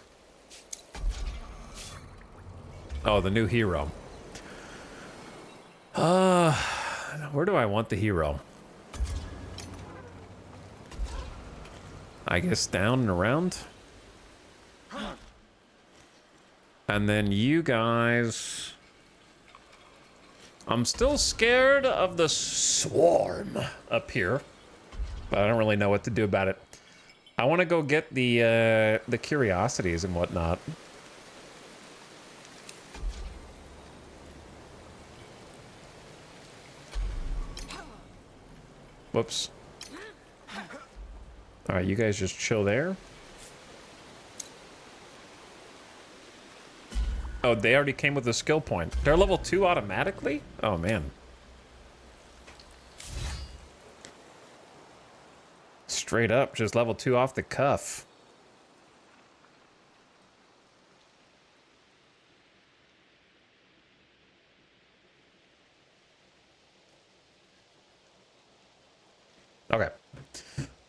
Oh, the new hero. Where do I want the hero? I guess down and around. And then you guys... I'm still scared of the swarm up here, but I don't really know what to do about it. I want to go get the curiosities and whatnot. Whoops. All right, you guys just chill there. Oh, they already came with a skill point. They're level 2 automatically? Oh, man. Straight up, just level 2 off the cuff. Okay.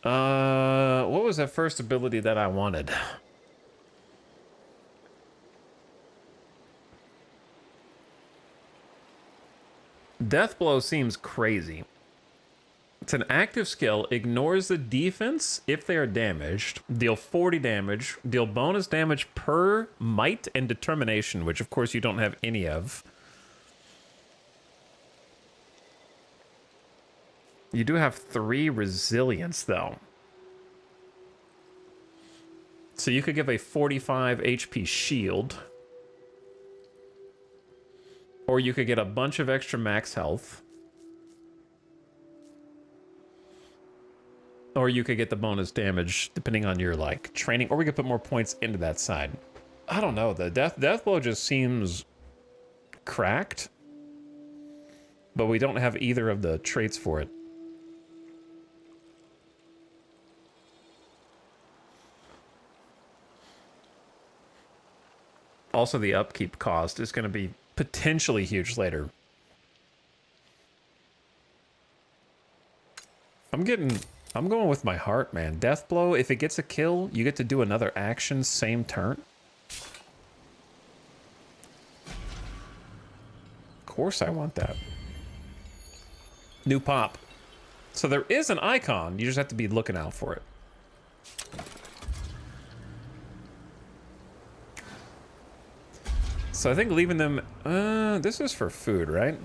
What was that first ability that I wanted? Deathblow seems crazy. It's an active skill, ignores the defense if they are damaged, deal 40 damage, deal bonus damage per might and determination, which of course you don't have any of. You do have 3 resilience though. So you could give a 45 HP shield. Or you could get a bunch of extra max health. Or you could get the bonus damage, depending on your, like, training. Or we could put more points into that side. I don't know. The Deathblow just seems cracked. But we don't have either of the traits for it. Also, the upkeep cost is going to be potentially huge later. I'm going with my heart, man. Deathblow, if it gets a kill, you get to do another action same turn. Of course I want that. New pop. So there is an icon, you just have to be looking out for it. So I think leaving them... this is for food, right?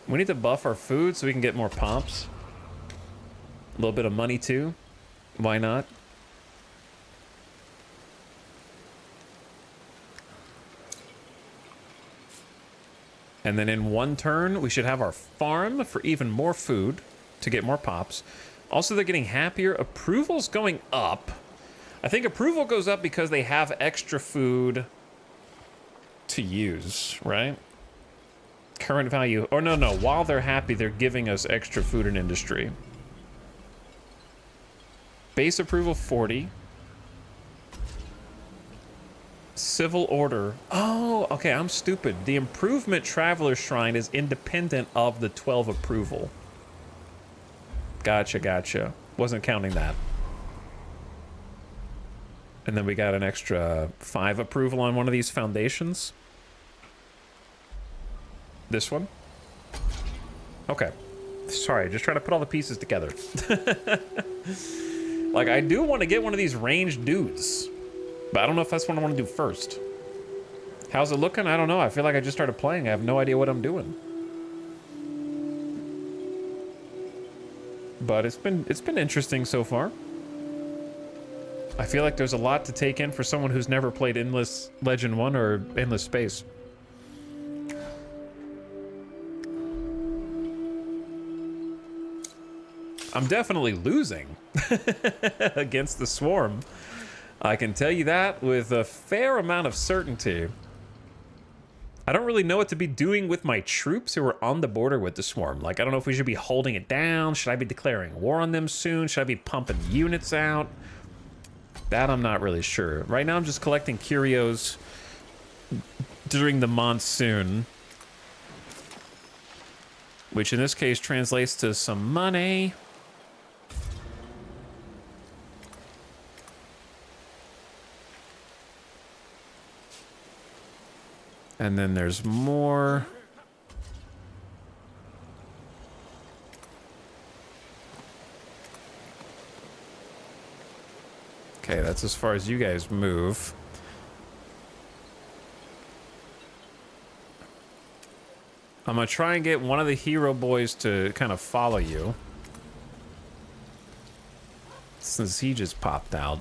We need to buff our food so we can get more pops. A little bit of money too. Why not? And then in one turn, we should have our farm for even more food to get more pops. Also, they're getting happier. Approval's going up. I think approval goes up because they have extra food to use, right? Current value. Oh, no. While they're happy, they're giving us extra food and industry. Base approval 40. Civil order. Oh, okay, I'm stupid. The improvement traveler shrine is independent of the 12 approval. Gotcha. Wasn't counting that. And then we got an extra 5 approval on one of these foundations. This one? Okay. Sorry, just trying to put all the pieces together. Like, I do want to get one of these ranged dudes. But I don't know if that's what I want to do first. How's it looking? I don't know. I feel like I just started playing. I have no idea what I'm doing. But it's been interesting so far. I feel like there's a lot to take in for someone who's never played Endless Legend 1 or Endless Space. I'm definitely losing against the Swarm. I can tell you that with a fair amount of certainty. I don't really know what to be doing with my troops who are on the border with the Swarm. Like, I don't know if we should be holding it down. Should I be declaring war on them soon? Should I be pumping units out? That I'm not really sure. Right now I'm just collecting curios during the monsoon. Which in this case translates to some money. And then there's more. Okay, that's as far as you guys move. I'm gonna try and get one of the hero boys to kind of follow you. Since he just popped out.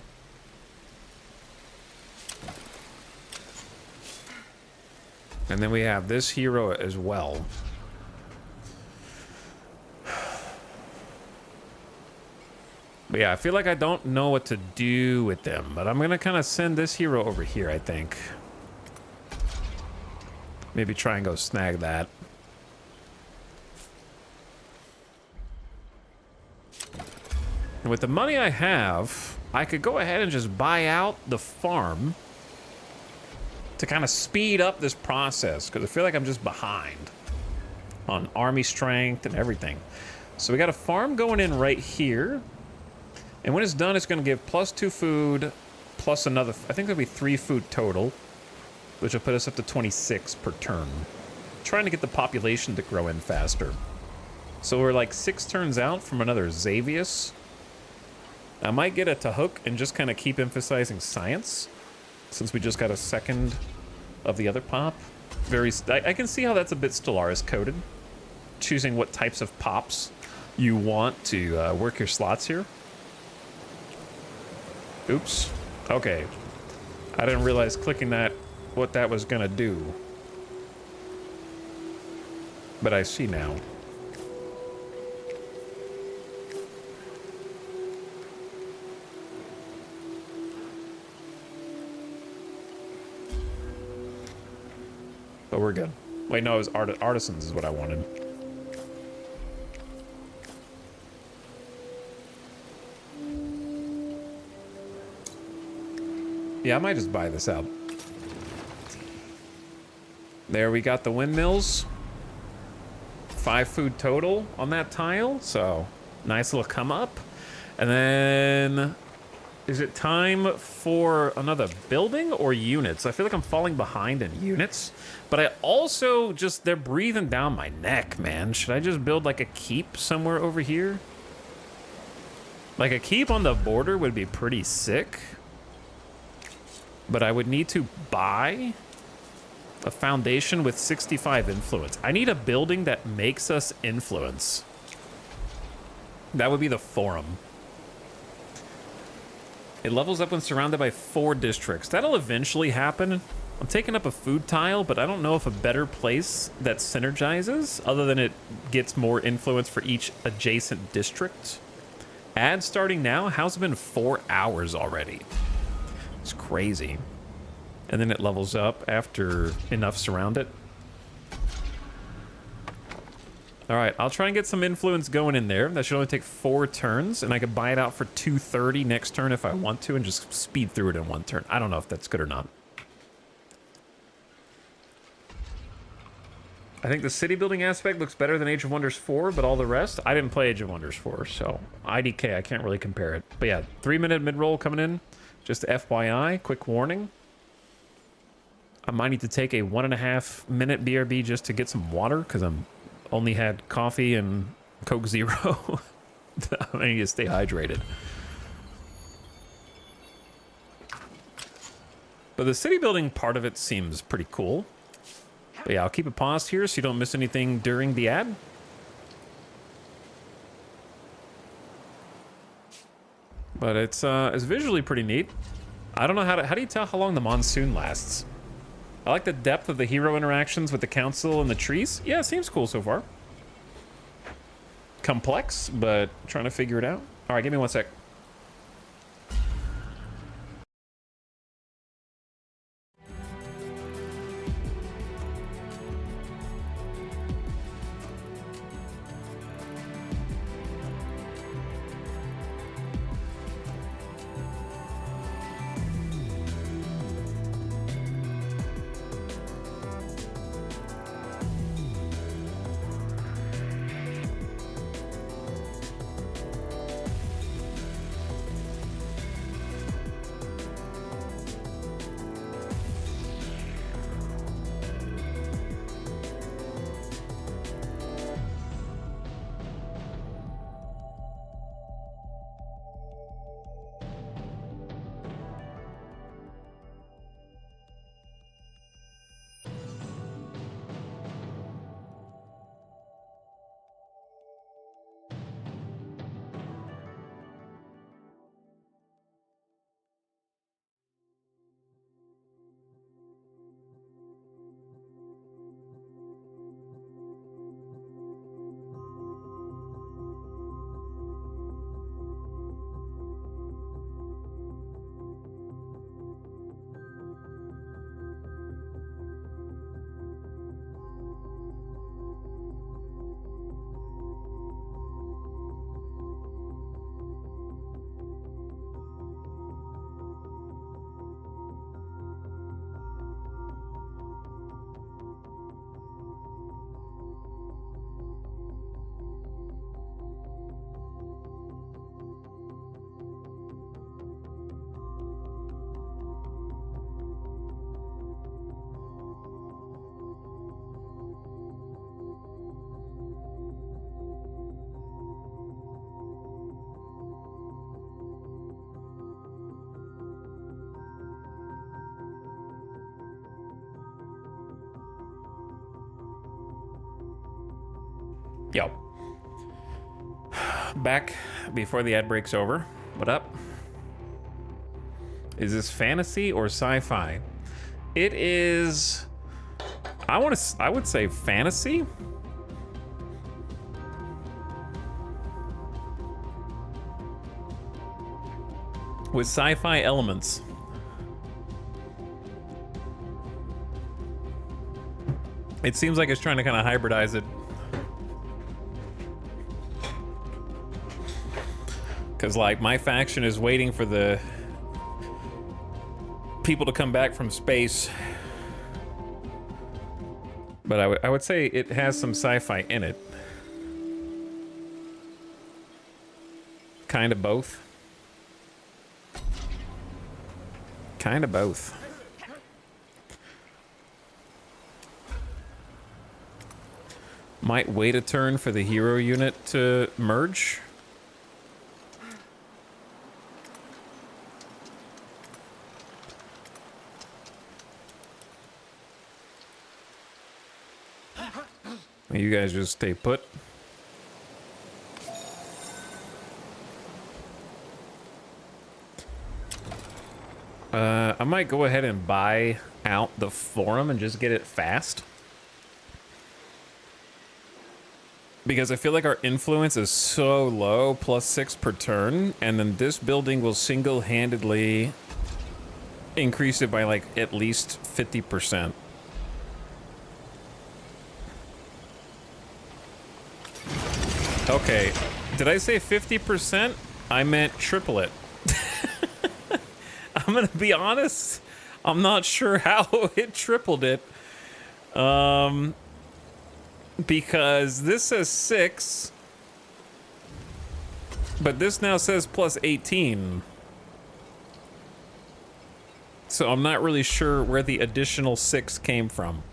And then we have this hero as well. But yeah, I feel like I don't know what to do with them. But I'm going to kind of send this hero over here, I think. Maybe try and go snag that. And with the money I have, I could go ahead and just buy out the farm to kind of speed up this process, because I feel like I'm just behind on army strength and everything. So we got a farm going in right here. And when it's done, it's going to give +2 food, plus another, I think there'll be 3 food total, which will put us up to 26 per turn. Trying to get the population to grow in faster. So we're like 6 turns out from another Xavius. I might get a Tahuk and just kind of keep emphasizing science, since we just got a second of the other pop. I can see how that's a bit Stellaris coded. Choosing what types of pops you want to work your slots here. Oops. Okay. I didn't realize clicking that, what that was gonna do. But I see now. But we're good. Wait, no, it was artisans is what I wanted. Yeah, I might just buy this out. There we got the windmills. 5 food total on that tile, so nice little come up. And then, is it time for another building or units? I feel like I'm falling behind in units, but I also just, they're breathing down my neck, man. Should I just build like a keep somewhere over here? Like a keep on the border would be pretty sick, but I would need to buy a foundation with 65 influence. I need a building that makes us influence. That would be the forum. It levels up when surrounded by 4 districts. That'll eventually happen. I'm taking up a food tile, but I don't know if a better place that synergizes, other than it gets more influence for each adjacent district, Ad starting now? How's it been 4 hours already? It's crazy. And then it levels up after enough's around it. All right, I'll try and get some influence going in there. That should only take 4 turns, and I could buy it out for 230 next turn if I want to and just speed through it in 1 turn. I don't know if that's good or not. I think the city building aspect looks better than Age of Wonders 4, but all the rest, I didn't play Age of Wonders 4, so IDK, I can't really compare it. But yeah, 3-minute mid-roll coming in. Just FYI, quick warning. I might need to take a 1.5-minute BRB just to get some water, because I'm only had coffee and Coke Zero. I need to stay hydrated. But the city building part of it seems pretty cool. But yeah, I'll keep it paused here so you don't miss anything during the ad. But it's visually pretty neat. I don't know how do you tell how long the monsoon lasts? I like the depth of the hero interactions with the council and the trees. Yeah, it seems cool so far. Complex, but trying to figure it out. All right, give me 1 sec. Yo. Back before the ad breaks over. What up? Is this fantasy or sci-fi? It is... I would say fantasy. With sci-fi elements. It seems like it's trying to kind of hybridize it. Because, like, my faction is waiting for the people to come back from space. But I would say it has some sci-fi in it. Kind of both. Kind of both. Might wait a turn for the hero unit to merge. You guys just stay put. I might go ahead and buy out the forum and just get it fast. Because I feel like our influence is so low, +6 per turn, and then this building will single-handedly increase it by like at least 50%. Okay, did I say 50%? I meant triple it. I'm gonna be honest, I'm not sure how it tripled it. Because this says 6, but this now says +18. So I'm not really sure where the additional 6 came from.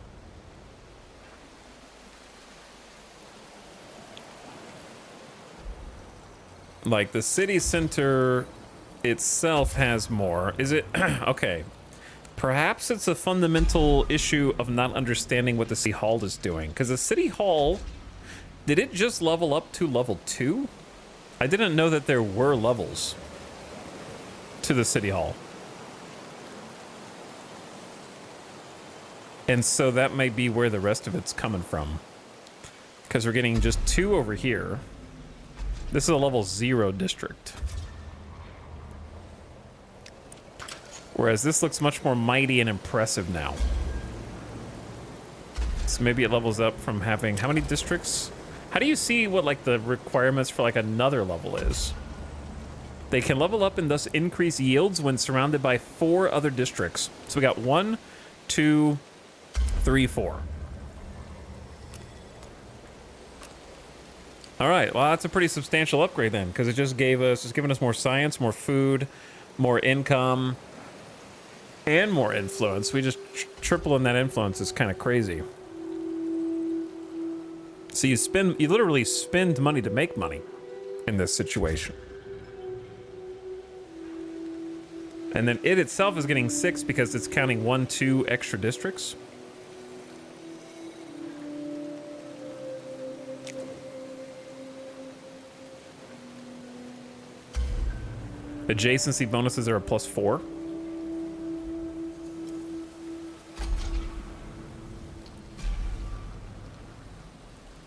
Like the city center itself has more. Is it? Okay. Perhaps it's a fundamental issue of not understanding what the city hall is doing. Because the city hall, did it just level up to level 2? I didn't know that there were levels to the city hall. And so that might be where the rest of it's coming from. Because we're getting just 2 over here. This is a level 0 district. Whereas this looks much more mighty and impressive now. So maybe it levels up from having... How many districts? How do you see what, like, the requirements for, like, another level is? They can level up and thus increase yields when surrounded by 4 other districts. So we got 1, 2, 3, 4. All right, well, that's a pretty substantial upgrade then, because it just giving us more science, more food, more income, and more influence. We just tripling that influence is kind of crazy. So you literally spend money to make money in this situation. And then it itself is getting 6 because it's counting 1, 2 extra districts. Adjacency bonuses are a +4.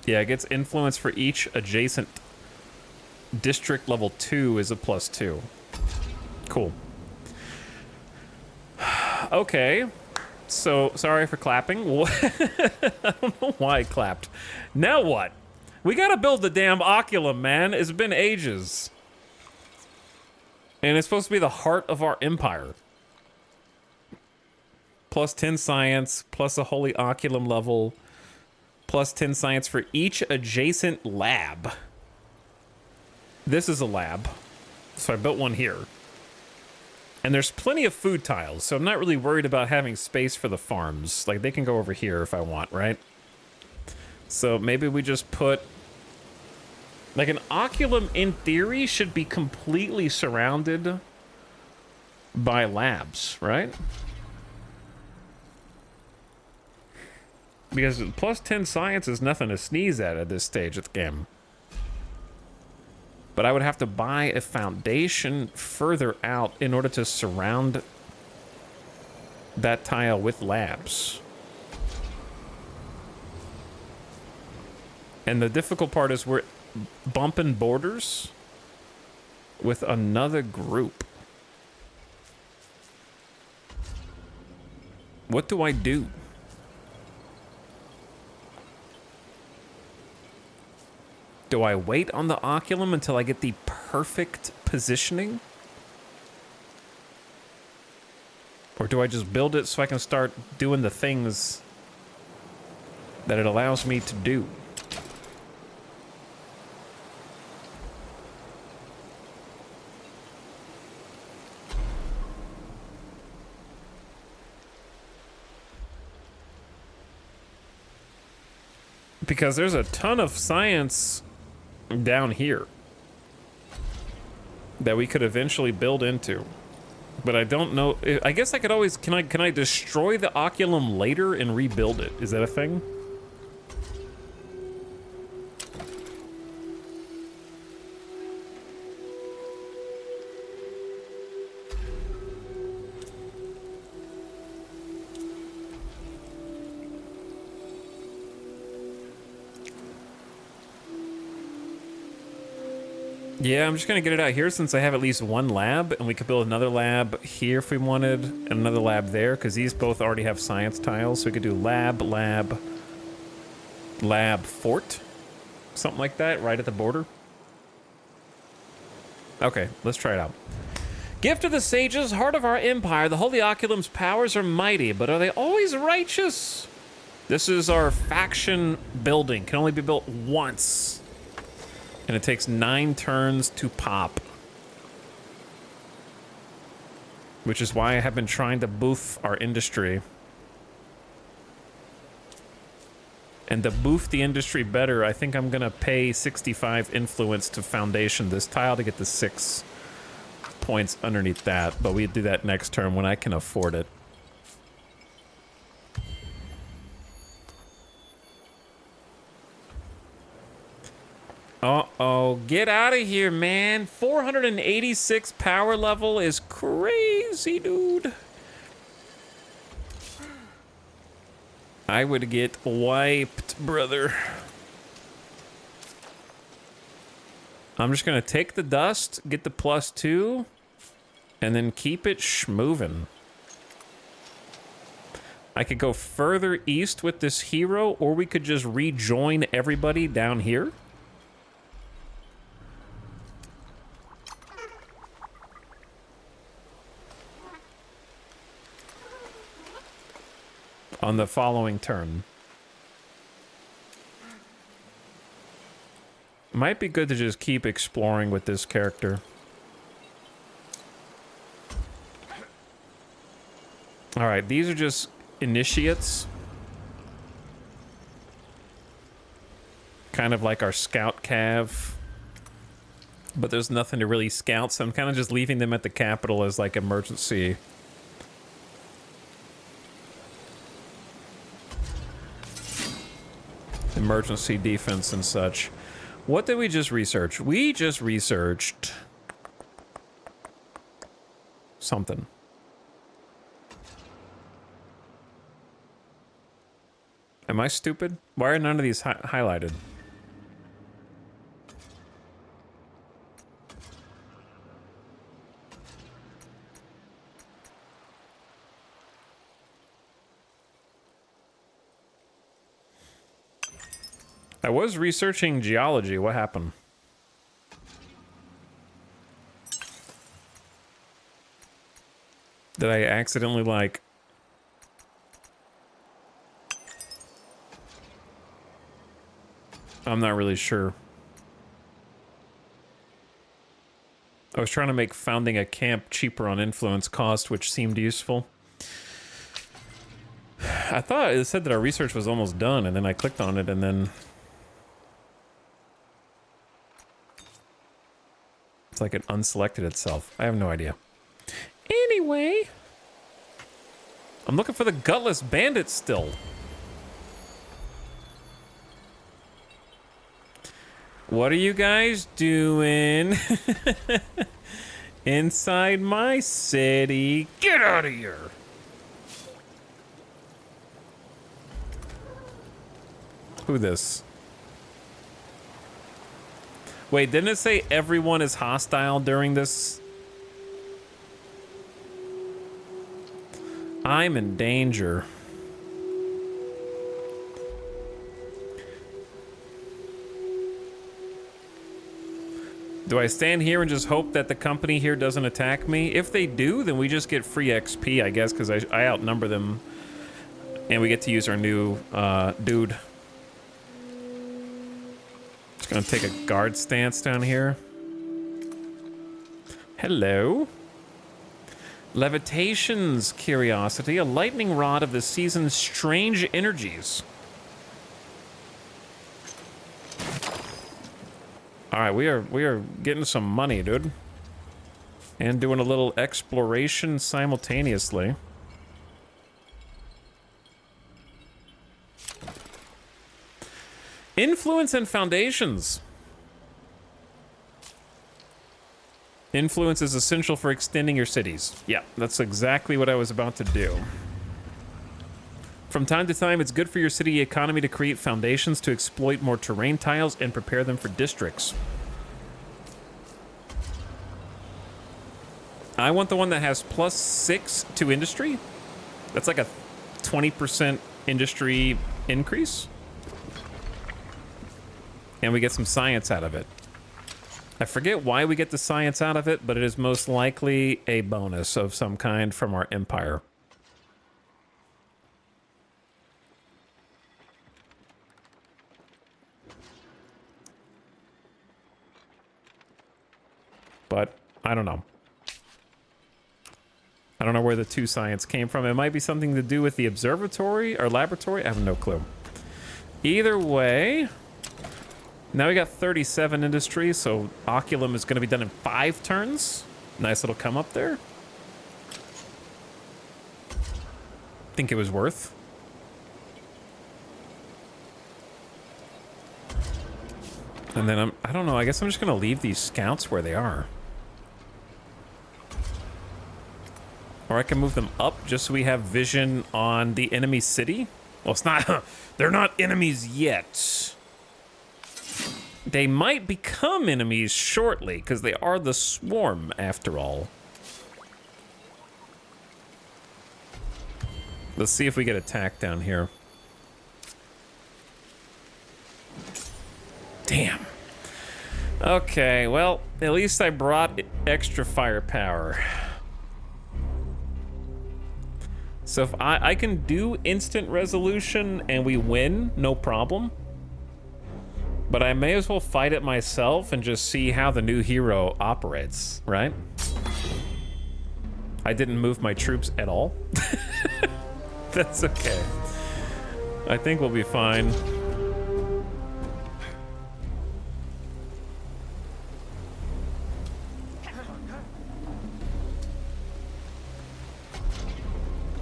Yeah, it gets influence for each adjacent district. Level 2 is a +2. Cool. Okay. So, sorry for clapping. I don't know why I clapped. Now what? We gotta build the damn Oculum, man. It's been ages. And it's supposed to be the heart of our empire. +10 science, plus a holy Oculum level, +10 science for each adjacent lab. This is a lab, so I built one here. And there's plenty of food tiles, so I'm not really worried about having space for the farms. Like, they can go over here if I want, right? So maybe we just put... Like, an Oculum, in theory, should be completely surrounded by labs, right? Because +10 science is nothing to sneeze at this stage of the game. But I would have to buy a foundation further out in order to surround that tile with labs. And the difficult part is we're bumping borders with another group. What do I do? Do I wait on the Oculum until I get the perfect positioning? Or do I just build it so I can start doing the things that it allows me to do? Because there's a ton of science down here that we could eventually build into. But I don't know. I guess I could always... Can I destroy the Oculum later and rebuild it? Is that a thing? Yeah, I'm just gonna get it out here since I have at least one lab, and we could build another lab here if we wanted, and another lab there, because these both already have science tiles, so we could do lab, fort, something like that, right at the border. Okay, let's try it out. Gift of the sages, heart of our empire, the Holy Oculum's powers are mighty, but are they always righteous? This is our faction building, can only be built once. And it takes 9 turns to pop. Which is why I have been trying to boof our industry. And to boof the industry better, I think I'm gonna pay 65 influence to Foundation this tile to get the 6 points underneath that. But we do that next turn when I can afford it. Uh-oh, get out of here, man. 486 power level is crazy, dude. I would get wiped, brother. I'm just gonna take the dust, get the +2, and then keep it schmovin'. I could go further east with this hero, or we could just rejoin everybody down here. On the following turn. Might be good to just keep exploring with this character. Alright, these are just initiates. Kind of like our scout cav. But there's nothing to really scout, so I'm kind of just leaving them at the capital as like emergency. Emergency defense and such. What did we just research? We just researched something. Am I stupid? Why are none of these highlighted? I was researching geology. What happened? Did I accidentally, like... I'm not really sure. I was trying to make founding a camp cheaper on influence cost, which seemed useful. I thought it said that our research was almost done, and then I clicked on it, and then... It's like it unselected itself. I have no idea. Anyway. I'm looking for the Gutless Bandit still. What are you guys doing inside my city? Get out of here. Who this? Wait, didn't it say everyone is hostile during this? I'm in danger. Do I stand here and just hope that the company here doesn't attack me? If they do, then we just get free XP, I guess, because I outnumber them. And we get to use our new dude. Just gonna take a guard stance down here. Hello. Levitation's curiosity, a lightning rod of the season's strange energies. All right, we are getting some money, dude. And doing a little exploration simultaneously. Influence and foundations. Influence is essential for extending your cities. Yeah, that's exactly what I was about to do. From time to time, it's good for your city economy to create foundations to exploit more terrain tiles and prepare them for districts. I want the one that has +6 to industry. That's like a 20% industry increase. And we get some science out of it. I forget why we get the science out of it, but it is most likely a bonus of some kind from our empire. But I don't know. I don't know where the 2 science came from. It might be something to do with the observatory or laboratory. I have no clue. Either way, now we got 37 industry, so Oculum is going to be done in 5 turns. Nice little come up there. Think it was worth. And then I don't know, I guess I'm just going to leave these scouts where they are. Or I can move them up just so we have vision on the enemy city. Well, it's not, they're not enemies yet. They might become enemies shortly, because they are the swarm, after all. Let's see if we get attacked down here. Damn. Okay, well, at least I brought extra firepower. So if I can do instant resolution and we win, no problem. But I may as well fight it myself and just see how the new hero operates, right? I didn't move my troops at all. That's okay. I think we'll be fine.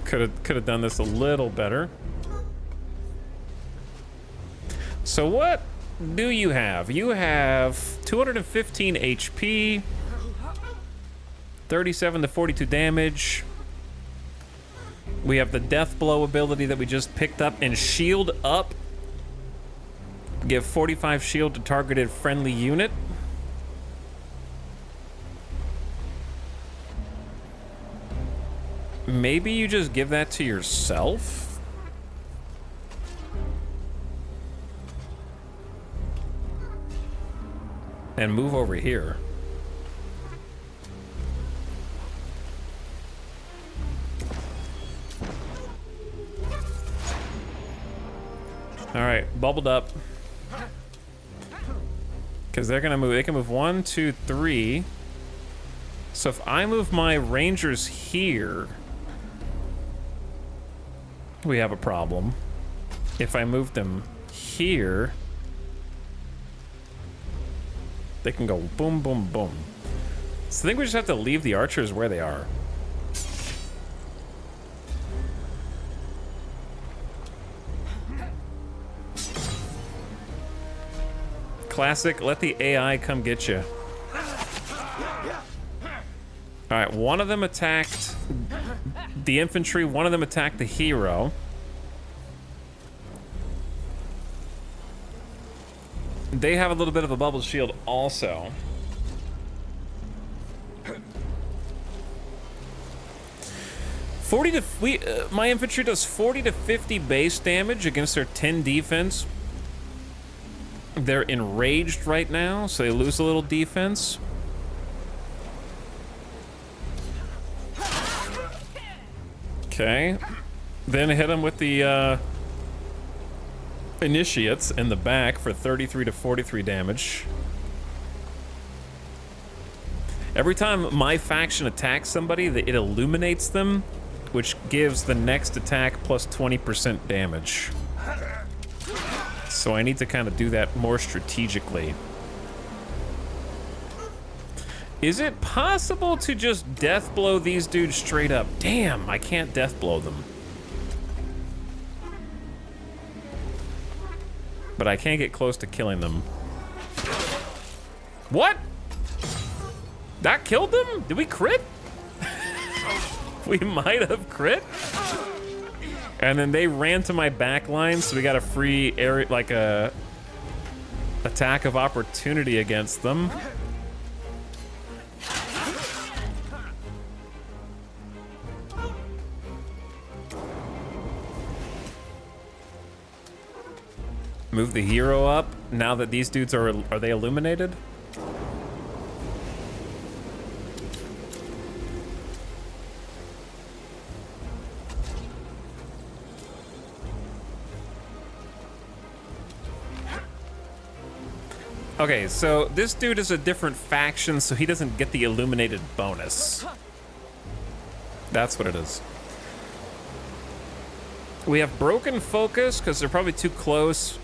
Could have done this a little better. So what do you have? You have 215 HP, 37 to 42 damage. We have the death blow ability that we just picked up, and shield up. Give 45 shield to targeted friendly unit. Maybe you just give that to yourself? And move over here. All right, bubbled up. Because they're gonna move, they can move 1, 2, 3. So if I move my rangers here, we have a problem. If I move them here, they can go boom, boom, boom. So I think we just have to leave the archers where they are. Classic, let the AI come get you. All right, one of them attacked the infantry, one of them attacked the hero. They have a little bit of a bubble shield also. My infantry does 40 to 50 base damage against their 10 defense. They're enraged right now, so they lose a little defense. Okay, then hit them with the initiates in the back for 33 to 43 damage. Every time my faction attacks somebody, it illuminates them, which gives the next attack plus 20% damage. So I need to kind of do that more strategically. Is it possible to just death blow these dudes straight up? Damn, I can't death blow them. But I can't get close to killing them. What? That killed them? Did we crit? We might have crit. And then they ran to my back line, so we got a free area, like a attack of opportunity against them. Move the hero up now that these dudes are they illuminated? Okay, so this dude is a different faction, so he doesn't get the illuminated bonus. That's what it is. We have broken focus because they're probably too close,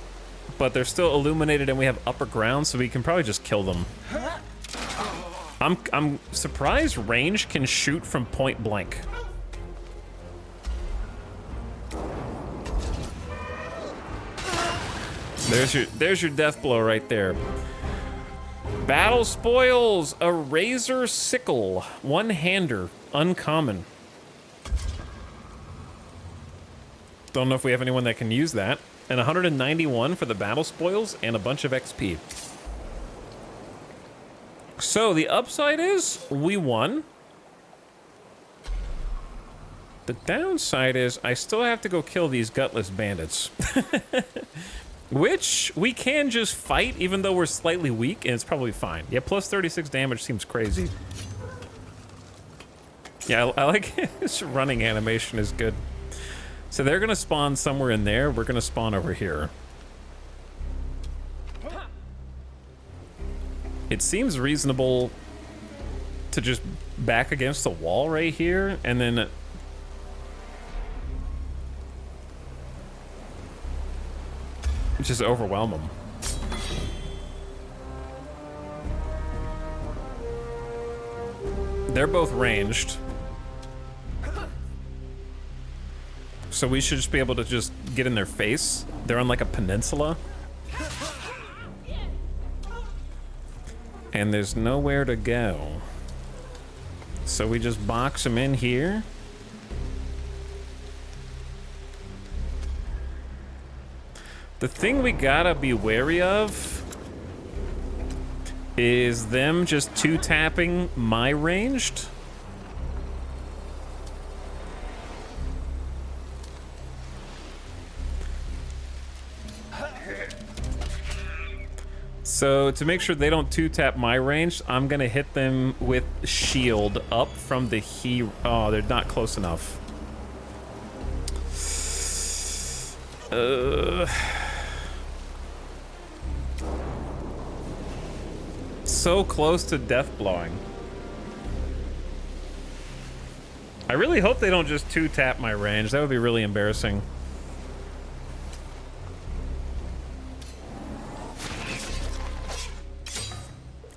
but they're still illuminated, and we have upper ground, so we can probably just kill them. I'm surprised range can shoot from point blank. There's your death blow right there. Battle spoils, a razor sickle, one-hander, uncommon. Don't know if we have anyone that can use that. And 191 for the battle spoils and a bunch of XP. So the upside is we won. The downside is I still have to go kill these gutless bandits. Which we can just fight even though we're slightly weak, and it's probably fine. Yeah, plus 36 damage seems crazy. Yeah, I like this running animation is good. So they're gonna spawn somewhere in there. We're gonna spawn over here. It seems reasonable to just back against the wall right here and then just overwhelm them. They're both ranged. So we should just be able to just get in their face. They're on like a peninsula. And there's nowhere to go. So we just box them in here. The thing we gotta be wary of is them just two-tapping my ranged. So to make sure they don't two-tap my range, I'm gonna hit them with shield up from the Oh, they're not close enough. So close to death blowing. I really hope they don't just two-tap my range. That would be really embarrassing.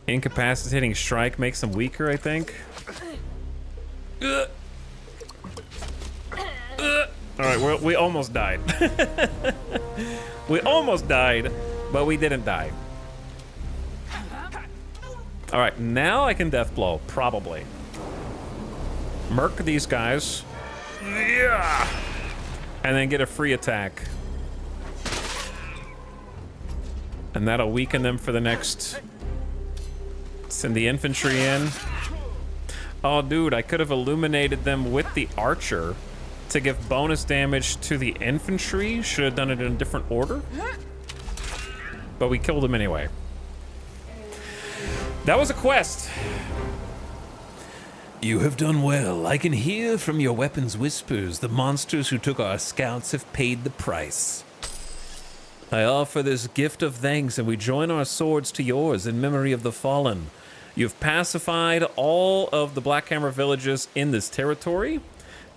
Incapacitating strike makes them weaker, I think. Alright, we almost died. We almost died, but we didn't die. Alright, now I can death blow, probably. Merc these guys. Yeah! And then get a free attack. And that'll weaken them for the next... Send the infantry in. Oh, dude, I could have illuminated them with the archer to give bonus damage to the infantry. Should have done it in a different order. But we killed them anyway. That was a quest. You have done well. I can hear from your weapons whispers the monsters who took our scouts have paid the price. I offer this gift of thanks, and we join our swords to yours in memory of the fallen. You've pacified all of the Blackhammer villages in this territory,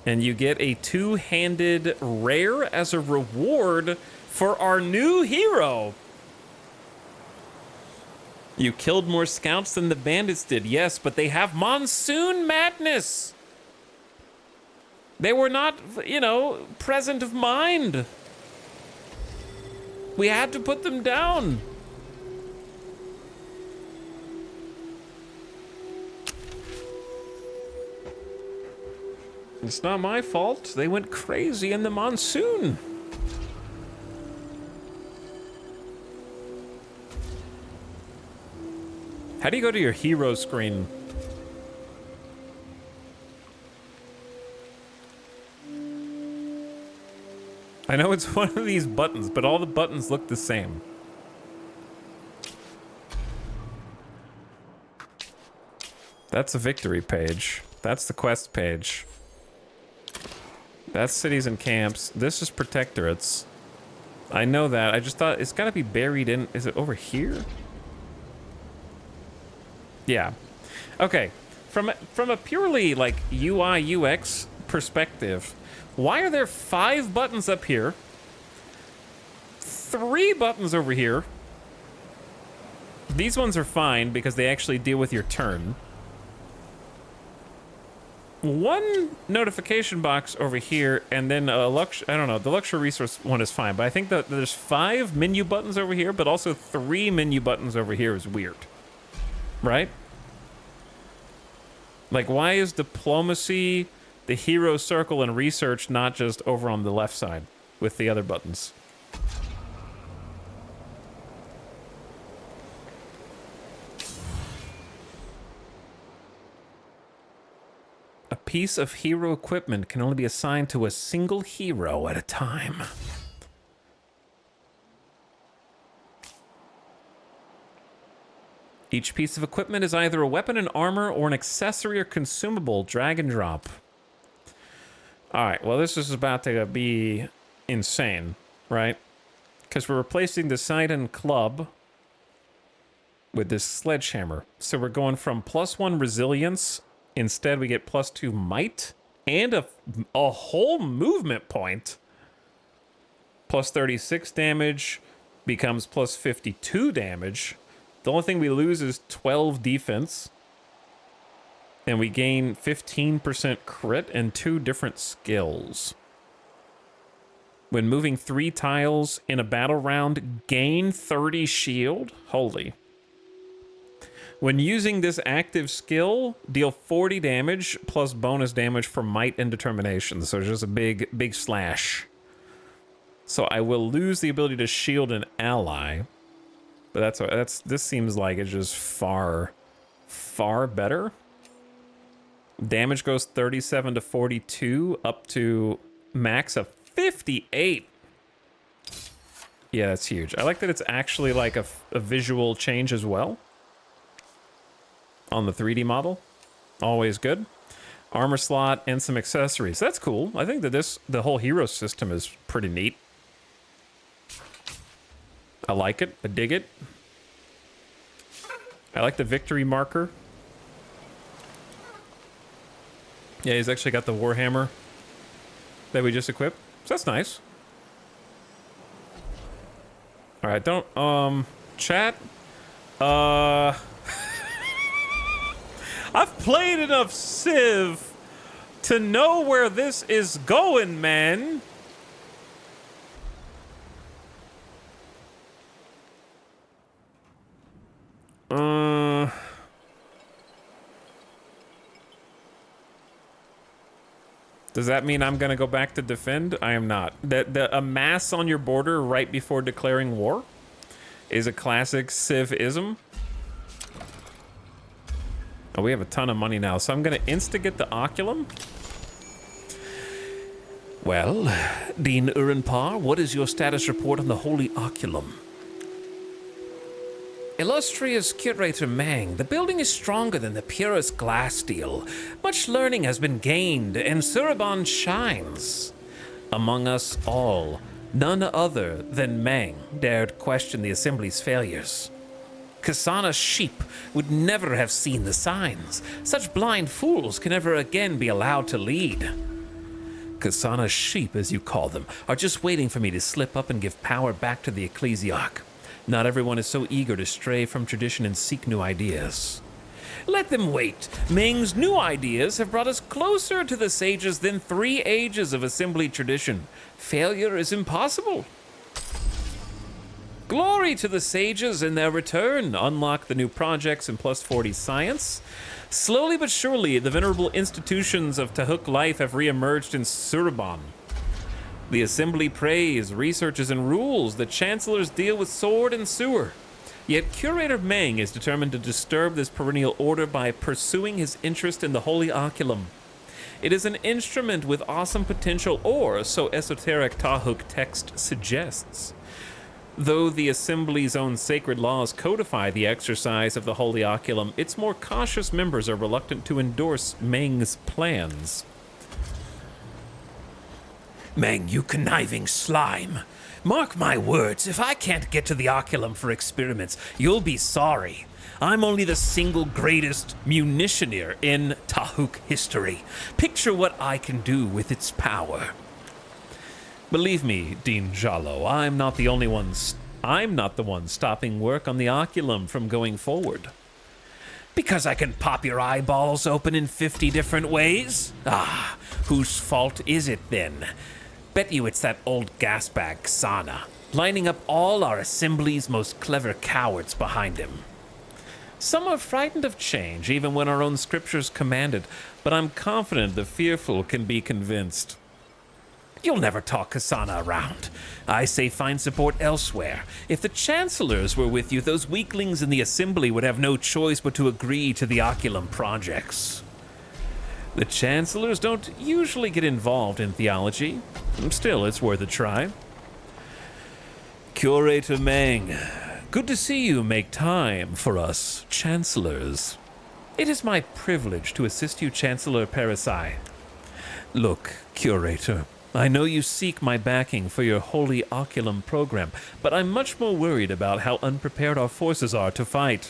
and you get a two-handed rare as a reward for our new hero. You killed more scouts than the bandits did, yes, but they have monsoon madness. They were not, you know, present of mind. We had to put them down. It's not my fault. They went crazy in the monsoon. How do you go to your hero screen? I know it's one of these buttons, but all the buttons look the same. That's a victory page. That's the quest page. That's cities and camps. This is protectorates. I know that. I just thought it's got to be buried in. Is it over here? Yeah. Okay. From a purely like UI UX perspective, why are there 5 buttons up here? 3 buttons over here. These ones are fine because they actually deal with your turn. 1 notification box over here, and then a I don't know, the luxury resource one is fine, but I think that there's 5 menu buttons over here, but also 3 menu buttons over here is weird. Right? Like, why is diplomacy, the hero circle, and research not just over on the left side with the other buttons? A piece of hero equipment can only be assigned to a single hero at a time. Each piece of equipment is either a weapon and armor or an accessory or consumable. Drag and drop. Alright, well this is about to be insane, right? Because we're replacing the Sidon club with this sledgehammer. So we're going from +1 resilience. Instead, we get +2 might and a whole movement point. +36 damage becomes +52 damage. The only thing we lose is 12 defense. And we gain 15% crit and 2 different skills. When moving 3 tiles in a battle round, gain 30 shield. Holy. When using this active skill, deal 40 damage plus bonus damage for might and determination. So it's just a big slash. So I will lose the ability to shield an ally, but this seems like it's just far better. Damage goes 37 to 42 up to max of 58. Yeah, that's huge. I like that it's actually like a visual change as well. On the 3D model. Always good. Armor slot and some accessories. That's cool. I think that the whole hero system is pretty neat. I like it. I dig it. I like the victory marker. Yeah, he's actually got the Warhammer that we just equipped. So that's nice. Alright, don't chat. I've played enough Civ to know where this is going, man. Does that mean I'm gonna go back to defend? I am not. A mass on your border right before declaring war is a classic Civ-ism. Oh, we have a ton of money now, so I'm gonna insta-get the Oculum. Well, Dean Urinpar, what is your status report on the Holy Oculum? Illustrious Curator Mang, the building is stronger than the purest glass steel. Much learning has been gained, and Suraban shines. Among us all, none other than Mang dared question the Assembly's failures. Kasana's sheep would never have seen the signs. Such blind fools can never again be allowed to lead. Kasana's sheep, as you call them, are just waiting for me to slip up and give power back to the Ecclesiarch. Not everyone is so eager to stray from tradition and seek new ideas. Let them wait. Ming's new ideas have brought us closer to the sages than 3 ages of Assembly tradition. Failure is impossible. Glory to the sages in their return. Unlock the new projects and +40 science. Slowly but surely, the venerable institutions of Tahuk life have re-emerged in Suraban. The Assembly prays, researches, and rules. The Chancellors deal with sword and sewer. Yet Curator Mang is determined to disturb this perennial order by pursuing his interest in the Holy Oculum. It is an instrument with awesome potential, or so esoteric Tahuk text suggests. Though the Assembly's own sacred laws codify the exercise of the Holy Oculum, its more cautious members are reluctant to endorse Meng's plans. Meng, you conniving slime. Mark my words, if I can't get to the Oculum for experiments, you'll be sorry. I'm only the single greatest munitioneer in Tahuk history. Picture what I can do with its power. Believe me, Dean Jalo, I'm not the one stopping work on the Oculum from going forward. Because I can pop your eyeballs open in 50 different ways? Ah, whose fault is it then? Bet you it's that old gasbag Sana, lining up all our Assembly's most clever cowards behind him. Some are frightened of change, even when our own scriptures command it, but I'm confident the fearful can be convinced. You'll never talk Kasana around. I say find support elsewhere. If the Chancellors were with you, those weaklings in the Assembly would have no choice but to agree to the Oculum projects. The Chancellors don't usually get involved in theology. Still, it's worth a try. Curator Meng, good to see you make time for us, Chancellors. It is my privilege to assist you, Chancellor Parasai. Look, Curator, I know you seek my backing for your Holy Oculum program, but I'm much more worried about how unprepared our forces are to fight.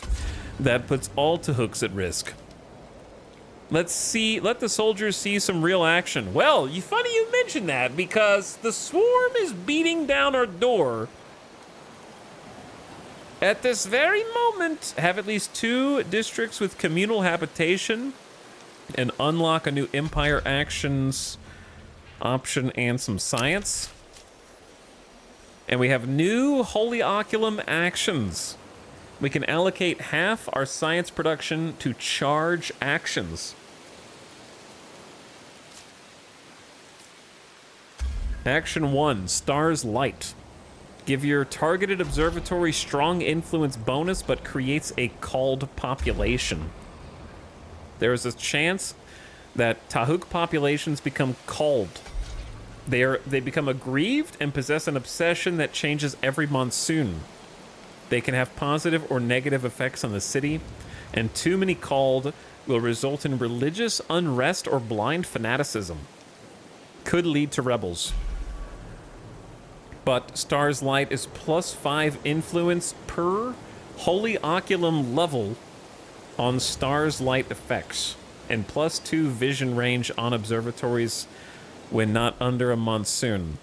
That puts all Tahuks at risk. Let the soldiers see some real action. Well, funny you mention that, because the swarm is beating down our door. At this very moment, have at least 2 districts with communal habitation, and unlock a new Empire actions option and some science. And we have new Holy Oculum actions. We can allocate half our science production to charge actions. Action 1, Star's Light. Give your targeted observatory strong influence bonus, but creates a called population. There is a chance that Tahuk populations become called. They become aggrieved and possess an obsession that changes every monsoon. They can have positive or negative effects on the city, and too many called will result in religious unrest or blind fanaticism. Could lead to rebels. But Star's Light is +5 influence per Holy Oculum level on Star's Light effects, and +2 vision range on observatories when not under a monsoon.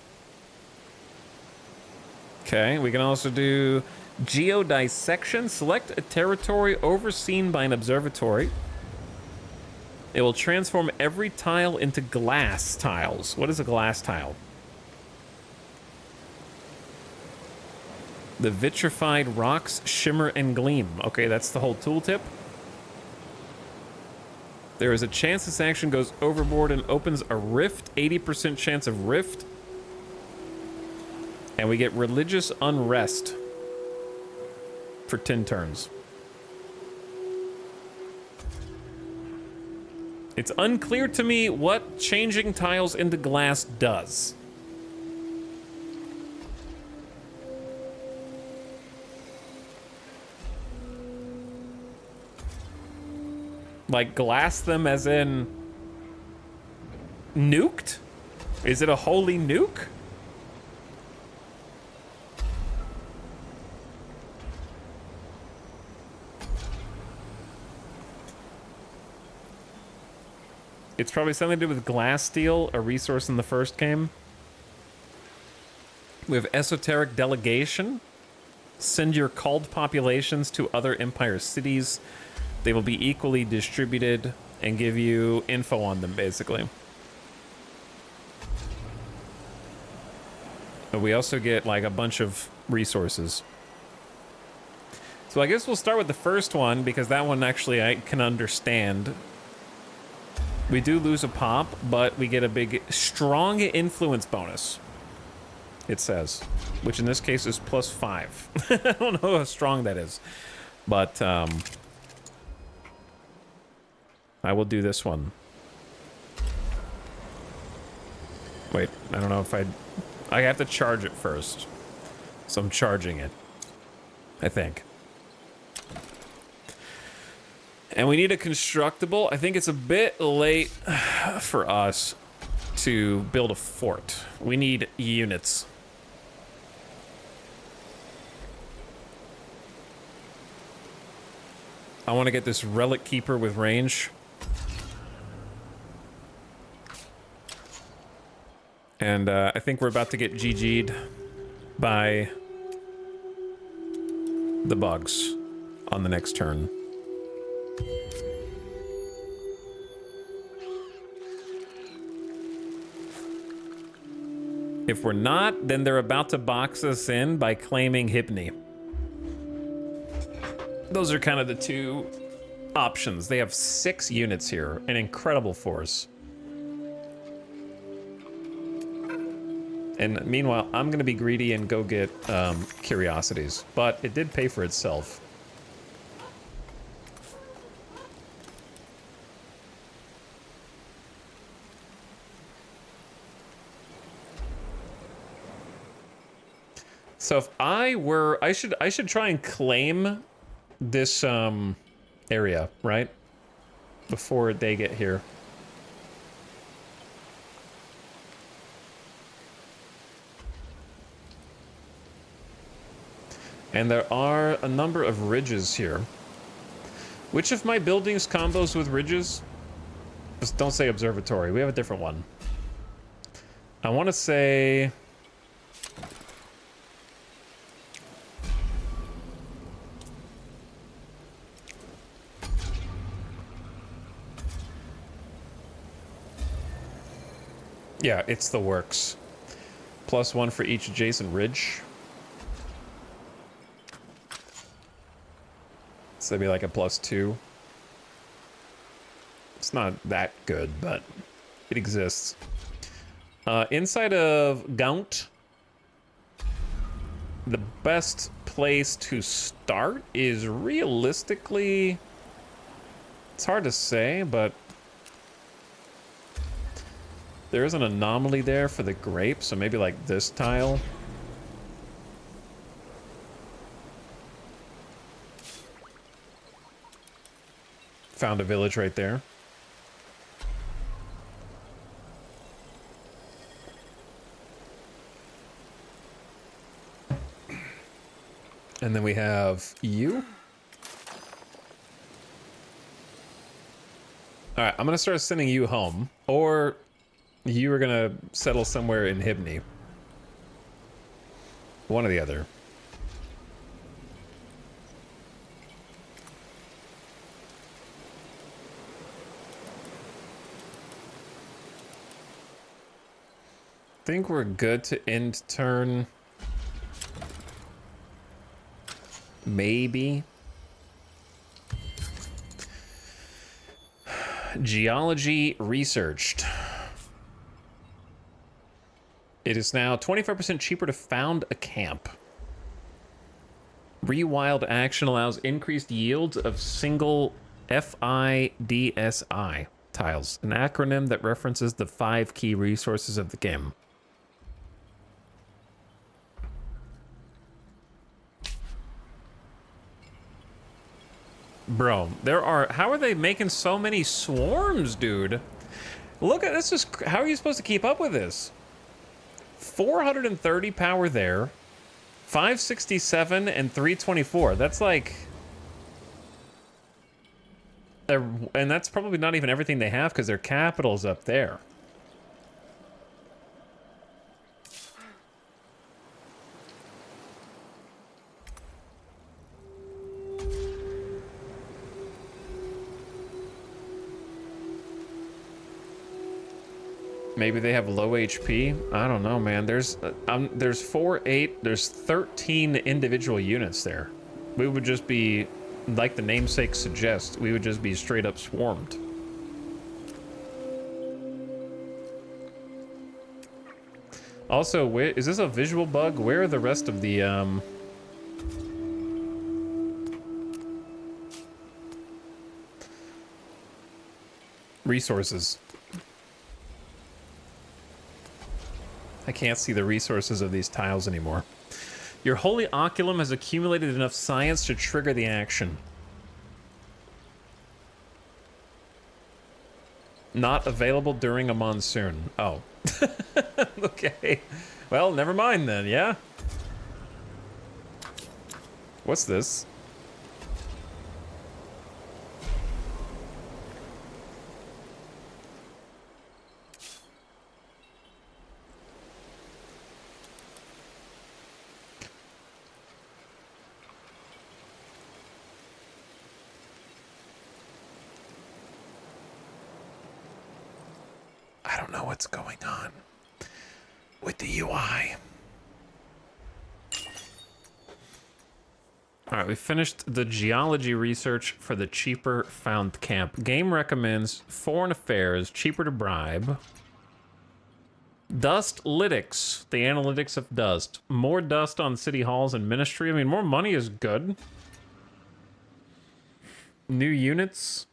Okay, we can also do geodissection. Select a territory overseen by an observatory. It will transform every tile into glass tiles. What is a glass tile? The vitrified rocks shimmer and gleam. Okay, that's the whole tooltip. There is a chance this action goes overboard and opens a rift. 80% chance of rift. And we get religious unrest for 10 turns. It's unclear to me what changing tiles into glass does. Like, glass them as in nuked? Is it a holy nuke? It's probably something to do with glass steel, a resource in the first game. We have esoteric delegation. Send your called populations to other Empire cities. They will be equally distributed and give you info on them, basically. But we also get, like, a bunch of resources. So I guess we'll start with the first one, because that one actually I can understand. We do lose a pop, but we get a big, strong influence bonus, it says. Which in this case is +5. I don't know how strong that is. But, I will do this one. Wait, I don't know if I have to charge it first. So I'm charging it, I think. And we need a constructible. I think it's a bit late for us to build a fort. We need units. I want to get this relic keeper with range. And I think we're about to get GG'd by the bugs on the next turn. If we're not, then they're about to box us in by claiming Hypni. Those are kind of the two options. They have 6 units here, an incredible force. And meanwhile, I'm going to be greedy and go get curiosities. But it did pay for itself. So if I were, I should try and claim this area, right? Before they get here. And there are a number of ridges here. Which of my buildings combos with ridges? Just don't say observatory. We have a different one. I want to say... Yeah, it's the works. +1 for each adjacent ridge. So that'd be like a +2. It's not that good, but it exists. Inside of Gaunt, the best place to start is realistically... It's hard to say, but... There is an anomaly there for the grape, so maybe like this tile. Found a village right there. And then we have you. All right, I'm gonna start sending you home, or you are gonna settle somewhere in Hypni. One or the other. Think we're good to end turn. Maybe. Geology researched. It is now 25% cheaper to found a camp. Rewild action allows increased yields of single FIDSI tiles, an acronym that references the 5 key resources of the game. Bro, there are... How are they making so many swarms, dude? Look at this. Is how are you supposed to keep up with this? 430 power there, 567 and 324. That's like... And that's probably not even everything they have because their capital's up there. Maybe they have low HP. I don't know, man. There's 4, 8. There's 13 individual units there. We would just be, like the namesake suggests, we would just be straight up swarmed. Also, where is this a visual bug? Where are the rest of the resources? can't see the resources of these tiles anymore. Your holy oculum has accumulated enough science to trigger the action. Not available during a monsoon. Oh. Okay. Well, never mind then, yeah? What's this? I don't know what's going on with the UI. All right, we finished the geology research for the cheaper found camp. Game recommends foreign affairs, cheaper to bribe. Dustlytics, the analytics of dust. More dust on city halls and ministry. I mean, more money is good. New units.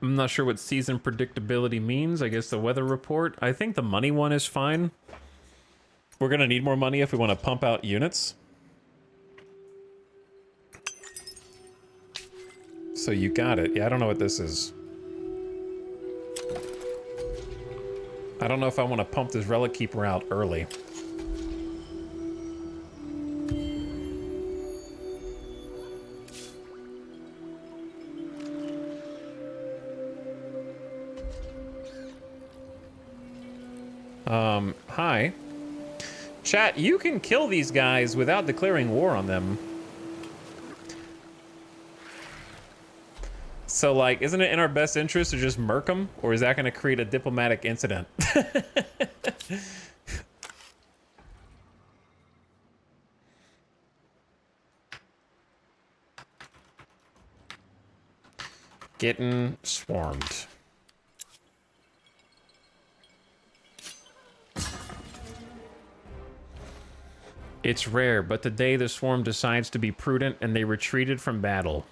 I'm not sure what season predictability means. I guess the weather report. I think the money one is fine. We're going to need more money if we want to pump out units. So you got it. Yeah, I don't know what this is. I don't know if I want to pump this Relic Keeper out early. Hi. Chat, you can kill these guys without declaring war on them. So, like, isn't it in our best interest to just murk them? Or is that going to create a diplomatic incident? Getting swarmed. It's rare, but today the swarm decides to be prudent and they retreated from battle.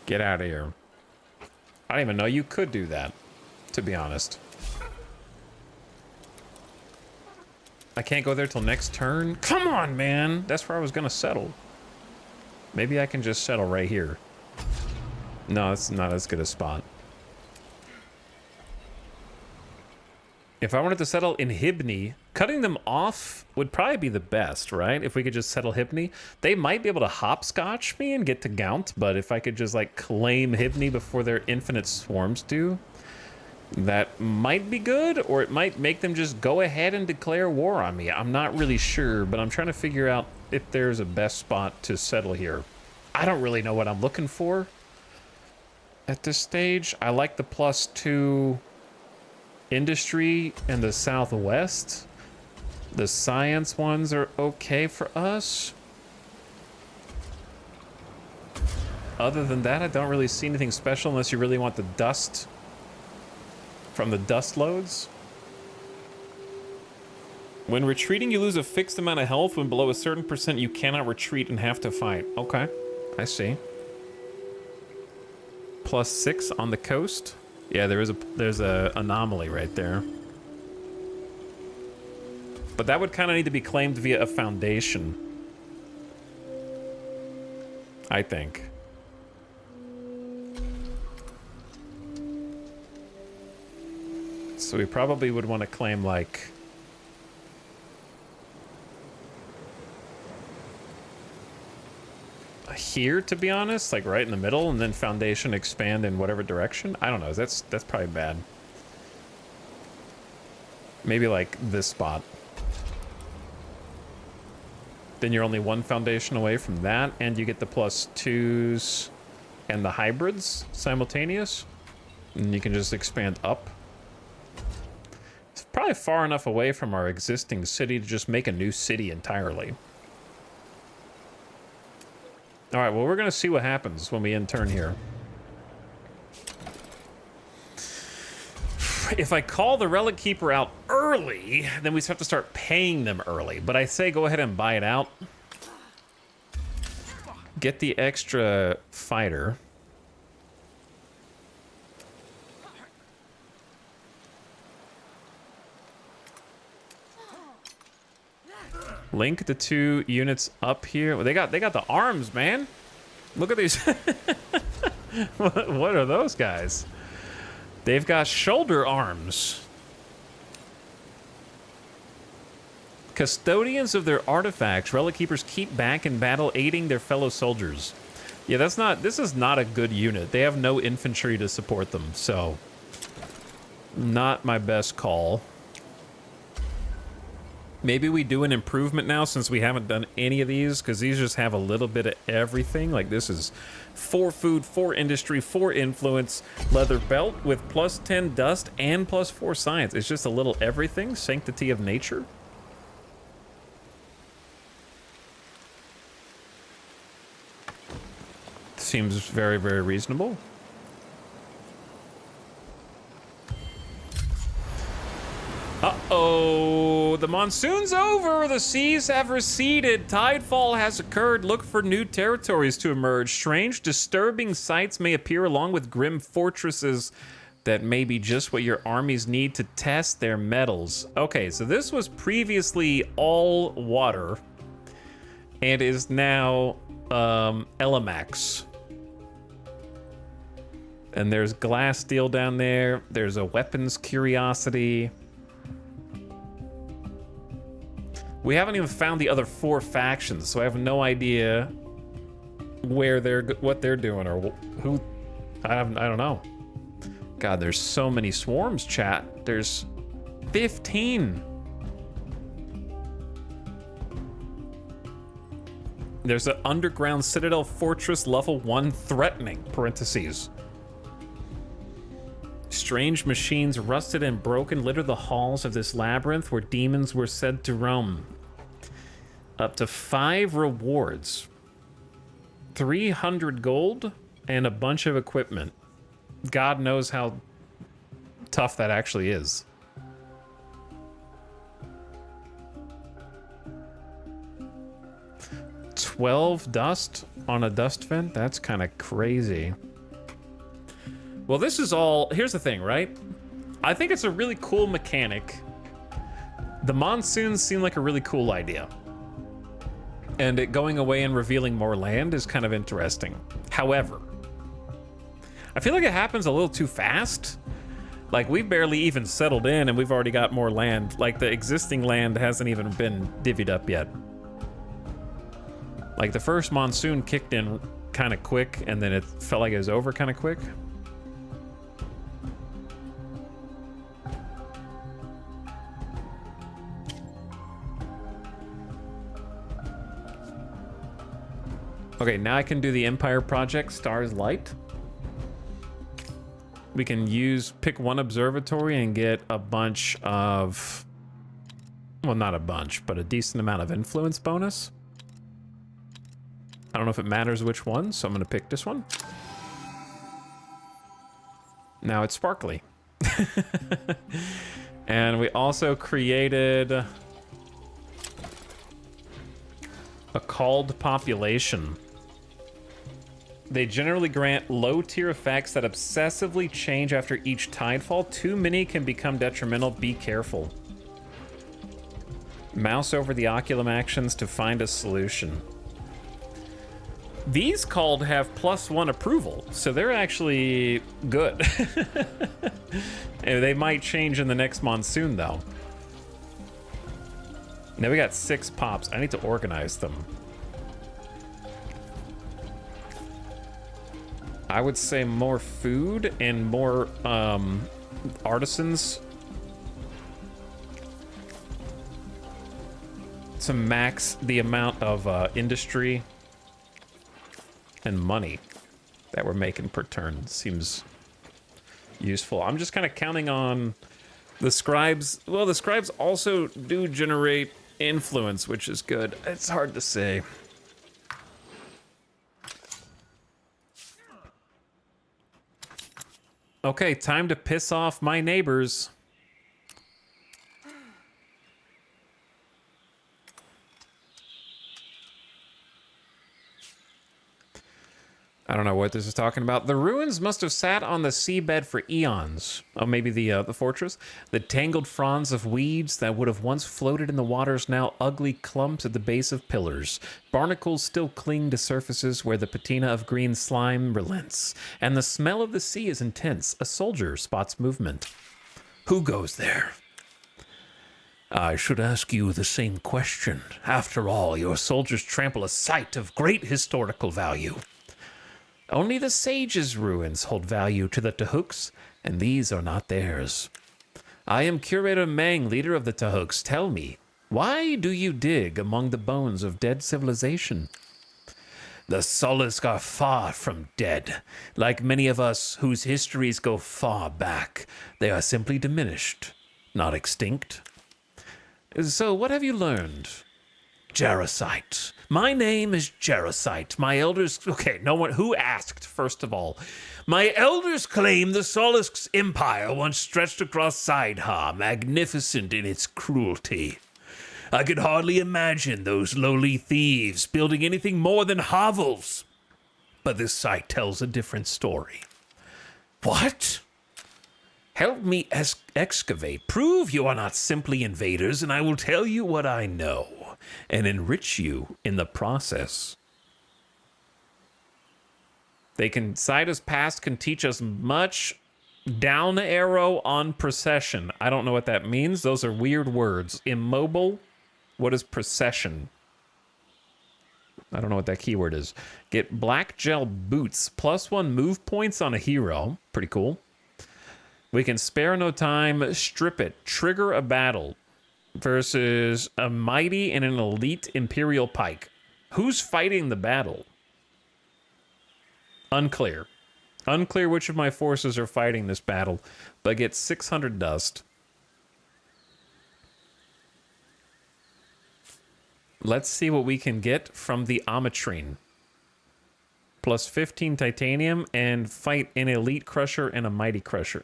Get out of here. I didn't even know you could do that, to be honest. I can't go there till next turn? Come on, man! That's where I was gonna settle. Maybe I can just settle right here. No, it's not as good a spot. If I wanted to settle in Hibni, cutting them off would probably be the best, right? If we could just settle Hibni. They might be able to hopscotch me and get to Gaunt, but if I could just, like, claim Hibni before their infinite swarms do, that might be good, or it might make them just go ahead and declare war on me. I'm not really sure, but I'm trying to figure out if there's a best spot to settle here. I don't really know what I'm looking for at this stage. I like the +2... industry in the southwest. The science ones are okay for us. Other than that, I don't really see anything special unless you really want the dust from the dust loads. When retreating, you lose a fixed amount of health. When below a certain percent, you cannot retreat and have to fight. Okay, I see. +6 on the coast. Yeah, there's a anomaly right there. But that would kind of need to be claimed via a foundation, I think. So we probably would want to claim, like, here, to be honest, like right in the middle, and then foundation expand in whatever direction. I don't know. That's probably bad. Maybe like this spot. Then you're only one foundation away from that, and you get the +2s and the hybrids simultaneous, and you can just expand up. It's probably far enough away from our existing city to just make a new city entirely. All right, well, we're going to see what happens when we end turn here. If I call the Relic Keeper out early, then we just have to start paying them early. But I say go ahead and buy it out. get the extra fighter. Link the 2 units up here. Well, they got the arms, man. Look at these. What are those guys? They've got shoulder arms. Custodians of their artifacts, relic keepers keep back in battle, aiding their fellow soldiers. Yeah, this is not a good unit. They have no infantry to support them, so not my best call. Maybe we do an improvement now since we haven't done any of these, because these just have a little bit of everything. Like this is 4 food, 4 industry, 4 influence, leather belt with +10 dust and +4 science. It's just a little everything. Sanctity of nature. Seems very, very reasonable. Uh-oh, the monsoon's over. The seas have receded. Tidefall has occurred. Look for new territories to emerge. Strange, disturbing sights may appear along with grim fortresses that may be just what your armies need to test their metals. Okay, so this was previously all water and is now Elamax. And there's glass steel down there. There's a weapons curiosity. We haven't even found the other 4 factions, so I have no idea where what they're doing or who. I don't know. God, there's so many swarms, chat. There's 15. There's an underground citadel fortress level 1 threatening, parentheses. Strange machines, rusted and broken, litter the halls of this labyrinth where demons were said to roam. Up to 5 rewards. 300 gold and a bunch of equipment. God knows how tough that actually is. $12 dust on a dust vent? That's kind of crazy. Well, this is all... Here's the thing, right? I think it's a really cool mechanic. The monsoons seem like a really cool idea. And it going away and revealing more land is kind of interesting. However, I feel like it happens a little too fast. Like, we've barely even settled in and we've already got more land. Like, the existing land hasn't even been divvied up yet. Like, the first monsoon kicked in kind of quick and then it felt like it was over kind of quick. Okay, now I can do the Empire Project, Stars Light. We can pick one observatory and get a bunch of, well, not a bunch, but a decent amount of influence bonus. I don't know if it matters which one, so I'm gonna pick this one. Now it's sparkly. And we also created a called population. They generally grant low-tier effects that obsessively change after each tidefall. Too many can become detrimental. Be careful. Mouse over the oculum actions to find a solution. These called have +1 approval, so they're actually good. They might change in the next monsoon, though. Now we got 6 pops. I need to organize them. I would say more food and more artisans to max the amount of industry and money that we're making per turn. Seems useful. I'm just kind of counting on the scribes. Well, the scribes also do generate influence, which is good. It's hard to say. Okay, time to piss off my neighbors. what this is talking about. The ruins must have sat on the seabed for eons. Oh, maybe the fortress? The tangled fronds of weeds that would have once floated in the waters, now ugly clumps at the base of pillars. Barnacles still cling to surfaces where the patina of green slime relents. And the smell of the sea is intense. A soldier spots movement. Who goes there? I should ask you the same question. After all, your soldiers trample a site of great historical value. Only the sages' ruins hold value to the Tahooks, and these are not theirs. I am Curator Meng, leader of the Tahooks. Tell me, why do you dig among the bones of dead civilization? The Solisk are far from dead. Like many of us whose histories go far back, they are simply diminished, not extinct. So, what have you learned? Jarosite. My name is Jarosite. My elders... Okay, no one... Who asked, first of all? My elders claim the Solisk's empire once stretched across Sideha, magnificent in its cruelty. I could hardly imagine those lowly thieves building anything more than hovels. But this site tells a different story. What? Help me excavate. Prove you are not simply invaders, and I will tell you what I know, and enrich you in the process. They can cite us past, can teach us much. Down arrow on procession. I don't know what that means. Those are weird words. Immobile. What is procession? I don't know what that keyword is. Get black gel boots. +1 move points on a hero. Pretty cool. We can spare no time, strip it, trigger a battle versus a mighty and an elite Imperial Pike. Who's fighting the battle? Unclear. Unclear which of my forces are fighting this battle, but get 600 dust. Let's see what we can get from the Ametrine. +15 titanium and fight an elite crusher and a mighty crusher.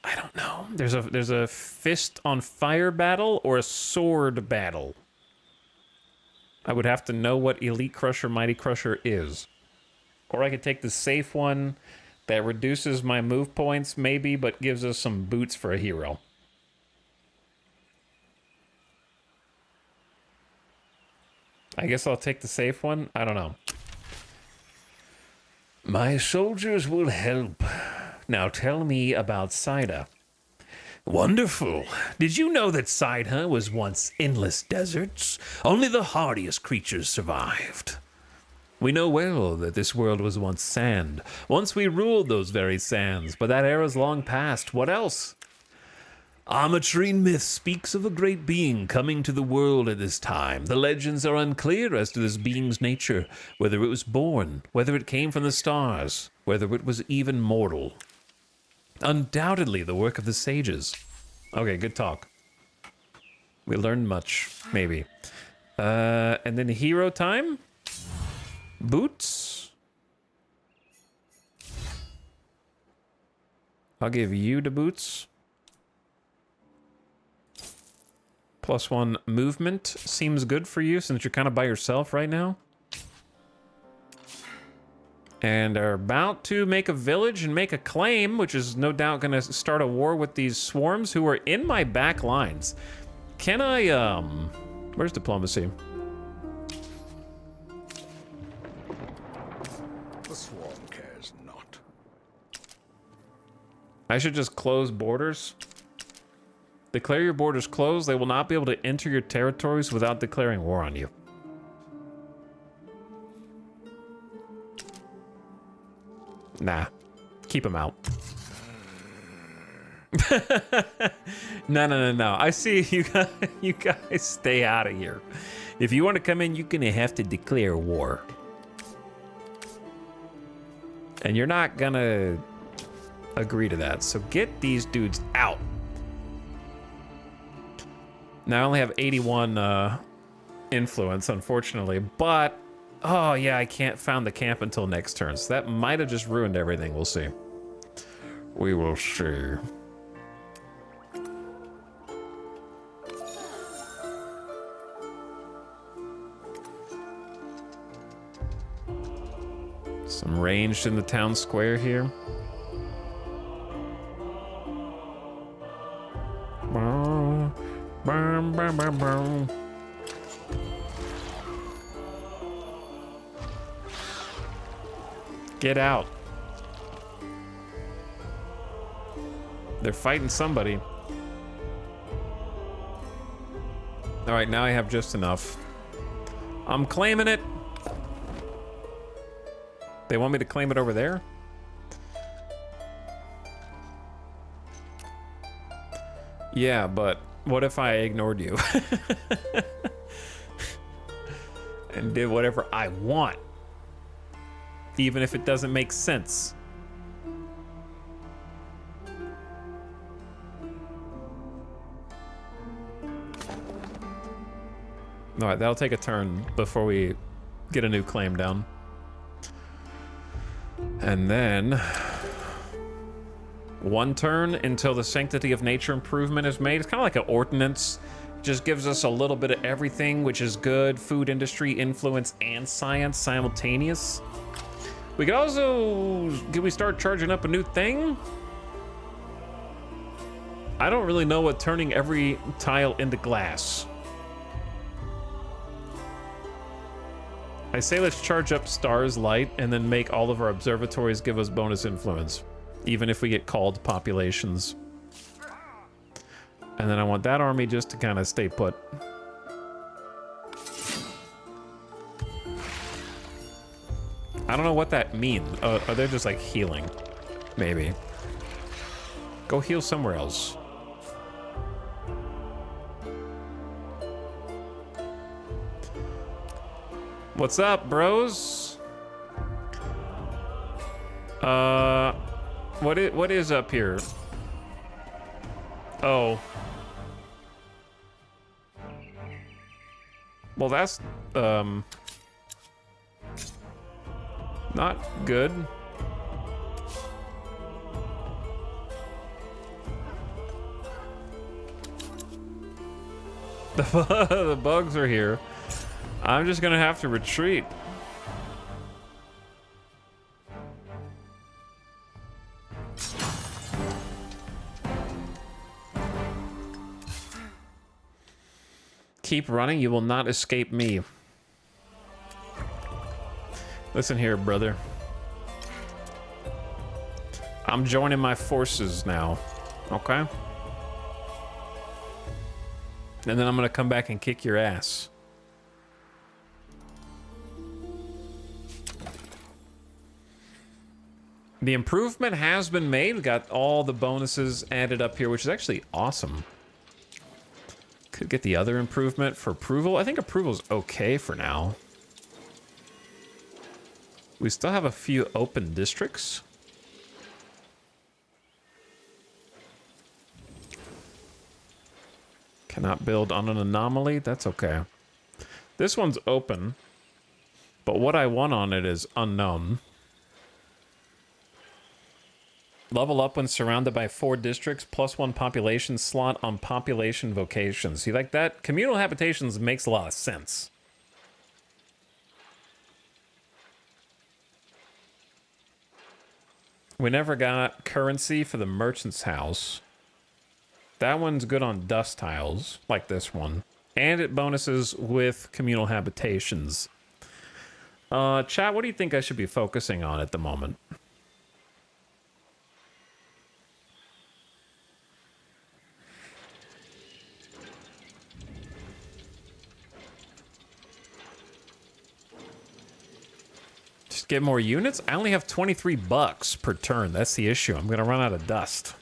I don't know. There's a fist on fire battle or a sword battle. I would have to know what Elite Crusher, Mighty Crusher is. Or I could take the safe one that reduces my move points maybe, but gives us some boots for a hero. I guess I'll take the safe one. I don't know. My soldiers will help. Now tell me about Saida. Wonderful. Did you know that Saida was once endless deserts? Only the hardiest creatures survived. We know well that this world was once sand. Once we ruled those very sands, but that era's long past. What else? Ametrine myth speaks of a great being coming to the world at this time. The legends are unclear as to this being's nature, whether it was born, whether it came from the stars, whether it was even mortal. Undoubtedly the work of the sages. Okay, good talk. We learned much, maybe. And then hero time? Boots? I'll give you the boots. +1 movement seems good for you since you're kind of by yourself right now. And are about to make a village and make a claim, which is no doubt going to start a war with these swarms who are in my back lines. Can I, where's diplomacy? The swarm cares not. I should just close borders. Declare your borders closed. They will not be able to enter your territories without declaring war on you. Nah, keep them out. No. I see you guys stay out of here. If you want to come in, you're going to have to declare war. And you're not going to agree to that. So get these dudes out. Now I only have 81 influence, unfortunately, but oh yeah, I can't found the camp until next turn, so that might have just ruined everything. We'll see. We will see. Some ranged in the town square here. Get out. They're fighting somebody. All right, now I have just enough. I'm claiming it. They want me to claim it over there? Yeah, but what if I ignored you? And did whatever I want? Even if it doesn't make sense. All right, that'll take a turn before we get a new claim down. And then 1 turn until the Sanctity of Nature improvement is made. It's kind of like an ordinance. It just gives us a little bit of everything, which is good. Food industry, influence, and science simultaneous. We could also... Can we start charging up a new thing? I don't really know what turning every tile into glass. I say let's charge up Star's Light and then make all of our observatories give us bonus influence, even if we get called populations. And then I want that army just to kind of stay put. I don't know what that means. Are they just like healing? Maybe. Go heal somewhere else. What's up, bros? What is up here? Oh. Well, that's not good. The bugs are here. I'm just gonna have to retreat. Keep running, you will not escape me. Listen here, brother. I'm joining my forces now, okay? And then I'm gonna come back and kick your ass. The improvement has been made. We got all the bonuses added up here, which is actually awesome. Could get the other improvement for approval. I think approval's okay for now. We still have a few open districts. Cannot build on an anomaly. That's okay. This one's open, but what I want on it is unknown. Level up when surrounded by 4 districts, +1 population slot on population vocations. See, like that? Communal habitations makes a lot of sense. We never got currency for the merchant's house. That one's good on dust tiles, like this one. And it bonuses with communal habitations. Chat, what do you think I should be focusing on at the moment? Get more units? I only have 23 bucks per turn. That's the issue. I'm gonna run out of dust.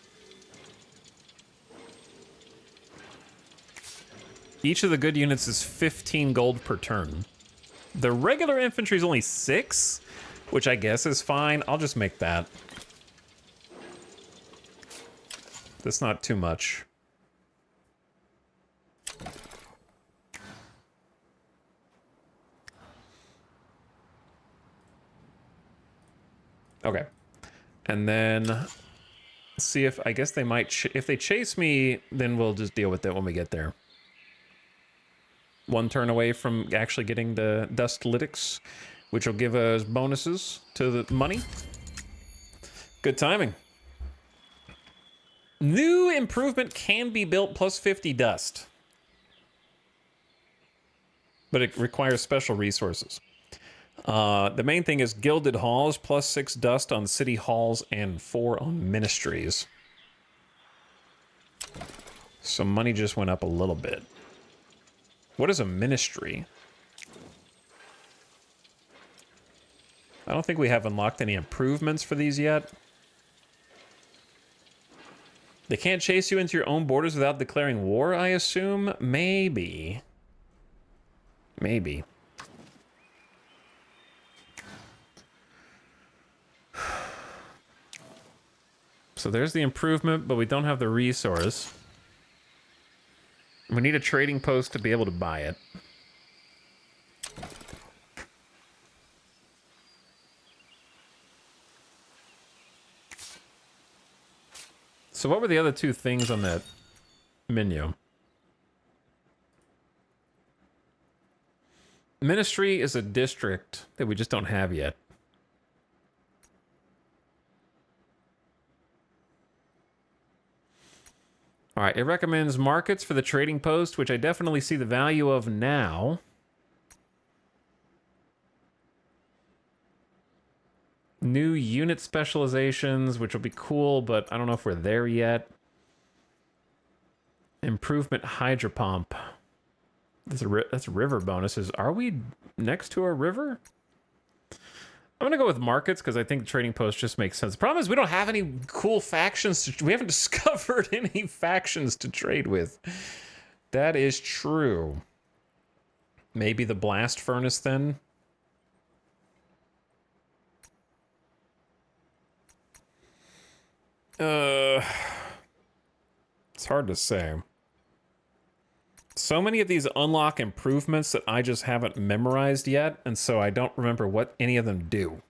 Each of the good units is 15 gold per turn. The regular infantry is only 6, which I guess is fine. I'll just make that. That's not too much. Okay, and then see if, I guess they might, if they chase me, then we'll just deal with it when we get there. 1 turn away from actually getting the dust lytics. which will give us bonuses to the money. Good timing. New improvement can be built plus 50 dust, but it requires special resources. The main thing is Gilded Halls, plus 6 dust on city halls and 4 on ministries. So money just went up a little bit. What is a ministry? I don't think we have unlocked any improvements for these yet. They can't chase you into your own borders without declaring war, I assume? Maybe. Maybe. So there's the improvement, but we don't have the resource. We need a trading post to be able to buy it. So what were the other two things on that menu? Ministry is a district that we just don't have yet. All right, it recommends markets for the trading post, which I definitely see the value of now. New unit specializations, which will be cool, but I don't know if we're there yet. Improvement hydropomp. That's river bonuses. Are we next to a river? I'm going to go with markets because I think the trading post just makes sense. The problem is we don't have any cool factions. We haven't discovered any factions to trade with. That is true. Maybe the blast furnace then? It's hard to say. So many of these unlock improvements that I just haven't memorized yet, and so I don't remember what any of them do.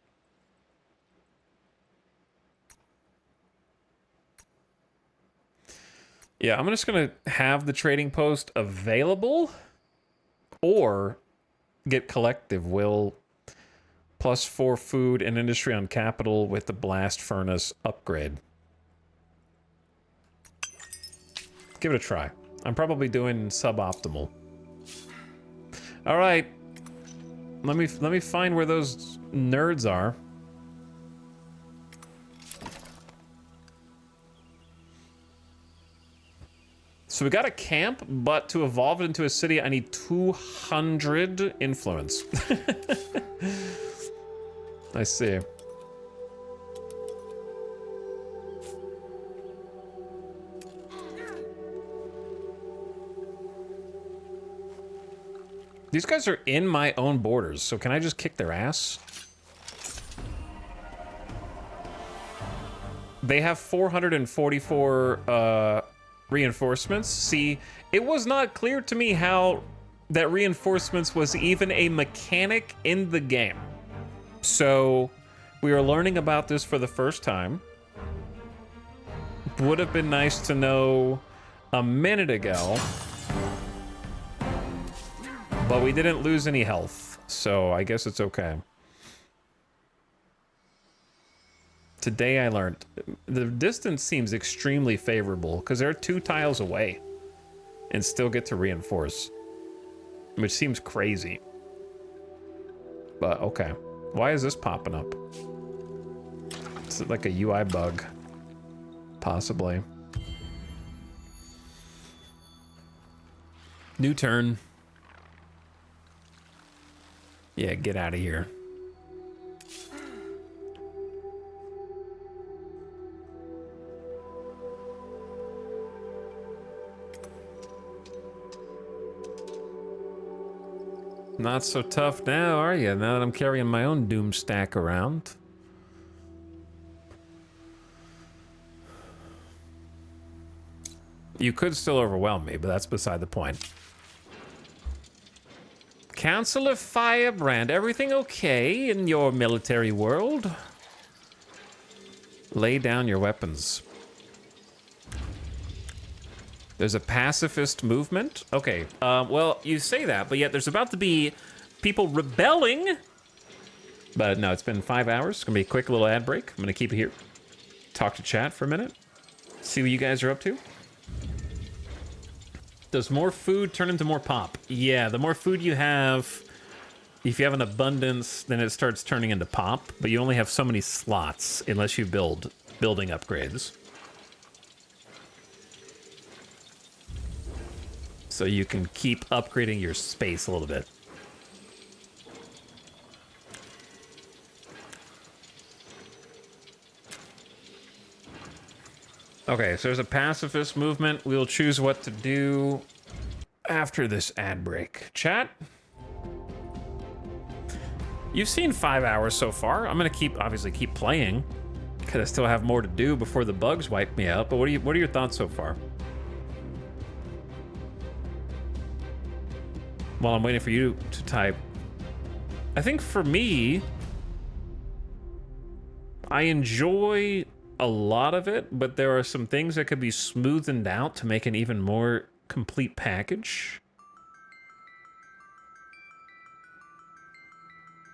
Yeah, I'm just going to have the trading post available or get collective will plus 4 food and industry on capital with the blast furnace upgrade. Give it a try. I'm probably doing suboptimal. All right. Let me find where those nerds are. So we got a camp, but to evolve it into a city, I need 200 influence. I see. These guys are in my own borders, so can I just kick their ass? They have 444 reinforcements. See, it was not clear to me how that reinforcements was even a mechanic in the game. So we are learning about this for the first time. Would have been nice to know a minute ago. But we didn't lose any health, so I guess it's okay. Today I learned the distance seems extremely favorable because they're 2 tiles away and still get to reinforce, which seems crazy. But okay. Why is this popping up? Is it like a UI bug? Possibly. New turn. Yeah, get out of here. Not so tough now, are you? Now that I'm carrying my own doom stack around. You could still overwhelm me, but that's beside the point. Council of Firebrand, everything okay in your military world? Lay down your weapons. There's a pacifist movement? Okay, well, you say that, but yet there's about to be people rebelling But no, it's been 5 hours. It's gonna be a quick little ad break. I'm gonna keep it here. Talk to chat for a minute. See what you guys are up to. Does more food turn into more pop? Yeah, the more food you have, if you have an abundance, then it starts turning into pop, but you only have so many slots unless you build building upgrades. So you can keep upgrading your space a little bit. Okay, so there's a pacifist movement. We'll choose what to do after this ad break. Chat? You've seen 5 hours so far. I'm gonna obviously keep playing because I still have more to do before the bugs wipe me out. But what are your thoughts so far? While I'm waiting for you to type, I think for me, I enjoy a lot of it, but there are some things that could be smoothened out to make an even more complete package.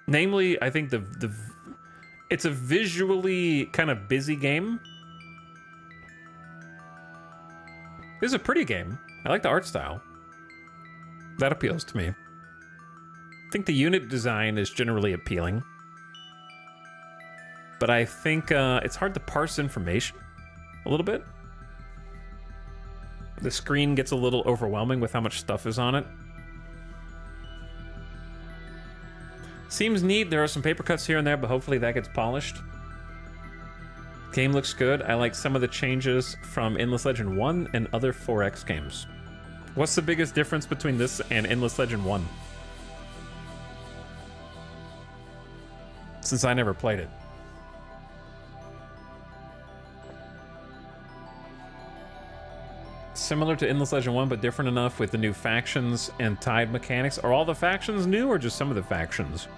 Namely, I think it's a visually kind of busy game. This is a pretty game. I like the art style. That appeals to me. I think the unit design is generally appealing. But I think it's hard to parse information a little bit. The screen gets a little overwhelming with how much stuff is on it. Seems neat. There are some paper cuts here and there, but hopefully that gets polished. Game looks good. I like some of the changes from Endless Legend 1 and other 4X games. What's the biggest difference between this and Endless Legend 1? Since I never played it. Similar to Endless Legend 1, but different enough with the new factions and tide mechanics. Are all the factions new or just some of the factions?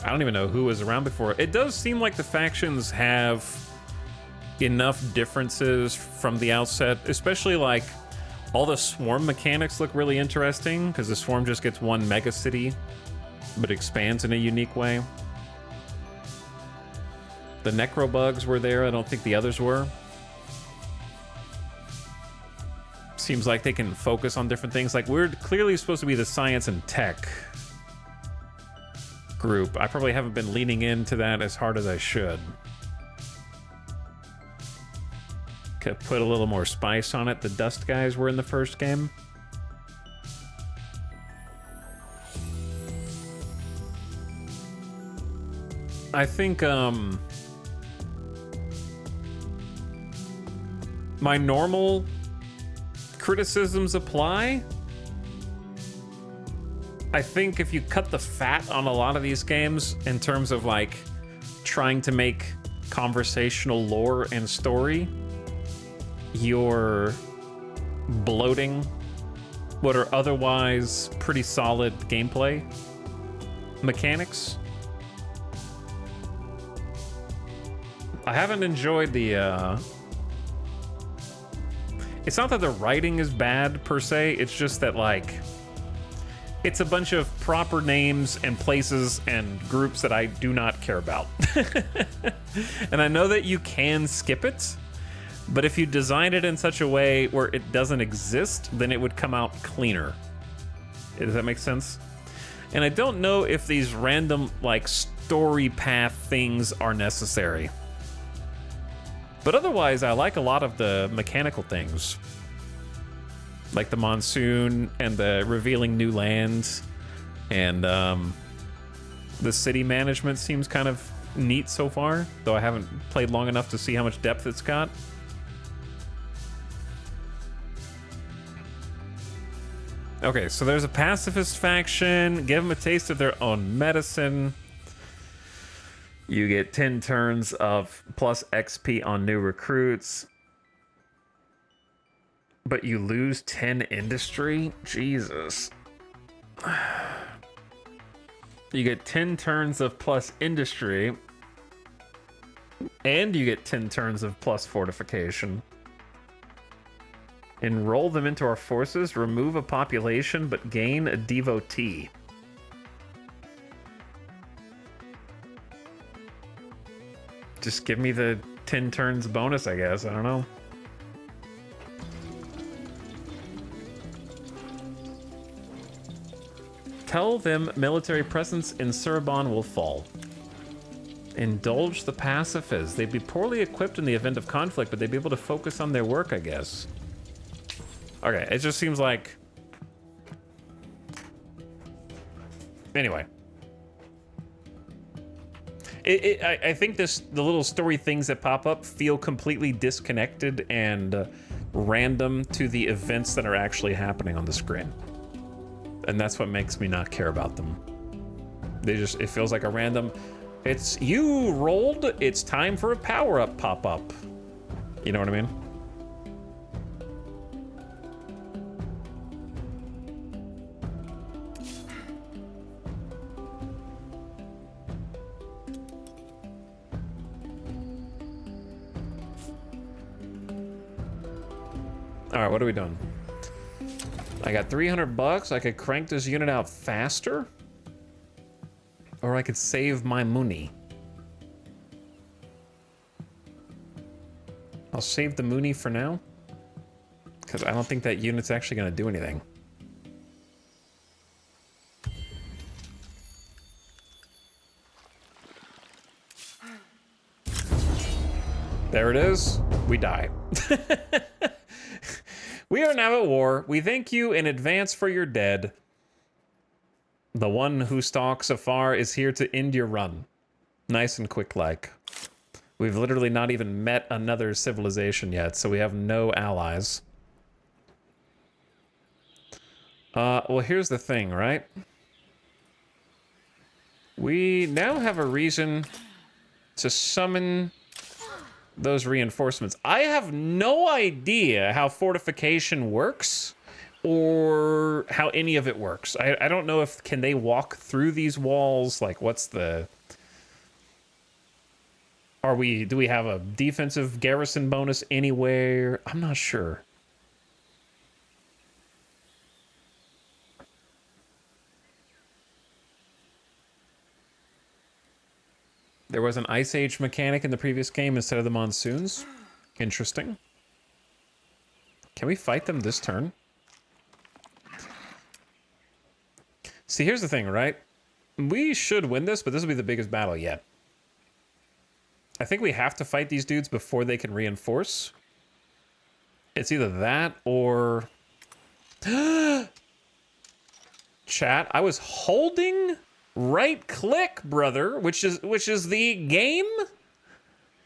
I don't even know who was around before. It does seem like the factions have enough differences from the outset, especially like all the swarm mechanics look really interesting because the swarm just gets one mega city but expands in a unique way. The necro bugs were there. I don't think the others were. Seems like they can focus on different things. Like we're clearly supposed to be the science and tech group. I probably haven't been leaning into that as hard as I should. Could put a little more spice on it. The dust guys were in the first game. I think my normal criticisms apply. I think if you cut the fat on a lot of these games in terms of like trying to make conversational lore and story, you're bloating what are otherwise pretty solid gameplay mechanics. I haven't enjoyed the it's not that the writing is bad per se, it's just that like it's a bunch of proper names and places and groups that I do not care about. And I know that you can skip it, but if you design it in such a way where it doesn't exist, then it would come out cleaner. Does that make sense? And I don't know if these random like story path things are necessary. But otherwise, I like a lot of the mechanical things. Like the monsoon and the revealing new lands. And the city management seems kind of neat so far, though I haven't played long enough to see how much depth it's got. Okay, so there's a pacifist faction. Give them a taste of their own medicine. You get 10 turns of plus XP on new recruits. But you lose 10 industry? Jesus. You get 10 turns of plus industry. And you get 10 turns of plus fortification. Enroll them into our forces, remove a population, but gain a devotee. Just give me the 10 turns bonus, I guess. I don't know. Tell them military presence in Surbon will fall. Indulge the pacifists. They'd be poorly equipped in the event of conflict, but they'd be able to focus on their work, I guess. Okay, it just seems like... Anyway. I think the little story things that pop up feel completely disconnected and random to the events that are actually happening on the screen. And that's what makes me not care about them. It feels like a random... It's you rolled, it's time for a power-up pop-up. You know what I mean? All right, what are we doing? I got 300 bucks. I could crank this unit out faster. Or I could save my money. I'll save the Mooney for now. Because I don't think that unit's actually going to do anything. There it is. We die. We are now at war. We thank you in advance for your dead. The one who stalks afar is here to end your run. Nice and quick like. We've literally not even met another civilization yet, so we have no allies. Well, here's the thing, right? We now have a reason to summon those reinforcements. I have no idea how fortification works or how any of it works. I don't know if can they walk through these walls? Like, what's the... do we have a defensive garrison bonus anywhere? I'm not sure. There was an Ice Age mechanic in the previous game instead of the monsoons. Interesting. Can we fight them this turn? See, here's the thing, right? We should win this, but this will be the biggest battle yet. I think we have to fight these dudes before they can reinforce. It's either that or... Chat, I was holding right click, brother, which is the game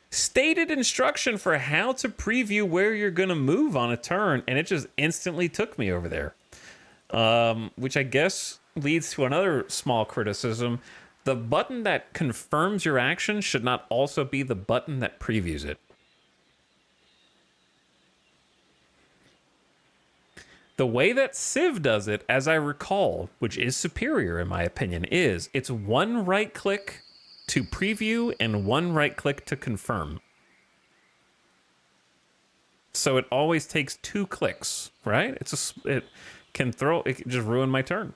stated instruction for how to preview where you're gonna move on a turn, and it just instantly took me over there. Which I guess leads to another small criticism. The button that confirms your action should not also be the button that previews it. The way that Civ does it, as I recall, which is superior in my opinion, is it's one right click to preview and one right click to confirm. So it always takes 2 clicks, right? It can just ruin my turn.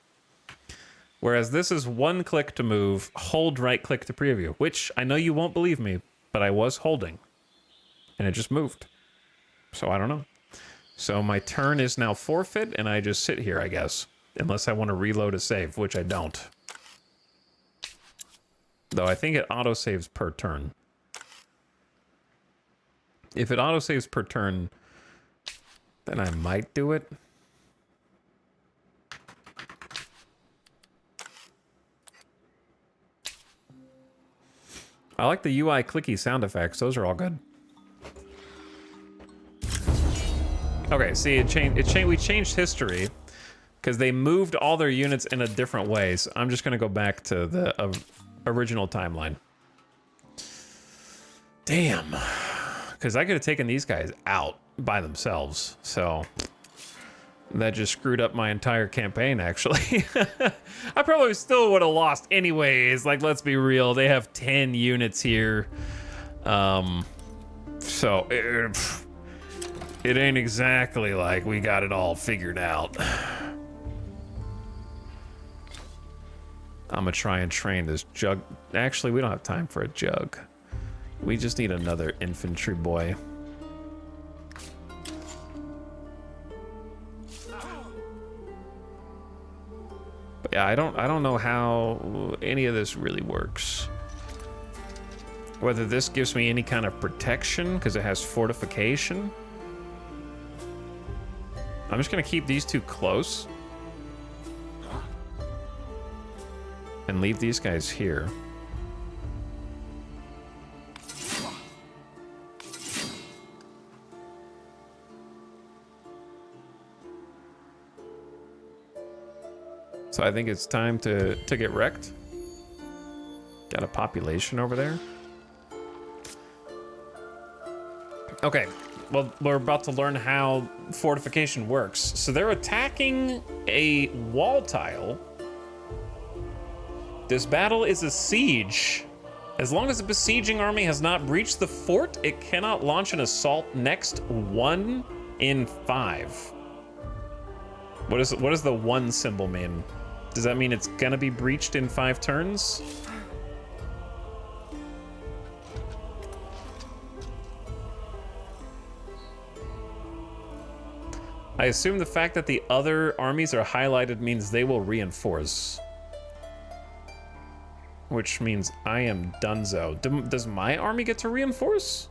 Whereas this is 1 click to move, hold right click to preview, which I know you won't believe me, but I was holding and it just moved. So I don't know. So my turn is now forfeit, and I just sit here, I guess. Unless I want to reload a save, which I don't. Though I think it autosaves per turn. If it autosaves per turn, then I might do it. I like the UI clicky sound effects. Those are all good. Okay, see, we changed history because they moved all their units in a different way. So I'm just going to go back to the original timeline. Damn. Because I could have taken these guys out by themselves. So that just screwed up my entire campaign, actually. I probably still would have lost anyways. Like, let's be real. They have 10 units here. It ain't exactly like we got it all figured out. I'm gonna try and train this jug. Actually, we don't have time for a jug. We just need another infantry boy. But yeah, I don't know how any of this really works. Whether this gives me any kind of protection because it has fortification. I'm just gonna keep these two close and leave these guys here. So I think it's time to get wrecked. Got a population over there. Okay, well, we're about to learn how fortification works. So they're attacking a wall tile. This battle is a siege. As long as the besieging army has not breached the fort, it cannot launch an assault next 1 in 5. What does the 1 symbol mean? Does that mean it's gonna be breached in 5 turns? I assume the fact that the other armies are highlighted means they will reinforce. Which means I am donezo. Does my army get to reinforce?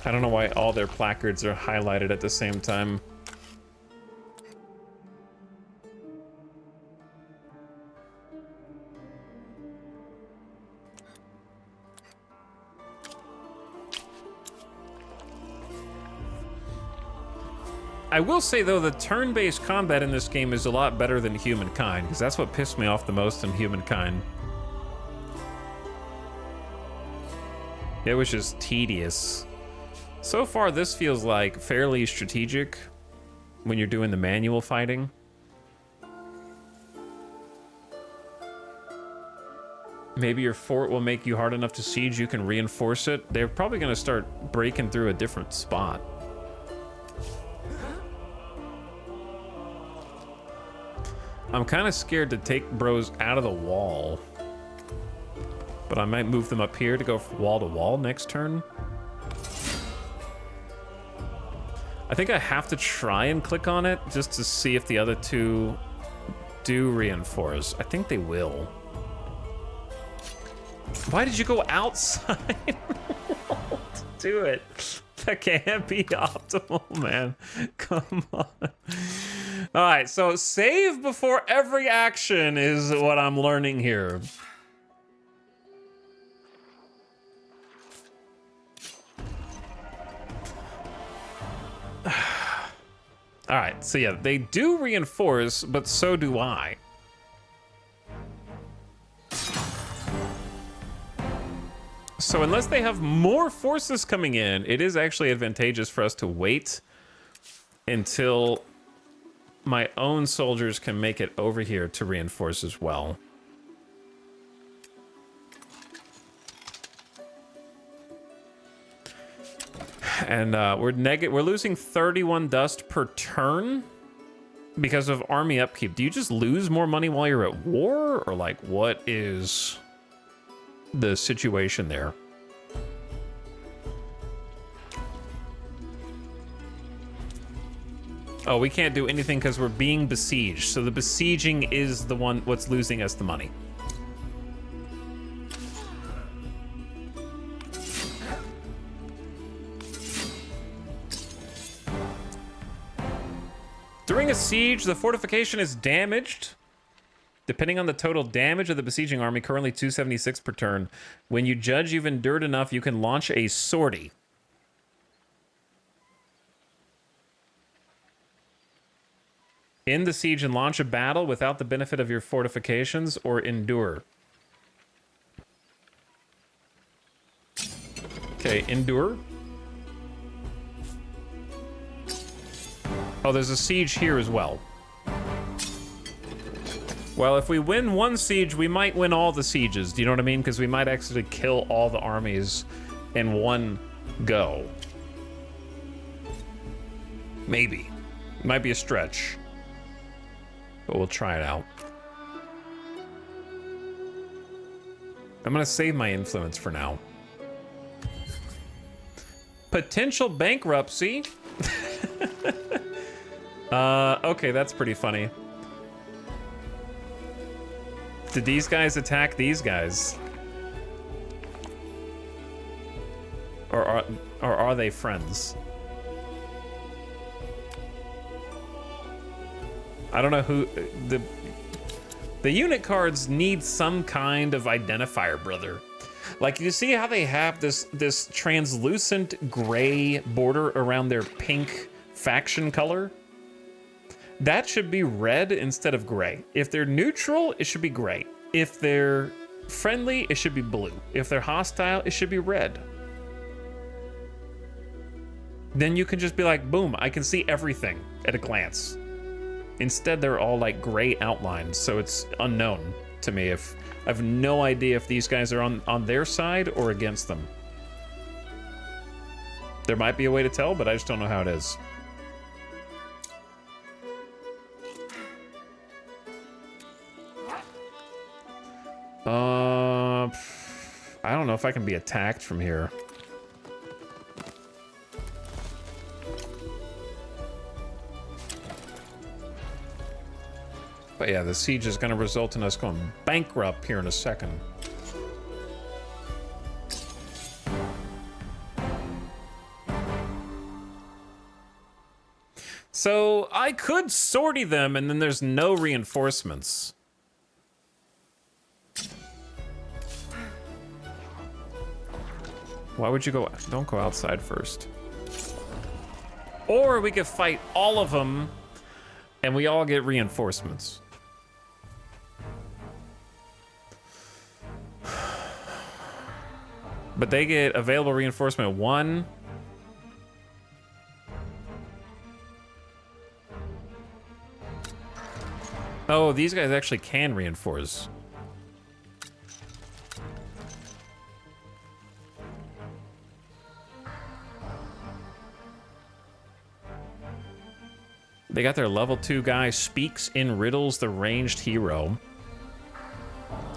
I don't know why all their placards are highlighted at the same time. I will say, though, the turn-based combat in this game is a lot better than Humankind, because that's what pissed me off the most in Humankind. It was just tedious. So far, this feels like fairly strategic when you're doing the manual fighting. Maybe your fort will make you hard enough to siege you can reinforce it. They're probably going to start breaking through a different spot. I'm kind of scared to take bros out of the wall. But I might move them up here to go wall to wall next turn. I think I have to try and click on it just to see if the other two do reinforce. I think they will. Why did you go outside? Do it. That can't be optimal, man. Come on. All right, so save before every action is what I'm learning here. All right, so yeah, they do reinforce, but so do I. So unless they have more forces coming in, it is actually advantageous for us to wait until my own soldiers can make it over here to reinforce as well. And we're losing 31 dust per turn because of army upkeep. Do you just lose more money while you're at war, or like what is the situation there? Oh, we can't do anything because we're being besieged. So the besieging is the one what's losing us the money. During a siege, the fortification is damaged. Depending on the total damage of the besieging army, currently 276 per turn. When you judge you've endured enough, you can launch a sortie. End the siege and launch a battle without the benefit of your fortifications, or endure. Okay, endure. Oh, there's a siege here as well. Well, if we win one siege, we might win all the sieges. Do you know what I mean? Because we might actually kill all the armies in one go. Maybe. Might be a stretch. But we'll try it out. I'm gonna save my influence for now. Potential bankruptcy. Okay, that's pretty funny. Did these guys attack these guys? Or are they friends? I don't know who the unit cards need some kind of identifier, brother. Like, you see how they have this translucent gray border around their pink faction color? That should be red instead of gray. If they're neutral, it should be gray. If they're friendly, it should be blue. If they're hostile, it should be red. Then you can just be like, boom, I can see everything at a glance. Instead, they're all like gray outlines, so it's unknown to me. If I have no idea if these guys are on their side or against them. There might be a way to tell, but I just don't know how it is. I don't know if I can be attacked from here. But yeah, the siege is going to result in us going bankrupt here in a second. So I could sortie them and then there's no reinforcements. Why would you go? Don't go outside first. Or we could fight all of them and we all get reinforcements. But they get available reinforcement 1. Oh, these guys actually can reinforce. They got their level 2 guy, speaks in riddles, the ranged hero.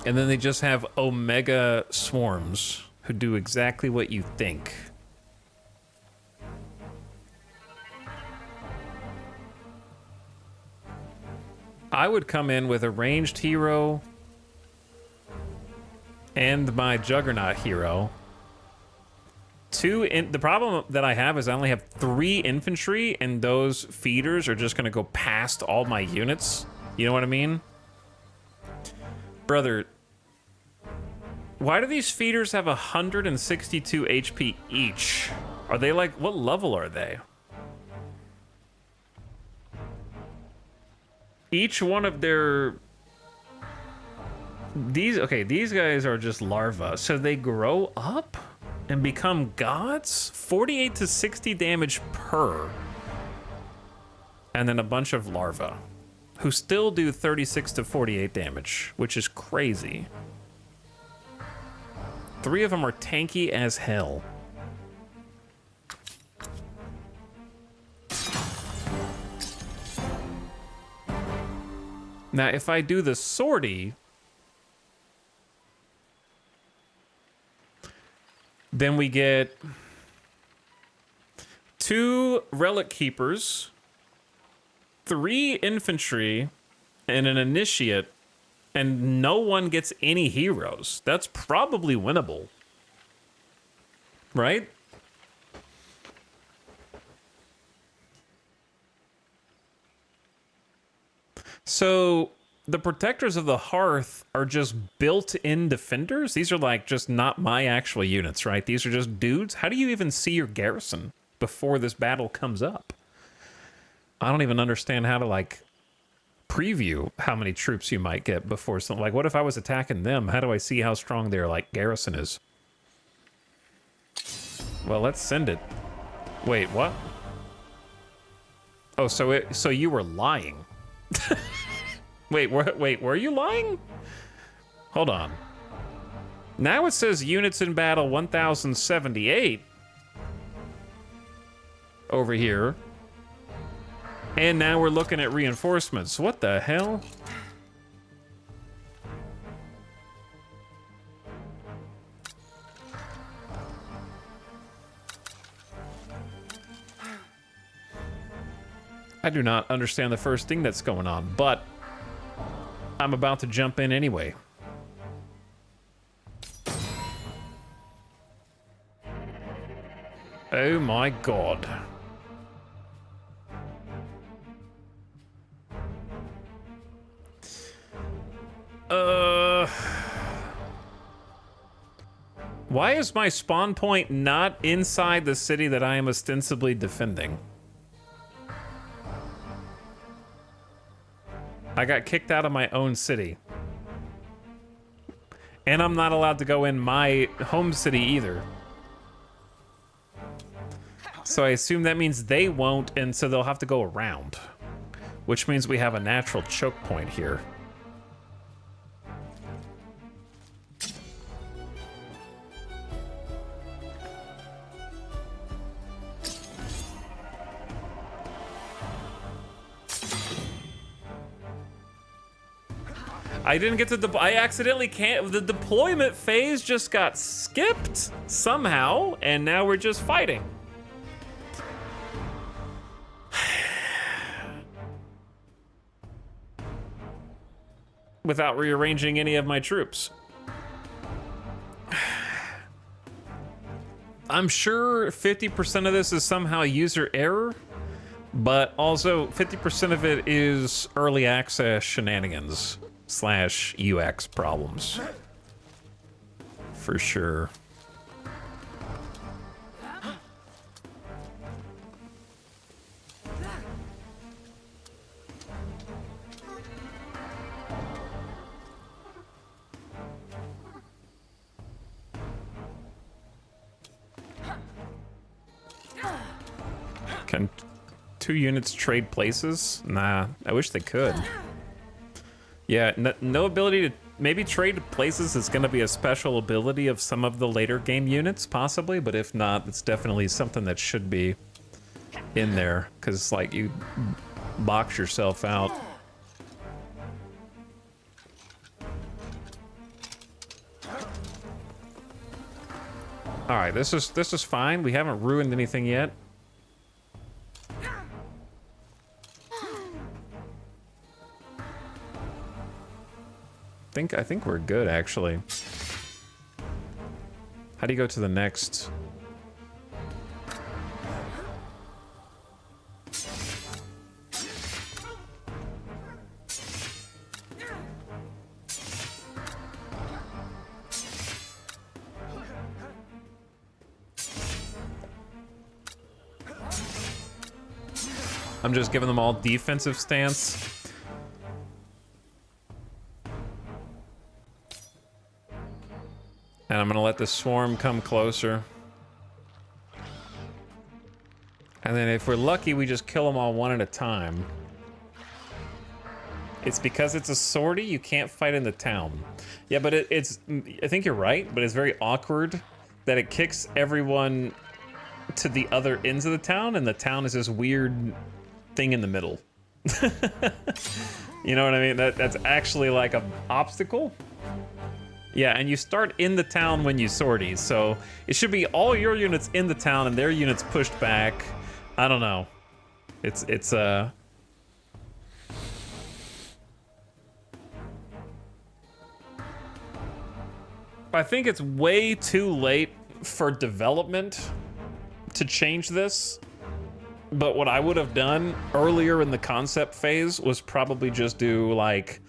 And then they just have Omega Swarms, who do exactly what you think. I would come in with a ranged hero and my Juggernaut hero. The problem that I have is I only have 3 infantry, and those feeders are just gonna go past all my units. You know what I mean? Brother, why do these feeders have 162 HP each? Are they like, what level are they? Each one of their... these guys are just larvae, so they grow up and become gods? 48 to 60 damage per. And then a bunch of larvae, who still do 36 to 48 damage, which is crazy. 3 of them are tanky as hell. Now, if I do the sortie, then we get 2 relic keepers, 3 infantry, and an initiate, and no one gets any heroes. That's probably winnable, right? So the Protectors of the Hearth are just built-in defenders? These are like just not my actual units, right? These are just dudes? How do you even see your garrison before this battle comes up? I don't even understand how to like preview how many troops you might get before something. Like, what if I was attacking them? How do I see how strong their like garrison is? Well, let's send it. Wait, what? Oh, so you were lying. Wait, were you lying? Hold on. Now it says units in battle 1078 over here. And now we're looking at reinforcements. What the hell? I do not understand the first thing that's going on, but I'm about to jump in anyway. Oh my god. Why is my spawn point not inside the city that I am ostensibly defending? I got kicked out of my own city. And I'm not allowed to go in my home city either. So I assume that means they won't, and so they'll have to go around. Which means we have a natural choke point here. I didn't get to I accidentally can't. The deployment phase just got skipped somehow, and now we're just fighting. Without rearranging any of my troops. I'm sure 50% of this is somehow user error, but also 50% of it is early access shenanigans / UX problems. For sure. Can 2 units trade places? Nah, I wish they could. Yeah, no ability to maybe trade places is going to be a special ability of some of the later game units, possibly, but if not, it's definitely something that should be in there, because, like, you box yourself out. All right, this is fine. We haven't ruined anything yet. I think we're good, actually. How do you go to the next? I'm just giving them all defensive stance. And I'm gonna let the swarm come closer. And then if we're lucky, we just kill them all one at a time. It's because it's a sortie, you can't fight in the town. Yeah, but I think you're right, but it's very awkward that it kicks everyone to the other ends of the town, and the town is this weird thing in the middle. You know what I mean? That's actually like an obstacle. Yeah, and you start in the town when you sortie, so it should be all your units in the town and their units pushed back. I don't know. It's I think it's way too late for development to change this. But what I would have done earlier in the concept phase was probably just do, like,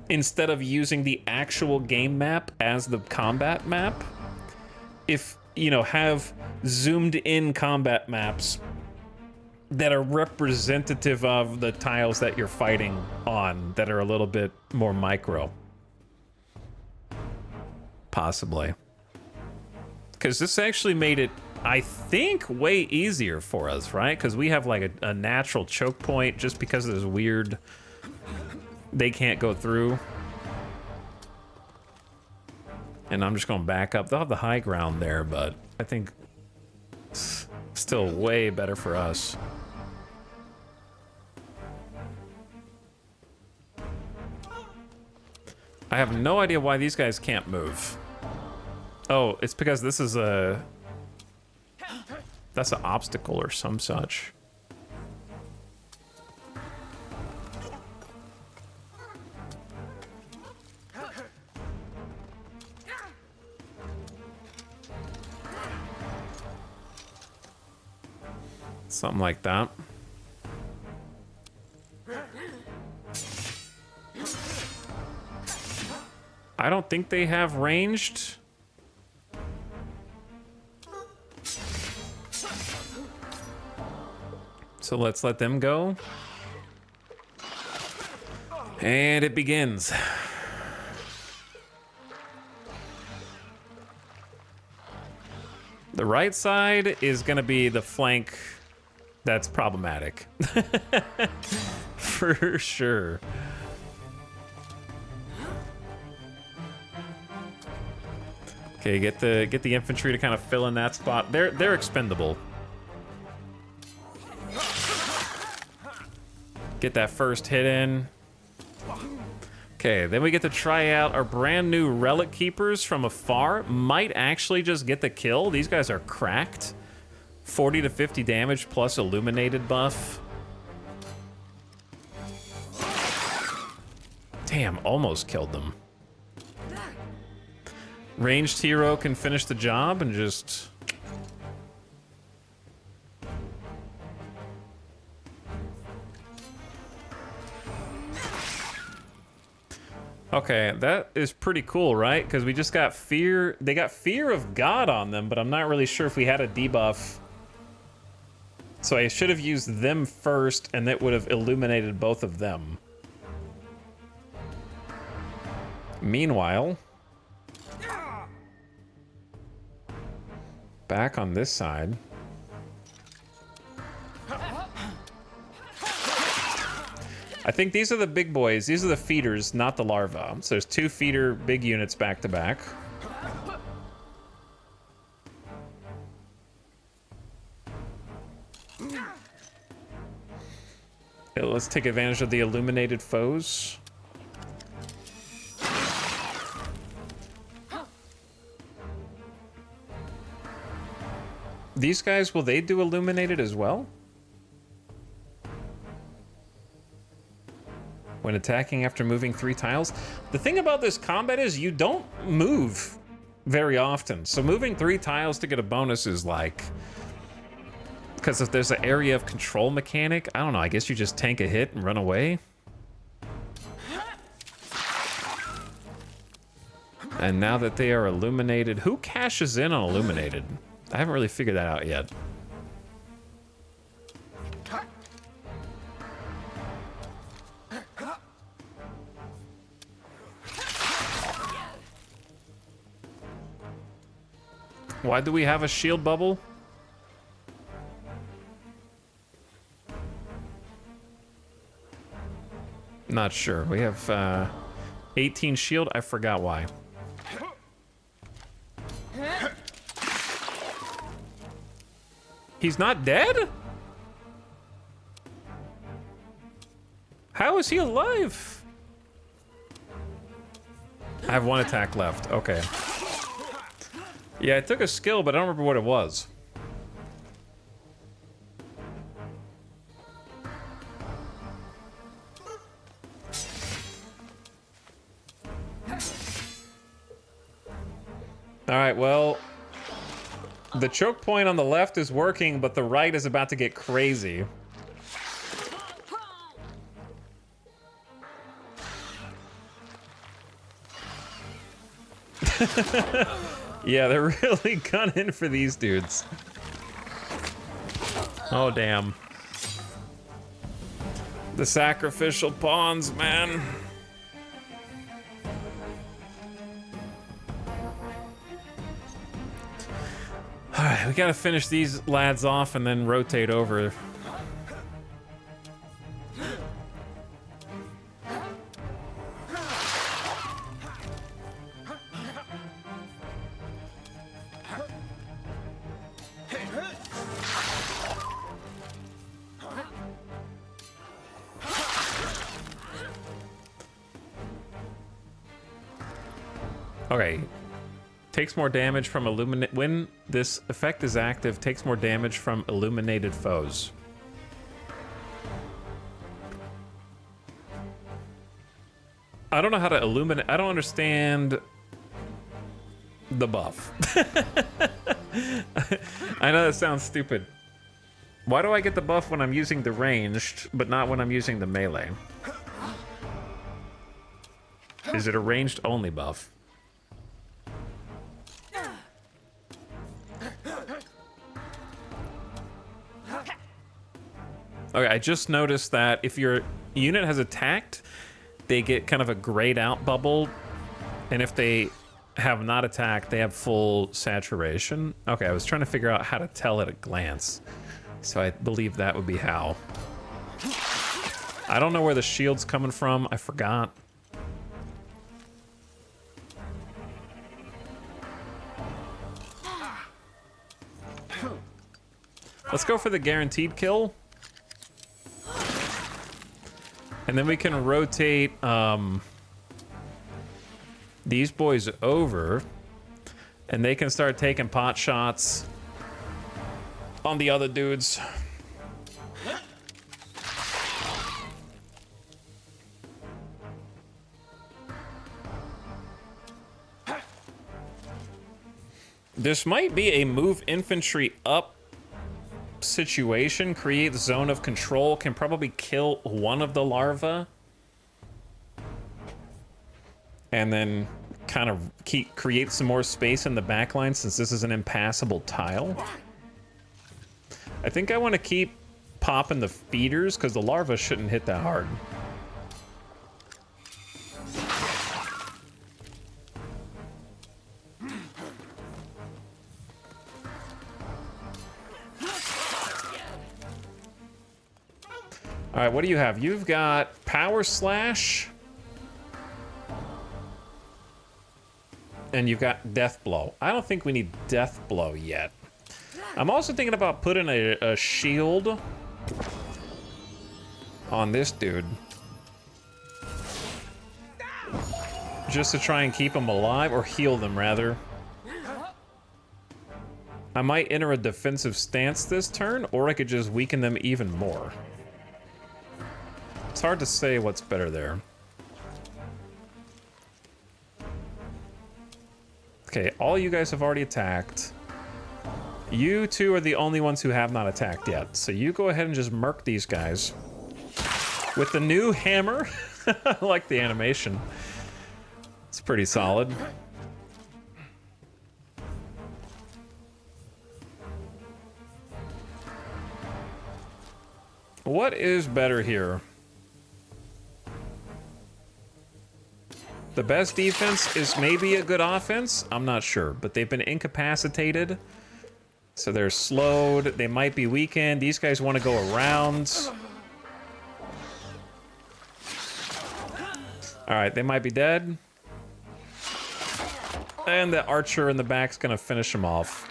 instead of using the actual game map as the combat map, if, you know, have zoomed in combat maps that are representative of the tiles that you're fighting on, that are a little bit more micro. Possibly. Because this actually made it, I think, way easier for us, right? Because we have like a natural choke point just because of this weird... They can't go through. And I'm just going to back up. They'll have the high ground there, but I think it's still way better for us. I have no idea why these guys can't move. Oh, it's because this is a... That's an obstacle or some such. Something like that. I don't think they have ranged. So let's let them go. And it begins. The right side is gonna be the flank that's problematic. For sure. Okay, get the infantry to kind of fill in that spot. They're expendable. Get that first hit in. Okay, then we get to try out our brand new Relic Keepers from afar. Might actually just get the kill. These guys are cracked. 40 to 50 damage plus illuminated buff. Damn, almost killed them. Ranged hero can finish the job and just... Okay, that is pretty cool, right? Because we just got fear... They got Fear of God on them, but I'm not really sure if we had a debuff. So I should have used them first, and that would have illuminated both of them. Meanwhile... Back on this side... I think these are the big boys. These are the feeders, not the larvae. So there's 2 feeder big units back to back. Okay, let's take advantage of the illuminated foes. These guys, will they do illuminated as well? When attacking after moving 3 tiles. The thing about this combat is you don't move very often. So moving 3 tiles to get a bonus is like... Because if there's an area of control mechanic, I don't know, I guess you just tank a hit and run away. And now that they are illuminated, who cashes in on illuminated? I haven't really figured that out yet. Why do we have a shield bubble? Not sure. We have 18 shield. I forgot why. He's not dead? How is he alive? I have 1 attack left. Okay. Yeah, I took a skill, but I don't remember what it was. All right, well, the choke point on the left is working, but the right is about to get crazy. Yeah, they're really gunning for these dudes. Oh, damn. The sacrificial pawns, man. We gotta finish these lads off and then rotate over. Okay. Takes more damage from when this effect is active, takes more damage from illuminated foes. I don't know how to illuminate. I don't understand the buff. I know that sounds stupid. Why do I get the buff when I'm using the ranged, but not when I'm using the melee? Is it a ranged only buff? Okay, I just noticed that if your unit has attacked, they get kind of a grayed out bubble. And if they have not attacked, they have full saturation. Okay, I was trying to figure out how to tell at a glance. So I believe that would be how. I don't know where the shield's coming from. I forgot. Let's go for the guaranteed kill. And then we can rotate these boys over, and they can start taking pot shots on the other dudes. This might be a move infantry up situation. Create zone of control, can probably kill one of the larvae and then kind of create some more space in the backline since this is an impassable tile. I think I want to keep popping the feeders because the larvae shouldn't hit that hard. All right, what do you have? You've got Power Slash. And you've got Death Blow. I don't think we need Death Blow yet. I'm also thinking about putting a shield on this dude. Just to try and keep him alive, or heal them rather. I might enter a defensive stance this turn, or I could just weaken them even more. It's hard to say what's better there. Okay, all you guys have already attacked. You two are the only ones who have not attacked yet. So you go ahead and just murk these guys. With the new hammer. I like the animation. It's pretty solid. What is better here? The best defense is maybe a good offense. I'm not sure, but they've been incapacitated. So they're slowed. They might be weakened. These guys want to go around. All right, they might be dead. And the archer in the back's gonna finish them off.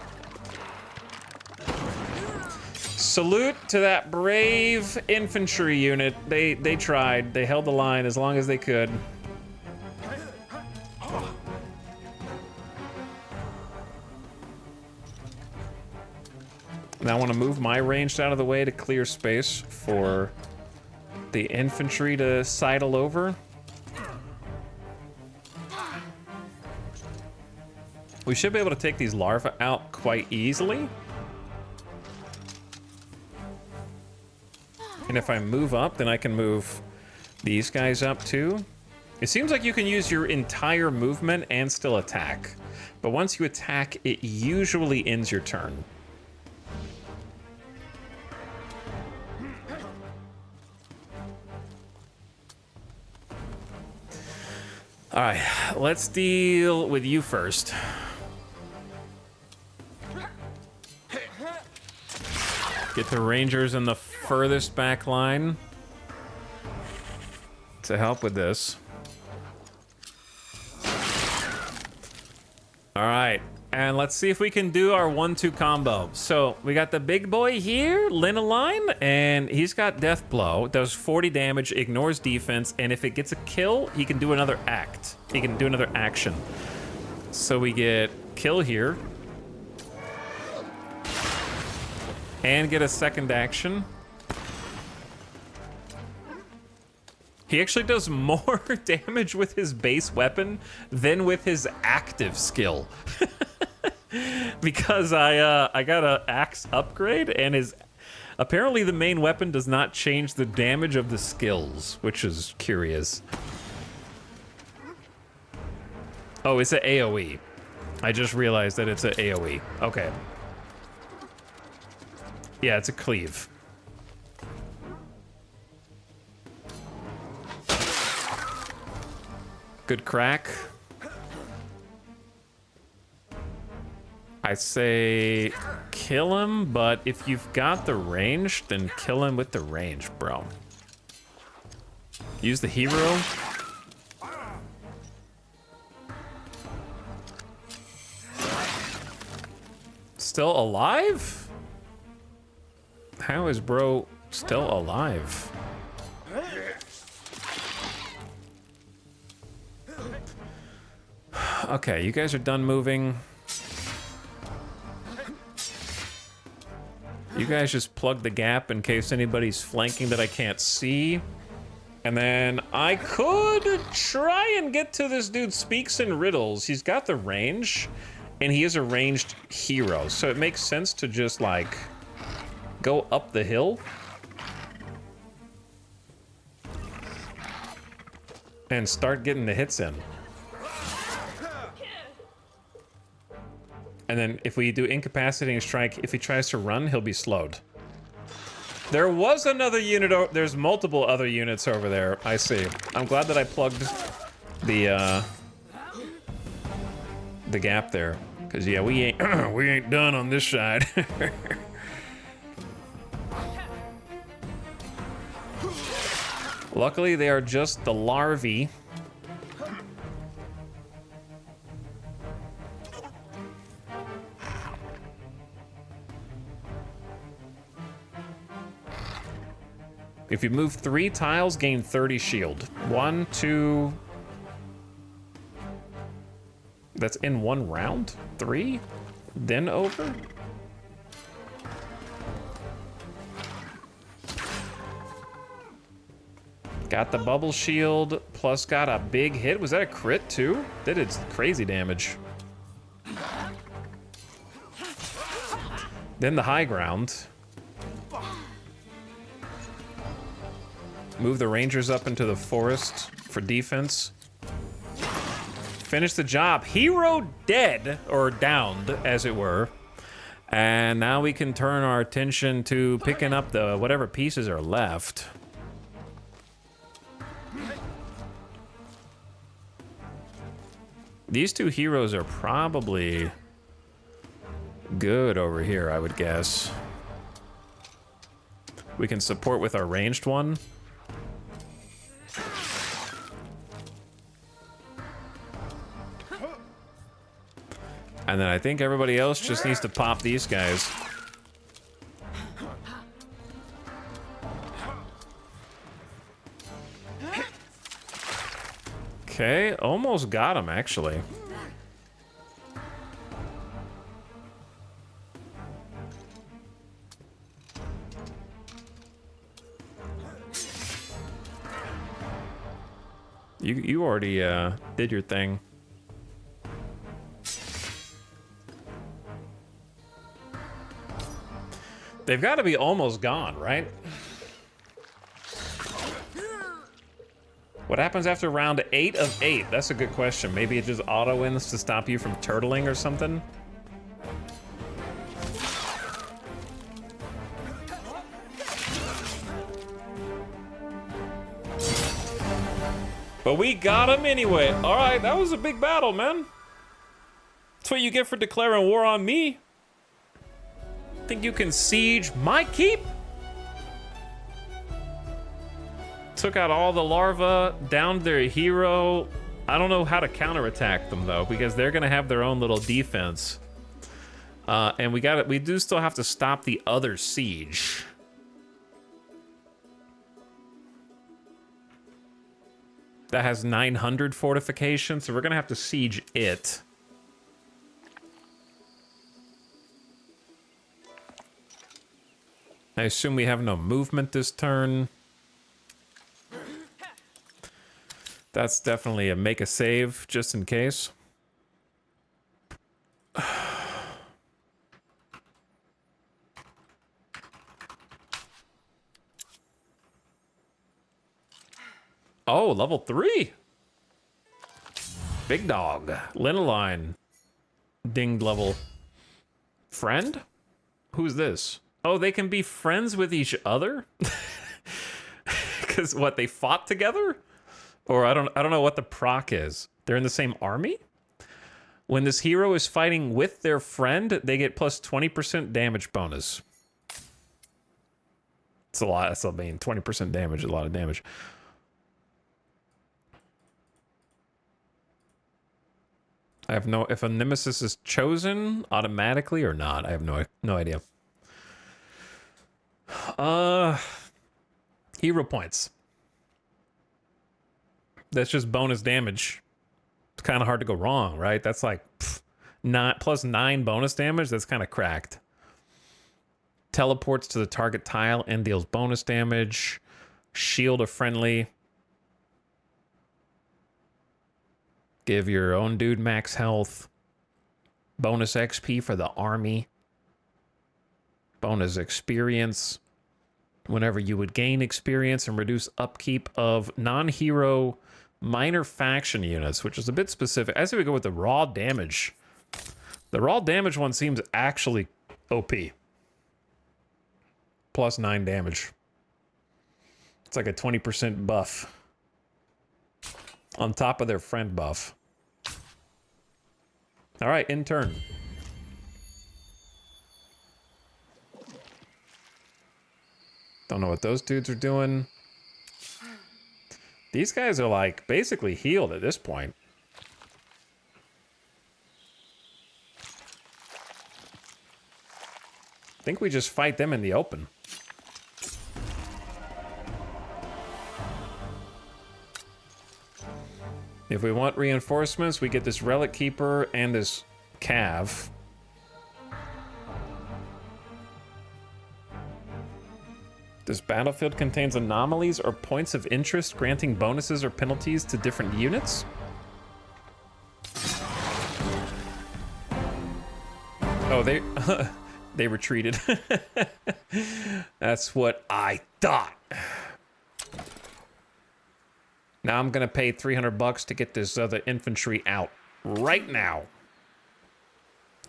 Salute to that brave infantry unit. They tried. They held the line as long as they could. Now I want to move my ranged out of the way to clear space for the infantry to sidle over. We should be able to take these larvae out quite easily. And if I move up, then I can move these guys up too. It seems like you can use your entire movement and still attack. But once you attack, it usually ends your turn. All right, let's deal with you first. Get the Rangers in the furthest back line to help with this. All right, and let's see if we can do our 1-2 combo. So we got the big boy here, Linoline, and he's got Death Blow. Does 40 damage, ignores defense, and if it gets a kill, he can do another act. He can do another action. So we get kill here. And get a second action. He actually does more damage with his base weapon than with his active skill. Because I got an axe upgrade, and his apparently the main weapon does not change the damage of the skills, which is curious. Oh, it's an AoE. I just realized that it's an AoE. Okay. Yeah, it's a cleave. Good crack. I say kill him, but if you've got the range, then kill him with the range, bro. Use the hero. Still alive? How is bro still alive? Okay, you guys are done moving. You guys just plug the gap in case anybody's flanking that I can't see. And then I could try and get to this dude Speaks in Riddles. He's got the range, and he is a ranged hero. So it makes sense to just, like, go up the hill. And start getting the hits in. And then if we do Incapacitating Strike, if he tries to run, he'll be slowed. There was another unit, there's multiple other units over there, I see. I'm glad that I plugged the gap there. Cause yeah, we ain't done on this side. Luckily, they are just the larvae. If you move 3 tiles, gain 30 shield. 1, 2... That's in 1 round? 3? Then over? Got the bubble shield, plus got a big hit. Was that a crit too? That is crazy damage. Then the high ground. Move the Rangers up into the forest for defense. Finish the job. Hero dead, or downed, as it were. And now we can turn our attention to picking up the whatever pieces are left. These 2 heroes are probably good over here, I would guess. We can support with our ranged one. And then I think everybody else just needs to pop these guys. Okay, almost got him, actually. You already did your thing. They've got to be almost gone, right? What happens after round 8 of 8? That's a good question. Maybe it just auto wins to stop you from turtling or something? But we got him anyway. All right, that was a big battle, man. That's what you get for declaring war on me. Think you can siege my keep? Took out all the larvae, downed their hero. I don't know how to counterattack them though, because they're gonna have their own little defense. And we do still have to stop the other siege. That has 900 fortification, so we're gonna have to siege it. I assume we have no movement this turn. That's definitely a make a save, just in case. Oh, level 3. Big dog. Linoline. Dinged level. Friend? Who's this? Oh, they can be friends with each other? Because what, they fought together? Or I don't know what the proc is. They're in the same army? When this hero is fighting with their friend, they get plus 20% damage bonus. It's a lot. I mean, 20% damage is a lot of damage. I have no... If a nemesis is chosen automatically or not, I have no idea. Hero points. That's just bonus damage. It's kind of hard to go wrong, right? That's like plus 9 bonus damage. That's kind of cracked. Teleports to the target tile and deals bonus damage. Shield a friendly. Give your own dude max health. Bonus XP for the army. Bonus experience. Whenever you would gain experience and reduce upkeep of non-hero minor faction units, which is a bit specific. I say we go with the raw damage. The raw damage one seems actually OP. Plus 9 damage. It's like a 20% buff. On top of their friend buff. All right, in turn. Don't know what those dudes are doing. These guys are like basically healed at this point. I think we just fight them in the open. If we want reinforcements, we get this Relic Keeper and this Cav. This battlefield contains anomalies or points of interest, granting bonuses or penalties to different units. Oh, they retreated. That's what I thought. Now I'm gonna pay $300 to get this other infantry out right now.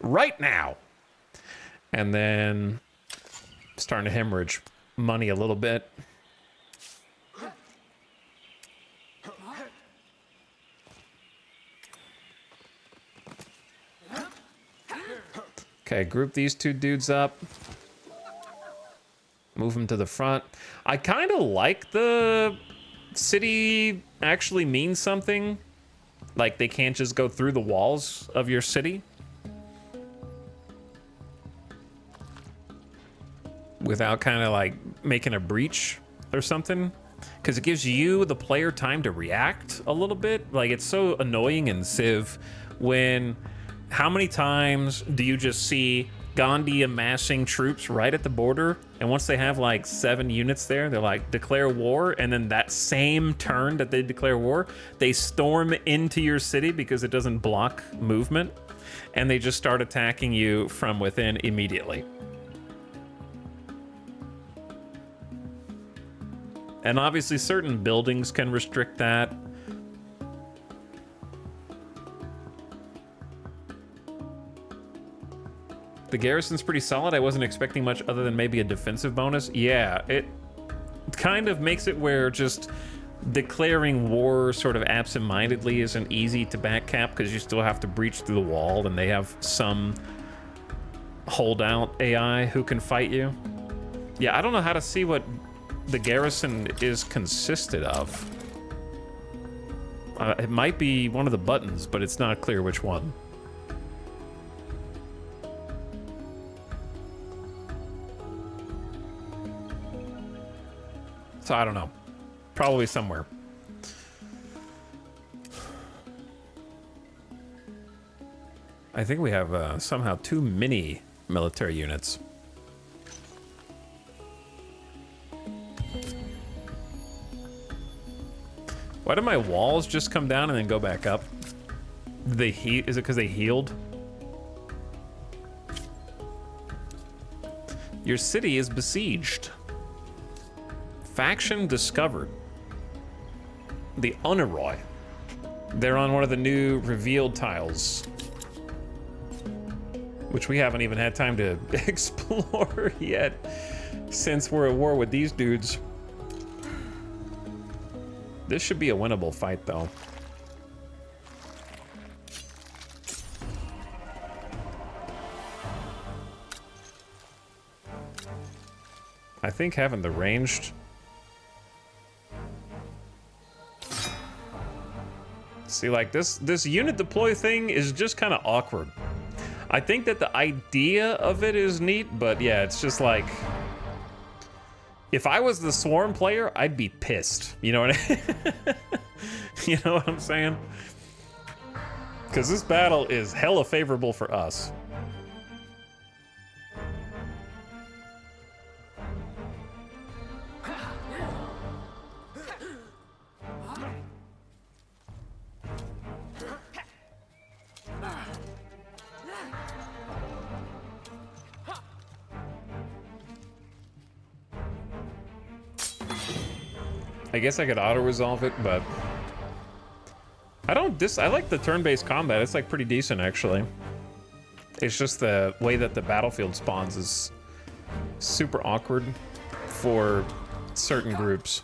Right now. And then starting to hemorrhage money a little bit. Okay, group these two dudes up. Move them to the front. I kind of like the city actually means something. Like they can't just go through the walls of your city. Without kind of like making a breach or something. Because it gives you, the player, time to react a little bit. Like it's so annoying in Civ when... How many times do you just see Gandhi amassing troops right at the border, and once they have like 7 units there, they're like, declare war, and then that same turn that they declare war, they storm into your city because it doesn't block movement, and they just start attacking you from within immediately. And obviously certain buildings can restrict that. The garrison's pretty solid. I wasn't expecting much other than maybe a defensive bonus. Yeah, it kind of makes it where just declaring war sort of absent-mindedly isn't easy to backcap because you still have to breach through the wall, and they have some holdout AI who can fight you. Yeah, I don't know how to see what the garrison is consisted of. It might be one of the buttons, but it's not clear which one. So I don't know. Probably somewhere. I think we have somehow 2 mini military units. Why did my walls just come down and then go back up? Did they heat? Is it because they healed? Your city is besieged. Faction discovered. The Uneroy. They're on one of the new revealed tiles, which we haven't even had time to explore yet, since we're at war with these dudes. This should be a winnable fight, though. I think having the ranged... See, like, this unit deploy thing is just kind of awkward. I think that the idea of it is neat, but yeah, it's just like... If I was the Swarm player, I'd be pissed. You know what You know what I'm saying? Because this battle is hella favorable for us. I guess I could auto-resolve it, but I like the turn-based combat. It's like pretty decent, actually. It's just the way that the battlefield spawns is super awkward for certain groups.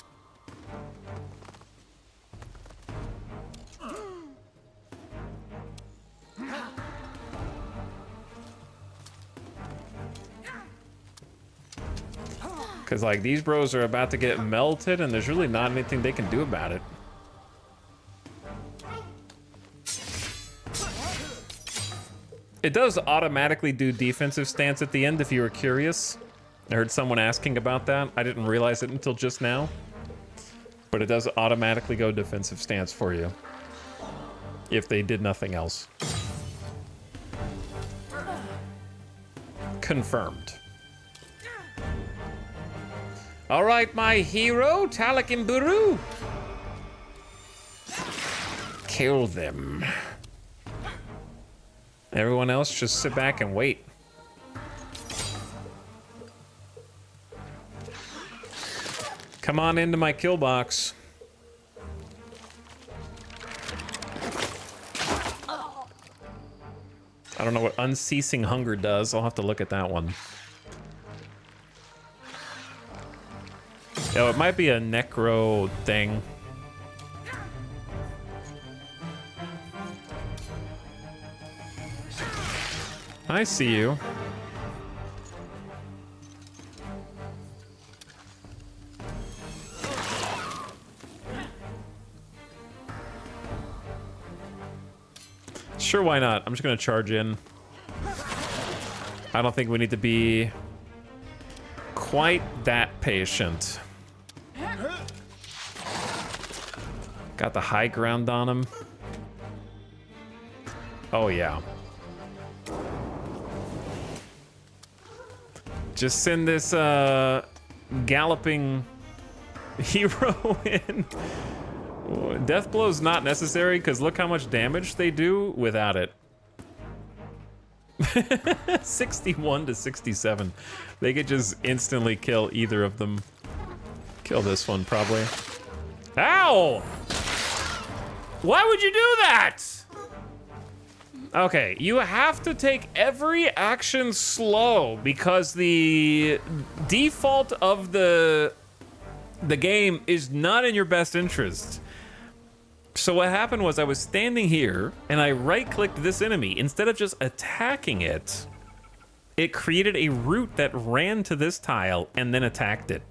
Because, like, these bros are about to get melted, and there's really not anything they can do about it. It does automatically do defensive stance at the end, if you were curious. I heard someone asking about that. I didn't realize it until just now. But it does automatically go defensive stance for you, if they did nothing else. Confirmed. All right, my hero, Talakin Buru. Kill them. Everyone else just sit back and wait. Come on into my kill box. I don't know what Unceasing Hunger does. I'll have to look at that one. Oh, it might be a necro thing. I see you. Sure, why not? I'm just gonna charge in. I don't think we need to be quite that patient. Got the high ground on him. Oh, yeah. Just send this galloping hero in. Death blow's not necessary because look how much damage they do without it. 61 to 67. They could just instantly kill either of them. Kill this one, probably. Ow! Why would you do that? Okay, you have to take every action slow because the default of the game is not in your best interest. So what happened was I was standing here and I right-clicked this enemy. Instead of just attacking it, it created a route that ran to this tile and then attacked it.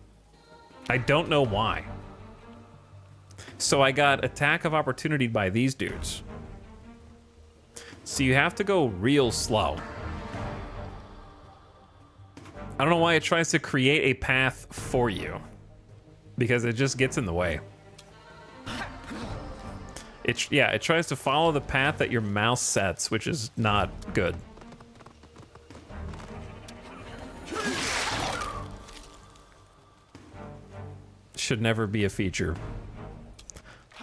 I don't know why. So I got attack of opportunity by these dudes. So you have to go real slow. I don't know why it tries to create a path for you, because it just gets in the way. It tries to follow the path that your mouse sets, which is not good. Should never be a feature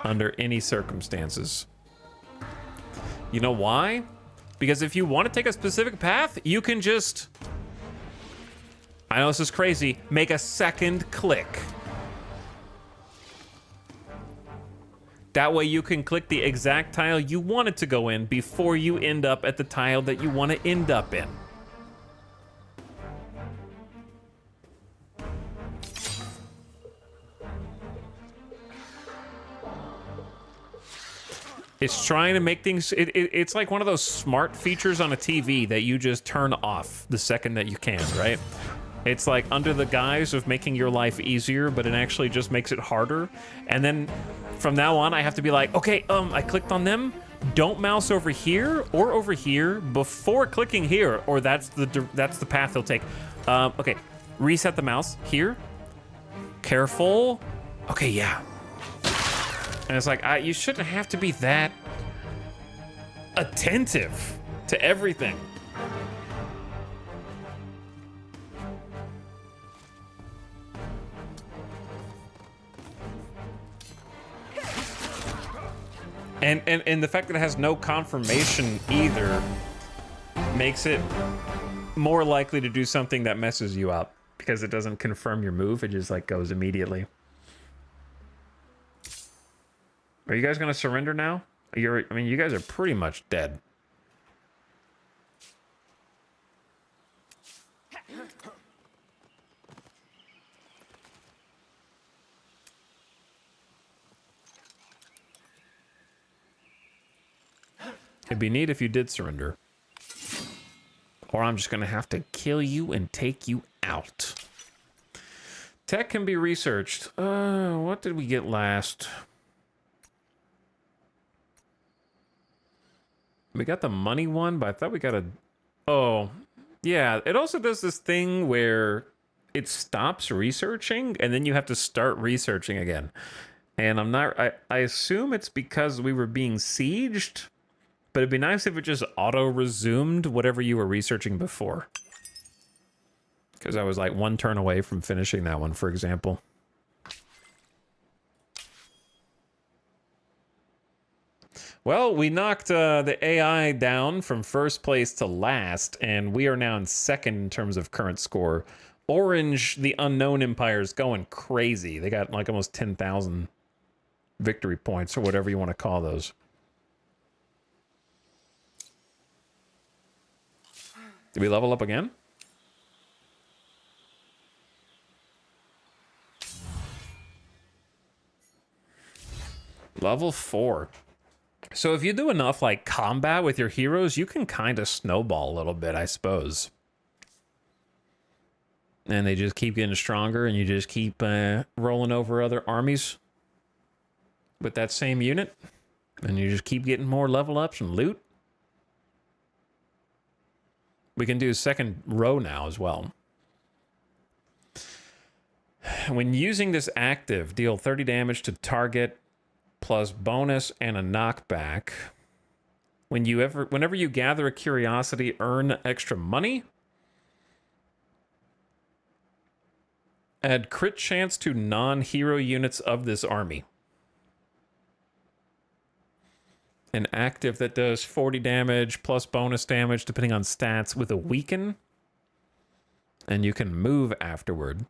under any circumstances. You know why? Because if you want to take a specific path, you can just, I know this is crazy, make a second click. That way you can click the exact tile you want it to go in before you end up at the tile that you want to end up in. It's trying to make things, it's like one of those smart features on a TV that you just turn off the second that you can, right? It's like under the guise of making your life easier, but it actually just makes it harder. And then from now on, I have to be like, okay, I clicked on them. Don't mouse over here or over here before clicking here, or that's the path they'll take. Okay, reset the mouse here. Careful. Okay, yeah. And it's like, you shouldn't have to be that attentive to everything. And the fact that it has no confirmation either makes it more likely to do something that messes you up, because it doesn't confirm your move. It just like goes immediately. Are you guys gonna surrender now? I mean, you guys are pretty much dead. It'd be neat if you did surrender. Or I'm just gonna have to kill you and take you out. Tech can be researched. What did we get last? We got the money one, but I thought we got a... Oh, yeah. It also does this thing where it stops researching, and then you have to start researching again. And I'm not... I assume it's because we were being sieged, but it'd be nice if it just auto-resumed whatever you were researching before. Because I was like one turn away from finishing that one, for example. Well, we knocked the AI down from first place to last, and we are now in second in terms of current score. Orange, the Unknown Empire, is going crazy. They got like almost 10,000 victory points, or whatever you want to call those. Did we level up again? Level 4. So if you do enough like combat with your heroes, you can kind of snowball a little bit, I suppose. And they just keep getting stronger, and you just keep rolling over other armies with that same unit. And you just keep getting more level ups and loot. We can do second row now as well. When using this active, deal 30 damage to target plus bonus and a knockback. Whenever you gather a curiosity, earn extra money. Add crit chance to non-hero units of this army. An active that does 40 damage plus bonus damage depending on stats with a weaken. And you can move afterward.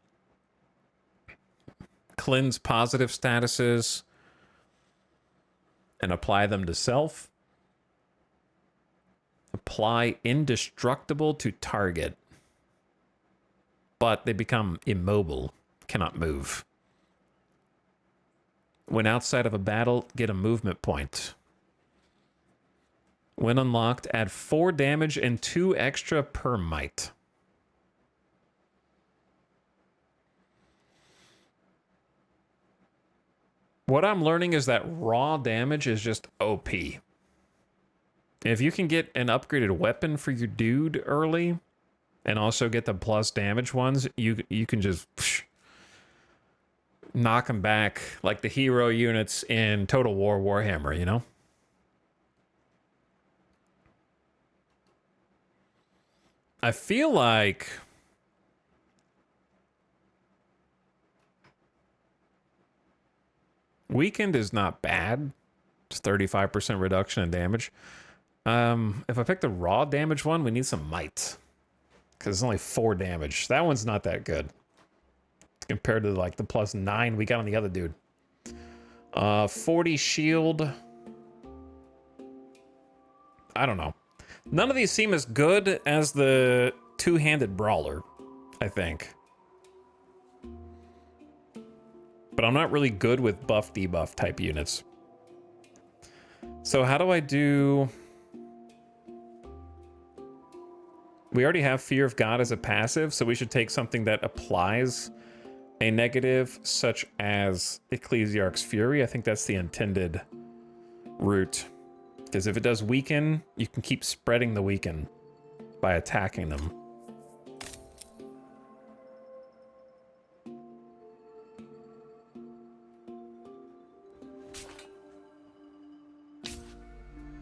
Cleanse positive statuses and apply them to self. Apply indestructible to target. But they become immobile, cannot move. When outside of a battle, get a movement point. When unlocked, add 4 damage and 2 extra per might. What I'm learning is that raw damage is just OP. If you can get an upgraded weapon for your dude early, and also get the plus damage ones, you can just knock them back like the hero units in Total War Warhammer, you know? I feel like Weakened is not bad. It's 35% reduction in damage. If I pick the raw damage one, we need some might. Because it's only 4 damage. That one's not that good. Compared to like the plus 9 we got on the other dude. 40 shield. I don't know. None of these seem as good as the two-handed brawler, I think. But I'm not really good with buff debuff type units. So how do I do... We already have Fear of God as a passive, so we should take something that applies a negative, such as Ecclesiarch's Fury. I think that's the intended route. Because if it does weaken, you can keep spreading the weaken by attacking them.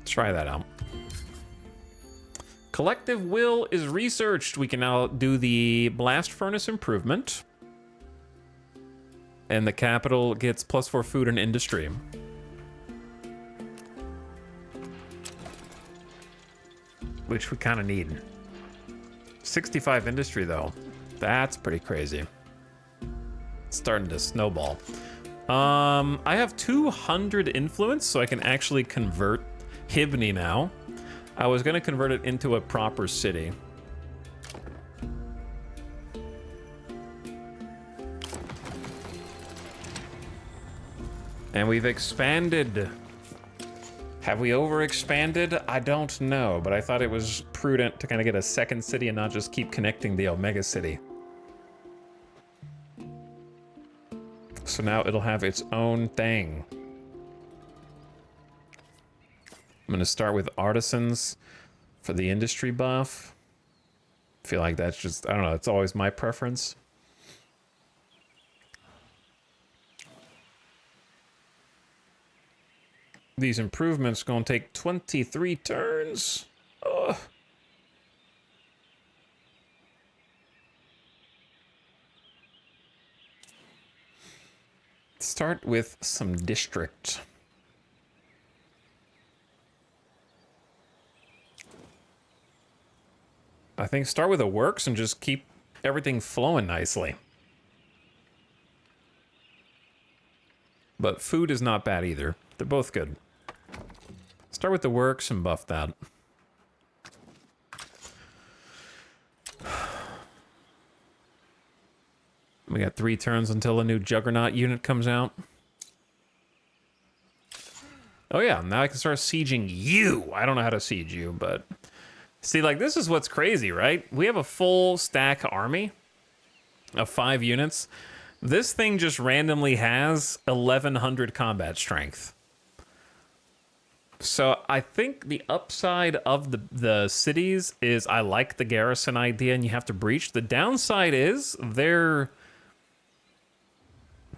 Try that out. Collective Will is researched. We can now do the Blast Furnace improvement. And the capital gets +4 food and industry. Which we kind of need. 65 industry, though. That's pretty crazy. It's starting to snowball. I have 200 influence, so I can actually convert Hibney now. I was going to convert it into a proper city. And we've expanded. Have we overexpanded? I don't know, but I thought it was prudent to kind of get a second city and not just keep connecting the Omega City. So now it'll have its own thing. I'm going to start with artisans for the industry buff. I feel like that's just, I don't know, it's always my preference. These improvements are going to take 23 turns. Ugh. Start with some district. I think start with the works and just keep everything flowing nicely. But food is not bad either. They're both good. Start with the works and buff that. We got 3 turns until a new Juggernaut unit comes out. Oh yeah, now I can start sieging you. I don't know how to siege you, but... See, like, this is what's crazy, right? We have a full stack army of 5 units. This thing just randomly has 1,100 combat strength. So I think the upside of the cities is I like the garrison idea and you have to breach. The downside is they're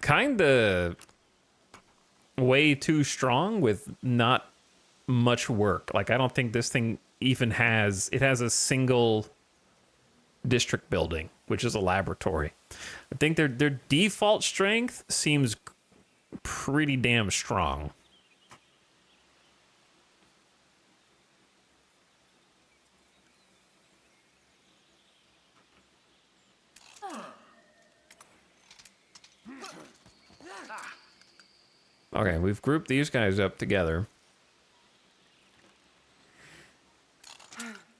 kind of way too strong with not much work. Like, I don't think this thing even has... It has a single district building, which is a laboratory. I think their default strength seems pretty damn strong. Okay, we've grouped these guys up together.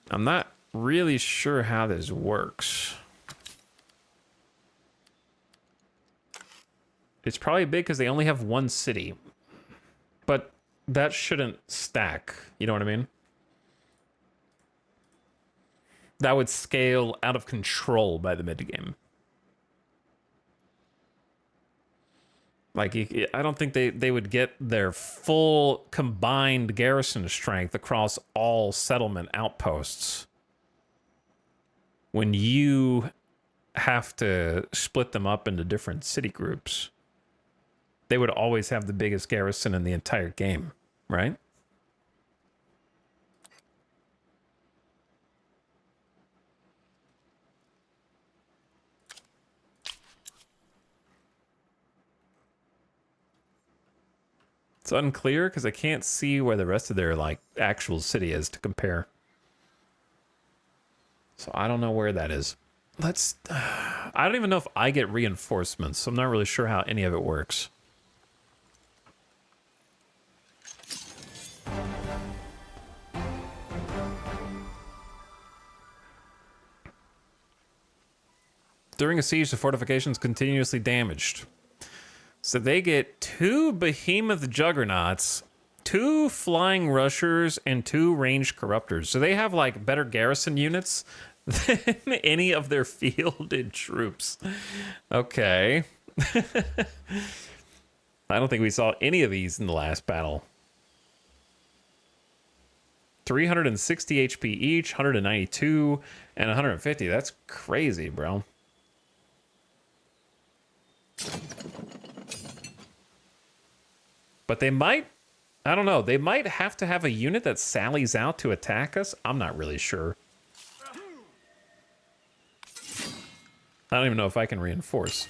I'm not really sure how this works. It's probably big because they only have 1 city. But that shouldn't stack. You know what I mean? That would scale out of control by the mid game. Like, I don't think they would get their full combined garrison strength across all settlement outposts when you have to split them up into different city groups. They would always have the biggest garrison in the entire game, right? It's unclear because I can't see where the rest of their like actual city is to compare. So I don't know where that is. I don't even know if I get reinforcements, so I'm not really sure how any of it works. During a siege, the fortification's continuously damaged. So they get 2 behemoth juggernauts, 2 flying rushers, and 2 ranged corruptors. So they have like better garrison units than any of their fielded troops. Okay. I don't think we saw any of these in the last battle. 360 HP each, 192, and 150. That's crazy, bro. But they might, I don't know, they might have to have a unit that sallies out to attack us. I'm not really sure. I don't even know if I can reinforce.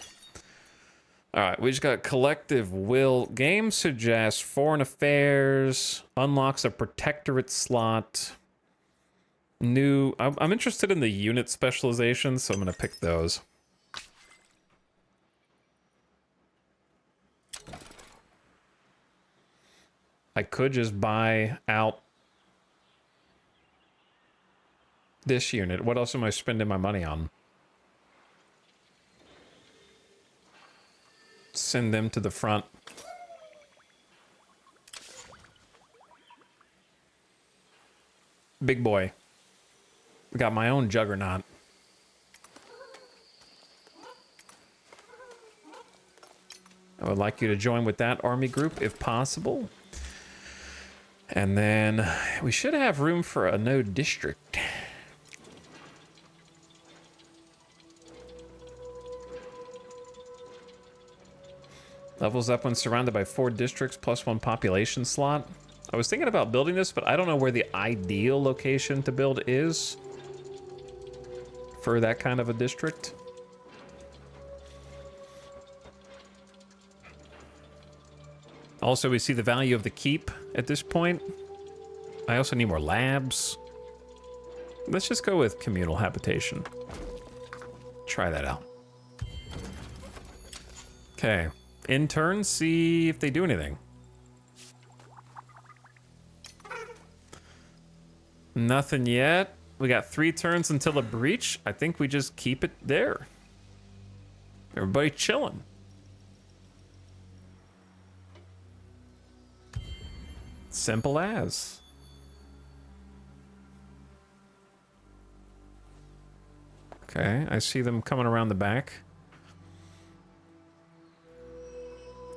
All right, we just got collective will. Game suggests foreign affairs, unlocks a protectorate slot. New, I'm interested in the unit specializations, so I'm going to pick those. I could just buy out this unit. What else am I spending my money on? Send them to the front. Big boy. Got my own juggernaut. I would like you to join with that army group if possible. And then we should have room for a node district. Levels up when surrounded by 4 districts plus 1 population slot. I was thinking about building this, but I don't know where the ideal location to build is for that kind of a district. Also, we see the value of the keep at this point. I also need more labs. Let's just go with communal habitation. Try that out. Okay. In turn, see if they do anything. Nothing yet. We got 3 turns until a breach. I think we just keep it there. Everybody chilling. Simple as. Okay, I see them coming around the back.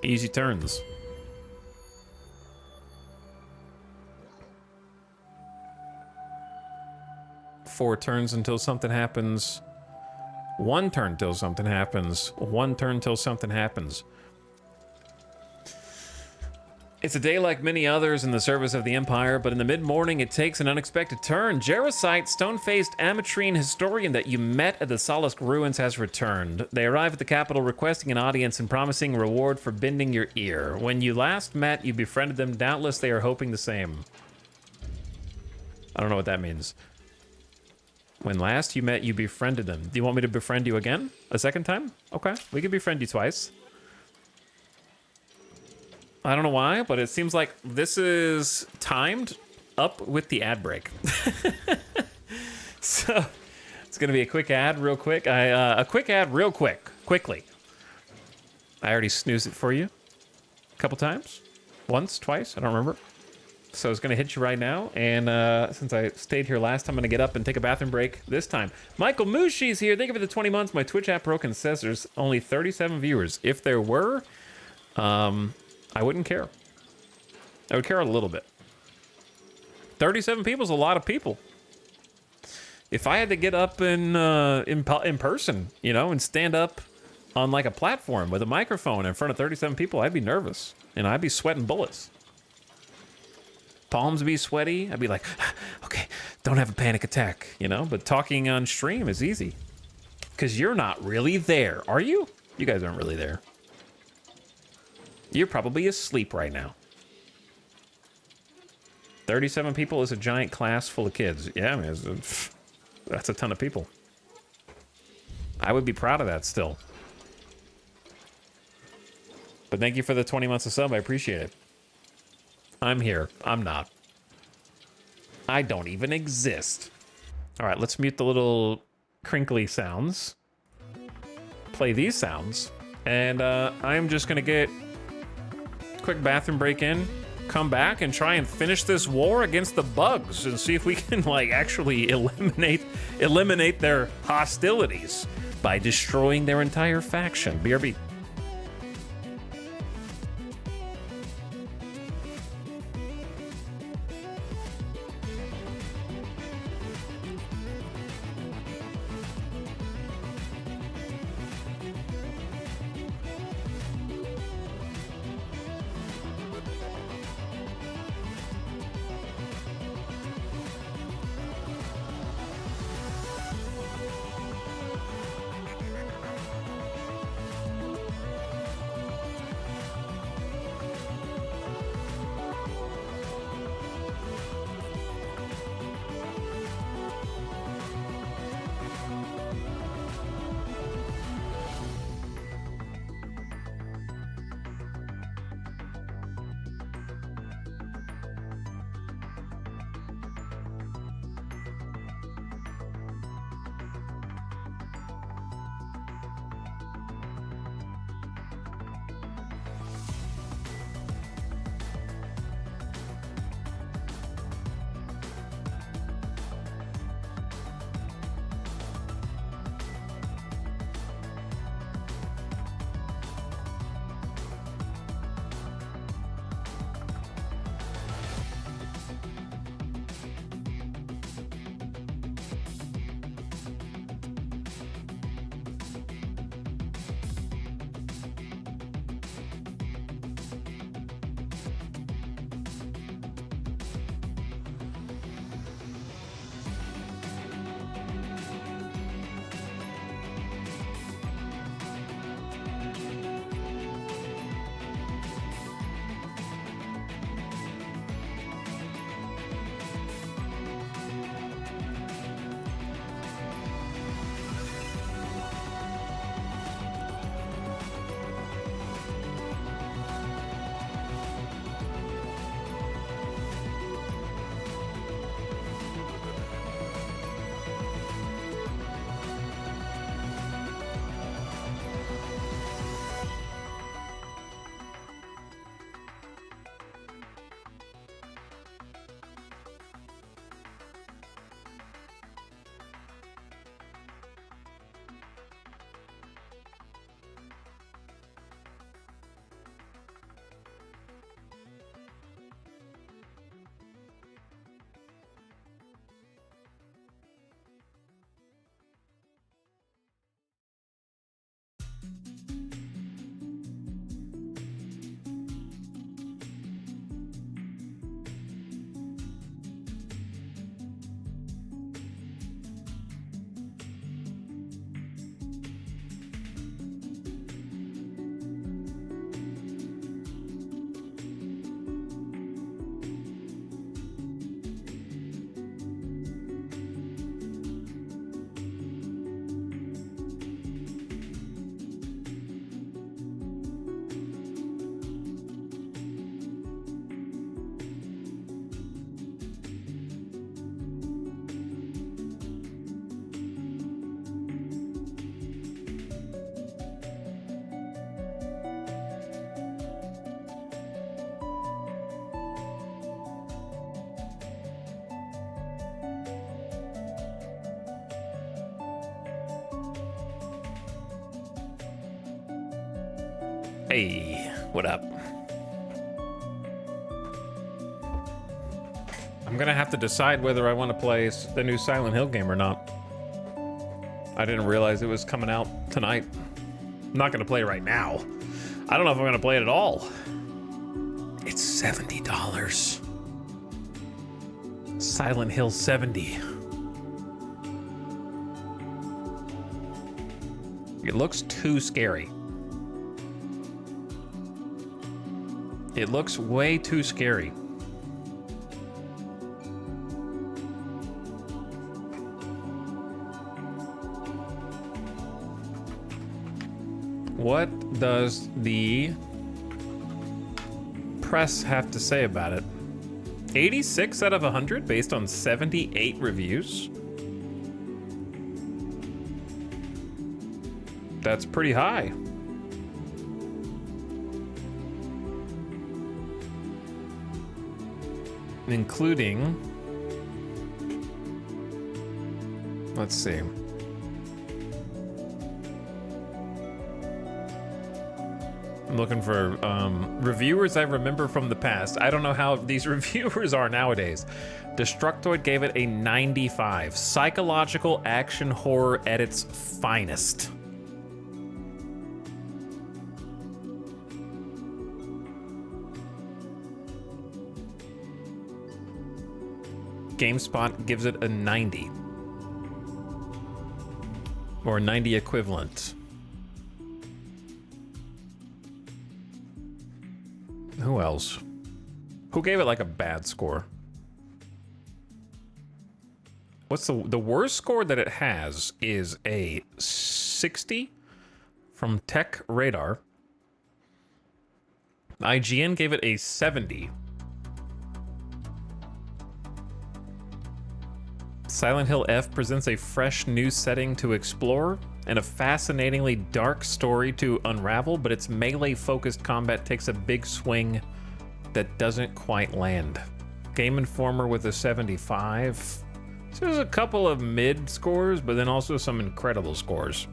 Easy turns. Four turns until something happens. 1 turn till something happens. 1 turn till something happens. It's a day like many others in the service of the Empire, but in the mid-morning it takes an unexpected turn. Jarosite, stone-faced Ametrine historian that you met at the Salisk ruins, has returned. They arrive at the capital requesting an audience and promising a reward for bending your ear. When you last met, you befriended them. Doubtless they are hoping the same. I don't know what that means. When last you met, you befriended them. Do you want me to befriend you again? A second time? Okay, we can befriend you twice. I don't know why, but it seems like this is timed up with the ad break. So it's going to be a quick ad real quick. A quick ad real quickly. I already snoozed it for you a couple times. Once, twice, I don't remember. So it's going to hit you right now. And since I stayed here last time, I'm going to get up and take a bathroom break this time. Michael Mushi's here. Thank you for the 20 months. My Twitch app broke and says there's only 37 viewers. If there were, I wouldn't care. I would care a little bit. 37 people is a lot of people. If I had to get up in person, you know, and stand up on like a platform with a microphone in front of 37 people, I'd be nervous and I'd be sweating bullets. Palms be sweaty. I'd be like, okay, don't have a panic attack, you know? But talking on stream is easy because you're not really there, are you? You guys aren't really there. You're probably asleep right now. 37 people is a giant class full of kids. Yeah, I mean, that's a ton of people. I would be proud of that still. But thank you for the 20 months of sub. I appreciate it. I'm here. I'm not. I don't even exist. All right, let's mute the little crinkly sounds. Play these sounds. And I'm just going to get a quick bathroom break in, come back and try and finish this war against the bugs and see if we can like actually eliminate their hostilities by destroying their entire faction. BRB. Hey. What up? I'm gonna have to decide whether I want to play the new Silent Hill game or not. I didn't realize it was coming out tonight. I'm not gonna play it right now. I don't know if I'm gonna play it at all. It's $70. Silent Hill 70. It looks too scary. It looks way too scary. What does the press have to say about it? 86 out of 100 based on 78 reviews? That's pretty high. Including, let's see. I'm looking for reviewers I remember from the past. I don't know how these reviewers are nowadays. Destructoid gave it a 95. Psychological action horror at its finest. GameSpot gives it a 90. Or 90 equivalent. Who else? Who gave it like a bad score? What's the worst score that it has is a 60 from Tech Radar. IGN gave it a 70. Silent Hill F presents a fresh new setting to explore and a fascinatingly dark story to unravel, but its melee-focused combat takes a big swing that doesn't quite land. Game Informer with a 75. So there's a couple of mid scores, but then also some incredible scores.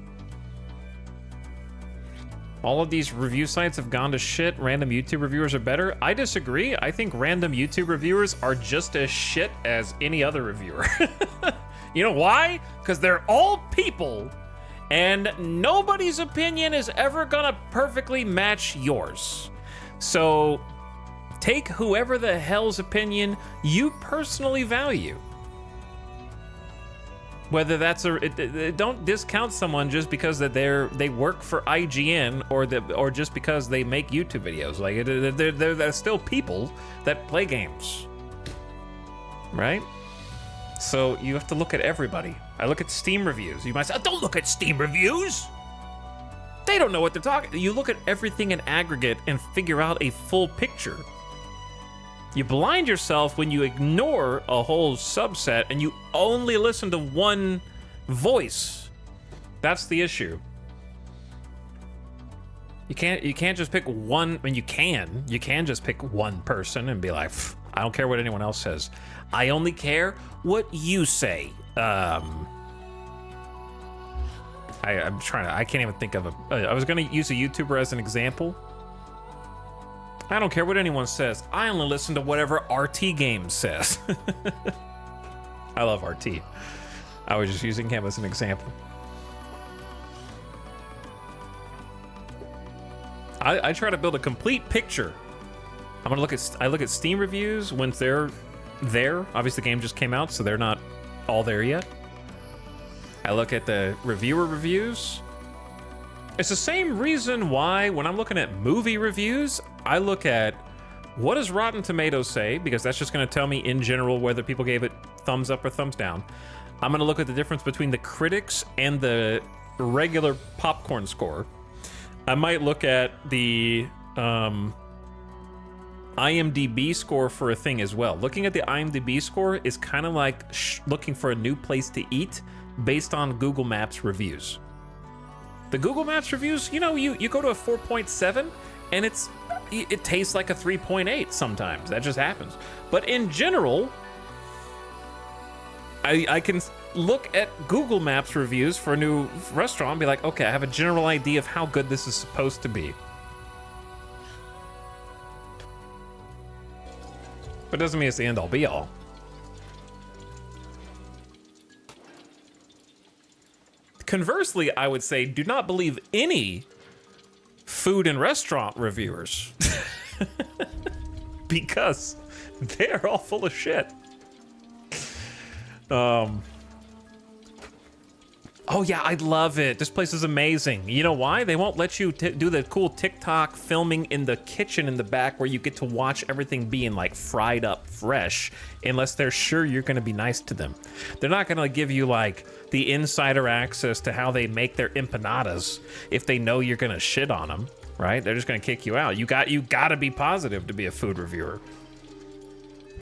All of these review sites have gone to shit. Random YouTube reviewers are better. I disagree. I think random YouTube reviewers are just as shit as any other reviewer. You know why? Because they're all people, and nobody's opinion is ever gonna perfectly match yours. So take whoever the hell's opinion you personally value. Whether that's don't discount someone just because that they work for IGN or just because they make YouTube videos. Like they're still people that play games, right? So you have to look at everybody. I look at Steam reviews. You might say, don't look at Steam reviews. They don't know what they're talking. You look at everything in aggregate and figure out a full picture. You blind yourself when you ignore a whole subset and you only listen to one voice. That's the issue. You can't just pick one. I mean, you can just pick one person and be like, I don't care what anyone else says. I only care what you say. I can't even think of I was gonna use a YouTuber as an example. I don't care what anyone says. I only listen to whatever RT Games says. I love RT. I was just using him as an example. I try to build a complete picture. I look at Steam reviews when they're there. Obviously, the game just came out, so they're not all there yet. I look at the reviewer reviews. It's the same reason why when I'm looking at movie reviews, I look at what does Rotten Tomatoes say, because that's just going to tell me in general whether people gave it thumbs up or thumbs down. I'm going to look at the difference between the critics and the regular popcorn score. I might look at the IMDb score for a thing as well. Looking at the IMDb score is kind of like looking for a new place to eat based on Google Maps reviews. The Google Maps reviews, you go to a 4.7 and it tastes like a 3.8 sometimes. That just happens. But in general, I can look at Google Maps reviews for a new restaurant and be like, okay, I have a general idea of how good this is supposed to be. But it doesn't mean it's the end all be all. Conversely, I would say do not believe any food and restaurant reviewers because they're all full of shit. Oh yeah, I love it. This place is amazing. You know why? They won't let you do the cool TikTok filming in the kitchen in the back where you get to watch everything being like fried up fresh unless they're sure you're going to be nice to them. They're not going to give you like the insider access to how they make their empanadas if they know you're going to shit on them, right? They're just going to kick you out. You got to be positive to be a food reviewer.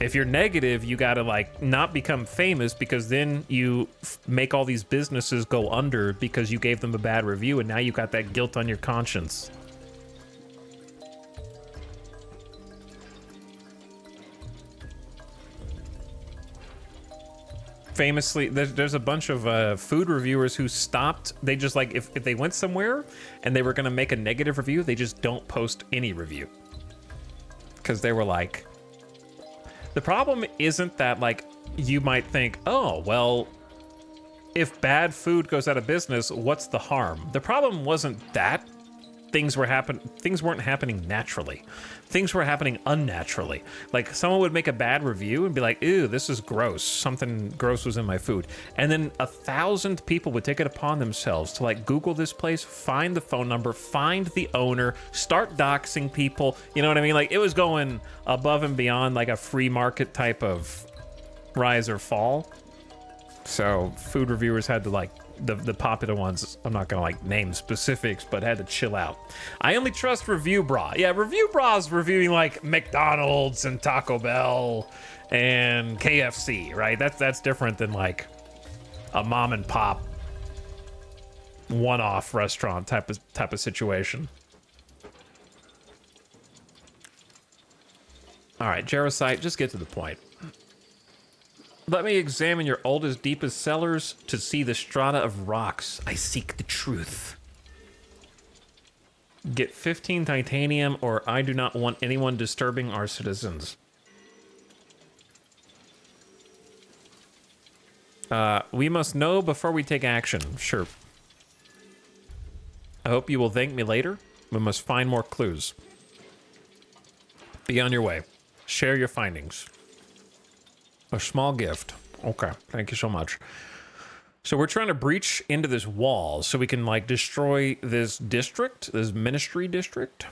If you're negative, you gotta like not become famous because then you make all these businesses go under because you gave them a bad review and now you got that guilt on your conscience. Famously, there's a bunch of food reviewers who stopped. They just like, if they went somewhere and they were gonna make a negative review, they just don't post any review. Because they were like, the problem isn't that, like, you might think, oh, well, if bad food goes out of business, what's the harm? The problem wasn't that. Things weren't happening naturally. Things were happening unnaturally. Like, someone would make a bad review and be like, ew, this is gross. Something gross was in my food. And then 1,000 people would take it upon themselves to, like, Google this place, find the phone number, find the owner, start doxing people. You know what I mean? Like, it was going above and beyond, like, a free market type of rise or fall. So, food reviewers had to, like, the popular ones, I'm not gonna like name specifics, but had to chill out. I only trust Review Bra. Yeah, Review Bra's reviewing like McDonald's and Taco Bell and KFC, right? That's different than like a mom and pop one-off restaurant type of situation. All right, Jarosite, just get to the point. Let me examine your oldest, deepest cellars to see the strata of rocks. I seek the truth. Get 15 titanium, or I do not want anyone disturbing our citizens. We must know before we take action. Sure. I hope you will thank me later. We must find more clues. Be on your way. Share your findings. A small gift. Okay, thank you so much. So we're trying to breach into this wall so we can like destroy this district, this ministry district.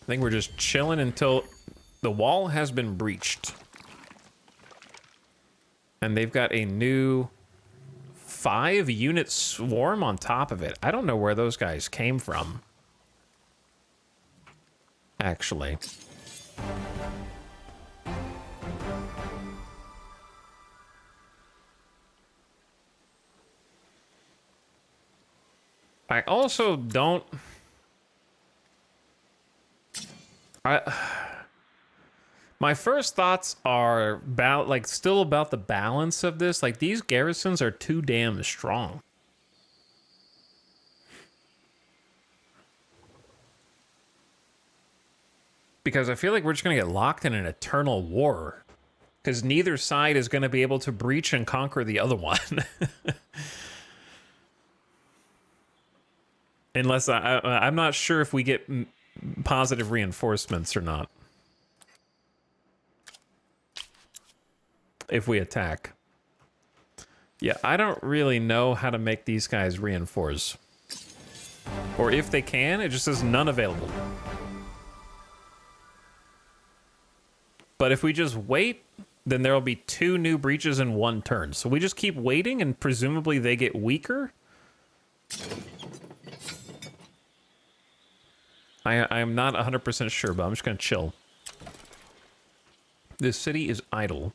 I think we're just chilling until the wall has been breached. And they've got a new 5-unit swarm on top of it. I don't know where those guys came from. Actually. I also don't... My first thoughts are about, like, still about the balance of this. Like, these garrisons are too damn strong. Because I feel like we're just going to get locked in an eternal war. Because neither side is going to be able to breach and conquer the other one. Unless I'm not sure if we get positive reinforcements or not. If we attack. Yeah, I don't really know how to make these guys reinforce. Or if they can, it just says none available. But if we just wait, then there will be 2 new breaches in 1 turn. So we just keep waiting and presumably they get weaker. I am not 100% sure, but I'm just going to chill. This city is idle.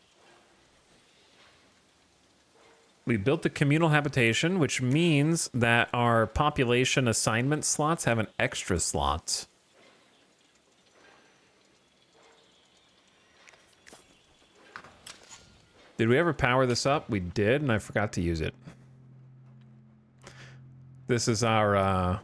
We built the communal habitation, which means that our population assignment slots have an extra slot. Did we ever power this up? We did, and I forgot to use it. This is our,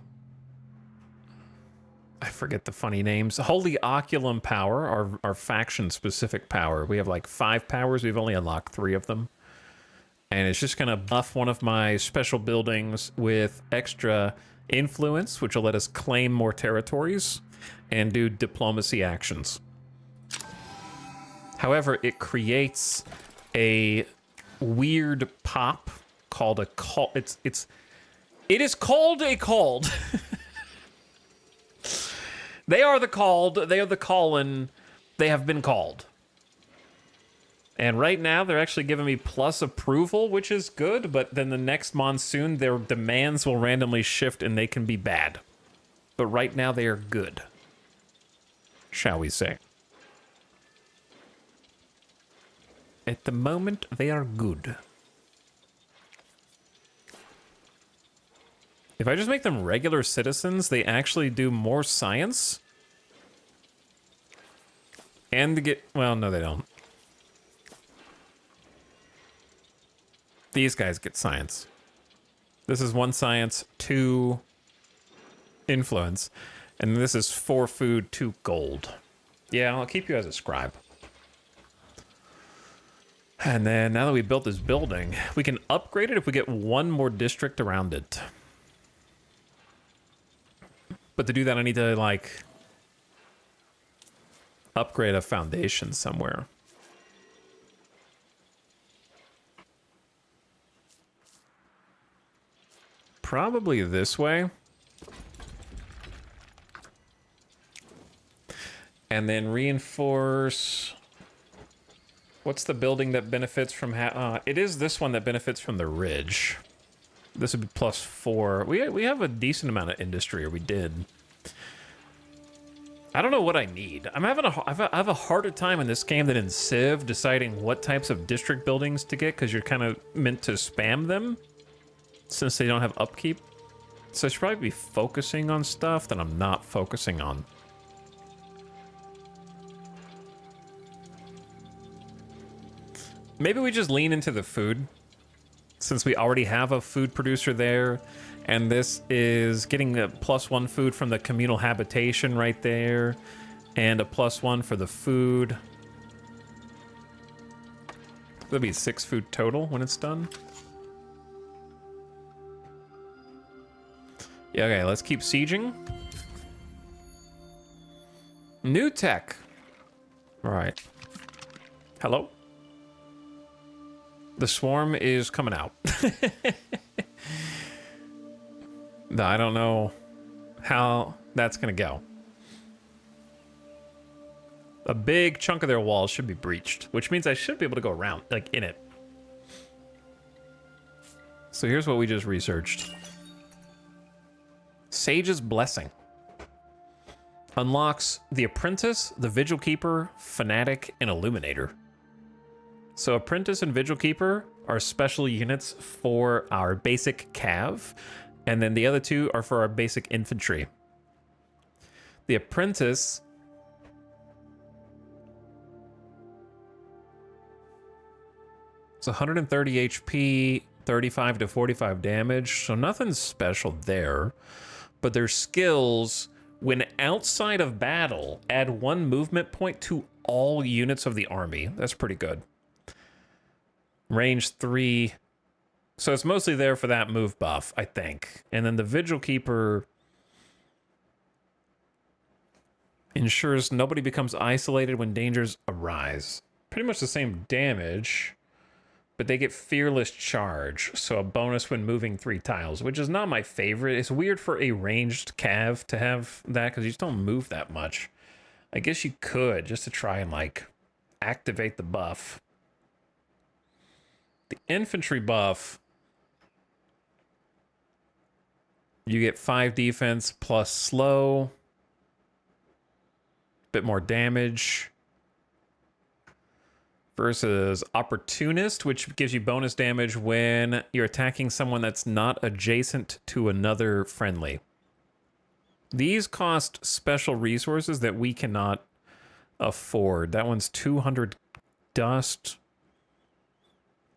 forget the funny names. Holy Oculum power, our faction-specific power. We have like 5 powers. We've only unlocked 3 of them. And it's just going to buff one of my special buildings with extra influence, which will let us claim more territories and do diplomacy actions. However, it creates a weird pop called a call. It is called a called. They are the called. They are the callen. They have been called. And right now, they're actually giving me plus approval, which is good. But then the next monsoon, their demands will randomly shift and they can be bad. But right now, they are good. Shall we say. At the moment, they are good. If I just make them regular citizens, they actually do more science. And to get... Well, no, they don't. These guys get science. This is 1 science, 2 influence. And this is 4 food, 2 gold. Yeah, I'll keep you as a scribe. And then now that we built this building, we can upgrade it if we get 1 more district around it. But to do that, I need to, like, upgrade a foundation somewhere. Probably this way. And then reinforce... What's the building that benefits from... it is this one that benefits from the ridge. This would be +4. We have a decent amount of industry, or we did. I don't know what I need. I have a harder time in this game than in Civ deciding what types of district buildings to get, because you're kind of meant to spam them since they don't have upkeep. So I should probably be focusing on stuff that I'm not focusing on. Maybe we just lean into the food, since we already have a food producer there, and this is getting a +1 food from the communal habitation right there, and a +1 for the food. That'll be 6 food total when it's done. Yeah, okay, let's keep sieging. New tech. All right. Hello? The swarm is coming out. No, I don't know how that's gonna go. A big chunk of their walls should be breached, which means I should be able to go around, like, in it. So here's what we just researched. Sage's Blessing. Unlocks the Apprentice, the Vigil Keeper, Fanatic, and Illuminator. So Apprentice and Vigil Keeper are special units for our basic cav, and then the other 2 are for our basic infantry. The Apprentice is 130 HP, 35 to 45 damage, so nothing special there. But their skills, when outside of battle, add 1 movement point to all units of the army. That's pretty good. Range 3. So it's mostly there for that move buff, I think. And then the Vigil Keeper ensures nobody becomes isolated when dangers arise. Pretty much the same damage, but they get Fearless Charge, so a bonus when moving 3 tiles, which is not my favorite. It's weird for a ranged cav to have that, because you just don't move that much. I guess you could, just to try and, like, activate the buff. The infantry buff, you get 5 defense plus slow, bit more damage. Versus Opportunist, which gives you bonus damage when you're attacking someone that's not adjacent to another friendly. These cost special resources that we cannot afford. That one's 200 dust.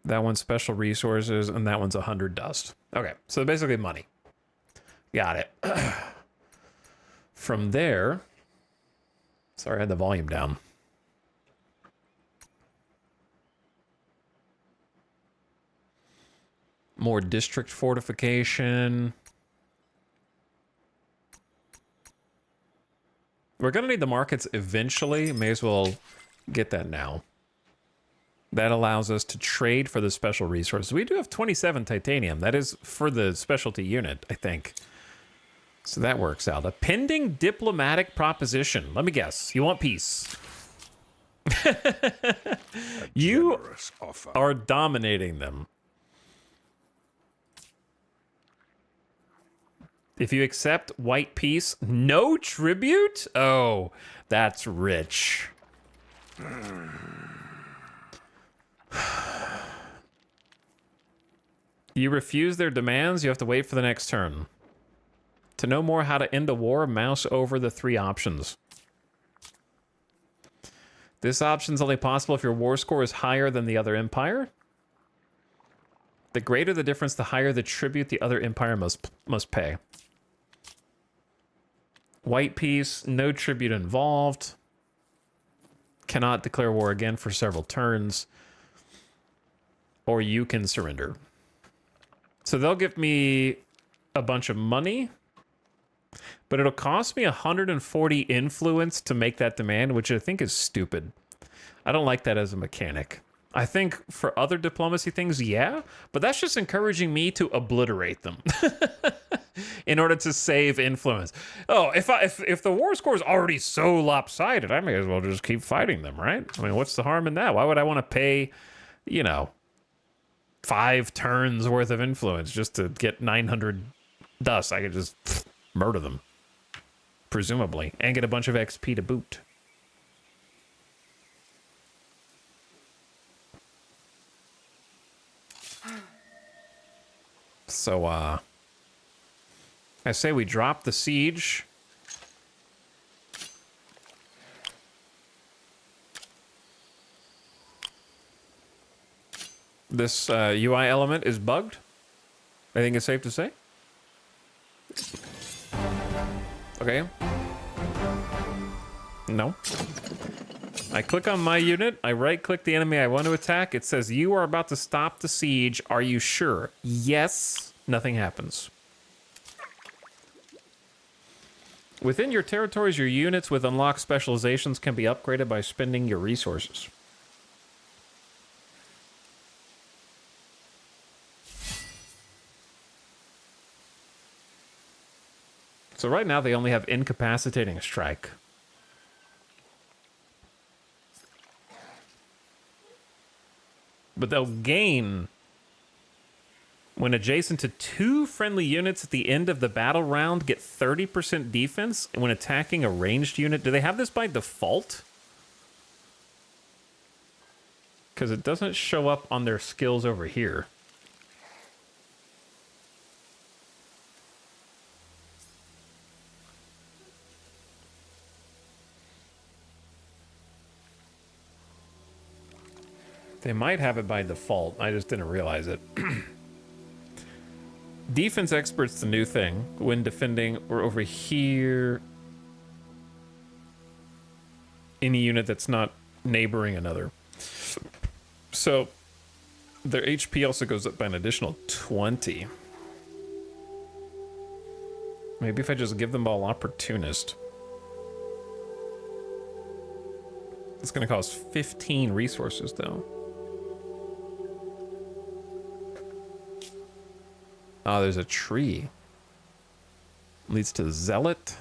That one's special resources, and that one's 100 dust. Okay, so basically money. Got it. From there, sorry, I had the volume down. More district fortification. We're going to need the markets eventually. May as well get that now. That allows us to trade for the special resources. We do have 27 titanium. That is for the specialty unit, I think. So that works out. A pending diplomatic proposition. Let me guess. You want peace. You Generous offer. are dominating them. If you accept white peace, no tribute? Oh, that's rich. You refuse their demands, you have to wait for the next turn. To know more how to end a war, mouse over the 3 options. This option's only possible if your war score is higher than the other empire. The greater the difference, the higher the tribute the other empire must pay. White peace, no tribute involved. Cannot declare war again for several turns. Or you can surrender. So they'll give me a bunch of money, but it'll cost me 140 influence to make that demand, which I think is stupid. I don't like that as a mechanic. I think for other diplomacy things, yeah, but that's just encouraging me to obliterate them in order to save influence. Oh, if the war score is already so lopsided, I may as well just keep fighting them, right? I mean, what's the harm in that? Why would I want to pay, 5 turns worth of influence just to get 900 dust? I could just murder them, presumably, and get a bunch of XP to boot. So, I say we drop the siege. This UI element is bugged. I think it's safe to say. Okay. No. I click on my unit. I right-click the enemy I want to attack. It says, you are about to stop the siege. Are you sure? Yes. Nothing happens. Within your territories, your units with unlocked specializations can be upgraded by spending your resources. So right now they only have incapacitating strike. But they'll gain when adjacent to 2 friendly units at the end of the battle round, get 30% defense when attacking a ranged unit. Do they have this by default? Because it doesn't show up on their skills over here. They might have it by default. I just didn't realize it. Defense expert's the new thing. When defending, or over here. Any unit that's not neighboring another. So, their HP also goes up by an additional 20. Maybe if I just give them all Opportunist. It's going to cost 15 resources, though. Oh, there's a tree. Leads to Zealot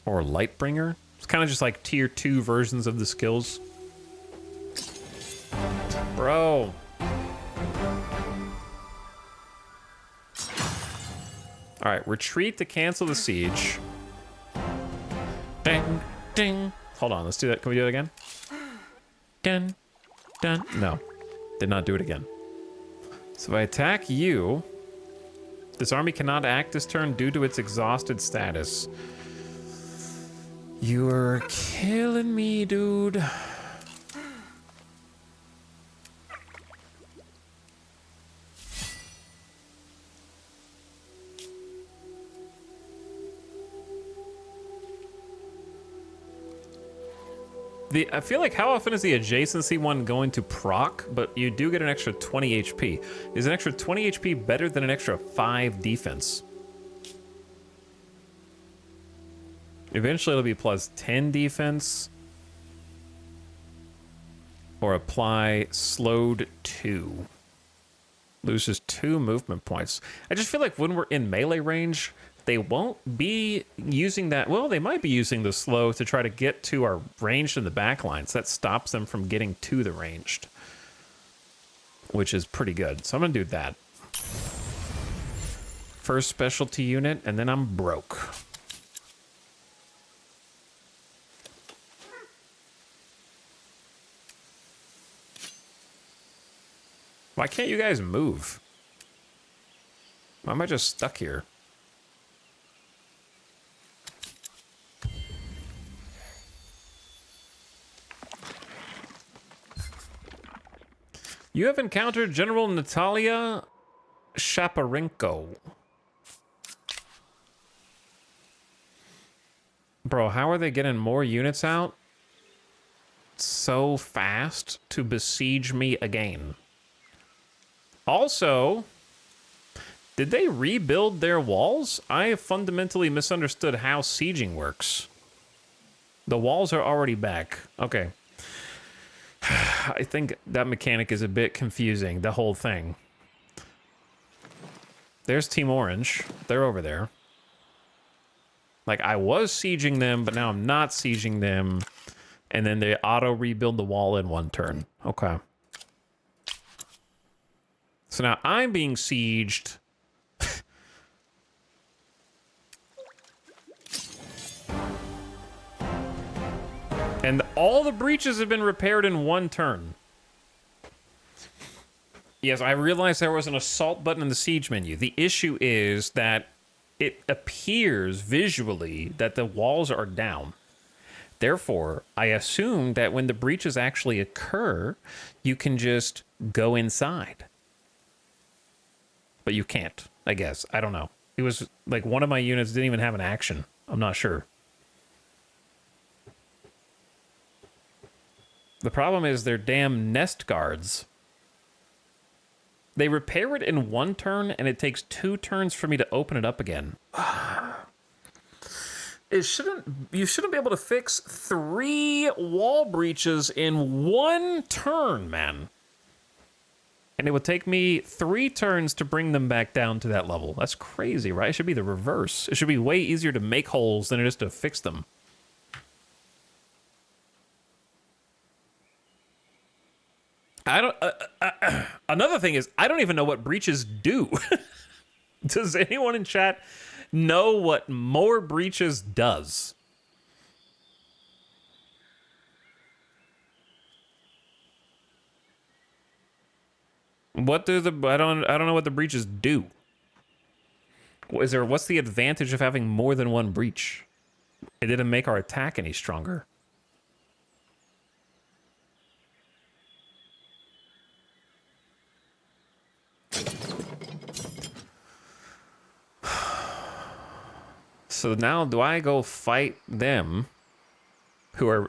or Lightbringer. It's kind of just like tier 2 versions of the skills. Bro. All right, retreat to cancel the siege. Ding, ding. Hold on, let's do that. Can we do it again? Dun, dun. No, did not do it again. So if I attack you, this army cannot act this turn due to its exhausted status. You're killing me, dude. I feel like how often is the adjacency one going to proc, but you do get an extra 20 HP. Is an extra 20 HP better than an extra 5 defense? Eventually it'll be plus 10 defense. Or apply slowed 2. Loses 2 movement points. I just feel like when we're in melee range, they won't be using that. Well, they might be using the slow to try to get to our ranged in the back lines. That stops them from getting to the ranged, which is pretty good. So I'm going to do that. First specialty unit, and then I'm broke. Why can't you guys move? Why am I just stuck here? You have encountered General Natalia Shaparenko. Bro, how are they getting more units out so fast to besiege me again? Also, did they rebuild their walls? I have fundamentally misunderstood how sieging works. The walls are already back. Okay. I think that mechanic is a bit confusing, the whole thing. There's Team Orange. They're over there. Like, I was sieging them, but now I'm not sieging them. And then they auto-rebuild the wall in 1 turn. Okay. So now I'm being sieged. And all the breaches have been repaired in 1 turn. Yes, I realized there was an assault button in the siege menu. The issue is that it appears visually that the walls are down. Therefore, I assume that when the breaches actually occur, you can just go inside. But you can't, I guess. I don't know. It was like one of my units didn't even have an action. I'm not sure. The problem is they're damn nest guards. They repair it in 1 turn, and it takes 2 turns for me to open it up again. You shouldn't be able to fix 3 wall breaches in 1 turn, man. And it would take me 3 turns to bring them back down to that level. That's crazy, right? It should be the reverse. It should be way easier to make holes than it is to fix them. Another thing is, I don't even know what breaches do. Does anyone in chat know what more breaches does? What do the I don't know what the breaches do. What's the advantage of having more than 1 breach? It didn't make our attack any stronger. So now do I go fight them who are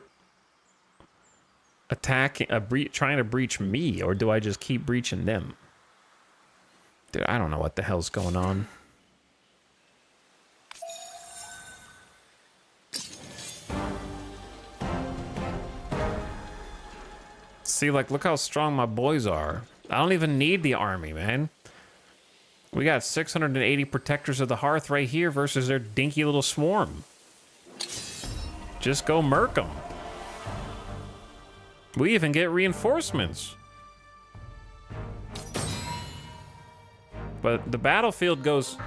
attacking, trying to breach me, or do I just keep breaching them? Dude, I don't know what the hell's going on. See, like, look how strong my boys are. I don't even need the army, man. We got 680 protectors of the hearth right here versus their dinky little swarm. Just go murk them. We even get reinforcements. But the battlefield goes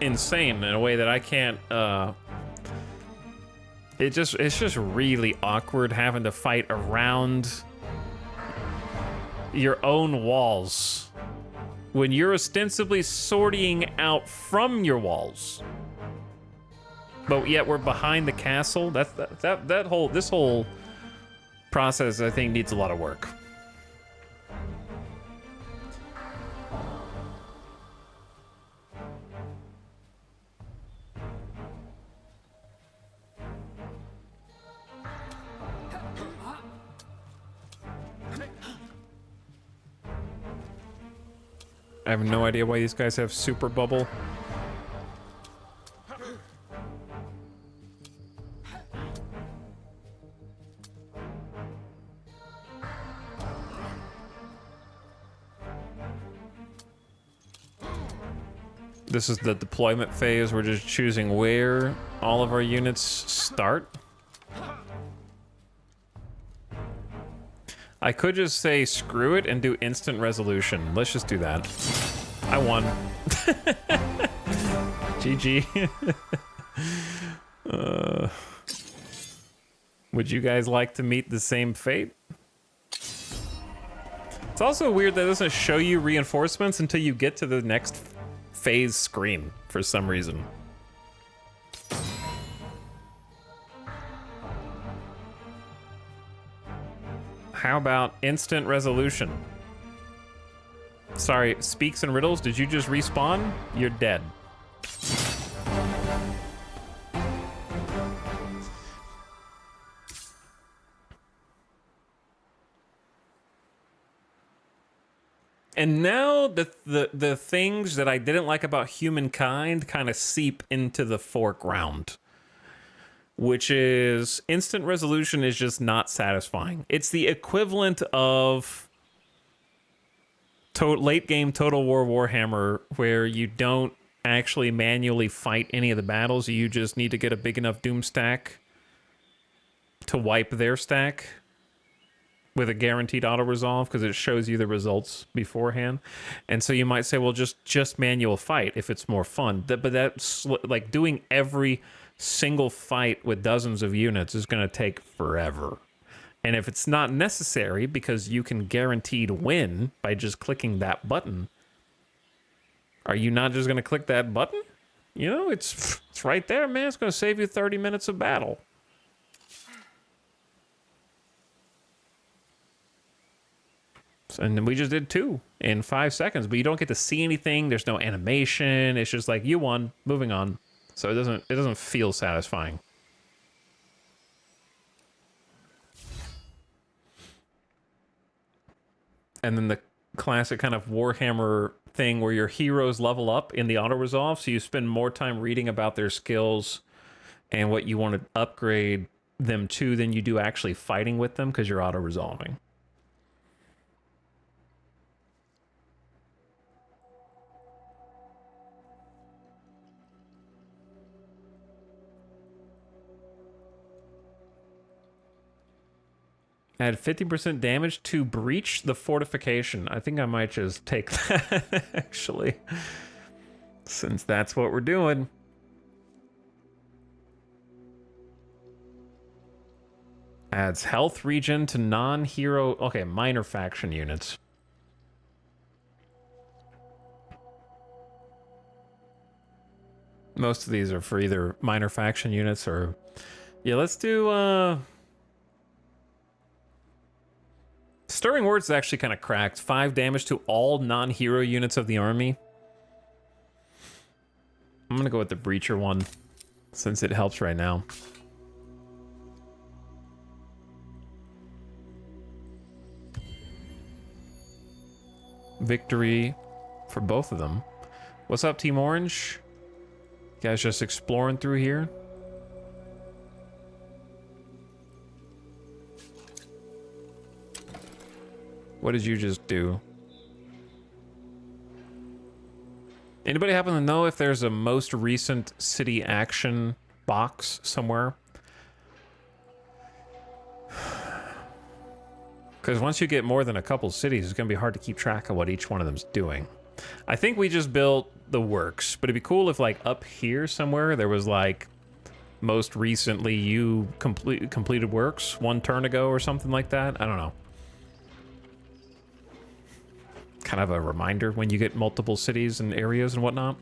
insane in a way that I can't, it's just really awkward having to fight around your own walls when you're ostensibly sorting out from your walls, but yet we're behind the castle. This whole process, I think, needs a lot of work. I have no idea why these guys have super bubble. This is the deployment phase. We're just choosing where all of our units start. I could just say screw it and do instant resolution. Let's just do that. I won. GG. Would you guys like to meet the same fate? It's also weird that it doesn't show you reinforcements until you get to the next phase screen for some reason. How about instant resolution? Sorry, Speaks and Riddles, did you just respawn? You're dead. And now the things that I didn't like about humankind kind of seep into the foreground, which is instant resolution is just not satisfying. It's the equivalent of late game Total War Warhammer, where you don't actually manually fight any of the battles. You just need to get a big enough Doom stack to wipe their stack with a guaranteed auto resolve, because it shows you the results beforehand. And so you might say, well, just manual fight if it's more fun. But that's like doing every single fight with dozens of units is going to take forever. And if it's not necessary because you can guaranteed win by just clicking that button, are you not just going to click that button? You know, it's right there, man. It's going to save you 30 minutes of battle. And then we just did 2 in 5 seconds, but you don't get to see anything. There's no animation. It's just like, you won, moving on. So it doesn't feel satisfying. And then the classic kind of Warhammer thing where your heroes level up in the auto resolve, so you spend more time reading about their skills and what you want to upgrade them to than you do actually fighting with them, because you're auto resolving. Add 50% damage to breach the fortification. I think I might just take that, actually, since that's what we're doing. Adds health regen to non-hero... Okay, minor faction units. Most of these are for either minor faction units or... Yeah, let's do... Stirring Words is actually kind of cracked. 5 damage to all non-hero units of the army. I'm going to go with the Breacher one, since it helps right now. Victory for both of them. What's up, Team Orange? You guys just exploring through here? What did you just do? Anybody happen to know if there's a most recent city action box somewhere? Because once you get more than a couple cities, it's going to be hard to keep track of what each one of them's doing. I think we just built the works, but it'd be cool if, like, up here somewhere there was, like, most recently you completed works 1 turn ago or something like that. I don't know. Kind of a reminder when you get multiple cities and areas and whatnot.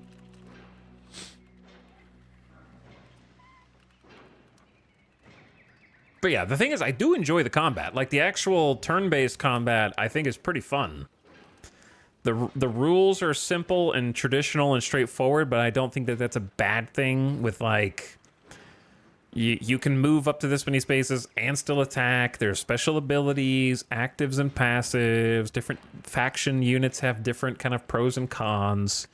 But yeah, the thing is, I do enjoy the combat. Like, the actual turn-based combat, I think, is pretty fun. The rules are simple and traditional and straightforward, but I don't think that that's a bad thing with, like, You can move up to this many spaces and still attack. There's special abilities, actives and passives. Different faction units have different kind of pros and cons.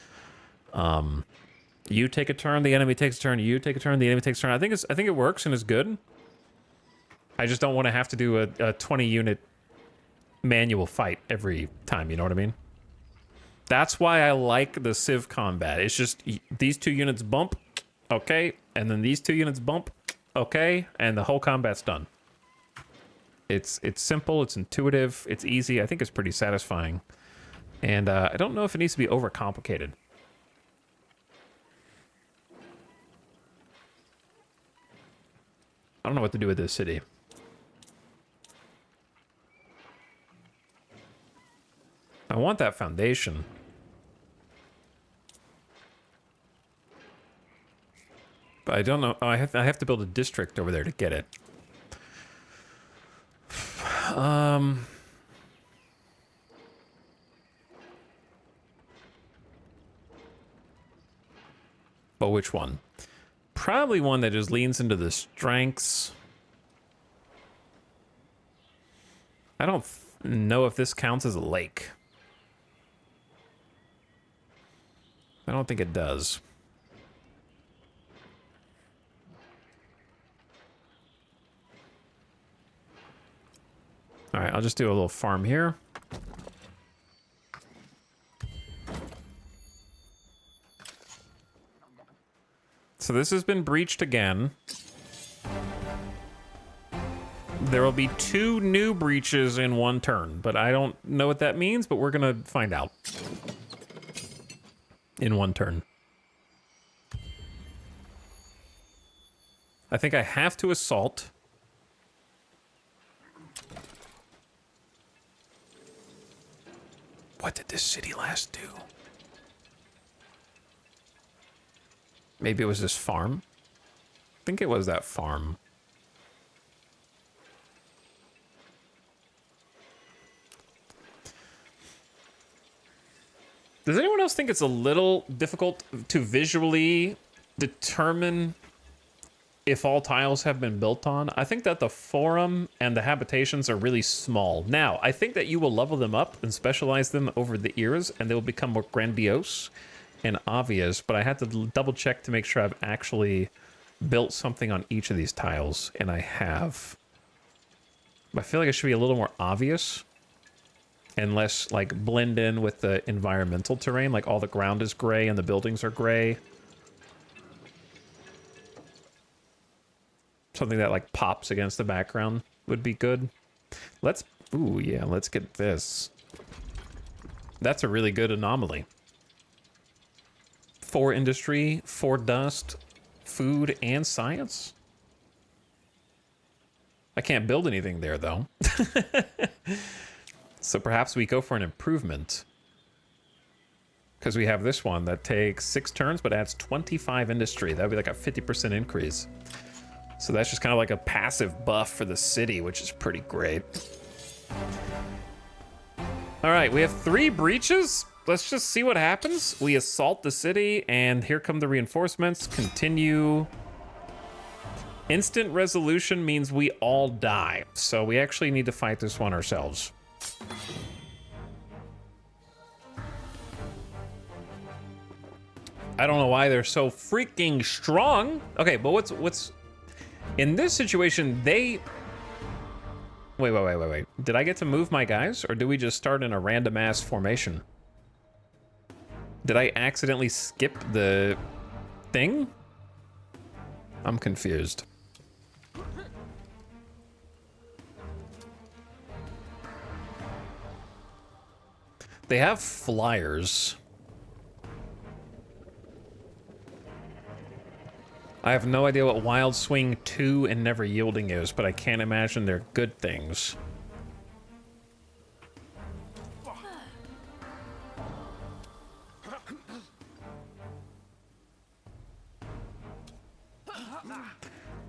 You take a turn, the enemy takes a turn. You take a turn, the enemy takes a turn. I think it works and is good. I just don't want to have to do a 20 unit manual fight every time. You know what I mean? That's why I like the Civ combat. It's just these 2 units bump, okay, and then these 2 units bump, okay, and the whole combat's done. It's simple, it's intuitive, it's easy. I think it's pretty satisfying. And I don't know if it needs to be overcomplicated. I don't know what to do with this city. I want that foundation. But I don't know. Oh, I have to build a district over there to get it. But which one? Probably one that just leans into the strengths. I don't know if this counts as a lake. I don't think it does. All right, I'll just do a little farm here. So this has been breached again. There will be 2 new breaches in 1 turn, but I don't know what that means, but we're gonna find out. In 1 turn. I think I have to assault. What did this city last do? Maybe it was this farm? I think it was that farm. Does anyone else think it's a little difficult to visually determine if all tiles have been built on? I think that the forum and the habitations are really small. Now, I think that you will level them up and specialize them over the eras, and they will become more grandiose and obvious, but I had to double check to make sure I've actually built something on each of these tiles, and I have. I feel like it should be a little more obvious and less like blend in with the environmental terrain, like all the ground is gray and the buildings are gray. Something that like pops against the background would be good. Ooh, yeah, let's get this. That's a really good anomaly. 4 industry, 4 dust, food, and science. I can't build anything there, though. So perhaps we go for an improvement. Because we have this one that takes 6 turns, but adds 25 industry. That would be like a 50% increase. So that's just kind of like a passive buff for the city, which is pretty great. All right, we have 3 breaches. Let's just see what happens. We assault the city, and here come the reinforcements. Continue. Instant resolution means we all die. So we actually need to fight this one ourselves. I don't know why they're so freaking strong. Okay, but what's... In this situation, they... Wait. Did I get to move my guys, or do we just start in a random ass formation? Did I accidentally skip the thing? I'm confused. They have flyers. I have no idea what Wild Swing 2 and Never Yielding is, but I can't imagine they're good things.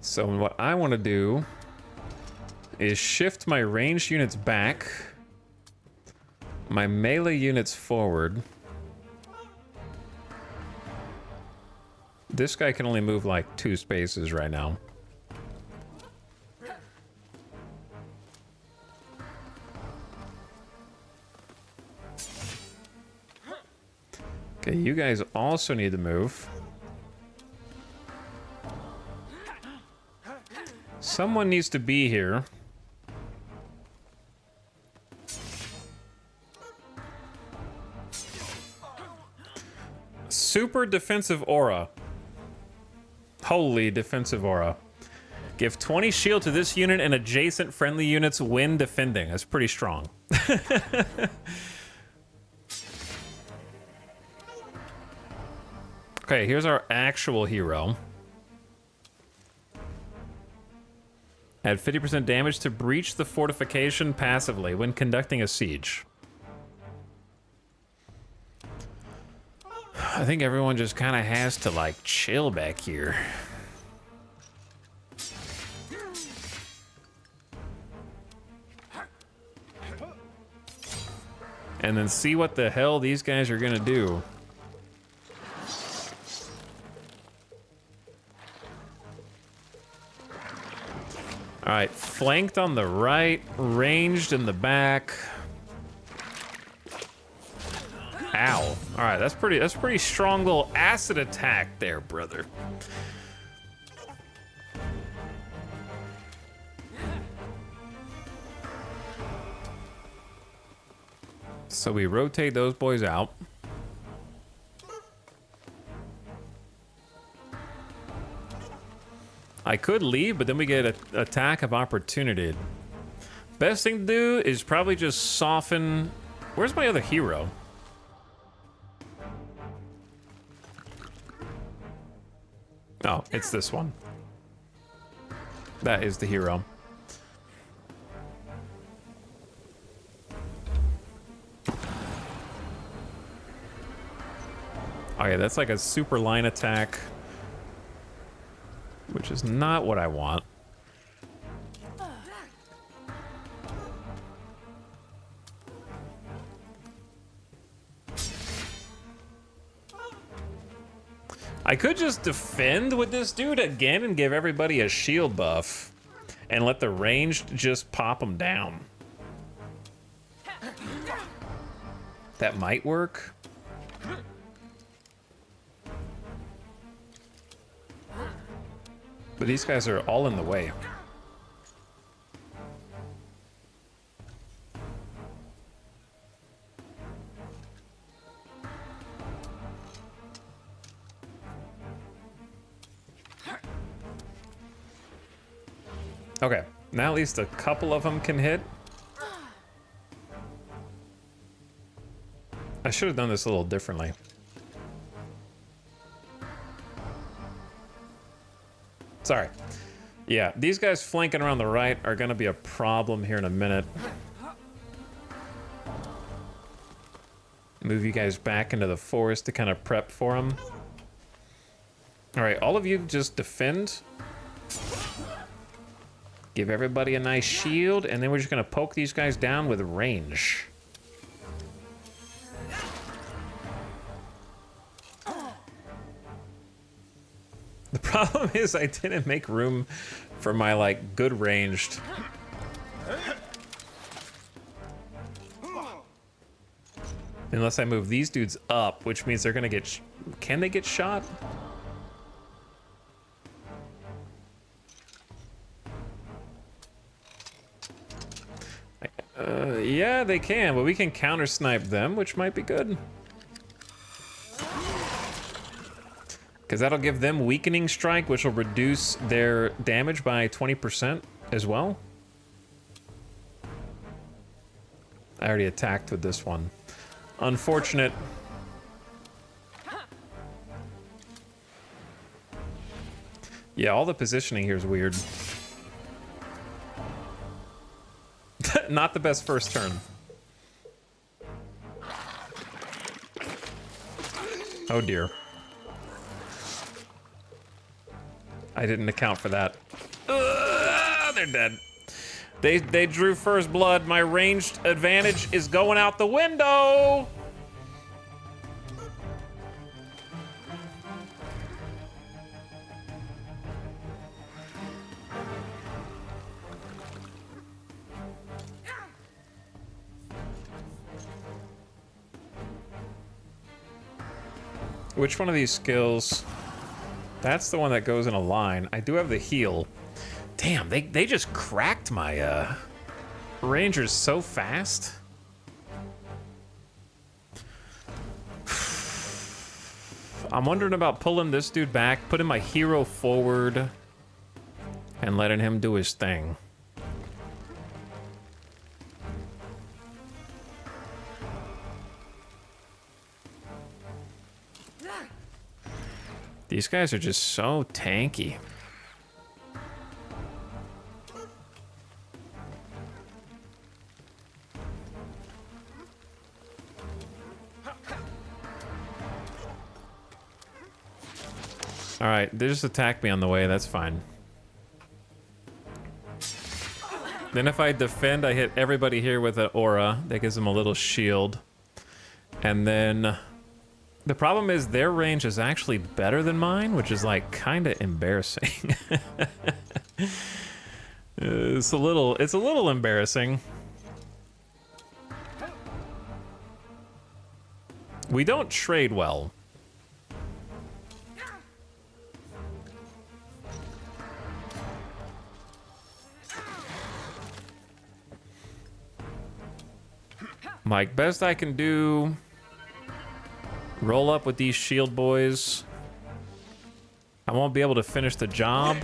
So what I want to do is shift my ranged units back, my melee units forward. This guy can only move like 2 spaces right now. Okay, you guys also need to move. Someone needs to be here. Super defensive aura. Holy defensive aura. Give 20 shield to this unit and adjacent friendly units when defending. That's pretty strong. Okay, here's our actual hero. Add 50% damage to breach the fortification passively when conducting a siege. I think everyone just kind of has to, like, chill back here. And then see what the hell these guys are gonna do. All right, flanked on the right, ranged in the back. Ow. All right, that's pretty strong little acid attack there, brother. So we rotate those boys out. I could leave, but then we get an attack of opportunity. Best thing to do is probably just soften. Where's my other hero? Oh, it's this one. That is the hero. Okay, that's like a super line attack, which is not what I want. I could just defend with this dude again and give everybody a shield buff and let the ranged just pop them down. That might work. But these guys are all in the way. Okay, now at least a couple of them can hit. I should have done this a little differently. Sorry. Yeah, these guys flanking around the right are gonna be a problem here in a minute. Move you guys back into the forest to kind of prep for them. All right, all of you just defend. Give everybody a nice shield, and then we're just gonna poke these guys down with range. The problem is I didn't make room for my, like, good ranged. Unless I move these dudes up, which means they're gonna get... Can they get shot? Yeah, they can, but we can counter snipe them, which might be good. Because that'll give them weakening strike, which will reduce their damage by 20% as well. I already attacked with this one. Unfortunate. Yeah, all the positioning here is weird. Not the best first turn. Oh dear. I didn't account for that. They're dead. They drew first blood. My ranged advantage is going out the window. Which one of these skills? That's the one that goes in a line. I do have the heal. Damn, they just cracked my Rangers so fast. I'm wondering about pulling this dude back, putting my hero forward, and letting him do his thing. These guys are just so tanky. All right, they just attacked me on the way. That's fine. Then if I defend, I hit everybody here with an aura. That gives them a little shield. And then the problem is their range is actually better than mine, which is like kind of embarrassing. It's a little embarrassing. We don't trade well. Like, best I can do, roll up with these shield boys. I won't be able to finish the job.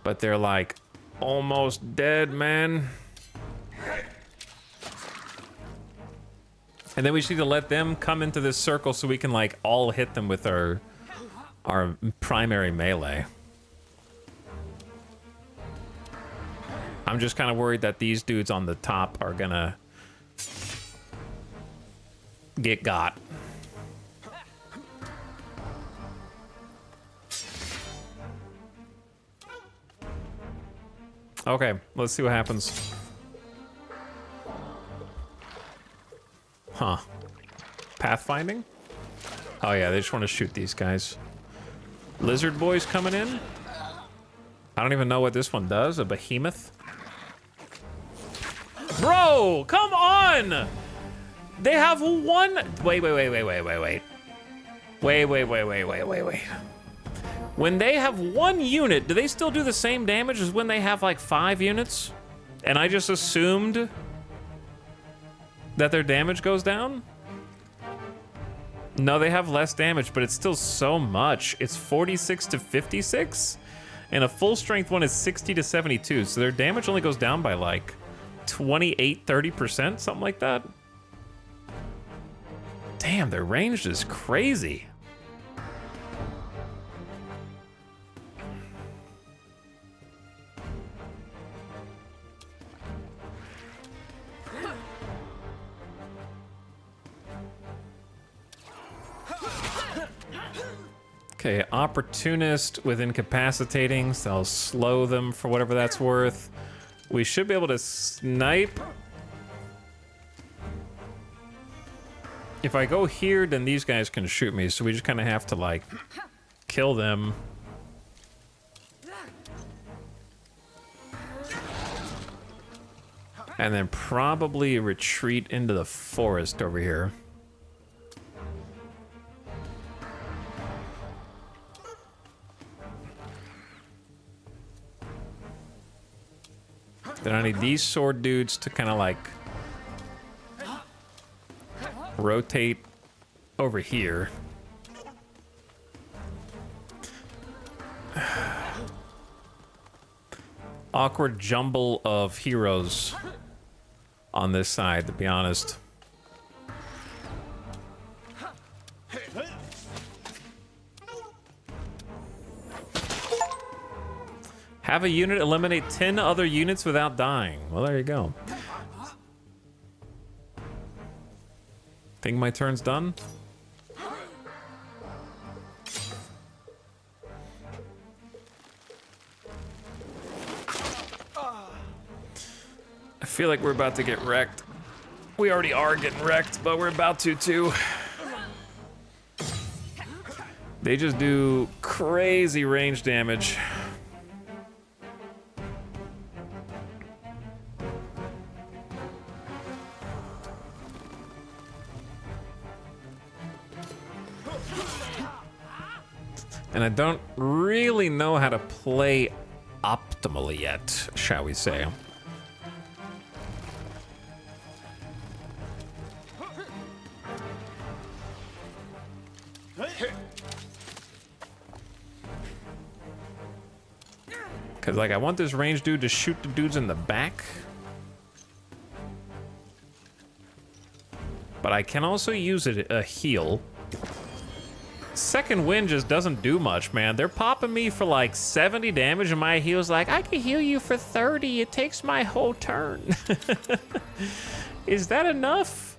But they're like almost dead, man. And then we just need to let them come into this circle so we can like all hit them with our primary melee. I'm just kind of worried that these dudes on the top are gonna get got. Okay, let's see what happens. Huh. Pathfinding? Oh yeah, they just want to shoot these guys. Lizard boys coming in? I don't even know what this one does, a behemoth? Bro, come on! They have one... Wait. When they have one unit, do they still do the same damage as when they have like 5 units? And I just assumed that their damage goes down? No, they have less damage, but it's still so much. It's 46 to 56? And a full strength one is 60 to 72, so their damage only goes down by like 28, 30%, something like that. Damn, their range is crazy. Okay, opportunist with incapacitating, so I'll slow them for whatever that's worth. We should be able to snipe. If I go here, then these guys can shoot me, so we just kind of have to, like, kill them. And then probably retreat into the forest over here. Then I need these sword dudes to kind of like rotate over here. Awkward jumble of heroes on this side, to be honest. Have a unit eliminate 10 other units without dying. Well, there you go. Think my turn's done? I feel like we're about to get wrecked. We already are getting wrecked, but we're about to too. They just do crazy range damage. And I don't really know how to play optimally yet, shall we say. Because, like, I want this ranged dude to shoot the dudes in the back. But I can also use a heal. Second wind just doesn't do much, man. They're popping me for like 70 damage, and my heal's like, I can heal you for 30. It takes my whole turn. Is that enough?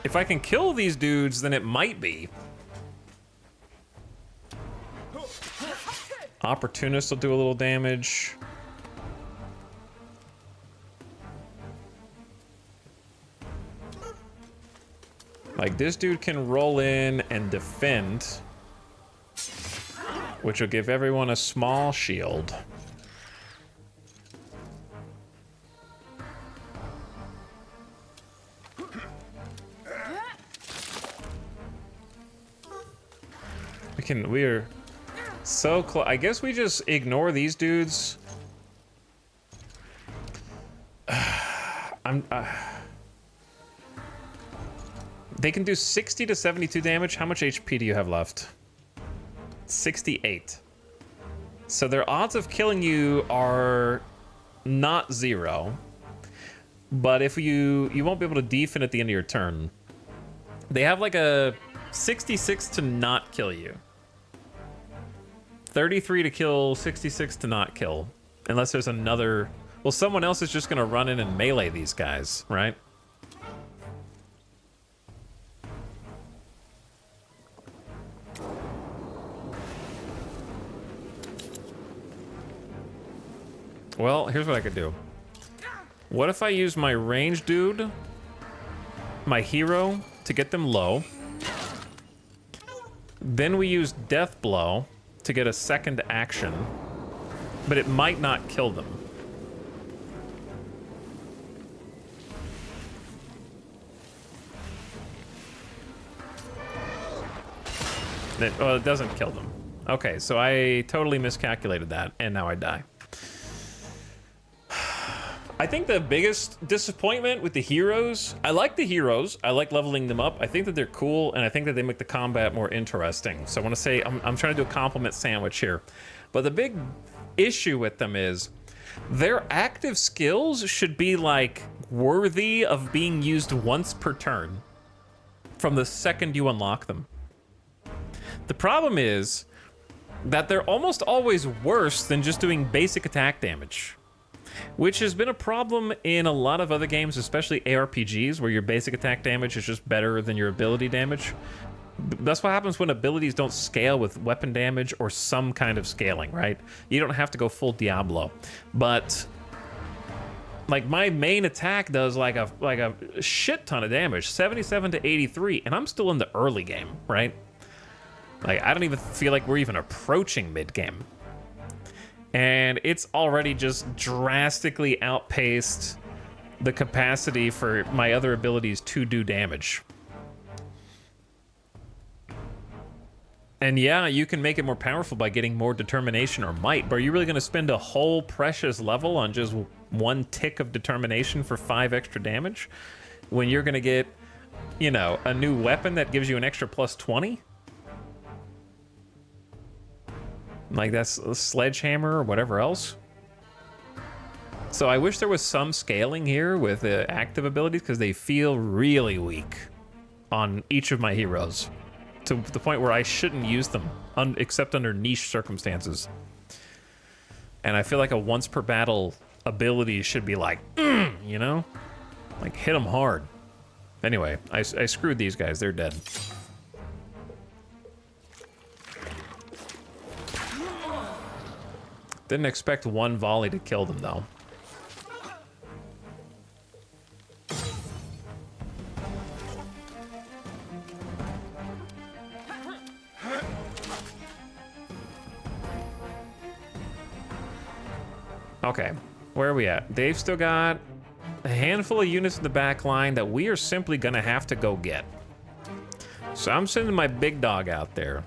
If I can kill these dudes, then it might be. Opportunist will do a little damage. Like, this dude can roll in and defend, which will give everyone a small shield. We're so close. I guess we just ignore these dudes. They can do 60 to 72 damage. How much HP do you have left? 68. So their odds of killing you are not 0. But if you won't be able to defend at the end of your turn. They have like a 66 to not kill you. 33 to kill, 66 to not kill. Unless there's another... Well, someone else is just going to run in and melee these guys, right? Well, here's what I could do. What if I use my range dude, my hero, to get them low? Then we use Death Blow to get a second action, but it might not kill them. Well, it doesn't kill them. Okay, so I totally miscalculated that, and now I die. I think the biggest disappointment with the heroes, I like the heroes, I like leveling them up, I think that they're cool, and I think that they make the combat more interesting. So I want to say, I'm trying to do a compliment sandwich here. But the big issue with them is, their active skills should be like, worthy of being used once per turn, from the second you unlock them. The problem is, that they're almost always worse than just doing basic attack damage. Which has been a problem in a lot of other games, especially ARPGs, where your basic attack damage is just better than your ability damage. That's what happens when abilities don't scale with weapon damage or some kind of scaling, right? You don't have to go full Diablo. But, like, my main attack does like a shit ton of damage, 77 to 83, and I'm still in the early game, right? Like, I don't even feel like we're even approaching mid-game. And it's already just drastically outpaced the capacity for my other abilities to do damage. And yeah, you can make it more powerful by getting more determination or might, but are you really going to spend a whole precious level on just one tick of determination for 5 extra damage? When you're going to get, you know, a new weapon that gives you an extra plus 20? Like that's a sledgehammer or whatever else. So I wish there was some scaling here with the active abilities, because they feel really weak on each of my heroes, to the point where I shouldn't use them except under niche circumstances. And I feel like a once per battle ability should be like, you know, like hit them hard. Anyway, I screwed these guys. They're dead. Didn't expect one volley to kill them, though. Okay, where are we at? They've still got a handful of units in the back line that we are simply gonna have to go get. So I'm sending my big dog out there.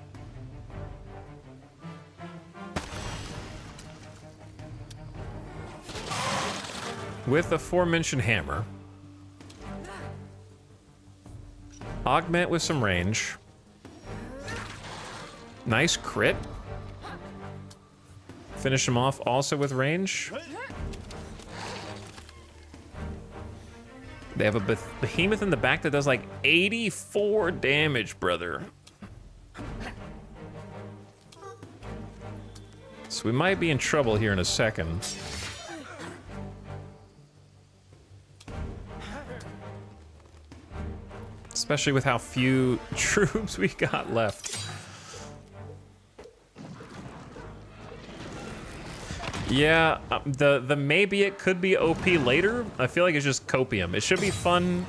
With the aforementioned hammer. Augment with some range. Nice crit. Finish him off also with range. They have a behemoth in the back that does like 84 damage, brother. So we might be in trouble here in a second. Especially with how few troops we got left. Yeah, the maybe it could be OP later. I feel like it's just copium. It should be fun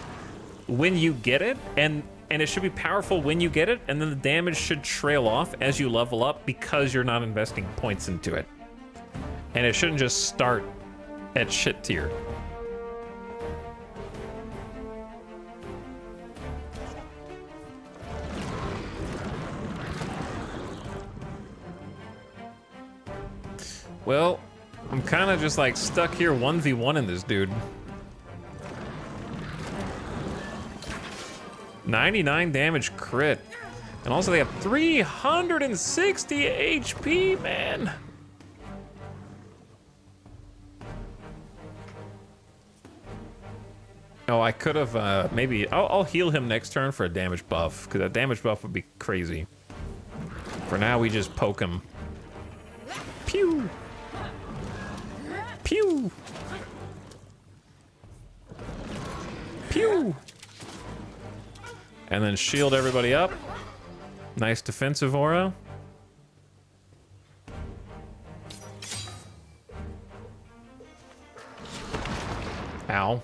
when you get it, and it should be powerful when you get it, and then the damage should trail off as you level up because you're not investing points into it. And it shouldn't just start at shit tier. Well, I'm kind of just like stuck here 1v1 in this dude. 99 damage crit. And also they have 360 HP, man. Oh, I could have, maybe, I'll heal him next turn for a damage buff, because that damage buff would be crazy. For now, we just poke him. Pew! Pew! Pew! And then shield everybody up. Nice defensive aura. Ow.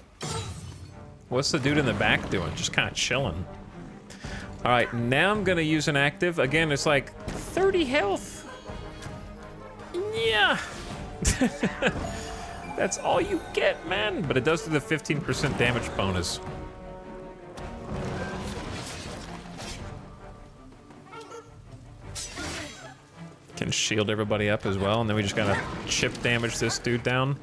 What's the dude in the back doing? Just kind of chilling. All right, now I'm gonna use an active. Again, it's like 30 health. Yeah. That's all you get, man. But it does do the 15% damage bonus. Can shield everybody up as well, and then we just gotta chip damage this dude down.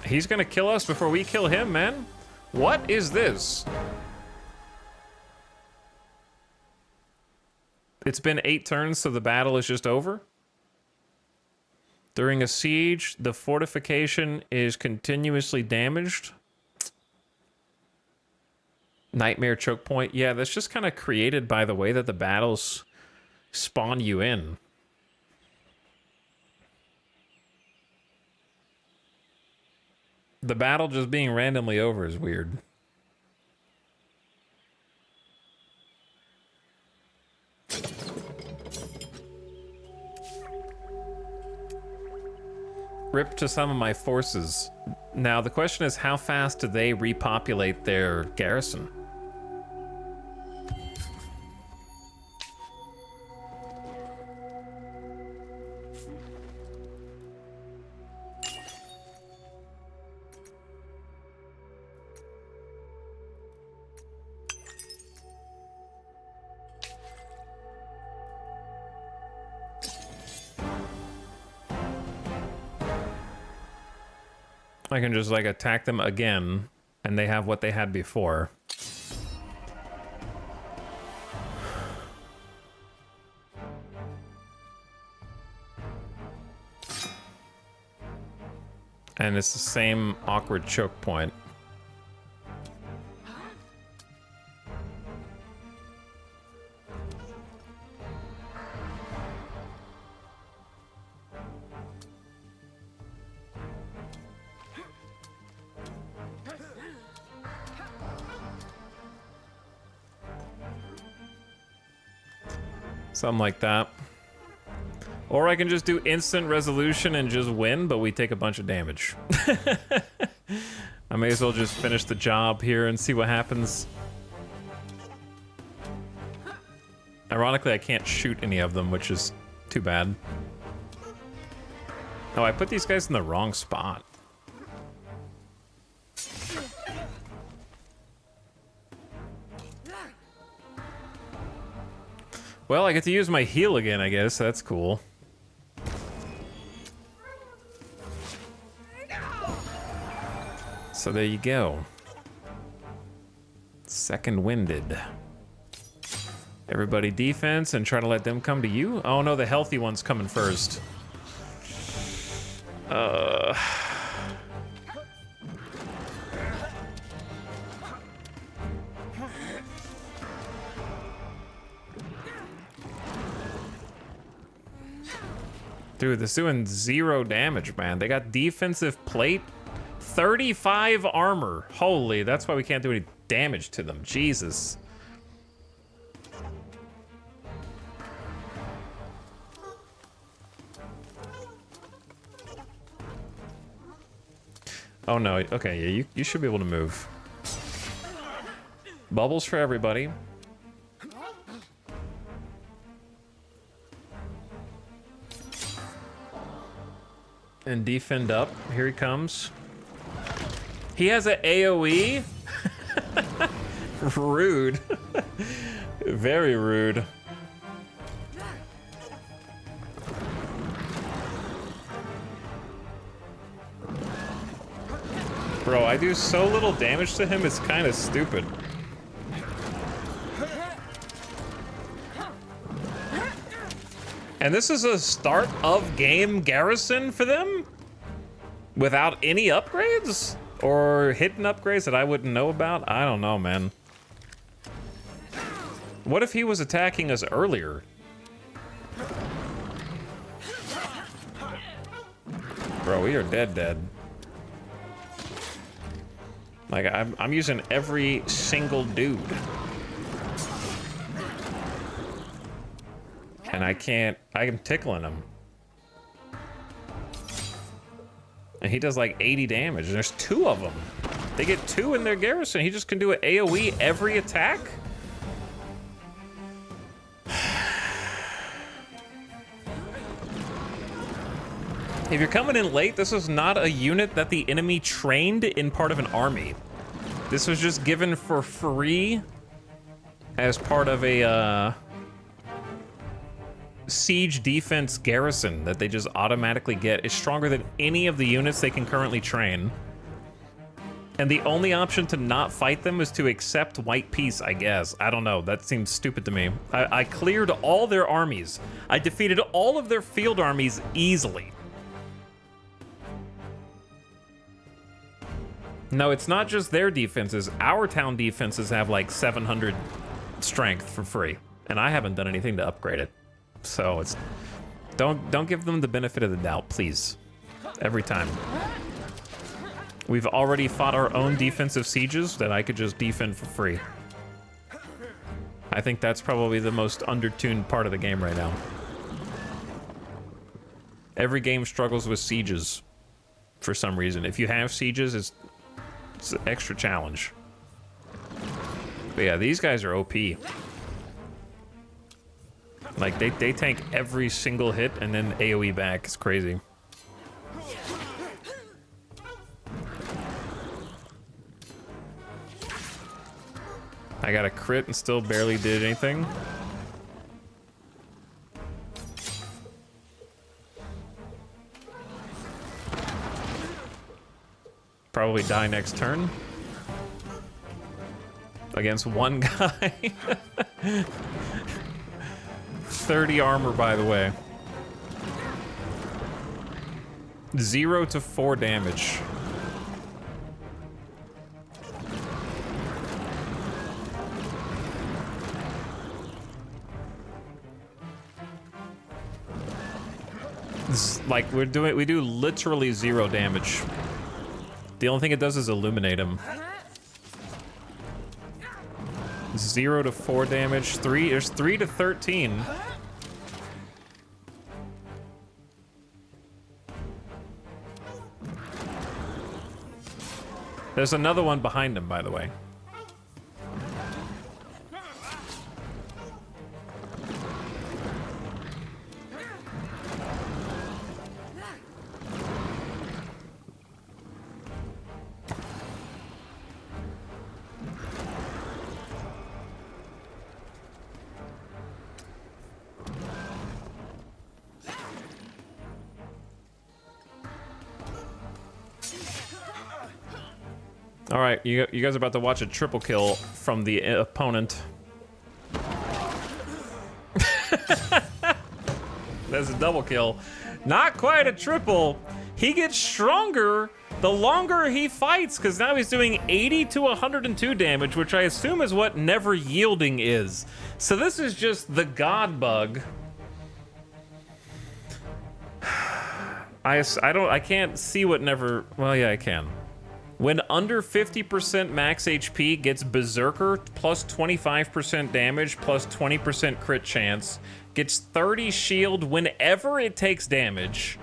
He's gonna kill us before we kill him, man. What is this? It's been 8 turns, so the battle is just over. During a siege, the fortification is continuously damaged. Nightmare choke point. Yeah, that's just kind of created by the way that the battles spawn you in. The battle just being randomly over is weird. Rip to some of my forces. Now, the question is, how fast do they repopulate their garrison? I can just like attack them again, and they have what they had before. And it's the same awkward choke point. Something like that. Or I can just do instant resolution and just win, but we take a bunch of damage. I may as well just finish the job here and see what happens. Ironically, I can't shoot any of them, which is too bad. Oh, I put these guys in the wrong spot. Well, I get to use my heal again, I guess. That's cool. So there you go. Second winded. Everybody defense and try to let them come to you. Oh no, the healthy one's coming first. Dude, this is doing 0 damage, man. They got defensive plate, 35 armor. Holy, that's why we can't do any damage to them. Jesus. Oh no, okay, yeah, you should be able to move. Bubbles for everybody. And defend up. Here he comes. He has an AoE? Rude. Very rude. Bro, I do so little damage to him, it's kind of stupid. And this is a start of game garrison for them? Without any upgrades? Or hidden upgrades that I wouldn't know about? I don't know, man. What if he was attacking us earlier? Bro, we are dead. Like, I'm using every single dude. And I'm tickling him. And he does like 80 damage, and there's 2 of them. They get 2 in their garrison. He just can do an AoE every attack? If you're coming in late, this is not a unit that the enemy trained in part of an army. This was just given for free as part of a siege defense garrison that they just automatically get. Is stronger than any of the units they can currently train. And the only option to not fight them is to accept white peace, I guess. I don't know. That seems stupid to me. I cleared all their armies. I defeated all of their field armies easily. No, it's not just their defenses. Our town defenses have like 700 strength for free, and I haven't done anything to upgrade it. So it's don't give them the benefit of the doubt, please. Every time. We've already fought our own defensive sieges that I could just defend for free. I think that's probably the most undertuned part of the game right now. Every game struggles with sieges for some reason. If you have sieges, it's an extra challenge. But yeah, these guys are OP. Like, they tank every single hit and then AoE back. It's crazy. I got a crit and still barely did anything. Probably die next turn. Against one guy. 30 armor, by the way. 0 to 4 damage. Like, we do literally 0 damage. The only thing it does is illuminate him. 0 to 4 damage. There's 3 to 13. There's another one behind him, by the way. All right, you guys are about to watch a triple kill from the opponent. That's a double kill. Not quite a triple. He gets stronger the longer he fights, because now he's doing 80 to 102 damage, which I assume is what Never Yielding is. So this is just the God bug. I can't see what Never, well, yeah, I can. When under 50% max HP gets Berserker, plus 25% damage, plus 20% crit chance, gets 30 shield whenever it takes damage.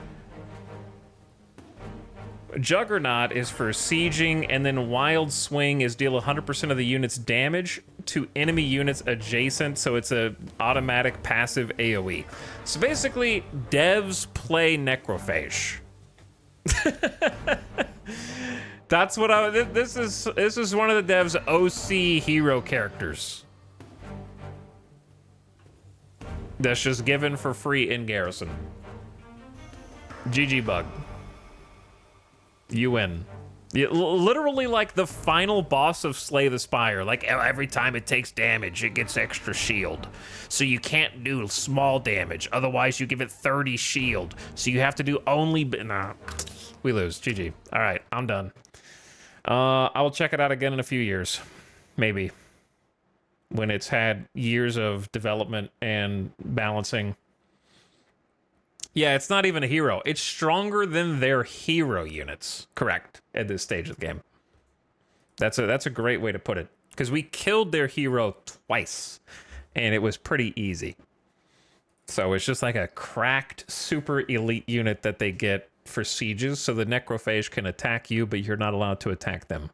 Juggernaut is for sieging, and then Wild Swing is deal 100% of the unit's damage to enemy units adjacent, so it's a automatic passive AoE. So basically, devs play Necrophage. That's what this is one of the devs' OC hero characters. That's just given for free in Garrison. GG bug. You win. Literally like the final boss of Slay the Spire. Like every time it takes damage, it gets extra shield. So you can't do small damage. Otherwise, you give it 30 shield. So you have to do only... Nah, we lose. GG. All right, I'm done. I will check it out again in a few years. Maybe. When it's had years of development and balancing. Yeah, it's not even a hero. It's stronger than their hero units. Correct. At this stage of the game. That's a great way to put it. Because we killed their hero twice. And it was pretty easy. So it's just like a cracked super elite unit that they get for sieges. So the Necrophage can attack you, but you're not allowed to attack them.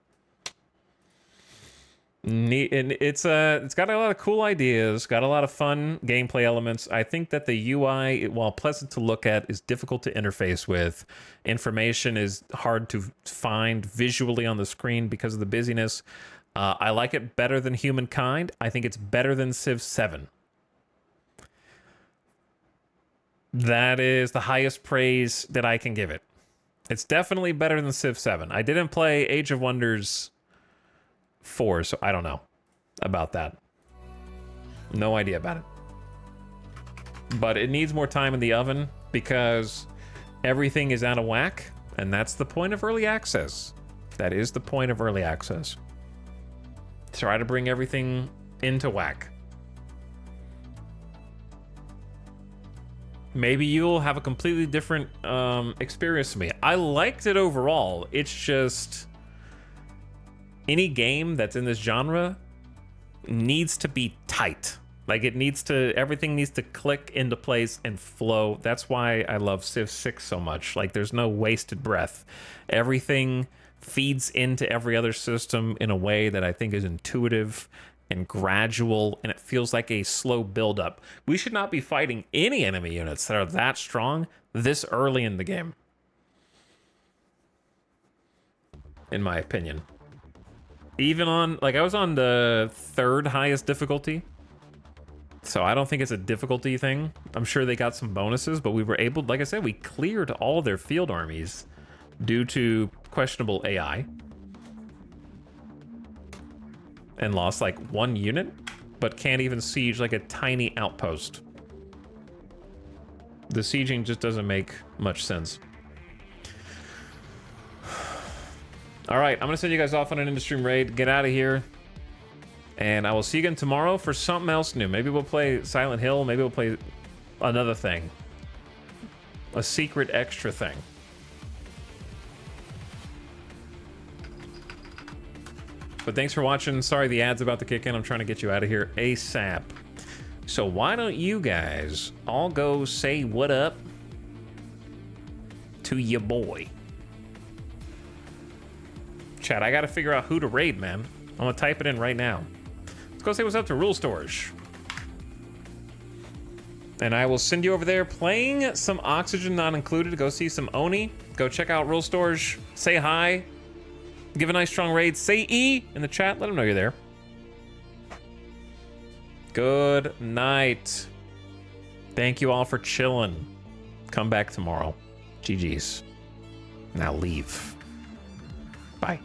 Neat, and it's got a lot of cool ideas, got a lot of fun gameplay elements. I think that the UI, while pleasant to look at, is difficult to interface with. Information is hard to find visually on the screen because of the busyness. I like it better than Humankind. I think it's better than Civ 7. That is the highest praise that I can give it. It's definitely better than Civ 7. I didn't play Age of Wonders 4, so I don't know about that. No idea about it. But it needs more time in the oven because everything is out of whack, and that's the point of early access. That is the point of early access. Try to bring everything into whack. Maybe you'll have a completely different experience to me. I liked it overall. It's just... any game that's in this genre needs to be tight. Like everything needs to click into place and flow. That's why I love Civ 6 so much. Like there's no wasted breath. Everything feeds into every other system in a way that I think is intuitive and gradual, and it feels like a slow buildup. We should not be fighting any enemy units that are that strong this early in the game. In my opinion. Even on, like, I was on the 3rd highest difficulty. So I don't think it's a difficulty thing. I'm sure they got some bonuses, but we were able, like I said, we cleared all their field armies due to questionable AI. And lost like 1 unit, but can't even siege like a tiny outpost. The sieging just doesn't make much sense. All right, I'm gonna send you guys off on an in-stream raid. Get out of here. And I will see you again tomorrow for something else new. Maybe we'll play Silent Hill. Maybe we'll play another thing. A secret extra thing. But thanks for watching. Sorry the ad's about to kick in. I'm trying to get you out of here ASAP. So why don't you guys all go say what up to your boy? Chat, I gotta figure out who to raid, man. I'm gonna type it in right now. Let's go say what's up to Rule Storage. And I will send you over there playing some Oxygen Not Included. Go see some Oni. Go check out Rule Storage. Say hi. Give a nice strong raid. Say E in the chat. Let them know you're there. Good night. Thank you all for chilling. Come back tomorrow. GG's. Now leave. Bye.